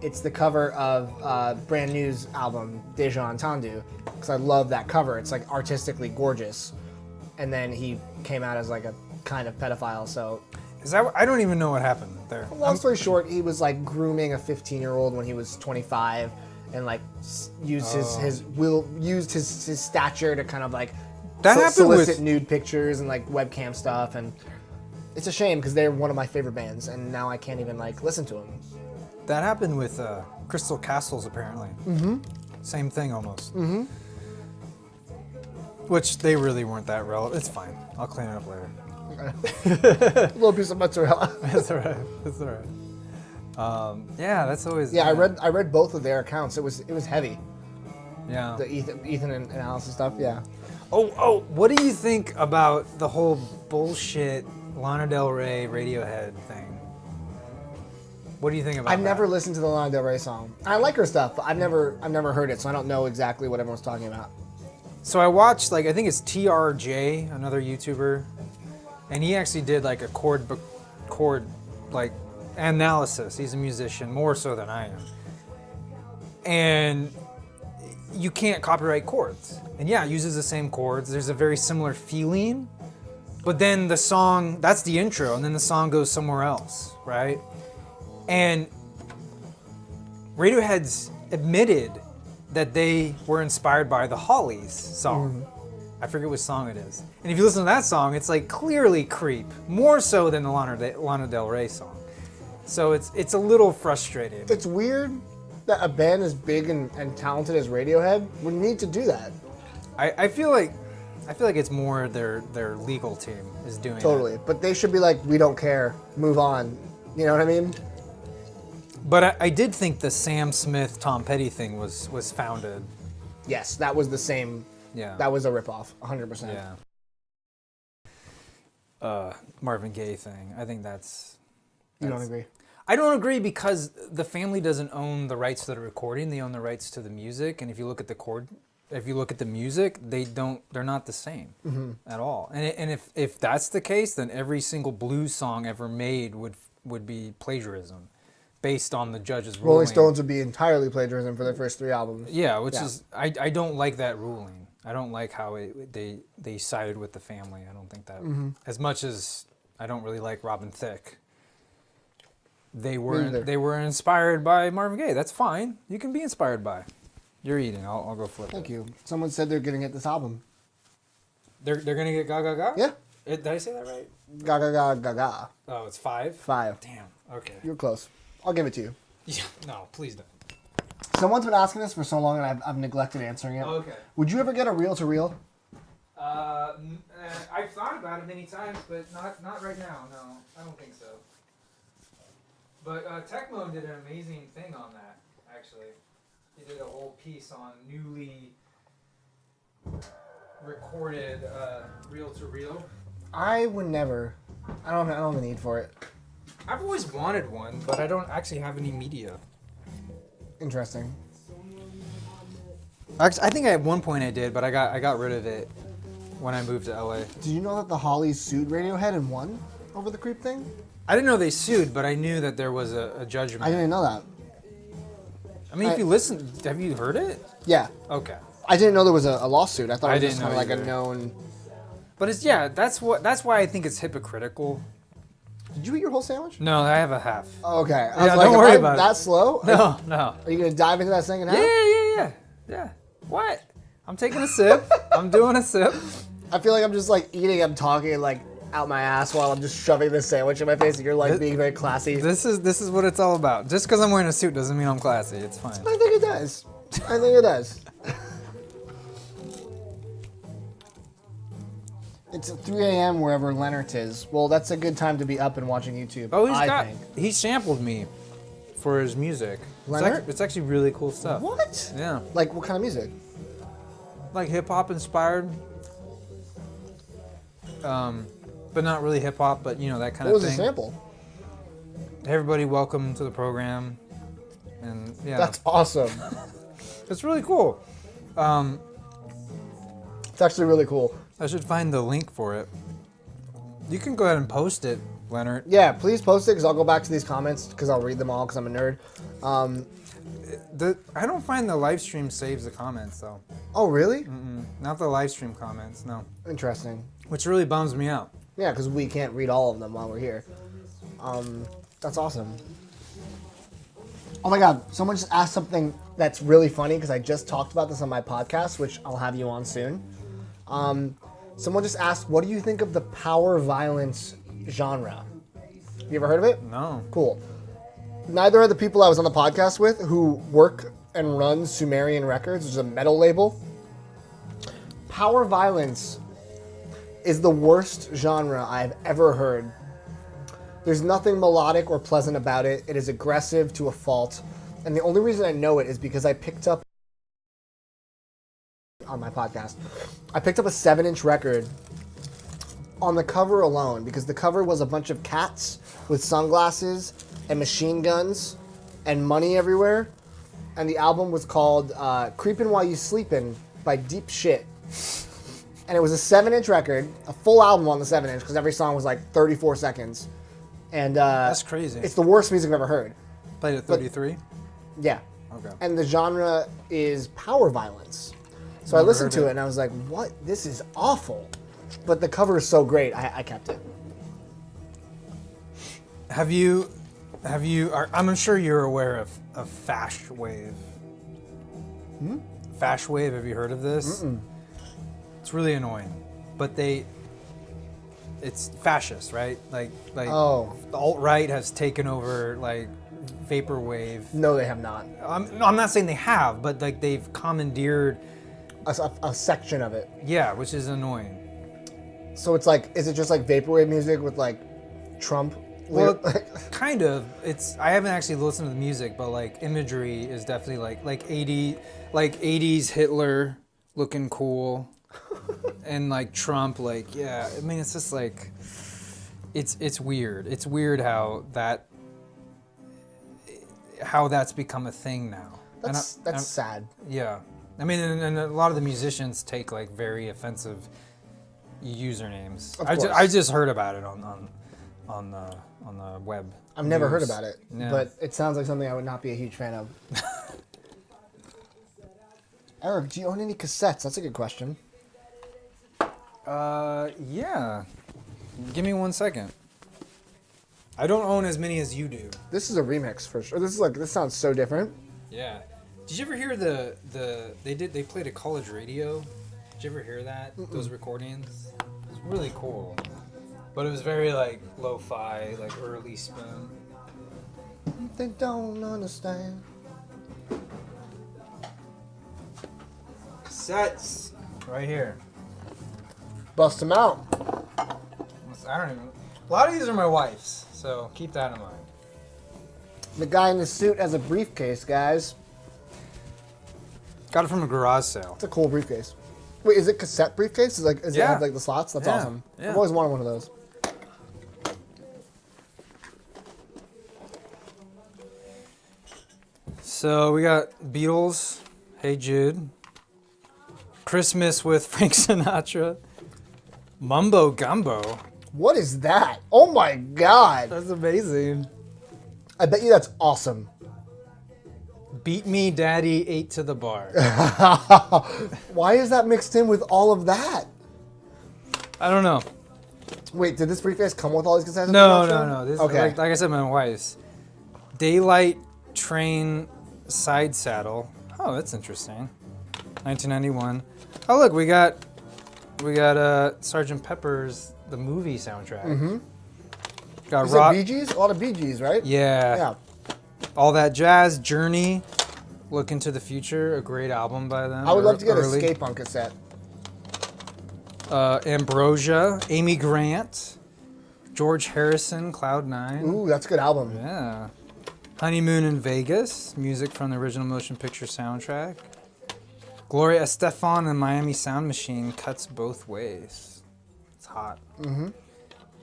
[SPEAKER 1] It's the cover of Brand New's album Deja Entendu, because I love that cover. It's like artistically gorgeous, and then he came out as like a kind of pedophile. So
[SPEAKER 2] Is that? I don't even know what happened there.
[SPEAKER 1] long story short, he was like grooming a 15-year-old when he was 25, and like used his stature to kind of like
[SPEAKER 2] That happened
[SPEAKER 1] solicit
[SPEAKER 2] with-
[SPEAKER 1] nude pictures and like webcam stuff, and it's a shame because they're one of my favorite bands, and now I can't even like listen to them.
[SPEAKER 2] That happened with Crystal Castles, apparently. Mm-hmm. Same thing, almost. Mm-hmm. Which they really weren't that relevant. It's fine. I'll clean it up later.
[SPEAKER 1] A little piece of mozzarella.
[SPEAKER 2] That's all right. That's all right. Yeah, that's always.
[SPEAKER 1] Yeah, I read both of their accounts. It was heavy.
[SPEAKER 2] Yeah.
[SPEAKER 1] The Ethan and Alice and stuff. Yeah.
[SPEAKER 2] Oh, what do you think about the whole bullshit Lana Del Rey Radiohead thing? What do you think about
[SPEAKER 1] I've
[SPEAKER 2] that?
[SPEAKER 1] never listened to the Lana Del Rey song. I like her stuff, but I've never heard it, so I don't know exactly what everyone's talking about.
[SPEAKER 2] So I watched, like, I think it's TRJ, another YouTuber, and he actually did like a chord like analysis. He's a musician, more so than I am. And you can't copyright chords. And yeah, it uses the same chords. There's a very similar feeling, but then the song, that's the intro, and then the song goes somewhere else, right? And Radiohead's admitted that they were inspired by the Hollies song. I forget which song it is. And if you listen to that song, it's like clearly Creep, more so than the Lana Del Rey song. So it's a little frustrating.
[SPEAKER 1] It's weird that a band as big and talented as Radiohead would need to do that.
[SPEAKER 2] I feel like it's more their legal team is doing
[SPEAKER 1] Totally.
[SPEAKER 2] it.
[SPEAKER 1] But they should be like, we don't care, move on. You know what I mean?
[SPEAKER 2] But I did think the Sam Smith, Tom Petty thing was founded.
[SPEAKER 1] Yes, that was the same.
[SPEAKER 2] Yeah.
[SPEAKER 1] That was a ripoff, 100%.
[SPEAKER 2] Yeah. Marvin Gaye thing. I think that's.
[SPEAKER 1] You don't agree?
[SPEAKER 2] I don't agree because the family doesn't own the rights to the recording. They own the rights to the music. And if you look at the music, they're not the same at all. And if that's the case, then every single blues song ever made would be plagiarism, based on the judge's ruling.
[SPEAKER 1] Rolling Stones would be entirely plagiarism for their first 3 albums.
[SPEAKER 2] Yeah, is I don't like that ruling. I don't like how they sided with the family. I don't think that as much as I don't really like Robin Thicke. They were inspired by Marvin Gaye. That's fine. You can be inspired by. You're eating. I'll go flip.
[SPEAKER 1] Thank you. Someone said they're gonna get this album.
[SPEAKER 2] They're gonna get Ga Ga Ga?
[SPEAKER 1] Yeah.
[SPEAKER 2] Did I say that right?
[SPEAKER 1] Ga ga ga ga ga.
[SPEAKER 2] Oh, it's 5?
[SPEAKER 1] 5.
[SPEAKER 2] Damn. Okay.
[SPEAKER 1] You're close. I'll give it to you.
[SPEAKER 2] Yeah. No, please don't.
[SPEAKER 1] Someone's been asking this for so long, and I've neglected answering it.
[SPEAKER 2] Okay.
[SPEAKER 1] Would you ever get a reel-to-reel?
[SPEAKER 2] I've thought about it many times, but not right now. No, I don't think so. But Tecmo did an amazing thing on that. Actually, he did a whole piece on newly recorded reel-to-reel.
[SPEAKER 1] I would never. I don't have a need for it.
[SPEAKER 2] I've always wanted one, but I don't actually have any media.
[SPEAKER 1] Interesting.
[SPEAKER 2] Actually, I think at one point I did, but I got rid of it when I moved to LA.
[SPEAKER 1] Did you know that the Hollies sued Radiohead and won over the creep thing?
[SPEAKER 2] I didn't know they sued, but I knew that there was a judgment.
[SPEAKER 1] I didn't know that.
[SPEAKER 2] I mean, if you listen, have you heard it?
[SPEAKER 1] Yeah.
[SPEAKER 2] Okay.
[SPEAKER 1] I didn't know there was a lawsuit. I thought
[SPEAKER 2] I
[SPEAKER 1] it was just
[SPEAKER 2] didn't
[SPEAKER 1] kind of
[SPEAKER 2] know
[SPEAKER 1] like a known.
[SPEAKER 2] But it's that's why I think it's hypocritical.
[SPEAKER 1] Did you eat your whole sandwich?
[SPEAKER 2] No, I have a half.
[SPEAKER 1] Oh, okay. I
[SPEAKER 2] Yeah,
[SPEAKER 1] was like,
[SPEAKER 2] don't worry
[SPEAKER 1] am
[SPEAKER 2] about
[SPEAKER 1] I that
[SPEAKER 2] it.
[SPEAKER 1] slow?
[SPEAKER 2] No.
[SPEAKER 1] Are you gonna dive into that thing and
[SPEAKER 2] Yeah. What? I'm taking a sip. I'm doing a sip.
[SPEAKER 1] I feel like I'm just like eating. I'm talking like out my ass while I'm just shoving this sandwich in my face, and you're like being very classy.
[SPEAKER 2] This is what it's all about. Just because I'm wearing a suit doesn't mean I'm classy. It's fine.
[SPEAKER 1] I think it does. I think it does. It's 3 a.m. wherever Leonard is. Well, that's a good time to be up and watching YouTube.
[SPEAKER 2] Oh,
[SPEAKER 1] I think.
[SPEAKER 2] he sampled me for his music.
[SPEAKER 1] Leonard?
[SPEAKER 2] It's actually really cool stuff.
[SPEAKER 1] What?
[SPEAKER 2] Yeah.
[SPEAKER 1] Like what kind of music?
[SPEAKER 2] Like hip hop inspired. But not really hip hop, but you know, that kind
[SPEAKER 1] What
[SPEAKER 2] of
[SPEAKER 1] was
[SPEAKER 2] thing.
[SPEAKER 1] the sample?
[SPEAKER 2] Hey everybody, welcome to the program. And yeah.
[SPEAKER 1] That's awesome.
[SPEAKER 2] It's really cool.
[SPEAKER 1] It's actually really cool.
[SPEAKER 2] I should find the link for it. You can go ahead and post it, Leonard.
[SPEAKER 1] Yeah, please post it because I'll go back to these comments because I'll read them all because I'm a nerd.
[SPEAKER 2] I don't find the live stream saves the comments though.
[SPEAKER 1] Oh, really?
[SPEAKER 2] Not the live stream comments, no.
[SPEAKER 1] Interesting.
[SPEAKER 2] Which really bums me out.
[SPEAKER 1] Yeah, because we can't read all of them while we're here. That's awesome. Oh my God, someone just asked something that's really funny because I just talked about this on my podcast, which I'll have you on soon. Someone just asked, what do you think of the power violence genre? You ever heard of it?
[SPEAKER 2] No.
[SPEAKER 1] Cool. Neither of the people I was on the podcast with who work and run Sumerian Records, which is a metal label. Power violence is the worst genre I've ever heard. There's nothing melodic or pleasant about it. It is aggressive to a fault. And the only reason I know it is because I picked up on my podcast. I picked up a 7-inch record on the cover alone because the cover was a bunch of cats with sunglasses and machine guns and money everywhere. And the album was called Creepin' While You Sleepin' by Deep Shit. And it was a 7-inch record, a full album on the 7-inch because every song was like 34 seconds. And
[SPEAKER 2] That's crazy.
[SPEAKER 1] It's the worst music I've ever heard.
[SPEAKER 2] Played at 33?
[SPEAKER 1] Yeah.
[SPEAKER 2] Okay.
[SPEAKER 1] And the genre is power violence. So I listened to it and I was like, what? This is awful. But the cover is so great, I kept it.
[SPEAKER 2] I'm sure you're aware of Fash Wave. Fash Wave, have you heard of this? It's really annoying. But it's fascist, right? Like
[SPEAKER 1] Oh.
[SPEAKER 2] the alt-right has taken over like vaporwave.
[SPEAKER 1] No, they have not.
[SPEAKER 2] I'm not saying they have, but like they've commandeered,
[SPEAKER 1] A section of it.
[SPEAKER 2] yeah, which is annoying.
[SPEAKER 1] So it's like, is it just like vaporwave music with like Trump?
[SPEAKER 2] Well, kind of. I haven't actually listened to the music, but like imagery is definitely like 80s Hitler looking cool, and like Trump, like yeah. I mean, it's just like it's weird. It's weird how that's become a thing now.
[SPEAKER 1] That's sad.
[SPEAKER 2] Yeah, I mean, and a lot of the musicians take like very offensive usernames.
[SPEAKER 1] Of course.
[SPEAKER 2] I just heard about it on the web.
[SPEAKER 1] I've never heard
[SPEAKER 2] news.
[SPEAKER 1] about it,
[SPEAKER 2] Yeah.
[SPEAKER 1] but it sounds like something I would not be a huge fan of. Eric, do you own any cassettes? That's a good question.
[SPEAKER 2] Yeah. Give me 1 second. I don't own as many as you do.
[SPEAKER 1] This is a remix for sure. This sounds so different.
[SPEAKER 2] Yeah. Did you ever hear they played a college radio? Did you ever hear that? Those recordings? It's really cool. But it was very like lo-fi, like early spoon.
[SPEAKER 1] They don't understand.
[SPEAKER 2] Cassettes. Right here.
[SPEAKER 1] Bust them out.
[SPEAKER 2] I don't even. A lot of these are my wife's, so keep that in mind.
[SPEAKER 1] The guy in the suit has a briefcase, guys.
[SPEAKER 2] Got it from a garage sale.
[SPEAKER 1] It's a cool briefcase. Wait, is it cassette briefcase? Does it
[SPEAKER 2] Yeah.
[SPEAKER 1] have like the slots? That's
[SPEAKER 2] Yeah,
[SPEAKER 1] awesome.
[SPEAKER 2] yeah.
[SPEAKER 1] I've always wanted one of those.
[SPEAKER 2] So we got Beatles, Hey Jude, Christmas with Frank Sinatra, Mumbo Gumbo.
[SPEAKER 1] What is that? Oh my god.
[SPEAKER 2] That's amazing.
[SPEAKER 1] I bet you that's awesome.
[SPEAKER 2] Beat Me Daddy 8 to the bar.
[SPEAKER 1] Why is that mixed in with all of that?
[SPEAKER 2] I don't know.
[SPEAKER 1] Wait, did this briefcase come with all these cassettes?
[SPEAKER 2] No. This
[SPEAKER 1] Okay.
[SPEAKER 2] like I said, my wife's. Daylight Train Side Saddle. Oh, that's interesting. 1991. Oh, look, we got Sgt. Pepper's the movie soundtrack.
[SPEAKER 1] Mm-hmm.
[SPEAKER 2] Got
[SPEAKER 1] Is it Bee Gees? A lot of Bee Gees, right?
[SPEAKER 2] Yeah.
[SPEAKER 1] Yeah.
[SPEAKER 2] All That Jazz, Journey, Look Into the Future, a great album by them.
[SPEAKER 1] I would love to get
[SPEAKER 2] early.
[SPEAKER 1] Escape on cassette.
[SPEAKER 2] Ambrosia, Amy Grant, George Harrison, Cloud 9.
[SPEAKER 1] Ooh, that's a good album.
[SPEAKER 2] Yeah. Honeymoon in Vegas, music from the original motion picture soundtrack. Gloria Estefan and Miami Sound Machine, Cuts Both Ways. It's hot.
[SPEAKER 1] Mm-hmm.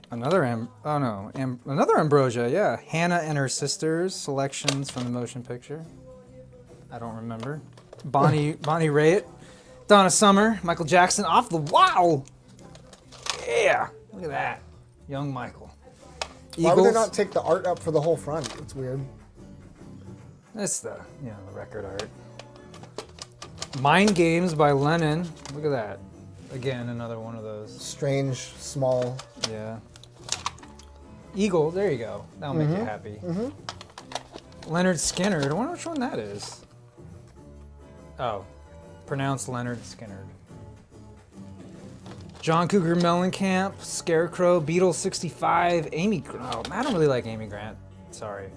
[SPEAKER 2] Another Ambrosia, yeah. Hannah and Her Sisters, selections from the motion picture. I don't remember. Bonnie Raitt, Donna Summer, Michael Jackson, Off the Wow. Yeah, look at that. Young Michael.
[SPEAKER 1] Why would they not take the art up for the whole front? It's weird.
[SPEAKER 2] That's the record art. Mind Games by Lennon. Look at that. Again, another one of those.
[SPEAKER 1] Strange, small.
[SPEAKER 2] Yeah. Eagle, there you go. That'll make you happy.
[SPEAKER 1] Mm-hmm.
[SPEAKER 2] Leonard Skinner. I wonder which one that is. Oh, pronounced Leonard Skinner. John Cougar Mellencamp, Scarecrow, Beatles 65, Amy. Oh, I don't really like Amy Grant. Sorry.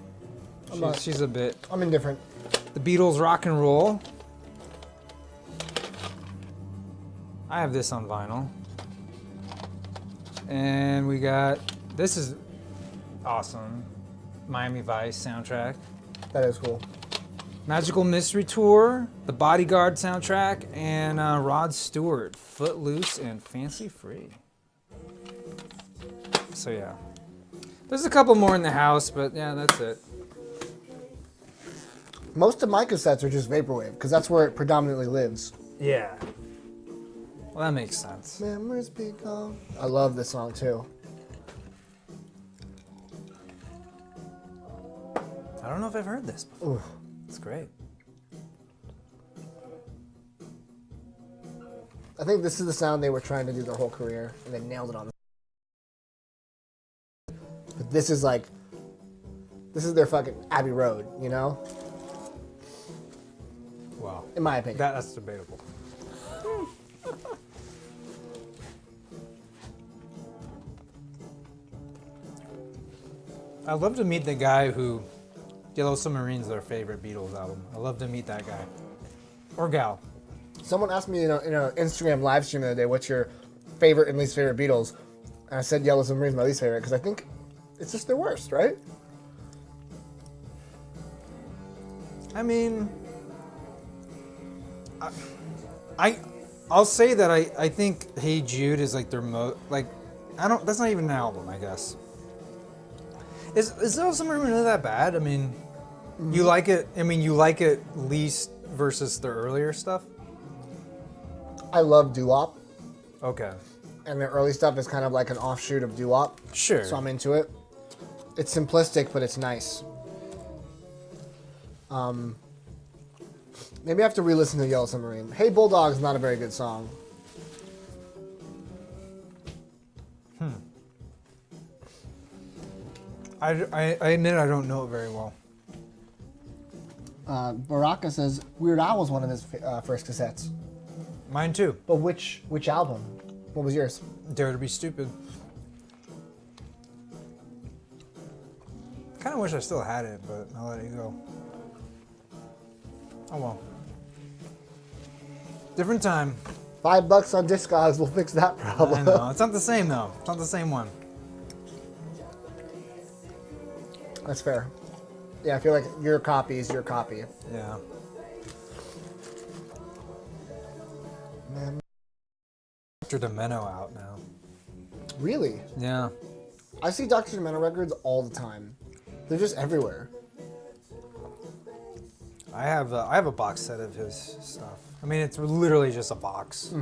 [SPEAKER 2] She's a bit.
[SPEAKER 1] I'm indifferent.
[SPEAKER 2] The Beatles Rock and Roll. I have this on vinyl. And we got, this is awesome. Miami Vice soundtrack.
[SPEAKER 1] That is cool.
[SPEAKER 2] Magical Mystery Tour, the Bodyguard soundtrack, and Rod Stewart, Footloose and Fancy Free. So yeah. There's a couple more in the house, but yeah, that's it.
[SPEAKER 1] Most of my cassettes are just vaporwave because that's where it predominantly lives.
[SPEAKER 2] Yeah. Well, that makes sense.
[SPEAKER 1] Memories be gone. I love this song too.
[SPEAKER 2] I don't know if I've heard this before.
[SPEAKER 1] Ooh.
[SPEAKER 2] It's great.
[SPEAKER 1] I think this is the sound they were trying to do their whole career, and they nailed it on. But this is their fucking Abbey Road, you know?
[SPEAKER 2] Wow.
[SPEAKER 1] In my opinion.
[SPEAKER 2] That's debatable. I'd love to meet the guy who Yellow Submarine's their favorite Beatles album. I'd love to meet that guy. Or gal.
[SPEAKER 1] Someone asked me in an Instagram live stream the other day, what's your favorite and least favorite Beatles? And I said Yellow Submarine's my least favorite because I think it's just their worst, right?
[SPEAKER 2] I mean, I'll say that I think Hey Jude is like their that's not even an album, I guess. Is Yellow Submarine really that bad? I mean, you like it. I mean, you like it least versus their earlier stuff.
[SPEAKER 1] I love doo-wop,
[SPEAKER 2] Okay.
[SPEAKER 1] and their early stuff is kind of like an offshoot of doo-wop.
[SPEAKER 2] Sure.
[SPEAKER 1] So I'm into it. It's simplistic, but it's nice. Maybe I have to re-listen to Yellow Submarine. Hey Bulldog's not a very good song.
[SPEAKER 2] I admit I don't know it very well.
[SPEAKER 1] Baraka says Weird Al was one of his first cassettes.
[SPEAKER 2] Mine too.
[SPEAKER 1] But which album? What was yours?
[SPEAKER 2] Dare to Be Stupid. Kind of wish I still had it, but I'll let it go. Oh well. Different time.
[SPEAKER 1] $5 on Discogs will fix that problem.
[SPEAKER 2] I know. It's not the same though. It's not the same one.
[SPEAKER 1] That's fair. Yeah, I feel like your copy is your copy.
[SPEAKER 2] Yeah.
[SPEAKER 1] Man.
[SPEAKER 2] Dr. Demento out now.
[SPEAKER 1] Really?
[SPEAKER 2] Yeah.
[SPEAKER 1] I see Dr. Demento records all the time. They're just everywhere.
[SPEAKER 2] I have a box set of his stuff. I mean, it's literally just a box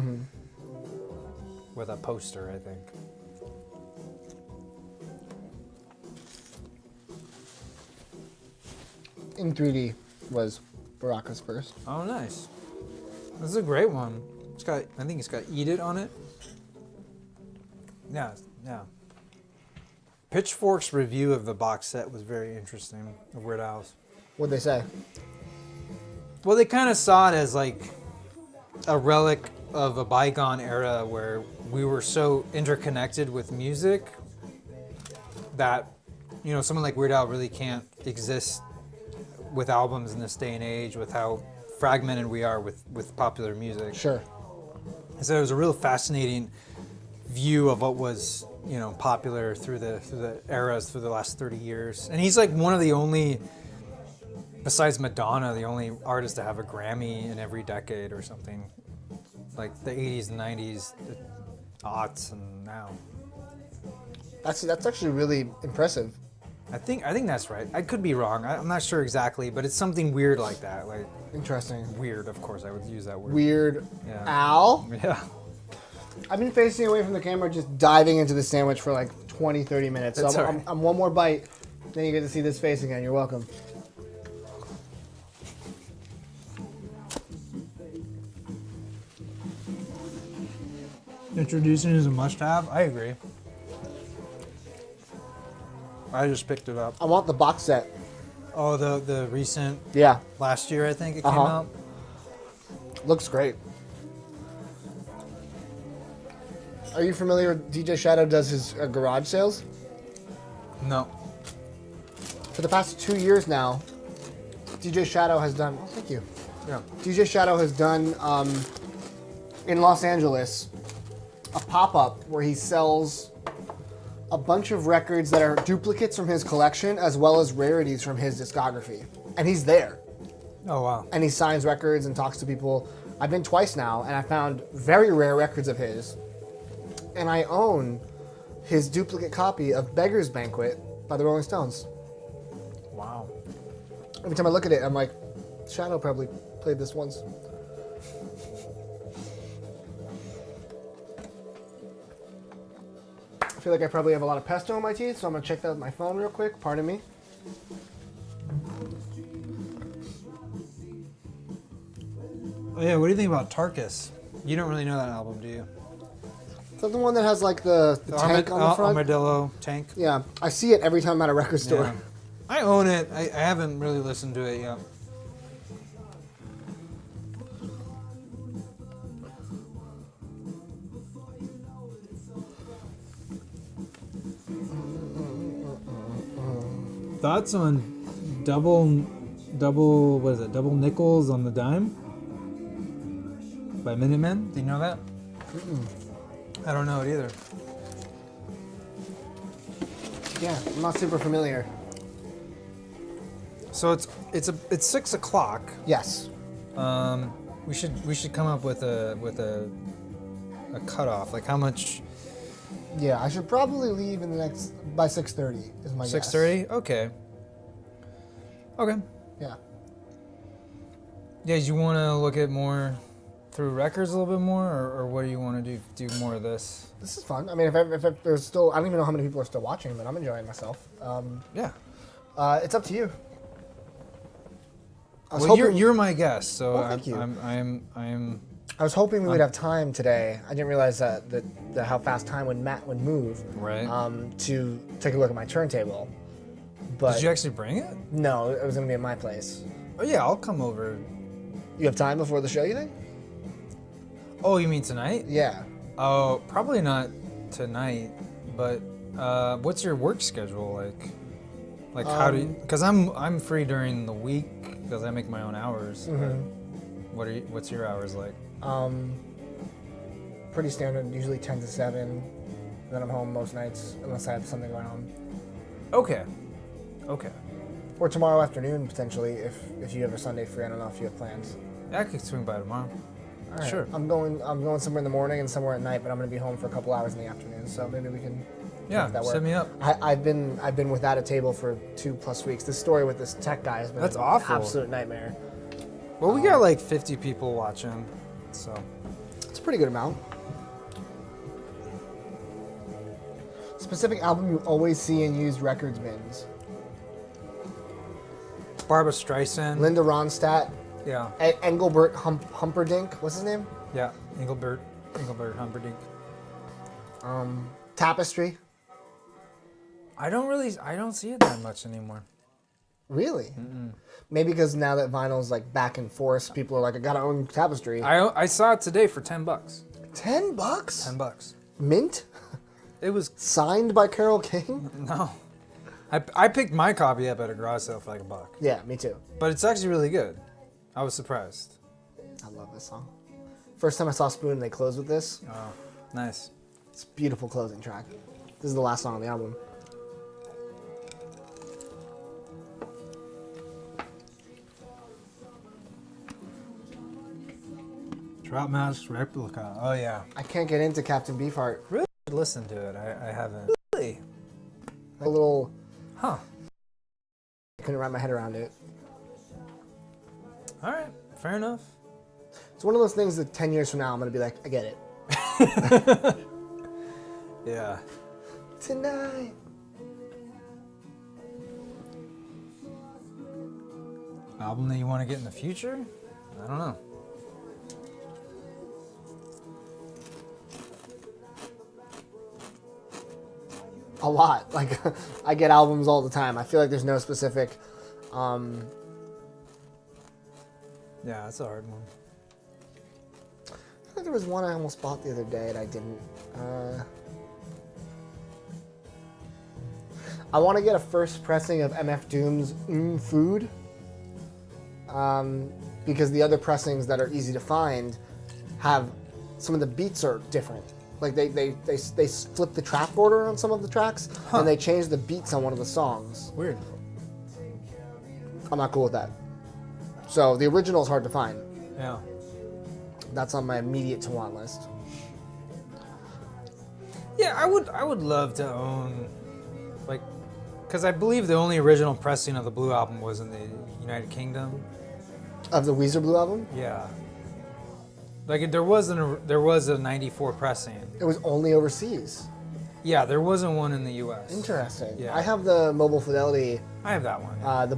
[SPEAKER 2] with a poster, I think.
[SPEAKER 1] In 3D was Baraka's first.
[SPEAKER 2] Oh, nice. This is a great one. It's got, I think it's got "Eat It" on it. Yeah, yeah. Pitchfork's review of the box set was very interesting, of Weird Al's.
[SPEAKER 1] What'd they say?
[SPEAKER 2] Well, they kind of saw it as like a relic of a bygone era where we were so interconnected with music that, you know, someone like Weird Al really can't exist with albums in this day and age, with how fragmented we are with popular music.
[SPEAKER 1] Sure.
[SPEAKER 2] And so it was a real fascinating view of what was, you know, popular through the eras, through the last 30 years. And he's like one of the only, besides Madonna, the only artist to have a Grammy in every decade or something. Like the 80s and 90s, the aughts, and now.
[SPEAKER 1] That's actually really impressive.
[SPEAKER 2] I think that's right. I could be wrong. I'm not sure exactly, but it's something weird like that. Like
[SPEAKER 1] Interesting.
[SPEAKER 2] weird, of course. I would use that word.
[SPEAKER 1] Weird
[SPEAKER 2] Yeah.
[SPEAKER 1] Al?
[SPEAKER 2] Yeah.
[SPEAKER 1] I've been facing away from the camera, just diving into the sandwich for like 20, 30 minutes. So
[SPEAKER 2] That's all
[SPEAKER 1] I'm,
[SPEAKER 2] right.
[SPEAKER 1] I'm one more bite, then you get to see this face again. You're welcome.
[SPEAKER 2] Introducing as a must-have. I agree. I just picked it up.
[SPEAKER 1] I want the box set.
[SPEAKER 2] Oh, the recent
[SPEAKER 1] Yeah,
[SPEAKER 2] last year, I think it came
[SPEAKER 1] Uh-huh.
[SPEAKER 2] out.
[SPEAKER 1] looks great. Are you familiar with DJ Shadow does his garage sales?
[SPEAKER 2] No.
[SPEAKER 1] For the past 2 years now, DJ Shadow has done, oh, thank you.
[SPEAKER 2] Yeah.
[SPEAKER 1] DJ Shadow has done, in Los Angeles, a pop-up where he sells a bunch of records that are duplicates from his collection as well as rarities from his discography. And he's there.
[SPEAKER 2] Oh wow.
[SPEAKER 1] And he signs records and talks to people. I've been twice now, and I found very rare records of his. And I own his duplicate copy of Beggar's Banquet by the Rolling Stones.
[SPEAKER 2] Wow.
[SPEAKER 1] Every time I look at it, I'm like, Shadow probably played this once. I feel like I probably have a lot of pesto in my teeth, so I'm gonna check that with my phone real quick. Pardon me.
[SPEAKER 2] Oh yeah, what do you think about Tarkus? You don't really know that album, do you?
[SPEAKER 1] Is that the one that has like the tank on the front?
[SPEAKER 2] Armadillo tank.
[SPEAKER 1] Yeah, I see it every time I'm at a record store.
[SPEAKER 2] Yeah. I own it. I haven't really listened to it yet. Thoughts on double, what is it? Double Nickels on the Dime by Minutemen? Do you know that? I don't know it either.
[SPEAKER 1] Yeah, I'm not super familiar.
[SPEAKER 2] So it's 6 o'clock.
[SPEAKER 1] Yes.
[SPEAKER 2] We should come up with a cutoff. Like how much?
[SPEAKER 1] Yeah, I should probably leave in the next by 6:30 is my guess.
[SPEAKER 2] 6:30. Okay. Okay.
[SPEAKER 1] Yeah.
[SPEAKER 2] Yeah. Do you want to look at more through records a little bit more, or what do you want to do more of this?
[SPEAKER 1] This is fun. I mean, if there's still, I don't even know how many people are still watching, but I'm enjoying myself.
[SPEAKER 2] Yeah.
[SPEAKER 1] It's up to you. I was
[SPEAKER 2] Well,
[SPEAKER 1] hoping,
[SPEAKER 2] you're my guest, so
[SPEAKER 1] Well, thank you.
[SPEAKER 2] I'm.
[SPEAKER 1] I was hoping we would have time today. I didn't realize that how fast time would move.
[SPEAKER 2] Right.
[SPEAKER 1] To take a look at my turntable. But
[SPEAKER 2] Did you actually bring it?
[SPEAKER 1] no, it was gonna be at my place.
[SPEAKER 2] Oh yeah, I'll come over.
[SPEAKER 1] You have time before the show, you think?
[SPEAKER 2] Oh, you mean tonight?
[SPEAKER 1] Yeah.
[SPEAKER 2] Oh, probably not tonight. But what's your work schedule like? Like how do you? Because I'm free during the week because I make my own hours.
[SPEAKER 1] Mm-hmm.
[SPEAKER 2] What's your hours like?
[SPEAKER 1] pretty standard, usually 10 to 7. Then I'm home most nights, unless I have something going on.
[SPEAKER 2] Okay.
[SPEAKER 1] Or tomorrow afternoon, potentially, if you have a Sunday free. I don't know if you have plans.
[SPEAKER 2] I could swing by tomorrow.
[SPEAKER 1] All right.
[SPEAKER 2] Sure.
[SPEAKER 1] I'm going somewhere in the morning and somewhere at night, but I'm going to be home for a couple hours in the afternoon, so maybe we can make that work.
[SPEAKER 2] Set me up.
[SPEAKER 1] I've been without a table for 2+ weeks. This story with this tech guy has been
[SPEAKER 2] That's
[SPEAKER 1] an
[SPEAKER 2] awful.
[SPEAKER 1] absolute nightmare.
[SPEAKER 2] Well, we got like 50 people watching, so.
[SPEAKER 1] It's a pretty good amount. Specific album you always see in used records bins.
[SPEAKER 2] Barbara Streisand.
[SPEAKER 1] Linda Ronstadt.
[SPEAKER 2] Yeah.
[SPEAKER 1] Engelbert Humperdinck. What's his name?
[SPEAKER 2] Yeah. Engelbert Humperdinck.
[SPEAKER 1] Tapestry.
[SPEAKER 2] I don't see it that much anymore.
[SPEAKER 1] Really? Mm-mm. Maybe because now that vinyl's like back in force, people are like, I gotta own Tapestry.
[SPEAKER 2] I saw it today for $10.
[SPEAKER 1] $10?
[SPEAKER 2] $10.
[SPEAKER 1] Mint?
[SPEAKER 2] It was
[SPEAKER 1] Signed by Carole King?
[SPEAKER 2] no. I picked my copy up at a garage sale for like $1.
[SPEAKER 1] Yeah, me too.
[SPEAKER 2] But it's actually really good. I was surprised.
[SPEAKER 1] I love this song. First time I saw Spoon, they closed with this.
[SPEAKER 2] Oh, nice.
[SPEAKER 1] It's a beautiful closing track. This is the last song on the album.
[SPEAKER 2] Trout Mouse Replica. Oh yeah.
[SPEAKER 1] I can't get into Captain Beefheart.
[SPEAKER 2] Really? Listen to it. I haven't. Really?
[SPEAKER 1] A little.
[SPEAKER 2] Huh.
[SPEAKER 1] I couldn't wrap my head around it.
[SPEAKER 2] All right. Fair enough.
[SPEAKER 1] It's one of those things that 10 years from now I'm gonna be like, I get it.
[SPEAKER 2] Yeah.
[SPEAKER 1] Tonight.
[SPEAKER 2] Album that you want to get in the future? I don't know.
[SPEAKER 1] A lot. Like, I get albums all the time. I feel like there's no specific.
[SPEAKER 2] Yeah, that's a hard one.
[SPEAKER 1] I feel like there was one I almost bought the other day and I didn't. I want to get a first pressing of MF Doom's Food. Because the other pressings that are easy to find have some of the beats are different. Like they flip the track order on some of the tracks and they change the beats on one of the songs.
[SPEAKER 2] Weird.
[SPEAKER 1] I'm not cool with that. So the original is hard to find.
[SPEAKER 2] Yeah.
[SPEAKER 1] That's on my immediate to want list.
[SPEAKER 2] Yeah, I would love to own, like, because I believe the only original pressing of the Blue Album was in the United Kingdom.
[SPEAKER 1] Of the Weezer Blue Album?
[SPEAKER 2] Yeah. Like there was a '94 pressing.
[SPEAKER 1] It was only overseas.
[SPEAKER 2] Yeah, there wasn't one in the U.S.
[SPEAKER 1] Interesting.
[SPEAKER 2] Yeah.
[SPEAKER 1] I have the Mobile Fidelity.
[SPEAKER 2] I have that one.
[SPEAKER 1] On the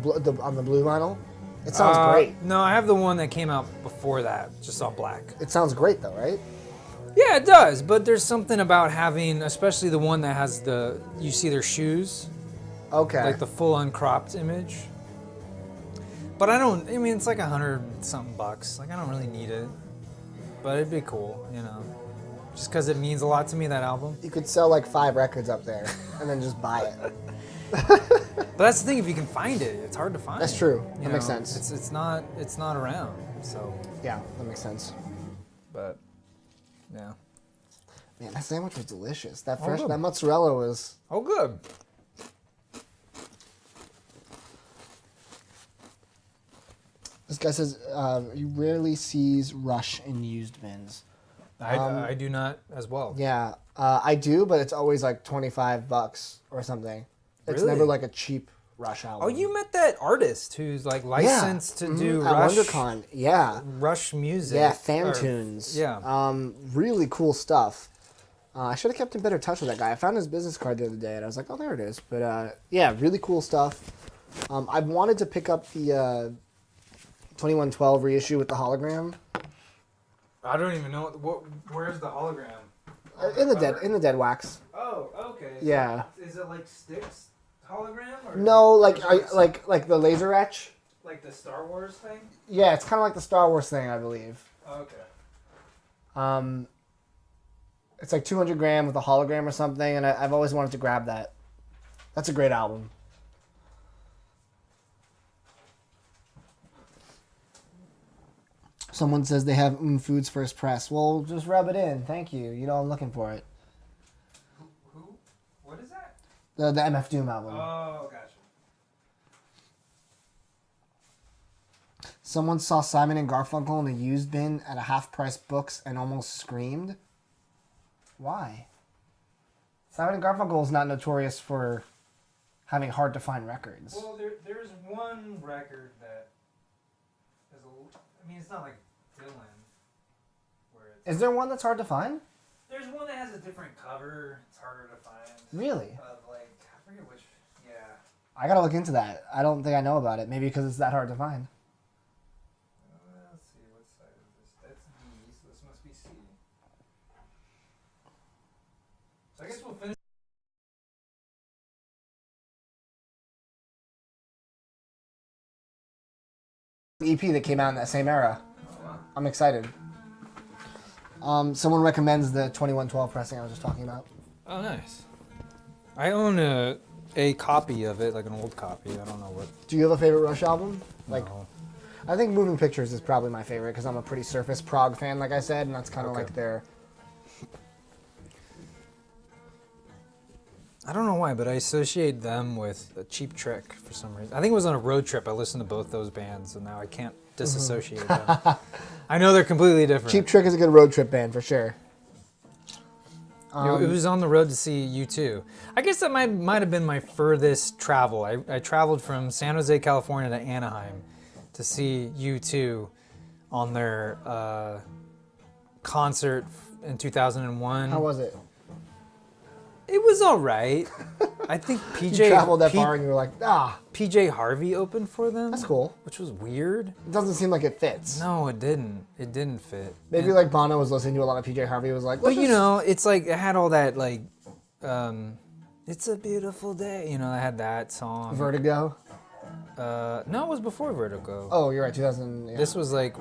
[SPEAKER 1] blue vinyl. It sounds great.
[SPEAKER 2] No, I have the one that came out before that, just all black.
[SPEAKER 1] It sounds great though, right?
[SPEAKER 2] Yeah, it does. But there's something about having, especially the one that has you see their shoes,
[SPEAKER 1] Okay.
[SPEAKER 2] like the full uncropped image. But I mean, it's like $100-something. Like I don't really need it. But it'd be cool, you know. Just because it means a lot to me, that album.
[SPEAKER 1] You could sell like 5 records up there and then just buy it.
[SPEAKER 2] But that's the thing, if you can find it, it's hard to find.
[SPEAKER 1] That's true.
[SPEAKER 2] You
[SPEAKER 1] That makes
[SPEAKER 2] know,
[SPEAKER 1] sense.
[SPEAKER 2] It's not around. So,
[SPEAKER 1] Yeah, that makes sense.
[SPEAKER 2] but yeah.
[SPEAKER 1] Man, that sandwich was delicious. That
[SPEAKER 2] good.
[SPEAKER 1] that mozzarella was.
[SPEAKER 2] Oh, good.
[SPEAKER 1] This guy says he rarely sees Rush in used bins.
[SPEAKER 2] I do not as well.
[SPEAKER 1] Yeah, I do, but it's always like $25 or something. It's
[SPEAKER 2] Really?
[SPEAKER 1] never like a cheap Rush album.
[SPEAKER 2] Oh, you met that artist who's like licensed to do
[SPEAKER 1] at
[SPEAKER 2] Rush,
[SPEAKER 1] WonderCon. Yeah,
[SPEAKER 2] Rush music.
[SPEAKER 1] yeah, fan
[SPEAKER 2] or-
[SPEAKER 1] tunes.
[SPEAKER 2] Yeah.
[SPEAKER 1] Really cool stuff. I should have kept in better touch with that guy. I found his business card the other day, and I was like, oh, there it is. But yeah, really cool stuff. I wanted to pick up the 2112 reissue with the hologram.
[SPEAKER 2] I don't even know where's the hologram?
[SPEAKER 1] In the dead wax.
[SPEAKER 2] Oh, okay. So
[SPEAKER 1] Yeah.
[SPEAKER 2] Is it like Styx hologram? Or
[SPEAKER 1] No,
[SPEAKER 2] or
[SPEAKER 1] like
[SPEAKER 2] is it
[SPEAKER 1] like the laser etch.
[SPEAKER 2] like the Star Wars thing?
[SPEAKER 1] Yeah, it's kind of like the Star Wars thing, I believe.
[SPEAKER 2] Okay.
[SPEAKER 1] It's like 200 gram with a hologram or something, and I've always wanted to grab that. That's a great album. Someone says they have Food's first press. Well, just rub it in. Thank you. You know I'm looking for it.
[SPEAKER 2] Who? What is that?
[SPEAKER 1] The MF Doom album.
[SPEAKER 2] Oh, gotcha.
[SPEAKER 1] Someone saw Simon and Garfunkel in a used bin at a half-price Books and almost screamed. Why? Simon and Garfunkel is not notorious for having hard-to-find records.
[SPEAKER 2] Well, there's one record that is I mean, it's not like Dylan. Where
[SPEAKER 1] Is there one that's hard to find?
[SPEAKER 2] there's one that has a different cover. It's harder to find.
[SPEAKER 1] Really?
[SPEAKER 2] Of like, I forget which. Yeah.
[SPEAKER 1] I gotta look into that. I don't think I know about it. Maybe because it's that hard to find.
[SPEAKER 2] Let's see, what side is this? That's B, so this must be C. So I guess we'll finish.
[SPEAKER 1] The EP that came out in that same era. I'm excited. Someone recommends the 2112 pressing I was just talking about.
[SPEAKER 2] Oh, nice. I own a copy of it, like an old copy. I don't know what.
[SPEAKER 1] Do you have a favorite Rush album? Like,
[SPEAKER 2] No.
[SPEAKER 1] I think Moving Pictures is probably my favorite because I'm a pretty surface prog fan, like I said, and that's kind of
[SPEAKER 2] Okay.
[SPEAKER 1] like their.
[SPEAKER 2] I don't know why, but I associate them with a Cheap Trick for some reason. I think it was on a road trip. I listened to both those bands, and now I can't disassociate them. I know they're completely different.
[SPEAKER 1] Cheap Trick is a good road trip band for sure.
[SPEAKER 2] It was on the road to see U2. I guess that might have been my furthest travel. I traveled from San Jose, California to Anaheim to see U2 on their concert in 2001.
[SPEAKER 1] How was it?
[SPEAKER 2] It was all right. I think
[SPEAKER 1] You traveled that far and you were like,
[SPEAKER 2] PJ Harvey opened for them.
[SPEAKER 1] that's cool.
[SPEAKER 2] Which was weird.
[SPEAKER 1] It doesn't seem like it fits.
[SPEAKER 2] No, it didn't. It didn't fit.
[SPEAKER 1] Maybe
[SPEAKER 2] And-
[SPEAKER 1] like Bono was listening to a lot of PJ Harvey was like,
[SPEAKER 2] But you know, it's like it had all that like, it's a beautiful day. You know, I had that song.
[SPEAKER 1] Vertigo.
[SPEAKER 2] No, it was before Vertigo.
[SPEAKER 1] Oh, you're right, 2000. Yeah.
[SPEAKER 2] This was like,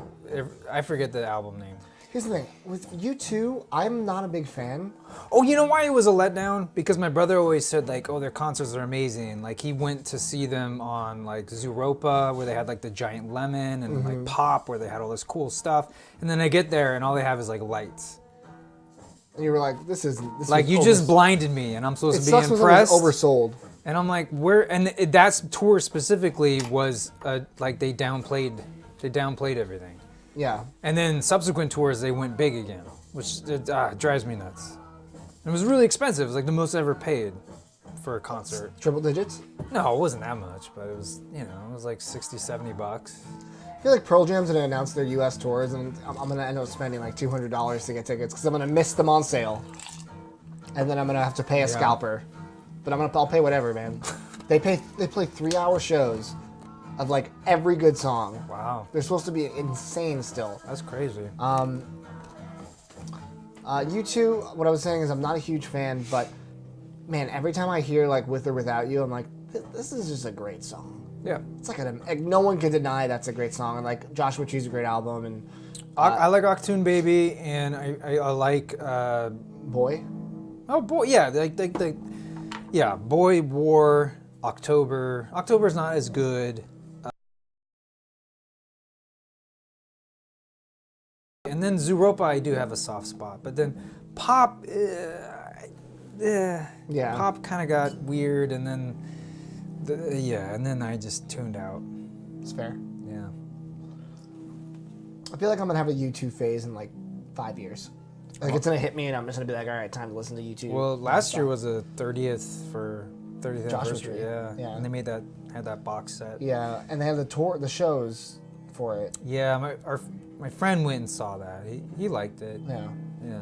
[SPEAKER 2] I forget the album name.
[SPEAKER 1] Here's the thing. With U2, I'm not a big fan.
[SPEAKER 2] Oh, you know why it was a letdown? Because my brother always said like, oh, their concerts are amazing. Like he went to see them on like Zooropa where they had like the giant lemon and like Pop where they had all this cool stuff. And then I get there and all they have is like lights.
[SPEAKER 1] And you were like, this
[SPEAKER 2] Like
[SPEAKER 1] was
[SPEAKER 2] you just blinded me and I'm
[SPEAKER 1] It
[SPEAKER 2] supposed to be
[SPEAKER 1] sucks when something's
[SPEAKER 2] impressed.
[SPEAKER 1] oversold.
[SPEAKER 2] And I'm like, where? And that's tour specifically was like they downplayed everything.
[SPEAKER 1] Yeah.
[SPEAKER 2] And then subsequent tours they went big again, which drives me nuts. It was really expensive. It was like the most I ever paid for a concert.
[SPEAKER 1] Triple digits?
[SPEAKER 2] No, it wasn't that much, but it was, you know, it was like $60, $70.
[SPEAKER 1] I feel like Pearl Jam's gonna announce their U.S. tours, and I'm gonna end up spending like $200 to get tickets because I'm gonna miss them on sale, and then I'm gonna have to pay a scalper. But I'll pay whatever, man. They play 3-hour shows of like every good song.
[SPEAKER 2] Wow,
[SPEAKER 1] They're supposed to be insane still.
[SPEAKER 2] that's crazy.
[SPEAKER 1] U2, what I was saying is I'm not a huge fan, but man, every time I hear like With or Without You, I'm like, this is just a great song.
[SPEAKER 2] Yeah,
[SPEAKER 1] It's like no one can deny that's a great song, and like Joshua Tree's a great album, and
[SPEAKER 2] I like Octoon Baby, and I like
[SPEAKER 1] Boy.
[SPEAKER 2] oh boy, yeah, yeah, Boy, War, October. October's not as good. And then Zooropa, I do have a soft spot, but then Pop,
[SPEAKER 1] Yeah.
[SPEAKER 2] Pop kind of got weird, and then and then I just tuned out.
[SPEAKER 1] It's fair.
[SPEAKER 2] Yeah.
[SPEAKER 1] I feel like I'm gonna have a U2 phase in like 5 years. Like it's gonna hit me, and I'm just gonna be like, all right, time to listen to U2.
[SPEAKER 2] Well, last year was a 30th
[SPEAKER 1] Joshua
[SPEAKER 2] anniversary.
[SPEAKER 1] Tree.
[SPEAKER 2] Yeah.
[SPEAKER 1] Yeah.
[SPEAKER 2] And they had that box set.
[SPEAKER 1] Yeah, and they have the shows for it.
[SPEAKER 2] Yeah, my friend went and saw that. He liked it.
[SPEAKER 1] Yeah.
[SPEAKER 2] Yeah.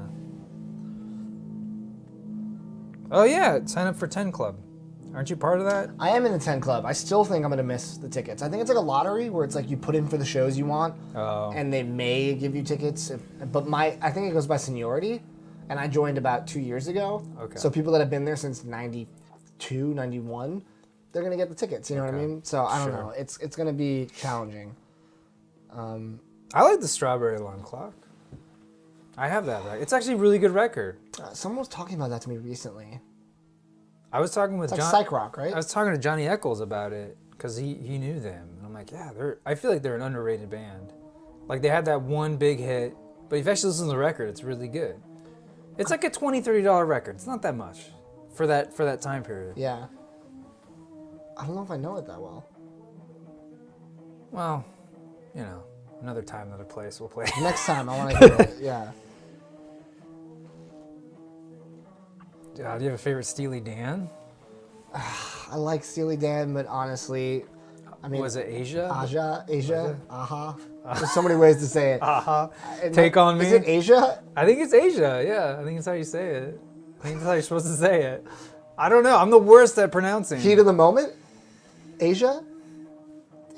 [SPEAKER 2] Oh yeah, sign up for 10 Club. Aren't you part of that?
[SPEAKER 1] I am in the 10 Club. I still think I'm gonna miss the tickets. I think it's like a lottery where it's like you put in for the shows you want,
[SPEAKER 2] Oh.
[SPEAKER 1] and they may give you tickets. But I think it goes by seniority, and I joined about 2 years ago.
[SPEAKER 2] Okay.
[SPEAKER 1] So people that have been there since 92, 91, they're gonna get the tickets. You know what I
[SPEAKER 2] Okay.
[SPEAKER 1] mean? So I don't
[SPEAKER 2] Sure.
[SPEAKER 1] know. It's gonna be challenging.
[SPEAKER 2] I like the Strawberry Alarm Clock. I have that record. It's actually a really good record.
[SPEAKER 1] Someone was talking about that to me recently.
[SPEAKER 2] I was talking with
[SPEAKER 1] It's like
[SPEAKER 2] John.
[SPEAKER 1] psych rock, right?
[SPEAKER 2] I was talking to Johnny Eccles about it because he knew them, and I'm like, yeah, I feel like they're an underrated band. Like they had that one big hit, but if you actually listen to the record, it's really good. It's like a $20, $30 record. It's not that much for that time period.
[SPEAKER 1] Yeah. I don't know if I know it that well.
[SPEAKER 2] Well, you know, another time, another place, we'll play.
[SPEAKER 1] Next time I want to hear it. Yeah.
[SPEAKER 2] Do you have a favorite Steely Dan?
[SPEAKER 1] I like Steely Dan, but honestly, I mean,
[SPEAKER 2] Was it Asia?
[SPEAKER 1] Asia, aha. There's so many ways to say it.
[SPEAKER 2] Uh-huh. Take on me.
[SPEAKER 1] Is it Asia?
[SPEAKER 2] I think it's Asia, yeah. I think it's how you say it. I think that's how you're supposed to say it. I don't know. I'm the worst at pronouncing.
[SPEAKER 1] Heat of the moment? Asia?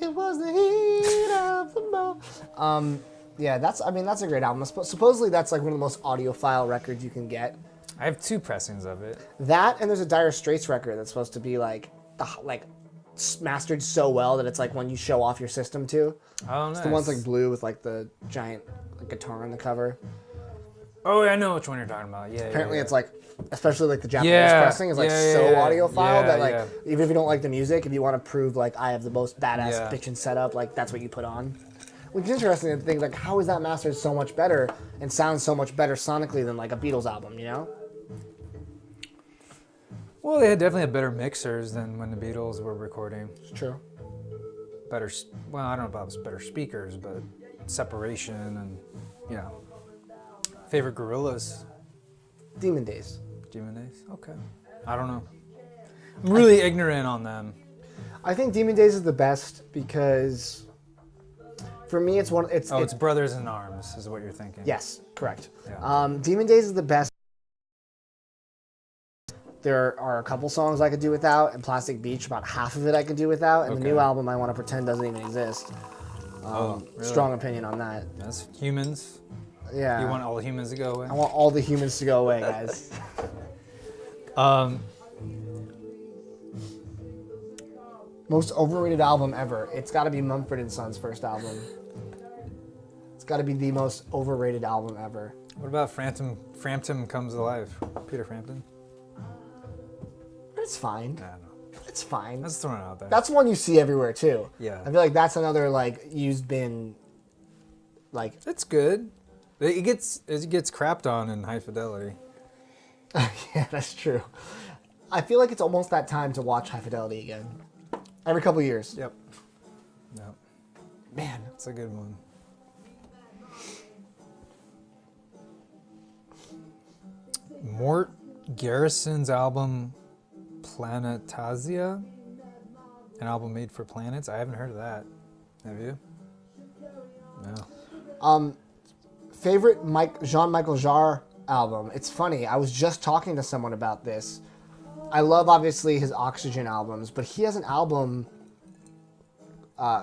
[SPEAKER 1] It was the heat of the moment. Yeah, that's a great album. Supposedly that's like one of the most audiophile records you can get.
[SPEAKER 2] I have 2 pressings of it.
[SPEAKER 1] That and there's a Dire Straits record that's supposed to be like mastered so well that it's like one you show off your system to.
[SPEAKER 2] Oh, nice.
[SPEAKER 1] It's the one's like blue with like the giant guitar on the cover.
[SPEAKER 2] Oh, yeah, I know which one you're talking about. Yeah.
[SPEAKER 1] Apparently
[SPEAKER 2] yeah.
[SPEAKER 1] it's like, especially like the Japanese
[SPEAKER 2] Yeah,
[SPEAKER 1] pressing is like
[SPEAKER 2] yeah,
[SPEAKER 1] so
[SPEAKER 2] yeah.
[SPEAKER 1] audiophile
[SPEAKER 2] Yeah,
[SPEAKER 1] that like
[SPEAKER 2] yeah.
[SPEAKER 1] even if you don't like the music, if you want to prove like I have the most badass
[SPEAKER 2] Yeah.
[SPEAKER 1] bitchin' setup, like that's what you put on. Which is interesting to think like how is that mastered so much better and sounds so much better sonically than like a Beatles album, you know?
[SPEAKER 2] Well, they definitely had better mixers than when the Beatles were recording.
[SPEAKER 1] It's true.
[SPEAKER 2] Better, well, I don't know about better speakers, but separation and, you know. Favorite Gorillaz?
[SPEAKER 1] Demon Days.
[SPEAKER 2] Demon Days? Okay. I don't know. I'm really ignorant on them.
[SPEAKER 1] I think Demon Days is the best because for me it's one it's
[SPEAKER 2] It's Brothers in Arms is what you're thinking.
[SPEAKER 1] yes, correct.
[SPEAKER 2] Yeah.
[SPEAKER 1] Demon Days is the best. There are a couple songs I could do without, and Plastic Beach, about half of it I could do without, and the
[SPEAKER 2] Okay.
[SPEAKER 1] new album I want to pretend doesn't even exist.
[SPEAKER 2] Really?
[SPEAKER 1] Strong opinion on that.
[SPEAKER 2] That's humans.
[SPEAKER 1] Yeah.
[SPEAKER 2] You want all the humans to go away?
[SPEAKER 1] I want all the humans to go away, guys. Most overrated album ever. It's got to be Mumford & Sons' first album. It's got to be the most overrated album ever.
[SPEAKER 2] What about Frampton Comes Alive? Peter Frampton?
[SPEAKER 1] It's fine.
[SPEAKER 2] I don't know.
[SPEAKER 1] It's fine.
[SPEAKER 2] Let's throw it out there.
[SPEAKER 1] That's one you see everywhere too.
[SPEAKER 2] Yeah.
[SPEAKER 1] I feel like that's another like used bin. Like
[SPEAKER 2] It's good. It gets crapped on in High Fidelity.
[SPEAKER 1] yeah, that's true. I feel like it's almost that time to watch High Fidelity again. Every couple years.
[SPEAKER 2] Yep. Yep.
[SPEAKER 1] Man,
[SPEAKER 2] It's a good one. Mort Garrison's album Planetasia, an album made for planets. I haven't heard of that. Have you? No.
[SPEAKER 1] favorite Jean-Michel Jarre album. It's funny. I was just talking to someone about this. I love obviously his Oxygen albums, but he has an album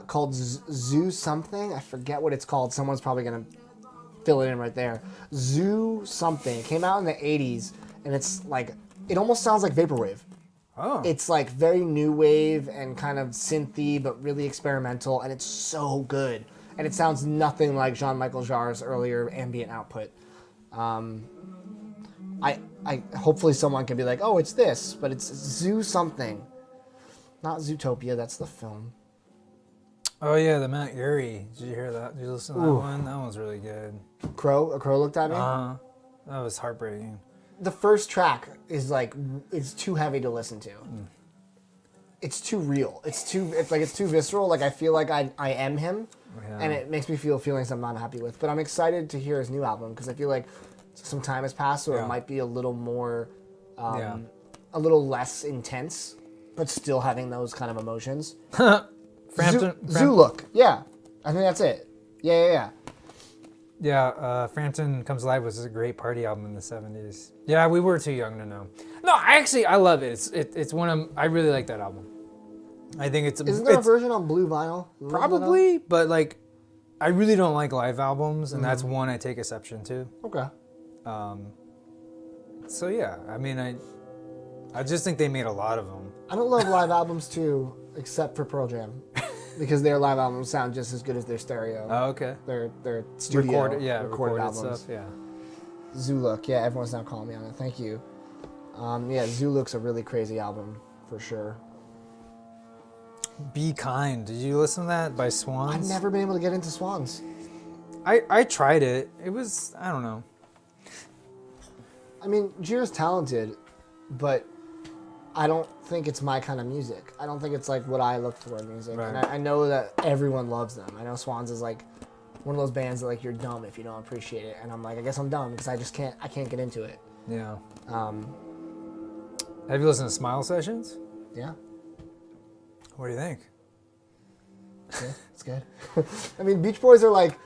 [SPEAKER 1] called Zoo something. I forget what it's called. Someone's probably gonna fill it in right there. Zoo something. It came out in the 80s, and it's like it almost sounds like vaporwave.
[SPEAKER 2] Oh.
[SPEAKER 1] It's like very new wave and kind of synthy, but really experimental, and it's so good. And it sounds nothing like Jean-Michel Jarre's earlier ambient output. I hopefully someone can be like, oh, it's this, but it's Zoo something, not Zootopia. That's the film.
[SPEAKER 2] Oh yeah, the Mount Erie. Did you hear that? Did you listen to that one? That one's really good.
[SPEAKER 1] A crow looked at me.
[SPEAKER 2] That was heartbreaking.
[SPEAKER 1] The first track is like it's too heavy to listen to. It's too real. It's too visceral. Like I feel like I am him, and it makes me feel feelings I'm not happy with. But I'm excited to hear his new album because I feel like some time has passed, so it might be a little more, a little less intense, but still having those kind of emotions. Zoo look. Yeah, I think that's it. Yeah.
[SPEAKER 2] Yeah, Frampton Comes Alive was a great party album in the 70s. Yeah, we were too young to know. No, I love it. It's one of I really like that album. I think
[SPEAKER 1] Isn't there a version on blue vinyl?
[SPEAKER 2] Probably, but like I really don't like live albums, and that's one I take exception to.
[SPEAKER 1] Okay.
[SPEAKER 2] So yeah, I mean I just think they made a lot of them.
[SPEAKER 1] I don't love live albums too, except for Pearl Jam, because their live albums sound just as good as their stereo.
[SPEAKER 2] Oh, okay.
[SPEAKER 1] Their studio recorded
[SPEAKER 2] stuff.
[SPEAKER 1] albums.
[SPEAKER 2] Yeah.
[SPEAKER 1] Zoolook, yeah, everyone's now calling me on it. Thank you. Yeah, Zoolook's a really crazy album for sure.
[SPEAKER 2] Be Kind. Did you listen to that by Swans?
[SPEAKER 1] I've never been able to get into Swans.
[SPEAKER 2] I tried it. It was, I don't know.
[SPEAKER 1] I mean, Jira's talented, but I don't think it's my kind of music. I don't think it's like what I look for in music.
[SPEAKER 2] Right.
[SPEAKER 1] And I know that everyone loves them. I know Swans is like one of those bands that like you're dumb if you don't appreciate it. And I'm like, I guess I'm dumb because I can't get into it.
[SPEAKER 2] Yeah. Have you listened to Smile Sessions?
[SPEAKER 1] Yeah.
[SPEAKER 2] What do you think?
[SPEAKER 1] Yeah, it's good. I mean, Beach Boys are like,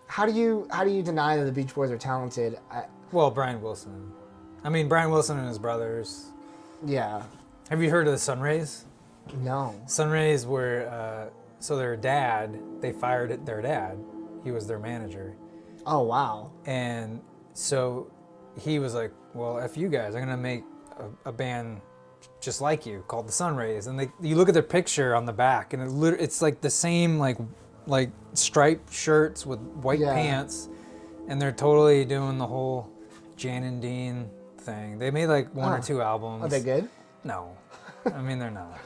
[SPEAKER 1] how do you deny that the Beach Boys are talented?
[SPEAKER 2] Well, Brian Wilson. I mean, Brian Wilson and his brothers.
[SPEAKER 1] Yeah.
[SPEAKER 2] Have you heard of the Sunrays?
[SPEAKER 1] No.
[SPEAKER 2] Sunrays were, so their dad, they fired their dad. He was their manager.
[SPEAKER 1] Oh, wow.
[SPEAKER 2] And so he was like, well, F you guys, I'm going to make a band just like you called the Sunrays. And you look at their picture on the back, and it's like the same like striped shirts with white pants. And they're totally doing the whole Jan and Dean thing. They made like one or two albums.
[SPEAKER 1] Are they good?
[SPEAKER 2] No, I mean they're not.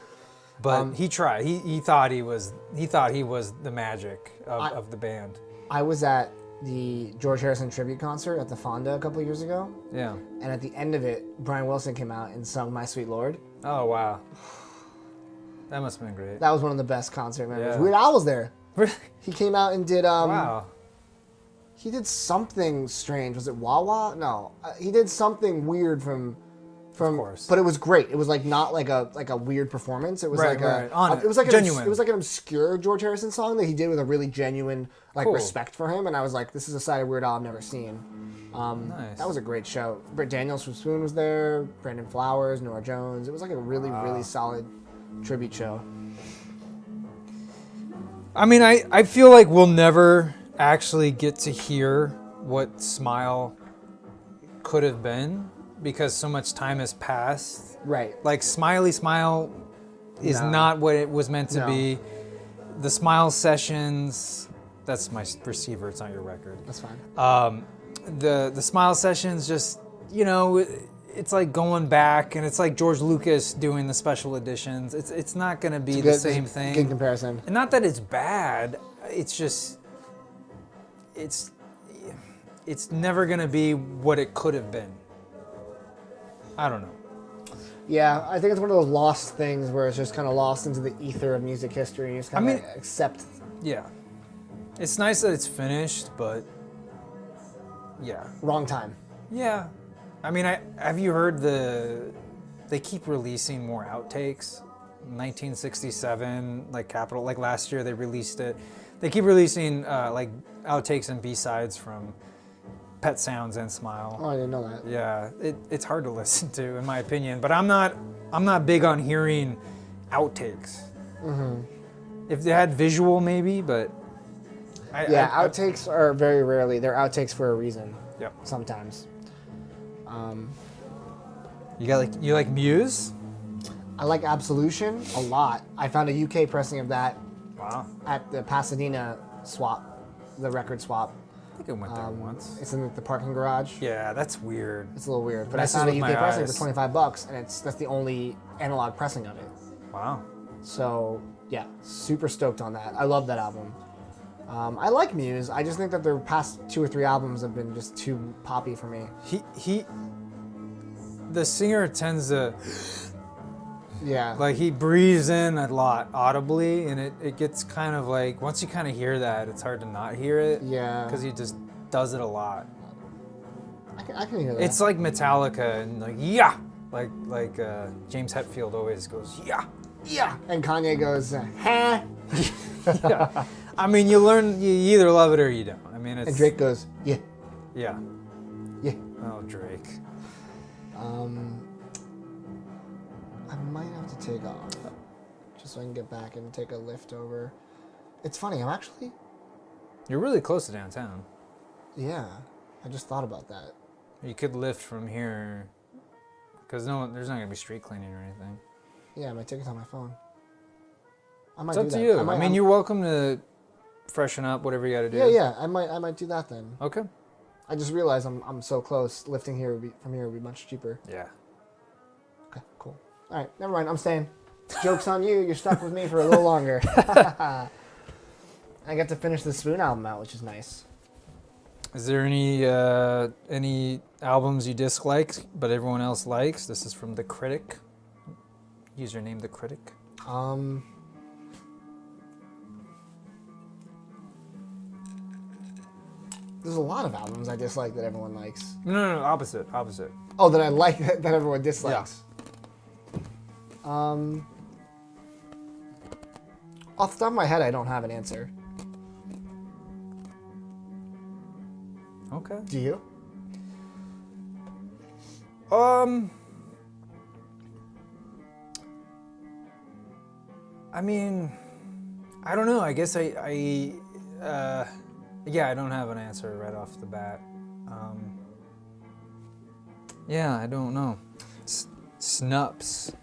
[SPEAKER 2] But he tried. He thought he was the magic of the band.
[SPEAKER 1] I was at the George Harrison tribute concert at the Fonda a couple of years ago.
[SPEAKER 2] Yeah.
[SPEAKER 1] And at the end of it, Brian Wilson came out and sung "My Sweet Lord."
[SPEAKER 2] Oh wow. That must have been great.
[SPEAKER 1] That was one of the best concert memories.
[SPEAKER 2] Yeah.
[SPEAKER 1] Weird Al was there.
[SPEAKER 2] Really?
[SPEAKER 1] He came out and did
[SPEAKER 2] Wow.
[SPEAKER 1] He did something strange. Was it Wawa? No, he did something weird from.
[SPEAKER 2] Of course.
[SPEAKER 1] But it was great. It was like not like a weird performance. It was
[SPEAKER 2] Right,
[SPEAKER 1] like
[SPEAKER 2] right.
[SPEAKER 1] it was like
[SPEAKER 2] Genuine.
[SPEAKER 1] it was like an obscure George Harrison song that he did with a really genuine like
[SPEAKER 2] Cool.
[SPEAKER 1] respect for him. And I was like, this is a side of Weird Al I've never seen.
[SPEAKER 2] Nice.
[SPEAKER 1] That was a great show. Britt Daniels from Spoon was there. Brandon Flowers, Nora Jones. It was like a really solid tribute show.
[SPEAKER 2] I mean, I feel like we'll never actually get to hear what Smile could have been because so much time has passed.
[SPEAKER 1] Right.
[SPEAKER 2] Like Smiley Smile is not what it was meant to
[SPEAKER 1] No.
[SPEAKER 2] be. The Smile Sessions, that's my receiver, it's not your record.
[SPEAKER 1] That's fine.
[SPEAKER 2] The Smile Sessions just, it's like going back, and it's like George Lucas doing the special editions. It's not going to be the same thing.
[SPEAKER 1] Good comparison.
[SPEAKER 2] And not that it's bad, it's just, it's never going to be what it could have been. I don't know.
[SPEAKER 1] Yeah, I think it's one of those lost things where it's just kind of lost into the ether of music history. You just kind of accept.
[SPEAKER 2] Yeah. It's nice that it's finished, but yeah.
[SPEAKER 1] Wrong time.
[SPEAKER 2] Yeah. I mean, have you heard they keep releasing more outtakes? 1967, like Capitol, like last year they released it. They keep releasing like outtakes and B-sides from Pet Sounds and Smile.
[SPEAKER 1] Oh, I didn't know that.
[SPEAKER 2] Yeah, it's hard to listen to, in my opinion. But I'm not big on hearing outtakes. Mm-hmm. If they had visual, maybe, but
[SPEAKER 1] outtakes are very rarely. They're outtakes for a reason.
[SPEAKER 2] Yep.
[SPEAKER 1] Sometimes.
[SPEAKER 2] You like Muse?
[SPEAKER 1] I like Absolution a lot. I found a UK pressing of that
[SPEAKER 2] Wow.
[SPEAKER 1] at the Pasadena swap, the record swap.
[SPEAKER 2] I think I went there once.
[SPEAKER 1] It's in the parking garage.
[SPEAKER 2] Yeah, that's weird.
[SPEAKER 1] It's a little weird, but
[SPEAKER 2] Messes
[SPEAKER 1] I found a
[SPEAKER 2] with
[SPEAKER 1] UK
[SPEAKER 2] my
[SPEAKER 1] pressing
[SPEAKER 2] eyes.
[SPEAKER 1] for $25, and that's the only analog pressing of it.
[SPEAKER 2] Wow.
[SPEAKER 1] So yeah, super stoked on that. I love that album. I like Muse. I just think that their past 2 or 3 albums have been just too poppy for me.
[SPEAKER 2] The singer tends to,
[SPEAKER 1] Yeah.
[SPEAKER 2] like, he breathes in a lot audibly, and it gets kind of like, once you kind of hear that, it's hard to not hear it.
[SPEAKER 1] Yeah.
[SPEAKER 2] Because he just does it a lot.
[SPEAKER 1] I can hear that.
[SPEAKER 2] It's like Metallica and like, yeah! Like James Hetfield always goes, yeah!
[SPEAKER 1] yeah. And Kanye goes, huh?
[SPEAKER 2] Yeah. I mean, you either love it or you don't. I mean, it's...
[SPEAKER 1] And Drake goes, yeah.
[SPEAKER 2] Yeah.
[SPEAKER 1] Yeah.
[SPEAKER 2] Oh, Drake.
[SPEAKER 1] I might have to take off just so I can get back and take a lift over. It's funny,
[SPEAKER 2] You're really close to downtown.
[SPEAKER 1] yeah, I just thought about that.
[SPEAKER 2] You could lift from here, because there's not going to be street cleaning or anything.
[SPEAKER 1] Yeah, my ticket's on my phone. I might
[SPEAKER 2] It's
[SPEAKER 1] do
[SPEAKER 2] up to
[SPEAKER 1] that.
[SPEAKER 2] you. I mean, you're welcome to freshen up, whatever you got to do.
[SPEAKER 1] Yeah, I might do that then.
[SPEAKER 2] Okay.
[SPEAKER 1] I just realized I'm so close. Lifting from here would be much cheaper.
[SPEAKER 2] Yeah.
[SPEAKER 1] Okay, cool. All right, never mind. I'm staying. Joke's on you. You're stuck with me for a little longer. I got to finish the Spoon album out, which is nice.
[SPEAKER 2] Is there any albums you dislike but everyone else likes? This is from The Critic. Username The Critic.
[SPEAKER 1] There's a lot of albums I dislike that everyone likes.
[SPEAKER 2] No, opposite.
[SPEAKER 1] Oh, that I like that everyone dislikes. Off the top of my head, I don't have an answer.
[SPEAKER 2] Okay.
[SPEAKER 1] Do you?
[SPEAKER 2] I mean, I don't know. I guess yeah, I don't have an answer right off the bat. Yeah, I don't know. Snups.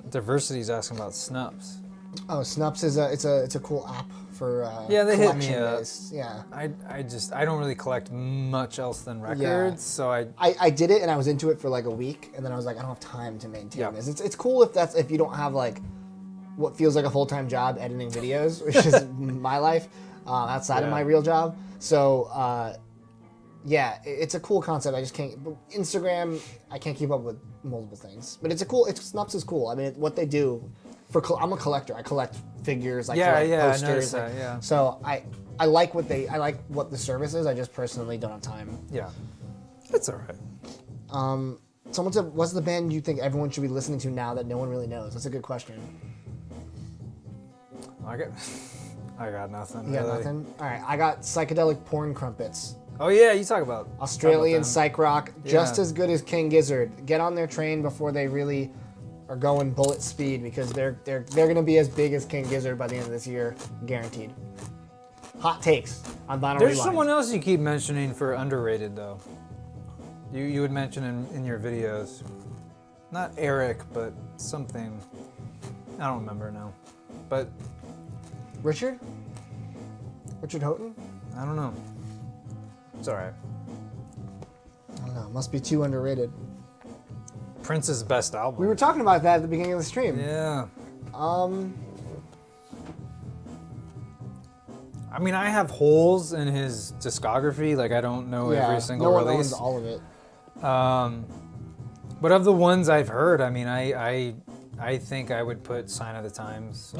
[SPEAKER 2] Diversity's asking about Snups.
[SPEAKER 1] Oh, Snups is it's a cool app for
[SPEAKER 2] Yeah, they hit me
[SPEAKER 1] collection
[SPEAKER 2] up.
[SPEAKER 1] based. Yeah.
[SPEAKER 2] I don't really collect much else than records, so
[SPEAKER 1] I did it and I was into it for like a week, and then I was like, I don't have time to maintain this. It's cool if you don't have like what feels like a full-time job editing videos, which is my life outside of my real job. So yeah, it's a cool concept. I just can't. Instagram, I can't keep up with multiple things, but Snups is cool. I mean, what they do. I'm a collector. I collect figures. I collect posters.
[SPEAKER 2] I noticed that, yeah.
[SPEAKER 1] So I like what the service is. I just personally don't have time.
[SPEAKER 2] Yeah, it's all right.
[SPEAKER 1] Someone said, "What's the band you think everyone should be listening to now that no one really knows?" That's a good question.
[SPEAKER 2] I got nothing.
[SPEAKER 1] You got nothing? All right, I got Psychedelic Porn Crumpets.
[SPEAKER 2] Oh yeah, you talk about
[SPEAKER 1] Australian psych rock, just as good as King Gizzard. Get on their train before they really are going bullet speed, because they're going to be as big as King Gizzard by the end of this year, guaranteed. Hot takes on Vinyl
[SPEAKER 2] There's
[SPEAKER 1] Rewind.
[SPEAKER 2] someone else you keep mentioning for underrated though. You would mention in your videos, not Eric, but something. I don't remember now, but
[SPEAKER 1] Richard Houghton?
[SPEAKER 2] I don't know. It's all right.
[SPEAKER 1] I don't know. Must be too underrated.
[SPEAKER 2] Prince's best album.
[SPEAKER 1] We were talking about that at the beginning of the stream.
[SPEAKER 2] Yeah. I mean, I have holes in his discography. Like, I don't know every single release.
[SPEAKER 1] No one owns all of it.
[SPEAKER 2] But of the ones I've heard, I mean, I think I would put Sign of the Times.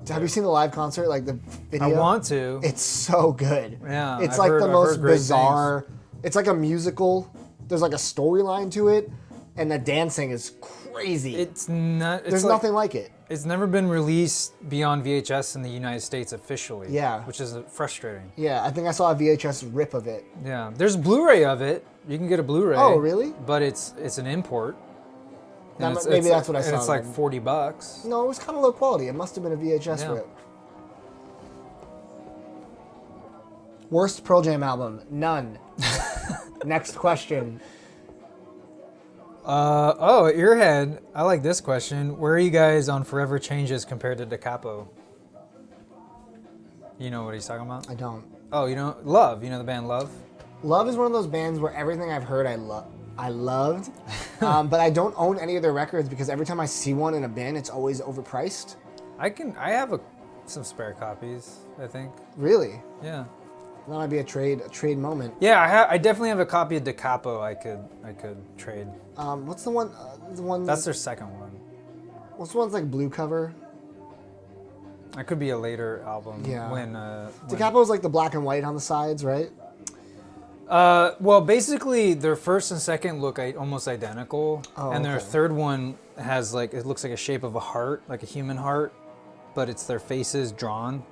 [SPEAKER 1] Have you seen the live concert? Like the video?
[SPEAKER 2] I want to.
[SPEAKER 1] It's so good.
[SPEAKER 2] Yeah.
[SPEAKER 1] It's
[SPEAKER 2] I've
[SPEAKER 1] like
[SPEAKER 2] heard-
[SPEAKER 1] the
[SPEAKER 2] I've
[SPEAKER 1] most
[SPEAKER 2] heard great
[SPEAKER 1] bizarre.
[SPEAKER 2] things.
[SPEAKER 1] It's like a musical. There's like a storyline to it, and the dancing is crazy.
[SPEAKER 2] It's not. It's
[SPEAKER 1] There's nothing like it.
[SPEAKER 2] It's never been released beyond VHS in the United States officially.
[SPEAKER 1] Yeah.
[SPEAKER 2] Which is frustrating.
[SPEAKER 1] Yeah, I think I saw a VHS rip of it.
[SPEAKER 2] Yeah. There's Blu-ray of it. You can get a Blu-ray.
[SPEAKER 1] Oh, really?
[SPEAKER 2] But it's an import. And
[SPEAKER 1] Maybe that's what I
[SPEAKER 2] and
[SPEAKER 1] saw.
[SPEAKER 2] it's like
[SPEAKER 1] then.
[SPEAKER 2] $40.
[SPEAKER 1] No, it was kind of low quality. It must have been a VHS
[SPEAKER 2] Yeah.
[SPEAKER 1] rip. Worst Pearl Jam album? None. Next question.
[SPEAKER 2] Earhead. I like this question. Where are you guys on Forever Changes compared to Da Capo? You know what he's talking about?
[SPEAKER 1] I don't.
[SPEAKER 2] Oh, you know Love. You know the band Love?
[SPEAKER 1] Love is one of those bands where everything I've heard I loved, but I don't own any of their records because every time I see one in a bin, it's always overpriced.
[SPEAKER 2] I have some spare copies, I think.
[SPEAKER 1] Really?
[SPEAKER 2] Yeah.
[SPEAKER 1] That might be a trade moment.
[SPEAKER 2] Yeah, I definitely have a copy of Da Capo I could trade.
[SPEAKER 1] What's the one?
[SPEAKER 2] That's their second one.
[SPEAKER 1] What's the one's like blue cover?
[SPEAKER 2] That could be a later album.
[SPEAKER 1] Yeah.
[SPEAKER 2] Da
[SPEAKER 1] Capo is like the black and white on the sides, right?
[SPEAKER 2] Well, basically, their first and second look almost identical, and their third one has it looks like a shape of a heart, like a human heart, but it's their faces drawn.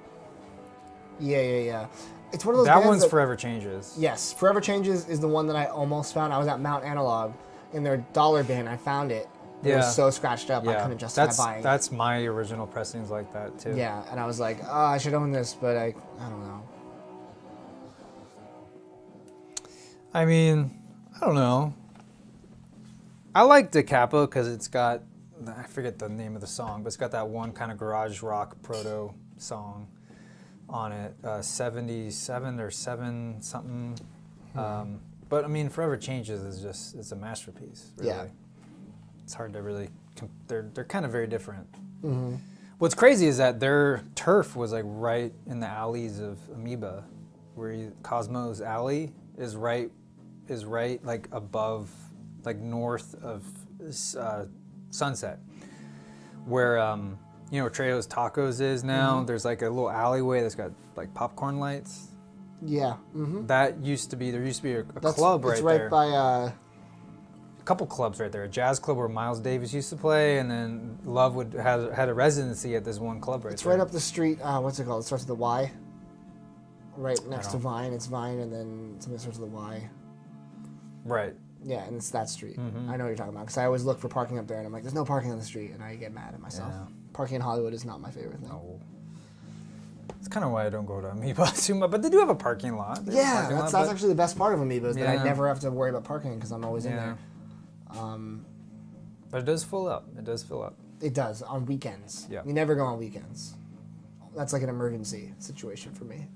[SPEAKER 1] Yeah. It's one of those.
[SPEAKER 2] That
[SPEAKER 1] bands
[SPEAKER 2] one's Forever Changes.
[SPEAKER 1] Yes, Forever Changes is the one that I almost found. I was at Mount Analog in their dollar bin. I found it. It was so scratched up, I couldn't justify buying it.
[SPEAKER 2] That's my original pressings like that too.
[SPEAKER 1] Yeah, and I was like, oh, I should own this, but I don't know.
[SPEAKER 2] I mean, I don't know. I like Da Capo because it's got, I forget the name of the song, but it's got that one kind of garage rock proto song on it, 77 or 7 something. But I mean, Forever Changes it's a masterpiece, really.
[SPEAKER 1] Yeah.
[SPEAKER 2] It's hard to really, they're kind of very different. What's crazy is that their turf was like right in the alleys of Amoeba. Cosmo's Alley is right like above, like north of Sunset, where where Trejo's Tacos is now. There's like a little alleyway that's got like popcorn lights.
[SPEAKER 1] Yeah. Mm-hmm.
[SPEAKER 2] There used to be a club right there.
[SPEAKER 1] It's right by.
[SPEAKER 2] A couple clubs right there. A jazz club where Miles Davis used to play, and then Love had a residency at this one club right there.
[SPEAKER 1] It's right up the street. What's it called? It starts with a Y. Right next to Vine. It's Vine, and then something starts with a Y.
[SPEAKER 2] Right.
[SPEAKER 1] Yeah, and it's that street.
[SPEAKER 2] Mm-hmm.
[SPEAKER 1] I know what you're talking about, because I always look for parking up there, and I'm like, there's no parking on the street, and I get mad at myself.
[SPEAKER 2] Yeah.
[SPEAKER 1] Parking in Hollywood is not my favorite thing.
[SPEAKER 2] No. It's kind of why I don't go to Amoeba too much, but they do have a parking lot.
[SPEAKER 1] That's actually the best part of Amoeba, is that I
[SPEAKER 2] Yeah.
[SPEAKER 1] never have to worry about parking, because I'm always in there.
[SPEAKER 2] But it does fill up. It does fill up.
[SPEAKER 1] It does, on weekends.
[SPEAKER 2] Yeah.
[SPEAKER 1] We never go on weekends. That's like an emergency situation for me.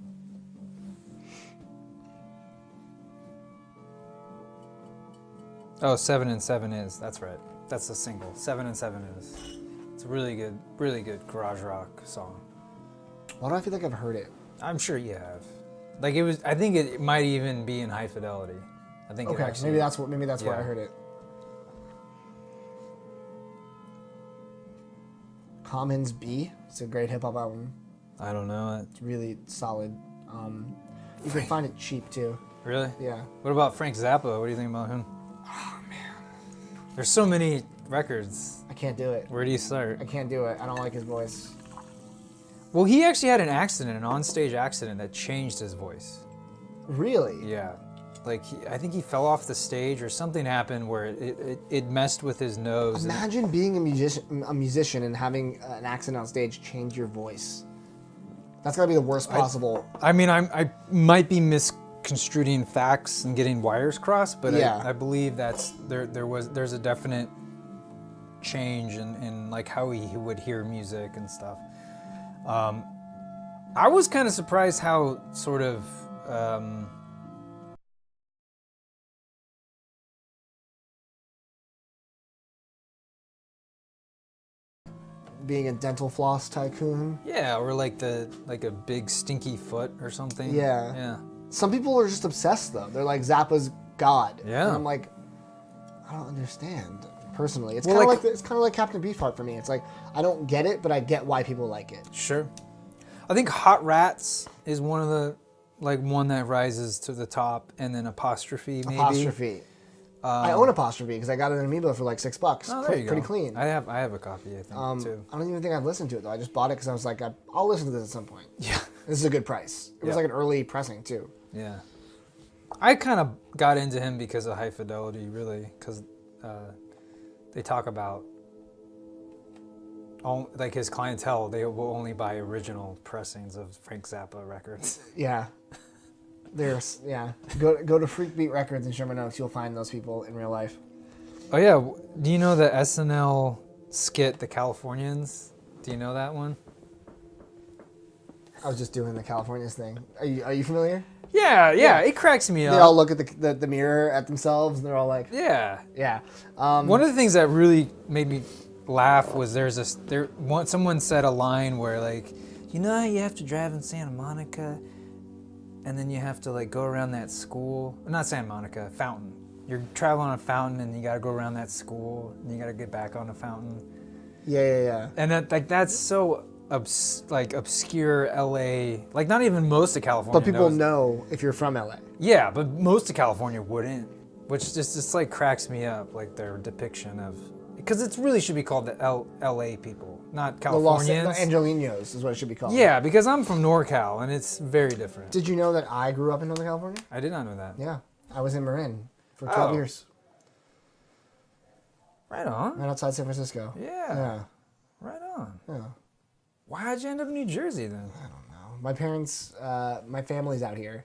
[SPEAKER 2] Oh, 7 and 7 is. That's right. That's a single. 7 and 7 is. It's a really good garage rock song.
[SPEAKER 1] Why do I feel like I've heard it?
[SPEAKER 2] I'm sure you have. Like it was. I think it might even be in High Fidelity. I think.
[SPEAKER 1] Okay,
[SPEAKER 2] it actually,
[SPEAKER 1] maybe that's where
[SPEAKER 2] yeah.
[SPEAKER 1] I heard it. Commons B. It's a great hip hop album.
[SPEAKER 2] I don't know it.
[SPEAKER 1] It's really solid. You can find it cheap too.
[SPEAKER 2] Really?
[SPEAKER 1] Yeah.
[SPEAKER 2] What about Frank Zappa? What do you think about him?
[SPEAKER 1] Oh man,
[SPEAKER 2] There's so many records.
[SPEAKER 1] I can't do it.
[SPEAKER 2] Where do you start?
[SPEAKER 1] I can't do it. I don't like his voice.
[SPEAKER 2] Well, he actually had an onstage accident that changed his voice.
[SPEAKER 1] Really?
[SPEAKER 2] Yeah. Like, I think he fell off the stage or something happened where it messed with his nose.
[SPEAKER 1] Imagine being a musician and having an accident on stage change your voice. That's gotta be the worst possible.
[SPEAKER 2] I mean, I might be misconstruing facts and getting wires crossed, but
[SPEAKER 1] Yeah.
[SPEAKER 2] I believe that's there's a definite change in like how he would hear music and stuff. I was kind of surprised how sort of
[SPEAKER 1] Being a dental floss tycoon.
[SPEAKER 2] yeah, or like a big stinky foot or something.
[SPEAKER 1] Yeah.
[SPEAKER 2] Yeah.
[SPEAKER 1] Some people are just obsessed though. They're like Zappa's God.
[SPEAKER 2] Yeah.
[SPEAKER 1] And I'm like, I don't understand. Personally, it's
[SPEAKER 2] Well,
[SPEAKER 1] kind of
[SPEAKER 2] like-
[SPEAKER 1] like it's kind of like Captain Beefheart for me. It's like I don't get it, but I get why people like it.
[SPEAKER 2] Sure. I think Hot Rats is one of the one that rises to the top, and then Apostrophe maybe.
[SPEAKER 1] Apostrophe. I own Apostrophe because I got it in Amoeba for like $6.
[SPEAKER 2] Oh, there you go.
[SPEAKER 1] Pretty clean.
[SPEAKER 2] I have a copy, I think, too.
[SPEAKER 1] I don't even think I've listened to it though. I just bought it because I was like, I'll listen to this at some point.
[SPEAKER 2] Yeah.
[SPEAKER 1] This is a good price. It was
[SPEAKER 2] Yeah.
[SPEAKER 1] like an early pressing too.
[SPEAKER 2] Yeah. I kind of got into him because of High Fidelity, really, because they talk about like his clientele. They will only buy original pressings of Frank Zappa records.
[SPEAKER 1] Yeah. Go to Freak Beat Records in Sherman Oaks. You'll find those people in real life.
[SPEAKER 2] Oh yeah, do you know the SNL skit, The Californians? Do you know that one?
[SPEAKER 1] I was just doing the Californias thing. Are you familiar?
[SPEAKER 2] Yeah, it cracks me up.
[SPEAKER 1] They all look at the mirror at themselves and they're all like,
[SPEAKER 2] Yeah.
[SPEAKER 1] yeah.
[SPEAKER 2] One of the things that really made me laugh was someone said a line where like, you know how you have to drive in Santa Monica and then you have to like go around that school, not Santa Monica, Fountain. You're traveling on a fountain and you got to go around that school and you got to get back on a fountain.
[SPEAKER 1] Yeah.
[SPEAKER 2] And that's so obscure LA, like not even most of California
[SPEAKER 1] But people
[SPEAKER 2] knows.
[SPEAKER 1] know if you're from LA.
[SPEAKER 2] Yeah, but most of California wouldn't, which just like cracks me up, like their depiction of, because it really should be called the LA people, not
[SPEAKER 1] The Los
[SPEAKER 2] Californians.
[SPEAKER 1] Angelinos is what it should be called.
[SPEAKER 2] Yeah, because I'm from NorCal and it's very different.
[SPEAKER 1] Did you know that I grew up in Northern California?
[SPEAKER 2] I did not know that.
[SPEAKER 1] Yeah. I was in Marin for 12
[SPEAKER 2] Oh.
[SPEAKER 1] years.
[SPEAKER 2] Right on.
[SPEAKER 1] Right outside San Francisco.
[SPEAKER 2] Yeah. Right on.
[SPEAKER 1] Yeah.
[SPEAKER 2] Why'd you end up in New Jersey then?
[SPEAKER 1] I don't know. My parents, my family's out here.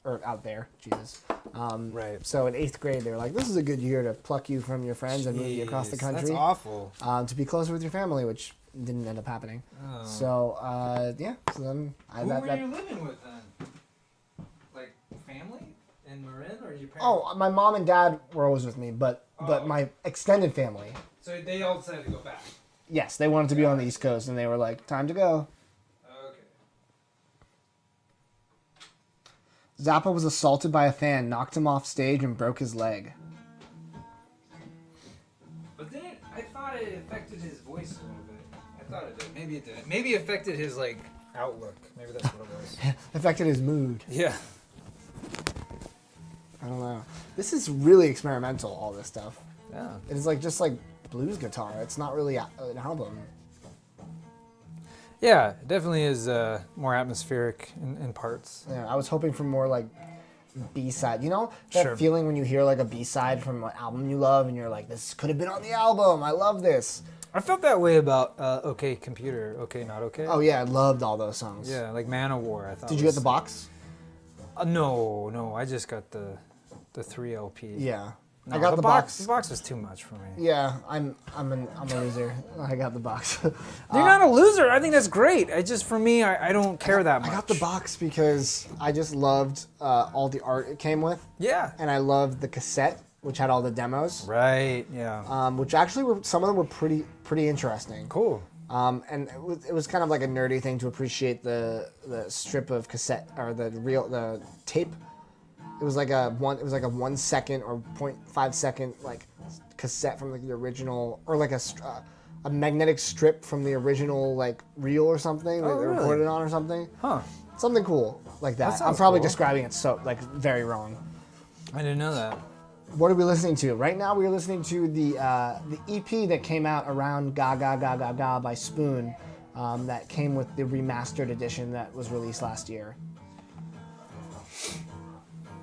[SPEAKER 1] Or out there, Jesus.
[SPEAKER 2] Right.
[SPEAKER 1] So in 8th grade, they were like, this is a good year to pluck you from your friends and move you across the
[SPEAKER 2] Jeez,
[SPEAKER 1] country.
[SPEAKER 2] That's awful.
[SPEAKER 1] To be closer with your family, which didn't end up happening.
[SPEAKER 2] Oh.
[SPEAKER 1] So, yeah. So then
[SPEAKER 2] Who were you living with then? Like family in Marin or your parents?
[SPEAKER 1] Oh, my mom and dad were always with me, but
[SPEAKER 2] Oh.
[SPEAKER 1] my extended family,
[SPEAKER 2] So they all decided to go back.
[SPEAKER 1] yes, they wanted to be on the East Coast, and they were like, time to go.
[SPEAKER 2] Okay.
[SPEAKER 1] Zappa was assaulted by a fan, knocked him off stage, and broke his leg.
[SPEAKER 2] But then I thought it affected his voice a little bit. I thought it did. Maybe it didn't. Maybe it affected his like outlook. Maybe that's what it was.
[SPEAKER 1] Affected his mood.
[SPEAKER 2] Yeah.
[SPEAKER 1] I don't know. This is really experimental, all this stuff.
[SPEAKER 2] Yeah.
[SPEAKER 1] It's like just like blues guitar. It's not really an album.
[SPEAKER 2] Yeah, it definitely is more atmospheric in parts.
[SPEAKER 1] Yeah, I was hoping for more like B-side. You know that feeling when you hear like a B-side from an album you love and you're like, this could have been on the album. I love this.
[SPEAKER 2] I felt that way about OK Computer, OK Not OK.
[SPEAKER 1] Oh yeah, I loved all those songs.
[SPEAKER 2] Yeah, like Man of War. I thought.
[SPEAKER 1] Did you get the box?
[SPEAKER 2] No, I just got the 3 LP.
[SPEAKER 1] Yeah.
[SPEAKER 2] No,
[SPEAKER 1] I got the box.
[SPEAKER 2] The box was too much for me.
[SPEAKER 1] Yeah, I'm a loser. I got the box.
[SPEAKER 2] You're not a loser. I think that's great. For me, I don't care that much.
[SPEAKER 1] I got the box because I just loved all the art it came with.
[SPEAKER 2] Yeah.
[SPEAKER 1] And I loved the cassette, which had all the demos.
[SPEAKER 2] Right. Yeah.
[SPEAKER 1] Which actually some of them were pretty interesting.
[SPEAKER 2] Cool.
[SPEAKER 1] And it was kind of like a nerdy thing to appreciate the strip of cassette or the tape. It was like a 1 second or 0.5 second like cassette from like the original, or like a magnetic strip from the original like reel or something that they recorded on or something.
[SPEAKER 2] Huh.
[SPEAKER 1] Something cool like that.
[SPEAKER 2] That
[SPEAKER 1] I'm probably
[SPEAKER 2] cool.
[SPEAKER 1] describing it so like very wrong.
[SPEAKER 2] I didn't know that.
[SPEAKER 1] What are we listening to? Right now we're listening to the EP that came out around Ga Ga Ga Ga Ga by Spoon, that came with the remastered edition that was released last year.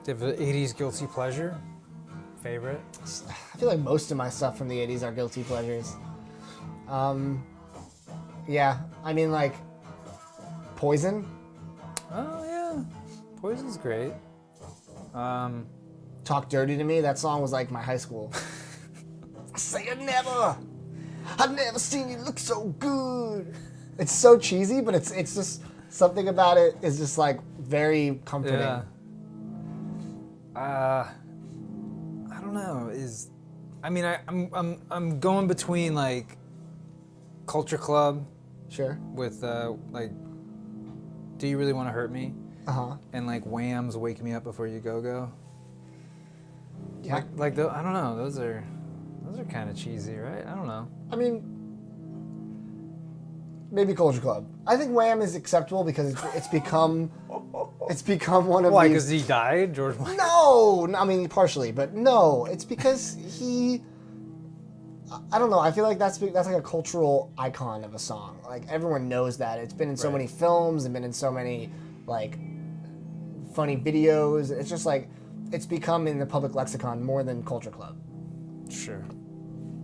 [SPEAKER 2] Do you have an 80s guilty pleasure? Favorite?
[SPEAKER 1] I feel like most of my stuff from the 80s are guilty pleasures. Yeah, I mean like Poison.
[SPEAKER 2] Oh yeah, Poison's great.
[SPEAKER 1] Talk Dirty to Me, that song was like my high school. Say it never. I've never seen you look so good. It's so cheesy, but it's just something about it is just like very comforting.
[SPEAKER 2] Yeah. I don't know. I'm going between like Culture Club,
[SPEAKER 1] Sure.
[SPEAKER 2] with like Do You Really Want to Hurt Me, and like Wham's Wake Me Up Before You Go Go.
[SPEAKER 1] Yeah.
[SPEAKER 2] I don't know. Those are kind of cheesy, right? I don't know.
[SPEAKER 1] I mean, maybe Culture Club. I think Wham is acceptable because it's become one of
[SPEAKER 2] Why?
[SPEAKER 1] these.
[SPEAKER 2] Because he died, George Michael.
[SPEAKER 1] No, I mean partially, but no, it's because he. I don't know. I feel like that's like a cultural icon of a song. Like everyone knows that. It's been in so many films and been in so many like funny videos. It's just like it's become in the public lexicon more than Culture Club.
[SPEAKER 2] Sure.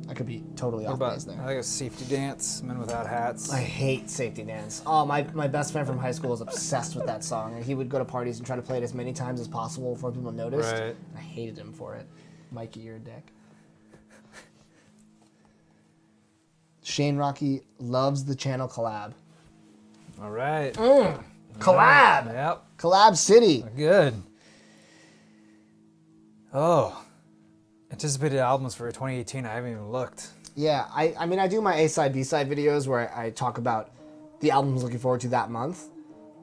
[SPEAKER 1] I could be totally off base there.
[SPEAKER 2] I like a Safety Dance, Men Without Hats.
[SPEAKER 1] I hate Safety Dance. Oh, my best friend from high school is obsessed with that song, and he would go to parties and try to play it as many times as possible before people noticed.
[SPEAKER 2] Right.
[SPEAKER 1] I hated him for it. Mikey, you're a dick. Shane Rocky loves the channel collab.
[SPEAKER 2] All right.
[SPEAKER 1] Collab!
[SPEAKER 2] Yep.
[SPEAKER 1] Collab City.
[SPEAKER 2] Good. Oh. Anticipated albums for 2018. I haven't even looked.
[SPEAKER 1] Yeah, I mean, I do my A-side, B-side videos where I talk about the albums looking forward to that month,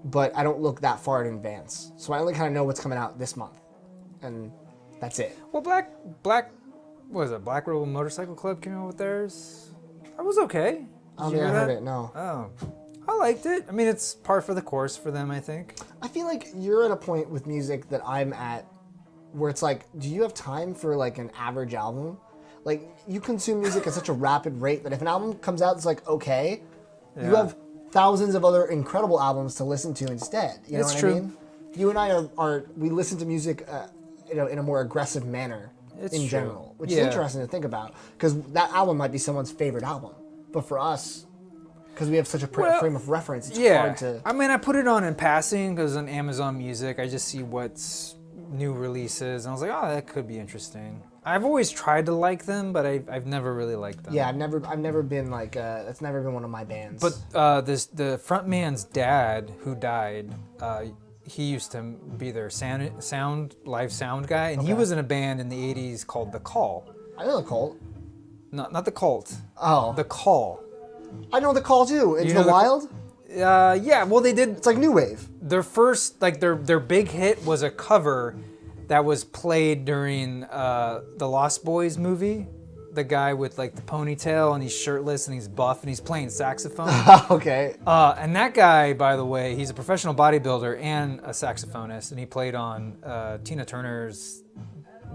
[SPEAKER 1] but I don't look that far in advance. So I only kind of know what's coming out this month, and that's it.
[SPEAKER 2] Well, Black, what is it? Black Rebel Motorcycle Club came out with theirs. That was okay.
[SPEAKER 1] I don't think I heard it, no.
[SPEAKER 2] Oh. I liked it. I mean, it's par for the course for them, I think.
[SPEAKER 1] I feel like you're at a point with music that I'm at where it's like, do you have time for like an average album? Like, you consume music at such a rapid rate that if an album comes out that's like okay, you have thousands of other incredible albums to listen to instead. You know what I mean? You and I we listen to music in a more aggressive manner in general, which is interesting to think about because that album might be someone's favorite album, but for us, because we have such a frame of reference, it's hard to.
[SPEAKER 2] I mean, I put it on in passing because on Amazon Music, I just see what's new releases, and I was like, oh, that could be interesting. I've always tried to like them, but I've never really liked them.
[SPEAKER 1] Yeah, I've never been like that's never been one of my bands.
[SPEAKER 2] But the frontman's dad, who died, he used to be their live sound guy, and he was in a band in the '80s called The Call.
[SPEAKER 1] I know The Cult.
[SPEAKER 2] Not The Cult.
[SPEAKER 1] Oh,
[SPEAKER 2] The Call.
[SPEAKER 1] I know The Call too. It's The Wild.
[SPEAKER 2] Yeah, well, they did.
[SPEAKER 1] It's like new wave.
[SPEAKER 2] Their first, like their big hit was a cover that was played during the Lost Boys movie. The guy with like the ponytail and he's shirtless and he's buff and he's playing saxophone.
[SPEAKER 1] Okay.
[SPEAKER 2] And that guy, by the way, he's a professional bodybuilder and a saxophonist, and he played on Tina Turner's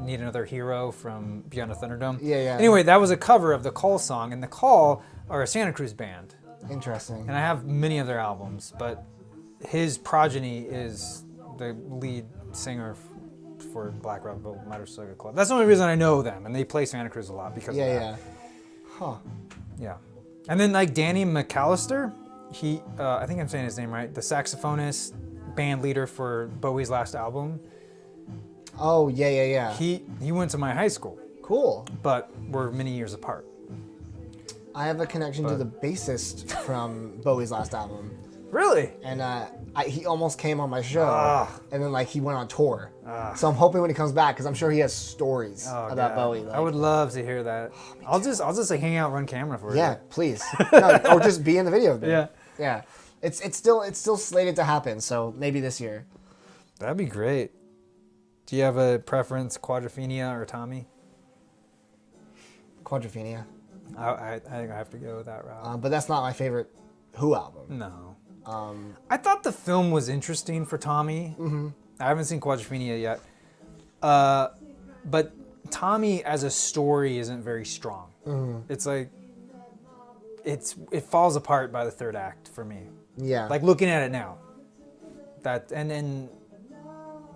[SPEAKER 2] "Need Another Hero" from Beyond the Thunderdome.
[SPEAKER 1] Yeah.
[SPEAKER 2] Anyway, that was a cover of the Call song, and the Call are a Santa Cruz band.
[SPEAKER 1] Interesting.
[SPEAKER 2] And I have many of their albums, but his progeny is the lead singer for Black Rebel Motorcycle Club. That's the only reason I know them, and they play Santa Cruz a lot because of that.
[SPEAKER 1] Yeah. Huh.
[SPEAKER 2] Yeah. And then like Danny McAllister, he, I think I'm saying his name right, the saxophonist, band leader for Bowie's last album.
[SPEAKER 1] Oh, yeah.
[SPEAKER 2] He went to my high school,
[SPEAKER 1] Cool.
[SPEAKER 2] but we're many years apart.
[SPEAKER 1] I have a connection to the bassist from Bowie's last album.
[SPEAKER 2] Really?
[SPEAKER 1] And he almost came on my show, and then like he went on tour.
[SPEAKER 2] Ah.
[SPEAKER 1] So I'm hoping when he comes back, because I'm sure he has stories
[SPEAKER 2] Oh,
[SPEAKER 1] about
[SPEAKER 2] God.
[SPEAKER 1] Bowie. Like,
[SPEAKER 2] I would love to hear that. I'll just like hang out, run camera for you.
[SPEAKER 1] Yeah, please. No, or just be in the video.
[SPEAKER 2] Yeah.
[SPEAKER 1] Yeah. It's still slated to happen. So maybe this year.
[SPEAKER 2] That'd be great. Do you have a preference, Quadrophenia or Tommy?
[SPEAKER 1] Quadrophenia.
[SPEAKER 2] I think I have to go with that route.
[SPEAKER 1] But that's not my favorite Who album.
[SPEAKER 2] No. I thought the film was interesting for Tommy. Mm-hmm. I haven't seen Quadrophenia yet. But Tommy as a story isn't very strong. Mm-hmm. It's like, it falls apart by the third act for me.
[SPEAKER 1] Yeah.
[SPEAKER 2] Like looking at it now. And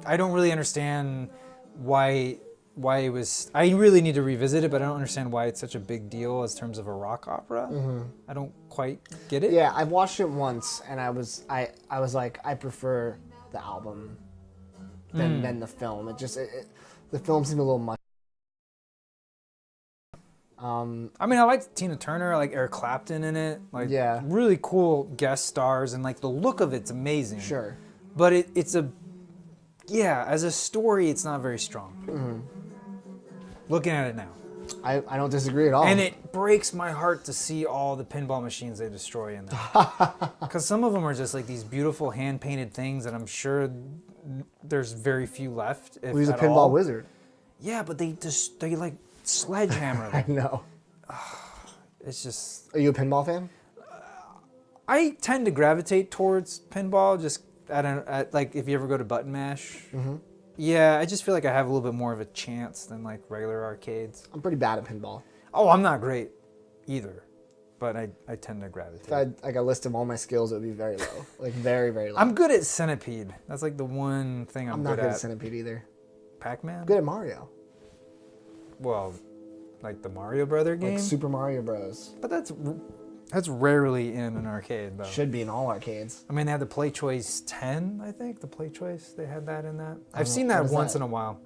[SPEAKER 2] I don't really understand why it was. I really need to revisit it, but I don't understand why it's such a big deal as terms of a rock opera. Mm-hmm. I don't quite get it.
[SPEAKER 1] Yeah, I've watched it once, and I was like, I prefer the album than the film. The film seemed a little much.
[SPEAKER 2] I mean, I like Tina Turner, I like Eric Clapton in it. Like,
[SPEAKER 1] yeah,
[SPEAKER 2] really cool guest stars, and like the look of it's amazing.
[SPEAKER 1] Sure.
[SPEAKER 2] But it's as a story, it's not very strong. Mm-hmm. Looking at it now.
[SPEAKER 1] I don't disagree at all.
[SPEAKER 2] And it breaks my heart to see all the pinball machines they destroy in there. Because some of them are just like these beautiful hand-painted things that I'm sure there's very few left. If
[SPEAKER 1] He's a
[SPEAKER 2] at
[SPEAKER 1] pinball
[SPEAKER 2] all.
[SPEAKER 1] wizard.
[SPEAKER 2] Yeah, but they like sledgehammer them.
[SPEAKER 1] I know.
[SPEAKER 2] It's just...
[SPEAKER 1] Are you a pinball fan?
[SPEAKER 2] I tend to gravitate towards pinball just at like if you ever go to Button Mash. Mm-hmm. Yeah, I just feel like I have a little bit more of a chance than like regular arcades.
[SPEAKER 1] I'm pretty bad at pinball.
[SPEAKER 2] Oh, I'm not great either, but I tend to gravitate.
[SPEAKER 1] If I had like a list of all my skills, it would be very low. Like very, very low.
[SPEAKER 2] I'm good at Centipede. That's like the one thing I'm
[SPEAKER 1] not
[SPEAKER 2] good
[SPEAKER 1] good
[SPEAKER 2] at.
[SPEAKER 1] at Centipede either.
[SPEAKER 2] Pac-Man?
[SPEAKER 1] I'm good at Mario.
[SPEAKER 2] Well, like the Mario Brother game?
[SPEAKER 1] Like Super Mario Bros.
[SPEAKER 2] But that's rarely in an arcade, though.
[SPEAKER 1] Should be in all arcades.
[SPEAKER 2] I mean, they had the Play Choice 10, I think. The Play Choice, they had that in that. I've seen that once in a while.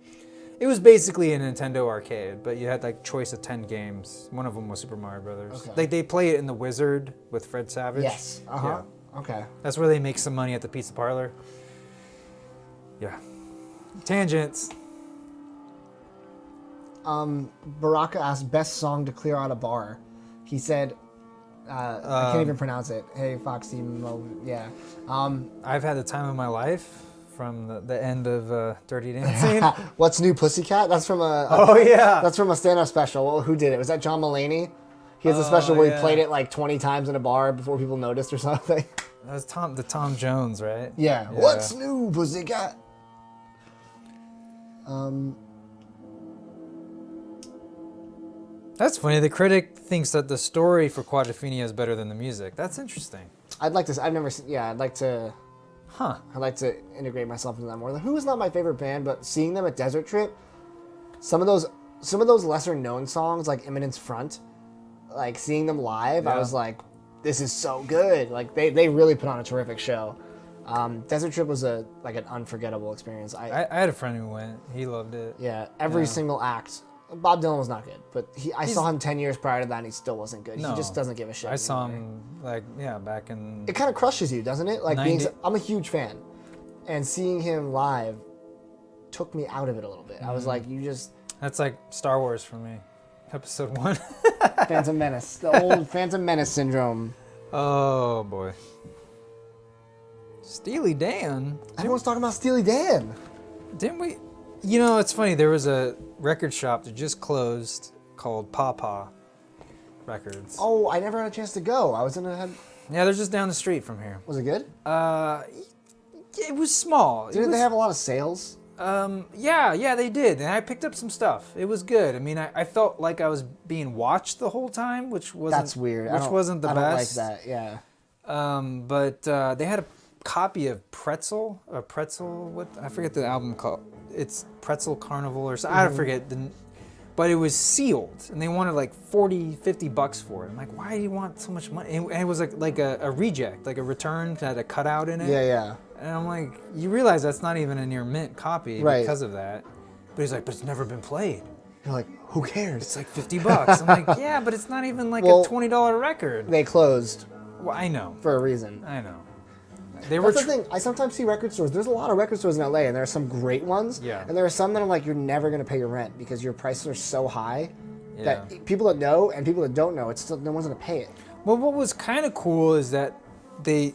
[SPEAKER 2] It was basically a Nintendo arcade, but you had like choice of 10 games. One of them was Super Mario Brothers.
[SPEAKER 1] Okay.
[SPEAKER 2] Like they play it in The Wizard with Fred Savage.
[SPEAKER 1] Yes. Uh-huh.
[SPEAKER 2] Yeah.
[SPEAKER 1] Okay.
[SPEAKER 2] That's where they make some money at the pizza parlor. Yeah. Tangents.
[SPEAKER 1] Baraka asked best song to clear out a bar. He said, I can't even pronounce it. Hey, Foxy Mo. Yeah.
[SPEAKER 2] I've had the time of my life from the end of Dirty Dancing.
[SPEAKER 1] What's New Pussycat? That's from That's from a stand-up special. Well, who did it? Was that John Mulaney? He has a special where he played it like 20 times in a bar before people noticed or something.
[SPEAKER 2] That was Tom Jones, right?
[SPEAKER 1] Yeah. What's New Pussycat?
[SPEAKER 2] That's funny. The critic thinks that the story for Quadrophenia is better than the music. That's interesting.
[SPEAKER 1] I'd like to. I've never seen. Yeah, I'd like to.
[SPEAKER 2] Huh.
[SPEAKER 1] I'd like to integrate myself into that more. The Who is not my favorite band, but seeing them at Desert Trip, some of those lesser known songs like Imminence Front, like seeing them live, I was like, this is so good. Like they really put on a terrific show. Desert Trip was an unforgettable experience.
[SPEAKER 2] I had a friend who went. He loved it.
[SPEAKER 1] Yeah, every single act. Bob Dylan was not good, but I saw him 10 years prior to that and he still wasn't good.
[SPEAKER 2] No.
[SPEAKER 1] He just doesn't give a shit.
[SPEAKER 2] I saw him back in...
[SPEAKER 1] It kind of crushes you, doesn't it? Like I'm a huge fan. And seeing him live took me out of it a little bit. I was like,
[SPEAKER 2] That's like Star Wars for me. Episode 1.
[SPEAKER 1] Phantom Menace. The old Phantom Menace syndrome.
[SPEAKER 2] Oh, boy. Steely Dan.
[SPEAKER 1] Everyone's talking about Steely Dan.
[SPEAKER 2] Didn't we? You know, it's funny. There was a record shop that just closed called Pawpaw Records.
[SPEAKER 1] Oh, I never had a chance to go. I was in a.
[SPEAKER 2] Yeah, they're just down the street from here.
[SPEAKER 1] Was it good?
[SPEAKER 2] It was small.
[SPEAKER 1] Didn't they have a lot of sales?
[SPEAKER 2] Yeah, they did. And I picked up some stuff. It was good. I mean, I felt like I was being watched the whole time, which wasn't.
[SPEAKER 1] That's weird.
[SPEAKER 2] Which wasn't the best.
[SPEAKER 1] I don't like that. Yeah.
[SPEAKER 2] But they had a copy of Pretzel. What I forget the album called. It's Pretzel Carnival or something. I forget. But it was sealed, and they wanted like $40-$50 for it. I'm like, why do you want so much money? And it was like a reject, like a return that had a cutout in it.
[SPEAKER 1] Yeah.
[SPEAKER 2] And I'm like, you realize that's not even a near mint copy because of that. But he's like, but it's never been played.
[SPEAKER 1] You're like, who cares?
[SPEAKER 2] It's like $50. I'm like, yeah, but it's not even like a $20 record.
[SPEAKER 1] They closed.
[SPEAKER 2] Well, I know.
[SPEAKER 1] For a reason.
[SPEAKER 2] I know.
[SPEAKER 1] That's the thing. I sometimes see record stores. There's a lot of record stores in LA, and there are some great ones.
[SPEAKER 2] Yeah.
[SPEAKER 1] And there are some that I'm like, you're never going to pay your rent because your prices are so high that people that know and people that don't know, it's still no one's going to pay it.
[SPEAKER 2] Well, what was kind of cool is that they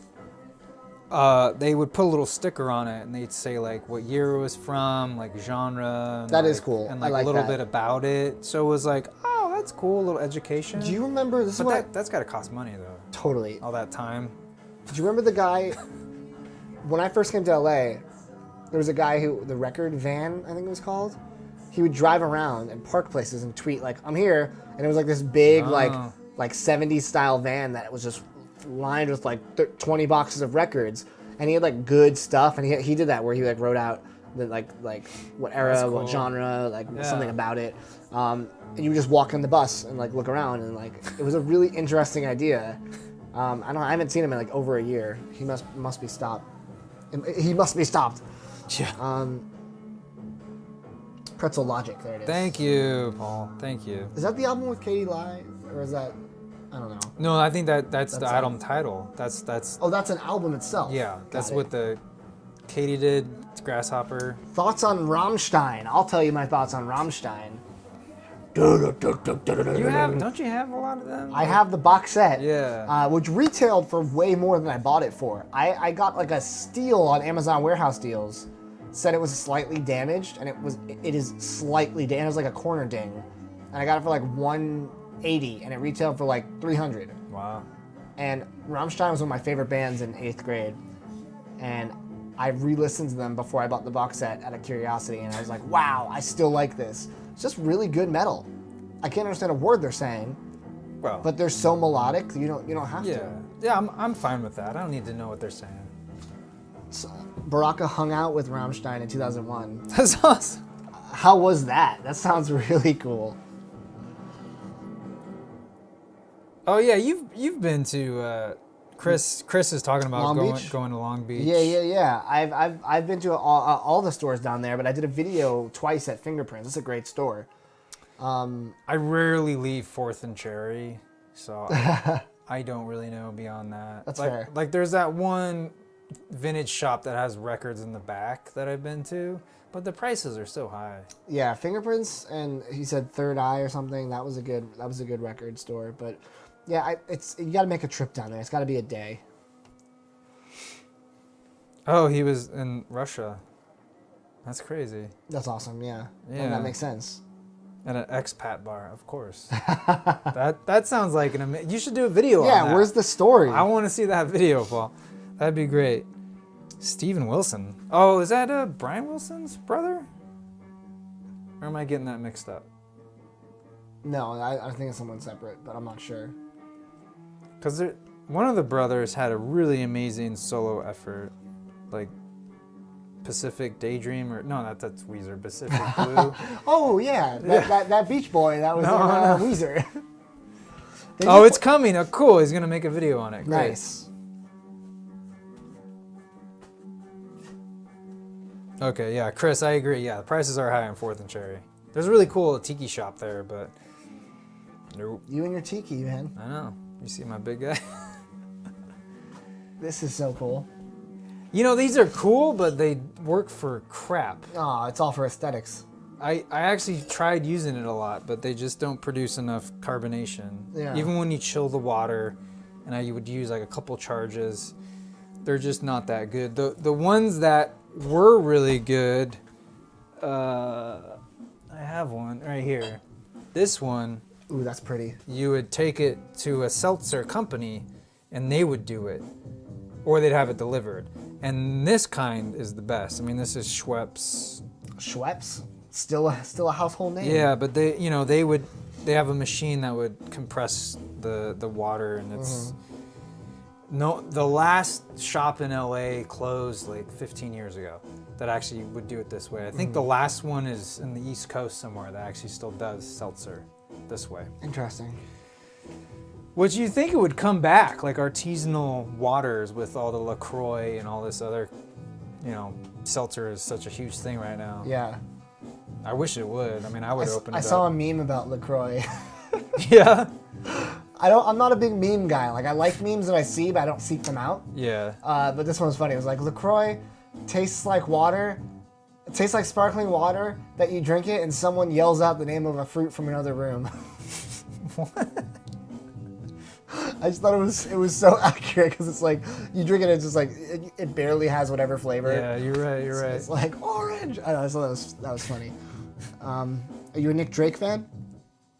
[SPEAKER 2] would put a little sticker on it, and they'd say like what year it was from, like genre. And
[SPEAKER 1] that is cool.
[SPEAKER 2] And
[SPEAKER 1] I like
[SPEAKER 2] a little
[SPEAKER 1] that.
[SPEAKER 2] bit about it. So it was like, oh, that's cool, a little education.
[SPEAKER 1] Do you remember this?
[SPEAKER 2] That's got to cost money though.
[SPEAKER 1] Totally.
[SPEAKER 2] All that time.
[SPEAKER 1] Do you remember the guy? When I first came to LA, there was a guy the record van, I think it was called. He would drive around and park places and tweet like, "I'm here," and it was like this big like 70s style van that was just lined with like 20 boxes of records, and he had like good stuff, and he did that where he like wrote out the like what era, what genre, like something about it. And you would just walk on the bus and like look around, and like it was a really interesting idea. I haven't seen him in like over a year. He must be stopped. He must be stopped.
[SPEAKER 2] Yeah.
[SPEAKER 1] Pretzel Logic, there it is.
[SPEAKER 2] Thank you, Paul. Thank you.
[SPEAKER 1] Is that the album with Katie Live, or is that? I don't know.
[SPEAKER 2] No, I think that's the album title. That's.
[SPEAKER 1] Oh, that's an album itself.
[SPEAKER 2] Yeah, that's what the Katie did. It's Grasshopper.
[SPEAKER 1] Thoughts on Rammstein? I'll tell you my thoughts on Rammstein.
[SPEAKER 2] Don't you have a lot of them?
[SPEAKER 1] I have the box set.
[SPEAKER 2] Yeah.
[SPEAKER 1] Which retailed for way more than I bought it for. I got like a steal on Amazon Warehouse Deals. Said it was slightly damaged, and it is slightly damaged. It was like a corner ding, and I got it for like $180, and it retailed for like $300.
[SPEAKER 2] Wow.
[SPEAKER 1] And Rammstein was one of my favorite bands in 8th grade, and I re-listened to them before I bought the box set out of curiosity, and I was like, wow, I still like this. It's just really good metal. I can't understand a word they're saying, but they're so melodic you don't have to.
[SPEAKER 2] Yeah, I'm fine with that. I don't need to know what they're saying.
[SPEAKER 1] So, Baraka hung out with Rammstein in 2001.
[SPEAKER 2] That's awesome.
[SPEAKER 1] How was that? That sounds really cool.
[SPEAKER 2] Oh yeah, you've been to Chris is talking about going to Long Beach.
[SPEAKER 1] Yeah. I've been to all the stores down there, but I did a video twice at Fingerprints. It's a great store.
[SPEAKER 2] I rarely leave 4th and Cherry, so I don't really know beyond that.
[SPEAKER 1] That's fair.
[SPEAKER 2] Like there's that one vintage shop that has records in the back that I've been to, but the prices are so high.
[SPEAKER 1] Yeah, Fingerprints, and he said Third Eye or something. That was a good record store, but yeah, you got to make a trip down there. It's got to be a day.
[SPEAKER 2] Oh, he was in Russia. That's crazy.
[SPEAKER 1] That's awesome. Yeah.
[SPEAKER 2] Yeah.
[SPEAKER 1] And that makes sense.
[SPEAKER 2] At an expat bar, of course. that sounds like you should do a video on that.
[SPEAKER 1] Yeah, where's the story?
[SPEAKER 2] I want to see that video, Paul. That'd be great. Steven Wilson. Oh, is that Brian Wilson's brother? Or am I getting that mixed up?
[SPEAKER 1] No, I think it's someone separate, but I'm not sure.
[SPEAKER 2] Because one of the brothers had a really amazing solo effort, like Pacific Daydream, or no, that's Weezer. Pacific Blue.
[SPEAKER 1] Oh yeah, that Beach Boy that was in Weezer.
[SPEAKER 2] Oh, it's coming. Oh, cool. He's gonna make a video on it. Great.
[SPEAKER 1] Nice.
[SPEAKER 2] Okay, yeah, Chris, I agree. Yeah, the prices are high on 4th and Cherry. There's a really cool tiki shop there, but nope.
[SPEAKER 1] You and your tiki, man.
[SPEAKER 2] I know. You see my big guy?
[SPEAKER 1] This is so cool.
[SPEAKER 2] You know, these are cool, but they work for crap.
[SPEAKER 1] Oh, it's all for aesthetics.
[SPEAKER 2] I actually tried using it a lot, but they just don't produce enough carbonation.
[SPEAKER 1] Yeah.
[SPEAKER 2] Even when you chill the water, and I would use like a couple charges, they're just not that good. The ones that were really good, I have one right here. This one,
[SPEAKER 1] Ooh, that's pretty.
[SPEAKER 2] you would take it to a seltzer company, and they would do it, or they'd have it delivered. And this kind is the best. I mean, this is Schweppes.
[SPEAKER 1] Schweppes, still a household name.
[SPEAKER 2] Yeah, but they have a machine that would compress the water, and it's no. The last shop in LA closed like 15 years ago that actually would do it this way. I think the last one is in the East Coast somewhere that actually still does seltzer this way.
[SPEAKER 1] Interesting.
[SPEAKER 2] Would you think it would come back, like artisanal waters with all the LaCroix and all this other, seltzer is such a huge thing right now.
[SPEAKER 1] Yeah.
[SPEAKER 2] I wish it would. I mean, I would open it
[SPEAKER 1] I
[SPEAKER 2] up.
[SPEAKER 1] saw a meme about LaCroix.
[SPEAKER 2] Yeah.
[SPEAKER 1] I'm not a big meme guy. Like, I like memes that I see, but I don't seek them out.
[SPEAKER 2] Yeah.
[SPEAKER 1] But this one was funny. It was like, LaCroix tastes like water. It tastes like sparkling water that you drink it and someone yells out the name of a fruit from another room.
[SPEAKER 2] What?
[SPEAKER 1] I just thought it was so accurate because it's like you drink it, it's just like it barely has whatever flavor.
[SPEAKER 2] Yeah, you're right.
[SPEAKER 1] It's like orange. I don't know. So that was funny. Are you a Nick Drake fan?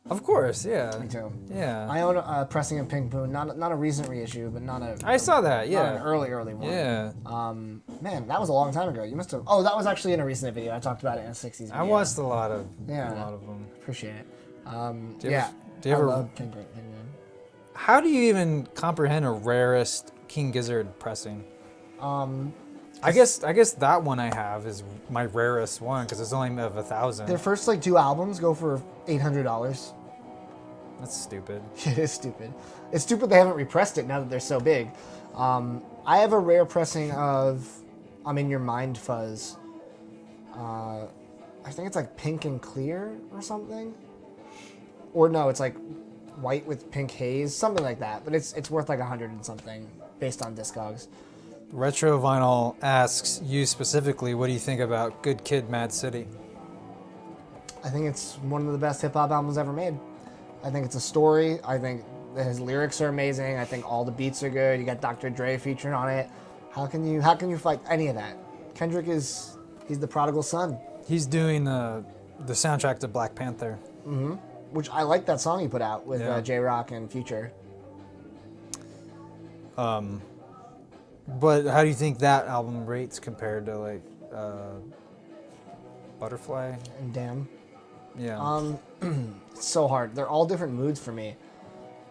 [SPEAKER 2] Of course, yeah.
[SPEAKER 1] Me too.
[SPEAKER 2] Yeah.
[SPEAKER 1] I own a Pressing of Pink Moon, not a recent reissue, but
[SPEAKER 2] I saw that,
[SPEAKER 1] not an
[SPEAKER 2] yeah.
[SPEAKER 1] early one.
[SPEAKER 2] Yeah.
[SPEAKER 1] Man, that was a long time ago. You must have. Oh, that was actually in a recent video. I talked about it in a '60s video.
[SPEAKER 2] I watched a lot of
[SPEAKER 1] Yeah.
[SPEAKER 2] them.
[SPEAKER 1] Appreciate it.
[SPEAKER 2] Do you
[SPEAKER 1] I
[SPEAKER 2] ever-
[SPEAKER 1] love Pink Moon.
[SPEAKER 2] How do you even comprehend a rarest King Gizzard pressing? I guess that one I have is my rarest one because it's only of 1,000.
[SPEAKER 1] Their first like 2 albums go for $800.
[SPEAKER 2] That's stupid.
[SPEAKER 1] It is stupid. It's stupid they haven't repressed it now that they're so big. I have a rare pressing of I'm in Your Mind Fuzz. I think it's like pink and clear or something. Or no, it's like white with pink haze, something like that. But it's worth like 100 and something based on Discogs.
[SPEAKER 2] Retro Vinyl asks you specifically, what do you think about Good Kid, Mad City?
[SPEAKER 1] I think it's one of the best hip hop albums ever made. I think it's a story. I think his lyrics are amazing. I think all the beats are good. You got Dr. Dre featured on it. How can you fight any of that? Kendrick he's the prodigal son.
[SPEAKER 2] He's doing the soundtrack to Black Panther.
[SPEAKER 1] Mm-hmm. Which I like that song he put out with J-Rock and Future.
[SPEAKER 2] But how do you think that album rates compared to like Butterfly?
[SPEAKER 1] And Damn.
[SPEAKER 2] Yeah.
[SPEAKER 1] It's so hard. They're all different moods for me.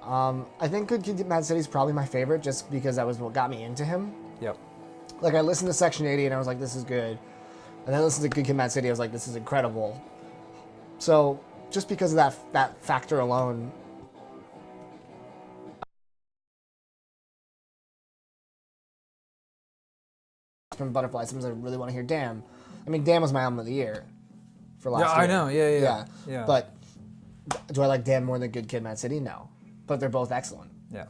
[SPEAKER 1] I think Good Kid, Mad City is probably my favorite just because that was what got me into him.
[SPEAKER 2] Yep.
[SPEAKER 1] Like I listened to Section 80 and I was like, this is good. And then I listened to Good Kid, Mad City, I was like, this is incredible. So just because of that factor alone. From Butterfly, sometimes I really want to hear Damn. I mean, Damn was my album of the year for last year.
[SPEAKER 2] I know. Yeah.
[SPEAKER 1] But do I like Damn more than Good Kid, Mad City? No. But they're both excellent.
[SPEAKER 2] Yeah.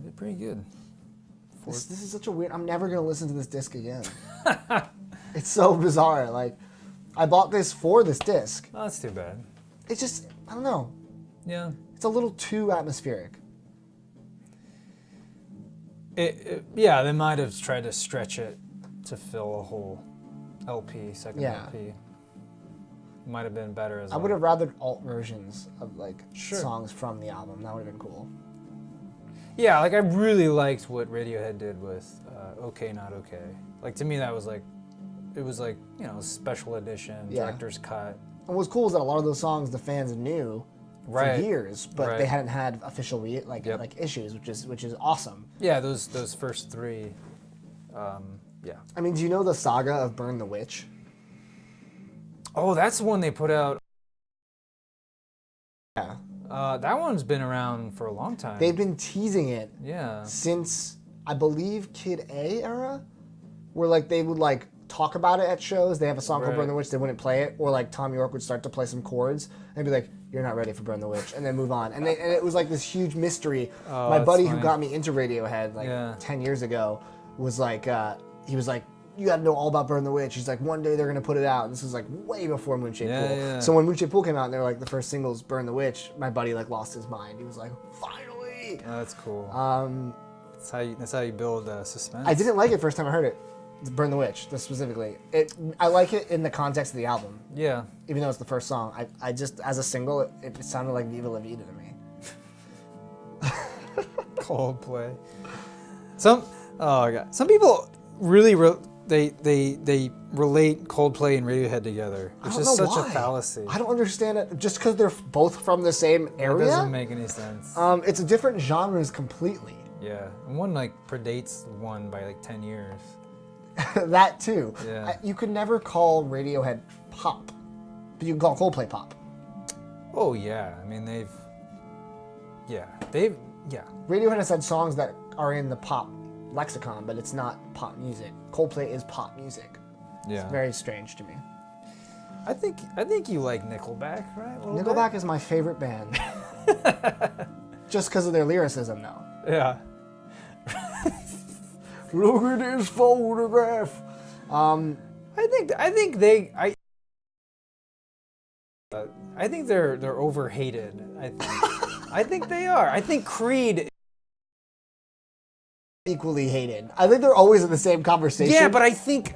[SPEAKER 2] They're pretty good.
[SPEAKER 1] This is such a weird. I'm never gonna listen to this disc again. It's so bizarre. Like, I bought this for this disc.
[SPEAKER 2] Oh, that's too bad.
[SPEAKER 1] It's just, I don't know.
[SPEAKER 2] Yeah.
[SPEAKER 1] It's a little too atmospheric.
[SPEAKER 2] Yeah, they might have tried to stretch it to fill a whole second LP. Might have been better as well.
[SPEAKER 1] I would have rathered alt versions of like
[SPEAKER 2] Sure.
[SPEAKER 1] songs from the album. That would have been cool.
[SPEAKER 2] Yeah, like I really liked what Radiohead did with "Okay Not Okay." Like to me, that was like, it was like special edition, director's cut.
[SPEAKER 1] And what's cool is that a lot of those songs the fans knew for years, but they hadn't had official like issues, which is awesome.
[SPEAKER 2] Yeah, those first three. Yeah.
[SPEAKER 1] I mean, do you know the saga of Burn the Witch?
[SPEAKER 2] Oh, that's the one they put out.
[SPEAKER 1] Yeah.
[SPEAKER 2] That one's been around for a long time.
[SPEAKER 1] They've been teasing it
[SPEAKER 2] Yeah.
[SPEAKER 1] since, I believe, Kid A era, where like they would like talk about it at shows. They have a song called Burn the Witch, they wouldn't play it, or like Tom York would start to play some chords and be like, "You're not ready for Burn the Witch," and then move on. And it was like this huge mystery. My buddy who got me into Radiohead like 10 years ago was like, he was like, you got to know all about Burn the Witch. He's like, one day they're going to put it out. And this was like way before Moonshade Pool.
[SPEAKER 2] Yeah.
[SPEAKER 1] So when Moonshade Pool came out and they were like the first singles, Burn the Witch, my buddy like lost his mind. He was like, finally.
[SPEAKER 2] Oh, that's cool.
[SPEAKER 1] Um,
[SPEAKER 2] that's how you build suspense.
[SPEAKER 1] I didn't like it first time I heard it. Burn the Witch, this specifically. I like it in the context of the album.
[SPEAKER 2] Yeah.
[SPEAKER 1] Even though it's the first song. I just, as a single, it sounded like Viva La Vida to me.
[SPEAKER 2] Coldplay. Some people really they relate Coldplay and Radiohead together, which is such a fallacy.
[SPEAKER 1] I don't understand it. Just because they're both from the same area?
[SPEAKER 2] It doesn't make any sense.
[SPEAKER 1] It's a different genres completely.
[SPEAKER 2] Yeah, and one like predates one by like 10 years.
[SPEAKER 1] That too.
[SPEAKER 2] Yeah.
[SPEAKER 1] You could never call Radiohead pop, but you can call Coldplay pop.
[SPEAKER 2] Oh yeah, I mean they've.
[SPEAKER 1] Radiohead has had songs that are in the pop lexicon, but it's not pop music. Coldplay is pop music.
[SPEAKER 2] Yeah.
[SPEAKER 1] It's very strange to me.
[SPEAKER 2] I think you like Nickelback, right?
[SPEAKER 1] Nickelback is my favorite band. Just because of their lyricism, though.
[SPEAKER 2] Yeah.
[SPEAKER 1] Look at this photograph.
[SPEAKER 2] I think they're overhated. I think they are. I think Creed.
[SPEAKER 1] Equally hated. I think they're always in the same conversation.
[SPEAKER 2] Yeah, but I think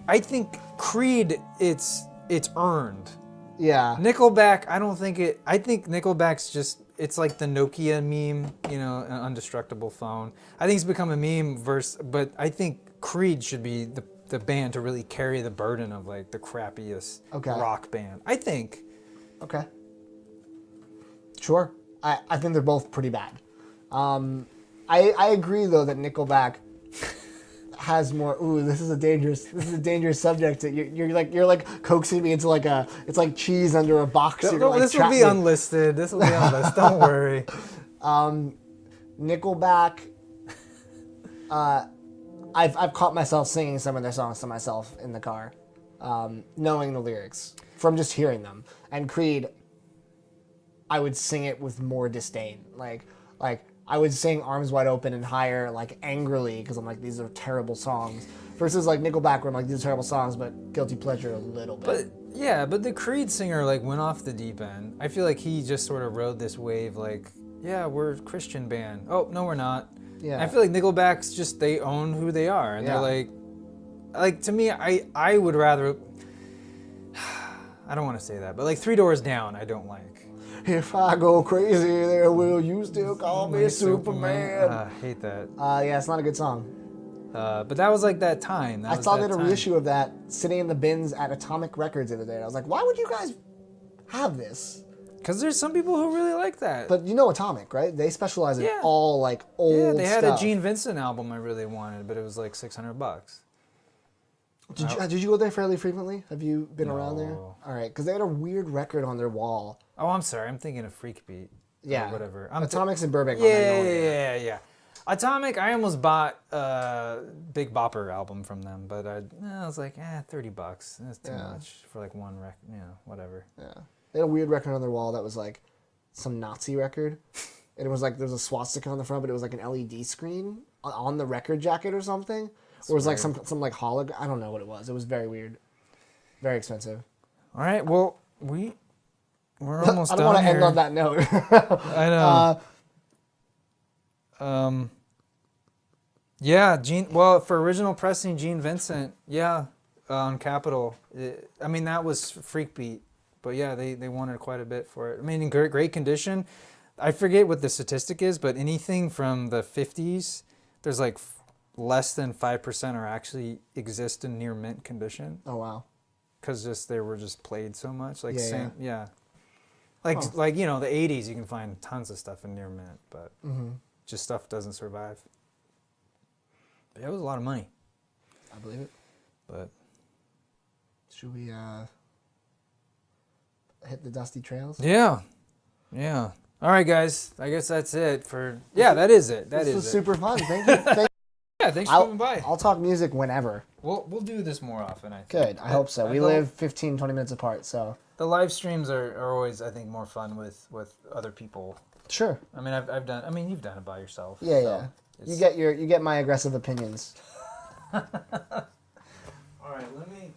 [SPEAKER 2] Creed, it's earned.
[SPEAKER 1] Yeah.
[SPEAKER 2] Nickelback, I don't think it. I think Nickelback's just. It's like the Nokia meme, you know, an indestructible phone. I think it's become a meme but I think Creed should be the band to really carry the burden of like the crappiest rock band. I think.
[SPEAKER 1] Okay. Sure. I think they're both pretty bad. I agree though that Nickelback has more. Ooh, this is a dangerous subject. You're like coaxing me into it's like cheese under a box.
[SPEAKER 2] This will be unlisted. This will be unlisted. Don't worry.
[SPEAKER 1] Nickelback. I've caught myself singing some of their songs to myself in the car, knowing the lyrics from just hearing them. And Creed, I would sing it with more disdain. Like I would sing Arms Wide Open and Higher like angrily because I'm like, these are terrible songs. Versus like Nickelback where I'm like, these are terrible songs, but guilty pleasure a little bit.
[SPEAKER 2] But the Creed singer like went off the deep end. I feel like he just sort of rode this wave like, yeah, we're a Christian band. Oh, no, we're not. Yeah. I feel like Nickelback's just, they own who they are. And they're like to me, I would rather, I don't want to say that, but like Three Doors Down, I don't like.
[SPEAKER 1] If I go crazy, there will you still call me Superman?
[SPEAKER 2] I hate that.
[SPEAKER 1] Yeah, it's not a good song.
[SPEAKER 2] But that was like that time.
[SPEAKER 1] I saw that a reissue of that sitting in the bins at Atomic Records the other day. And I was like, why would you guys have this?
[SPEAKER 2] Because there's some people who really like that.
[SPEAKER 1] But you know Atomic, right? They specialize in all like old stuff.
[SPEAKER 2] Yeah, they had a Gene Vincent album I really wanted, but it was like $600.
[SPEAKER 1] Did you go there fairly frequently? Have you been around there? All right, because they had a weird record on their wall.
[SPEAKER 2] Oh, I'm sorry. I'm thinking of Freak Beat.
[SPEAKER 1] Yeah.
[SPEAKER 2] Or whatever.
[SPEAKER 1] Atomic's in Burbank.
[SPEAKER 2] Yeah. Atomic, I almost bought a Big Bopper album from them, but I was like, $30. That's too much for like one record, whatever.
[SPEAKER 1] Yeah. They had a weird record on their wall that was like some Nazi record. And it was like, there was a swastika on the front, but it was like an LED screen on the record jacket or something. Or it was like some like hologram. I don't know what it was. It was very weird. Very expensive.
[SPEAKER 2] All right. Well, we're almost done.
[SPEAKER 1] I don't want to end on that note.
[SPEAKER 2] I know. Yeah, for original pressing, Gene Vincent, on Capitol. That was Freak Beat, but yeah, they wanted quite a bit for it. I mean, in great condition. I forget what the statistic is, but anything from the 50s, there's like less than 5% are actually exist in near mint condition.
[SPEAKER 1] Oh wow!
[SPEAKER 2] Because they were just played so much, like the
[SPEAKER 1] the
[SPEAKER 2] 80s, you can find tons of stuff in near mint, but just stuff doesn't survive. But it was a lot of money.
[SPEAKER 1] I believe it.
[SPEAKER 2] But
[SPEAKER 1] should we hit the dusty trails?
[SPEAKER 2] Yeah. All right, guys. I guess that's it for. Yeah, that is it.
[SPEAKER 1] This was super fun. Thank you.
[SPEAKER 2] Yeah, thanks for coming by.
[SPEAKER 1] I'll talk music whenever.
[SPEAKER 2] We'll do this more often, I think.
[SPEAKER 1] Good. I hope so. We live 15, 20 minutes apart, so.
[SPEAKER 2] The live streams are always, I think, more fun with other people.
[SPEAKER 1] Sure.
[SPEAKER 2] I mean, I've done. I mean, you've done it by yourself.
[SPEAKER 1] Yeah. You get my aggressive opinions.
[SPEAKER 2] All right, let me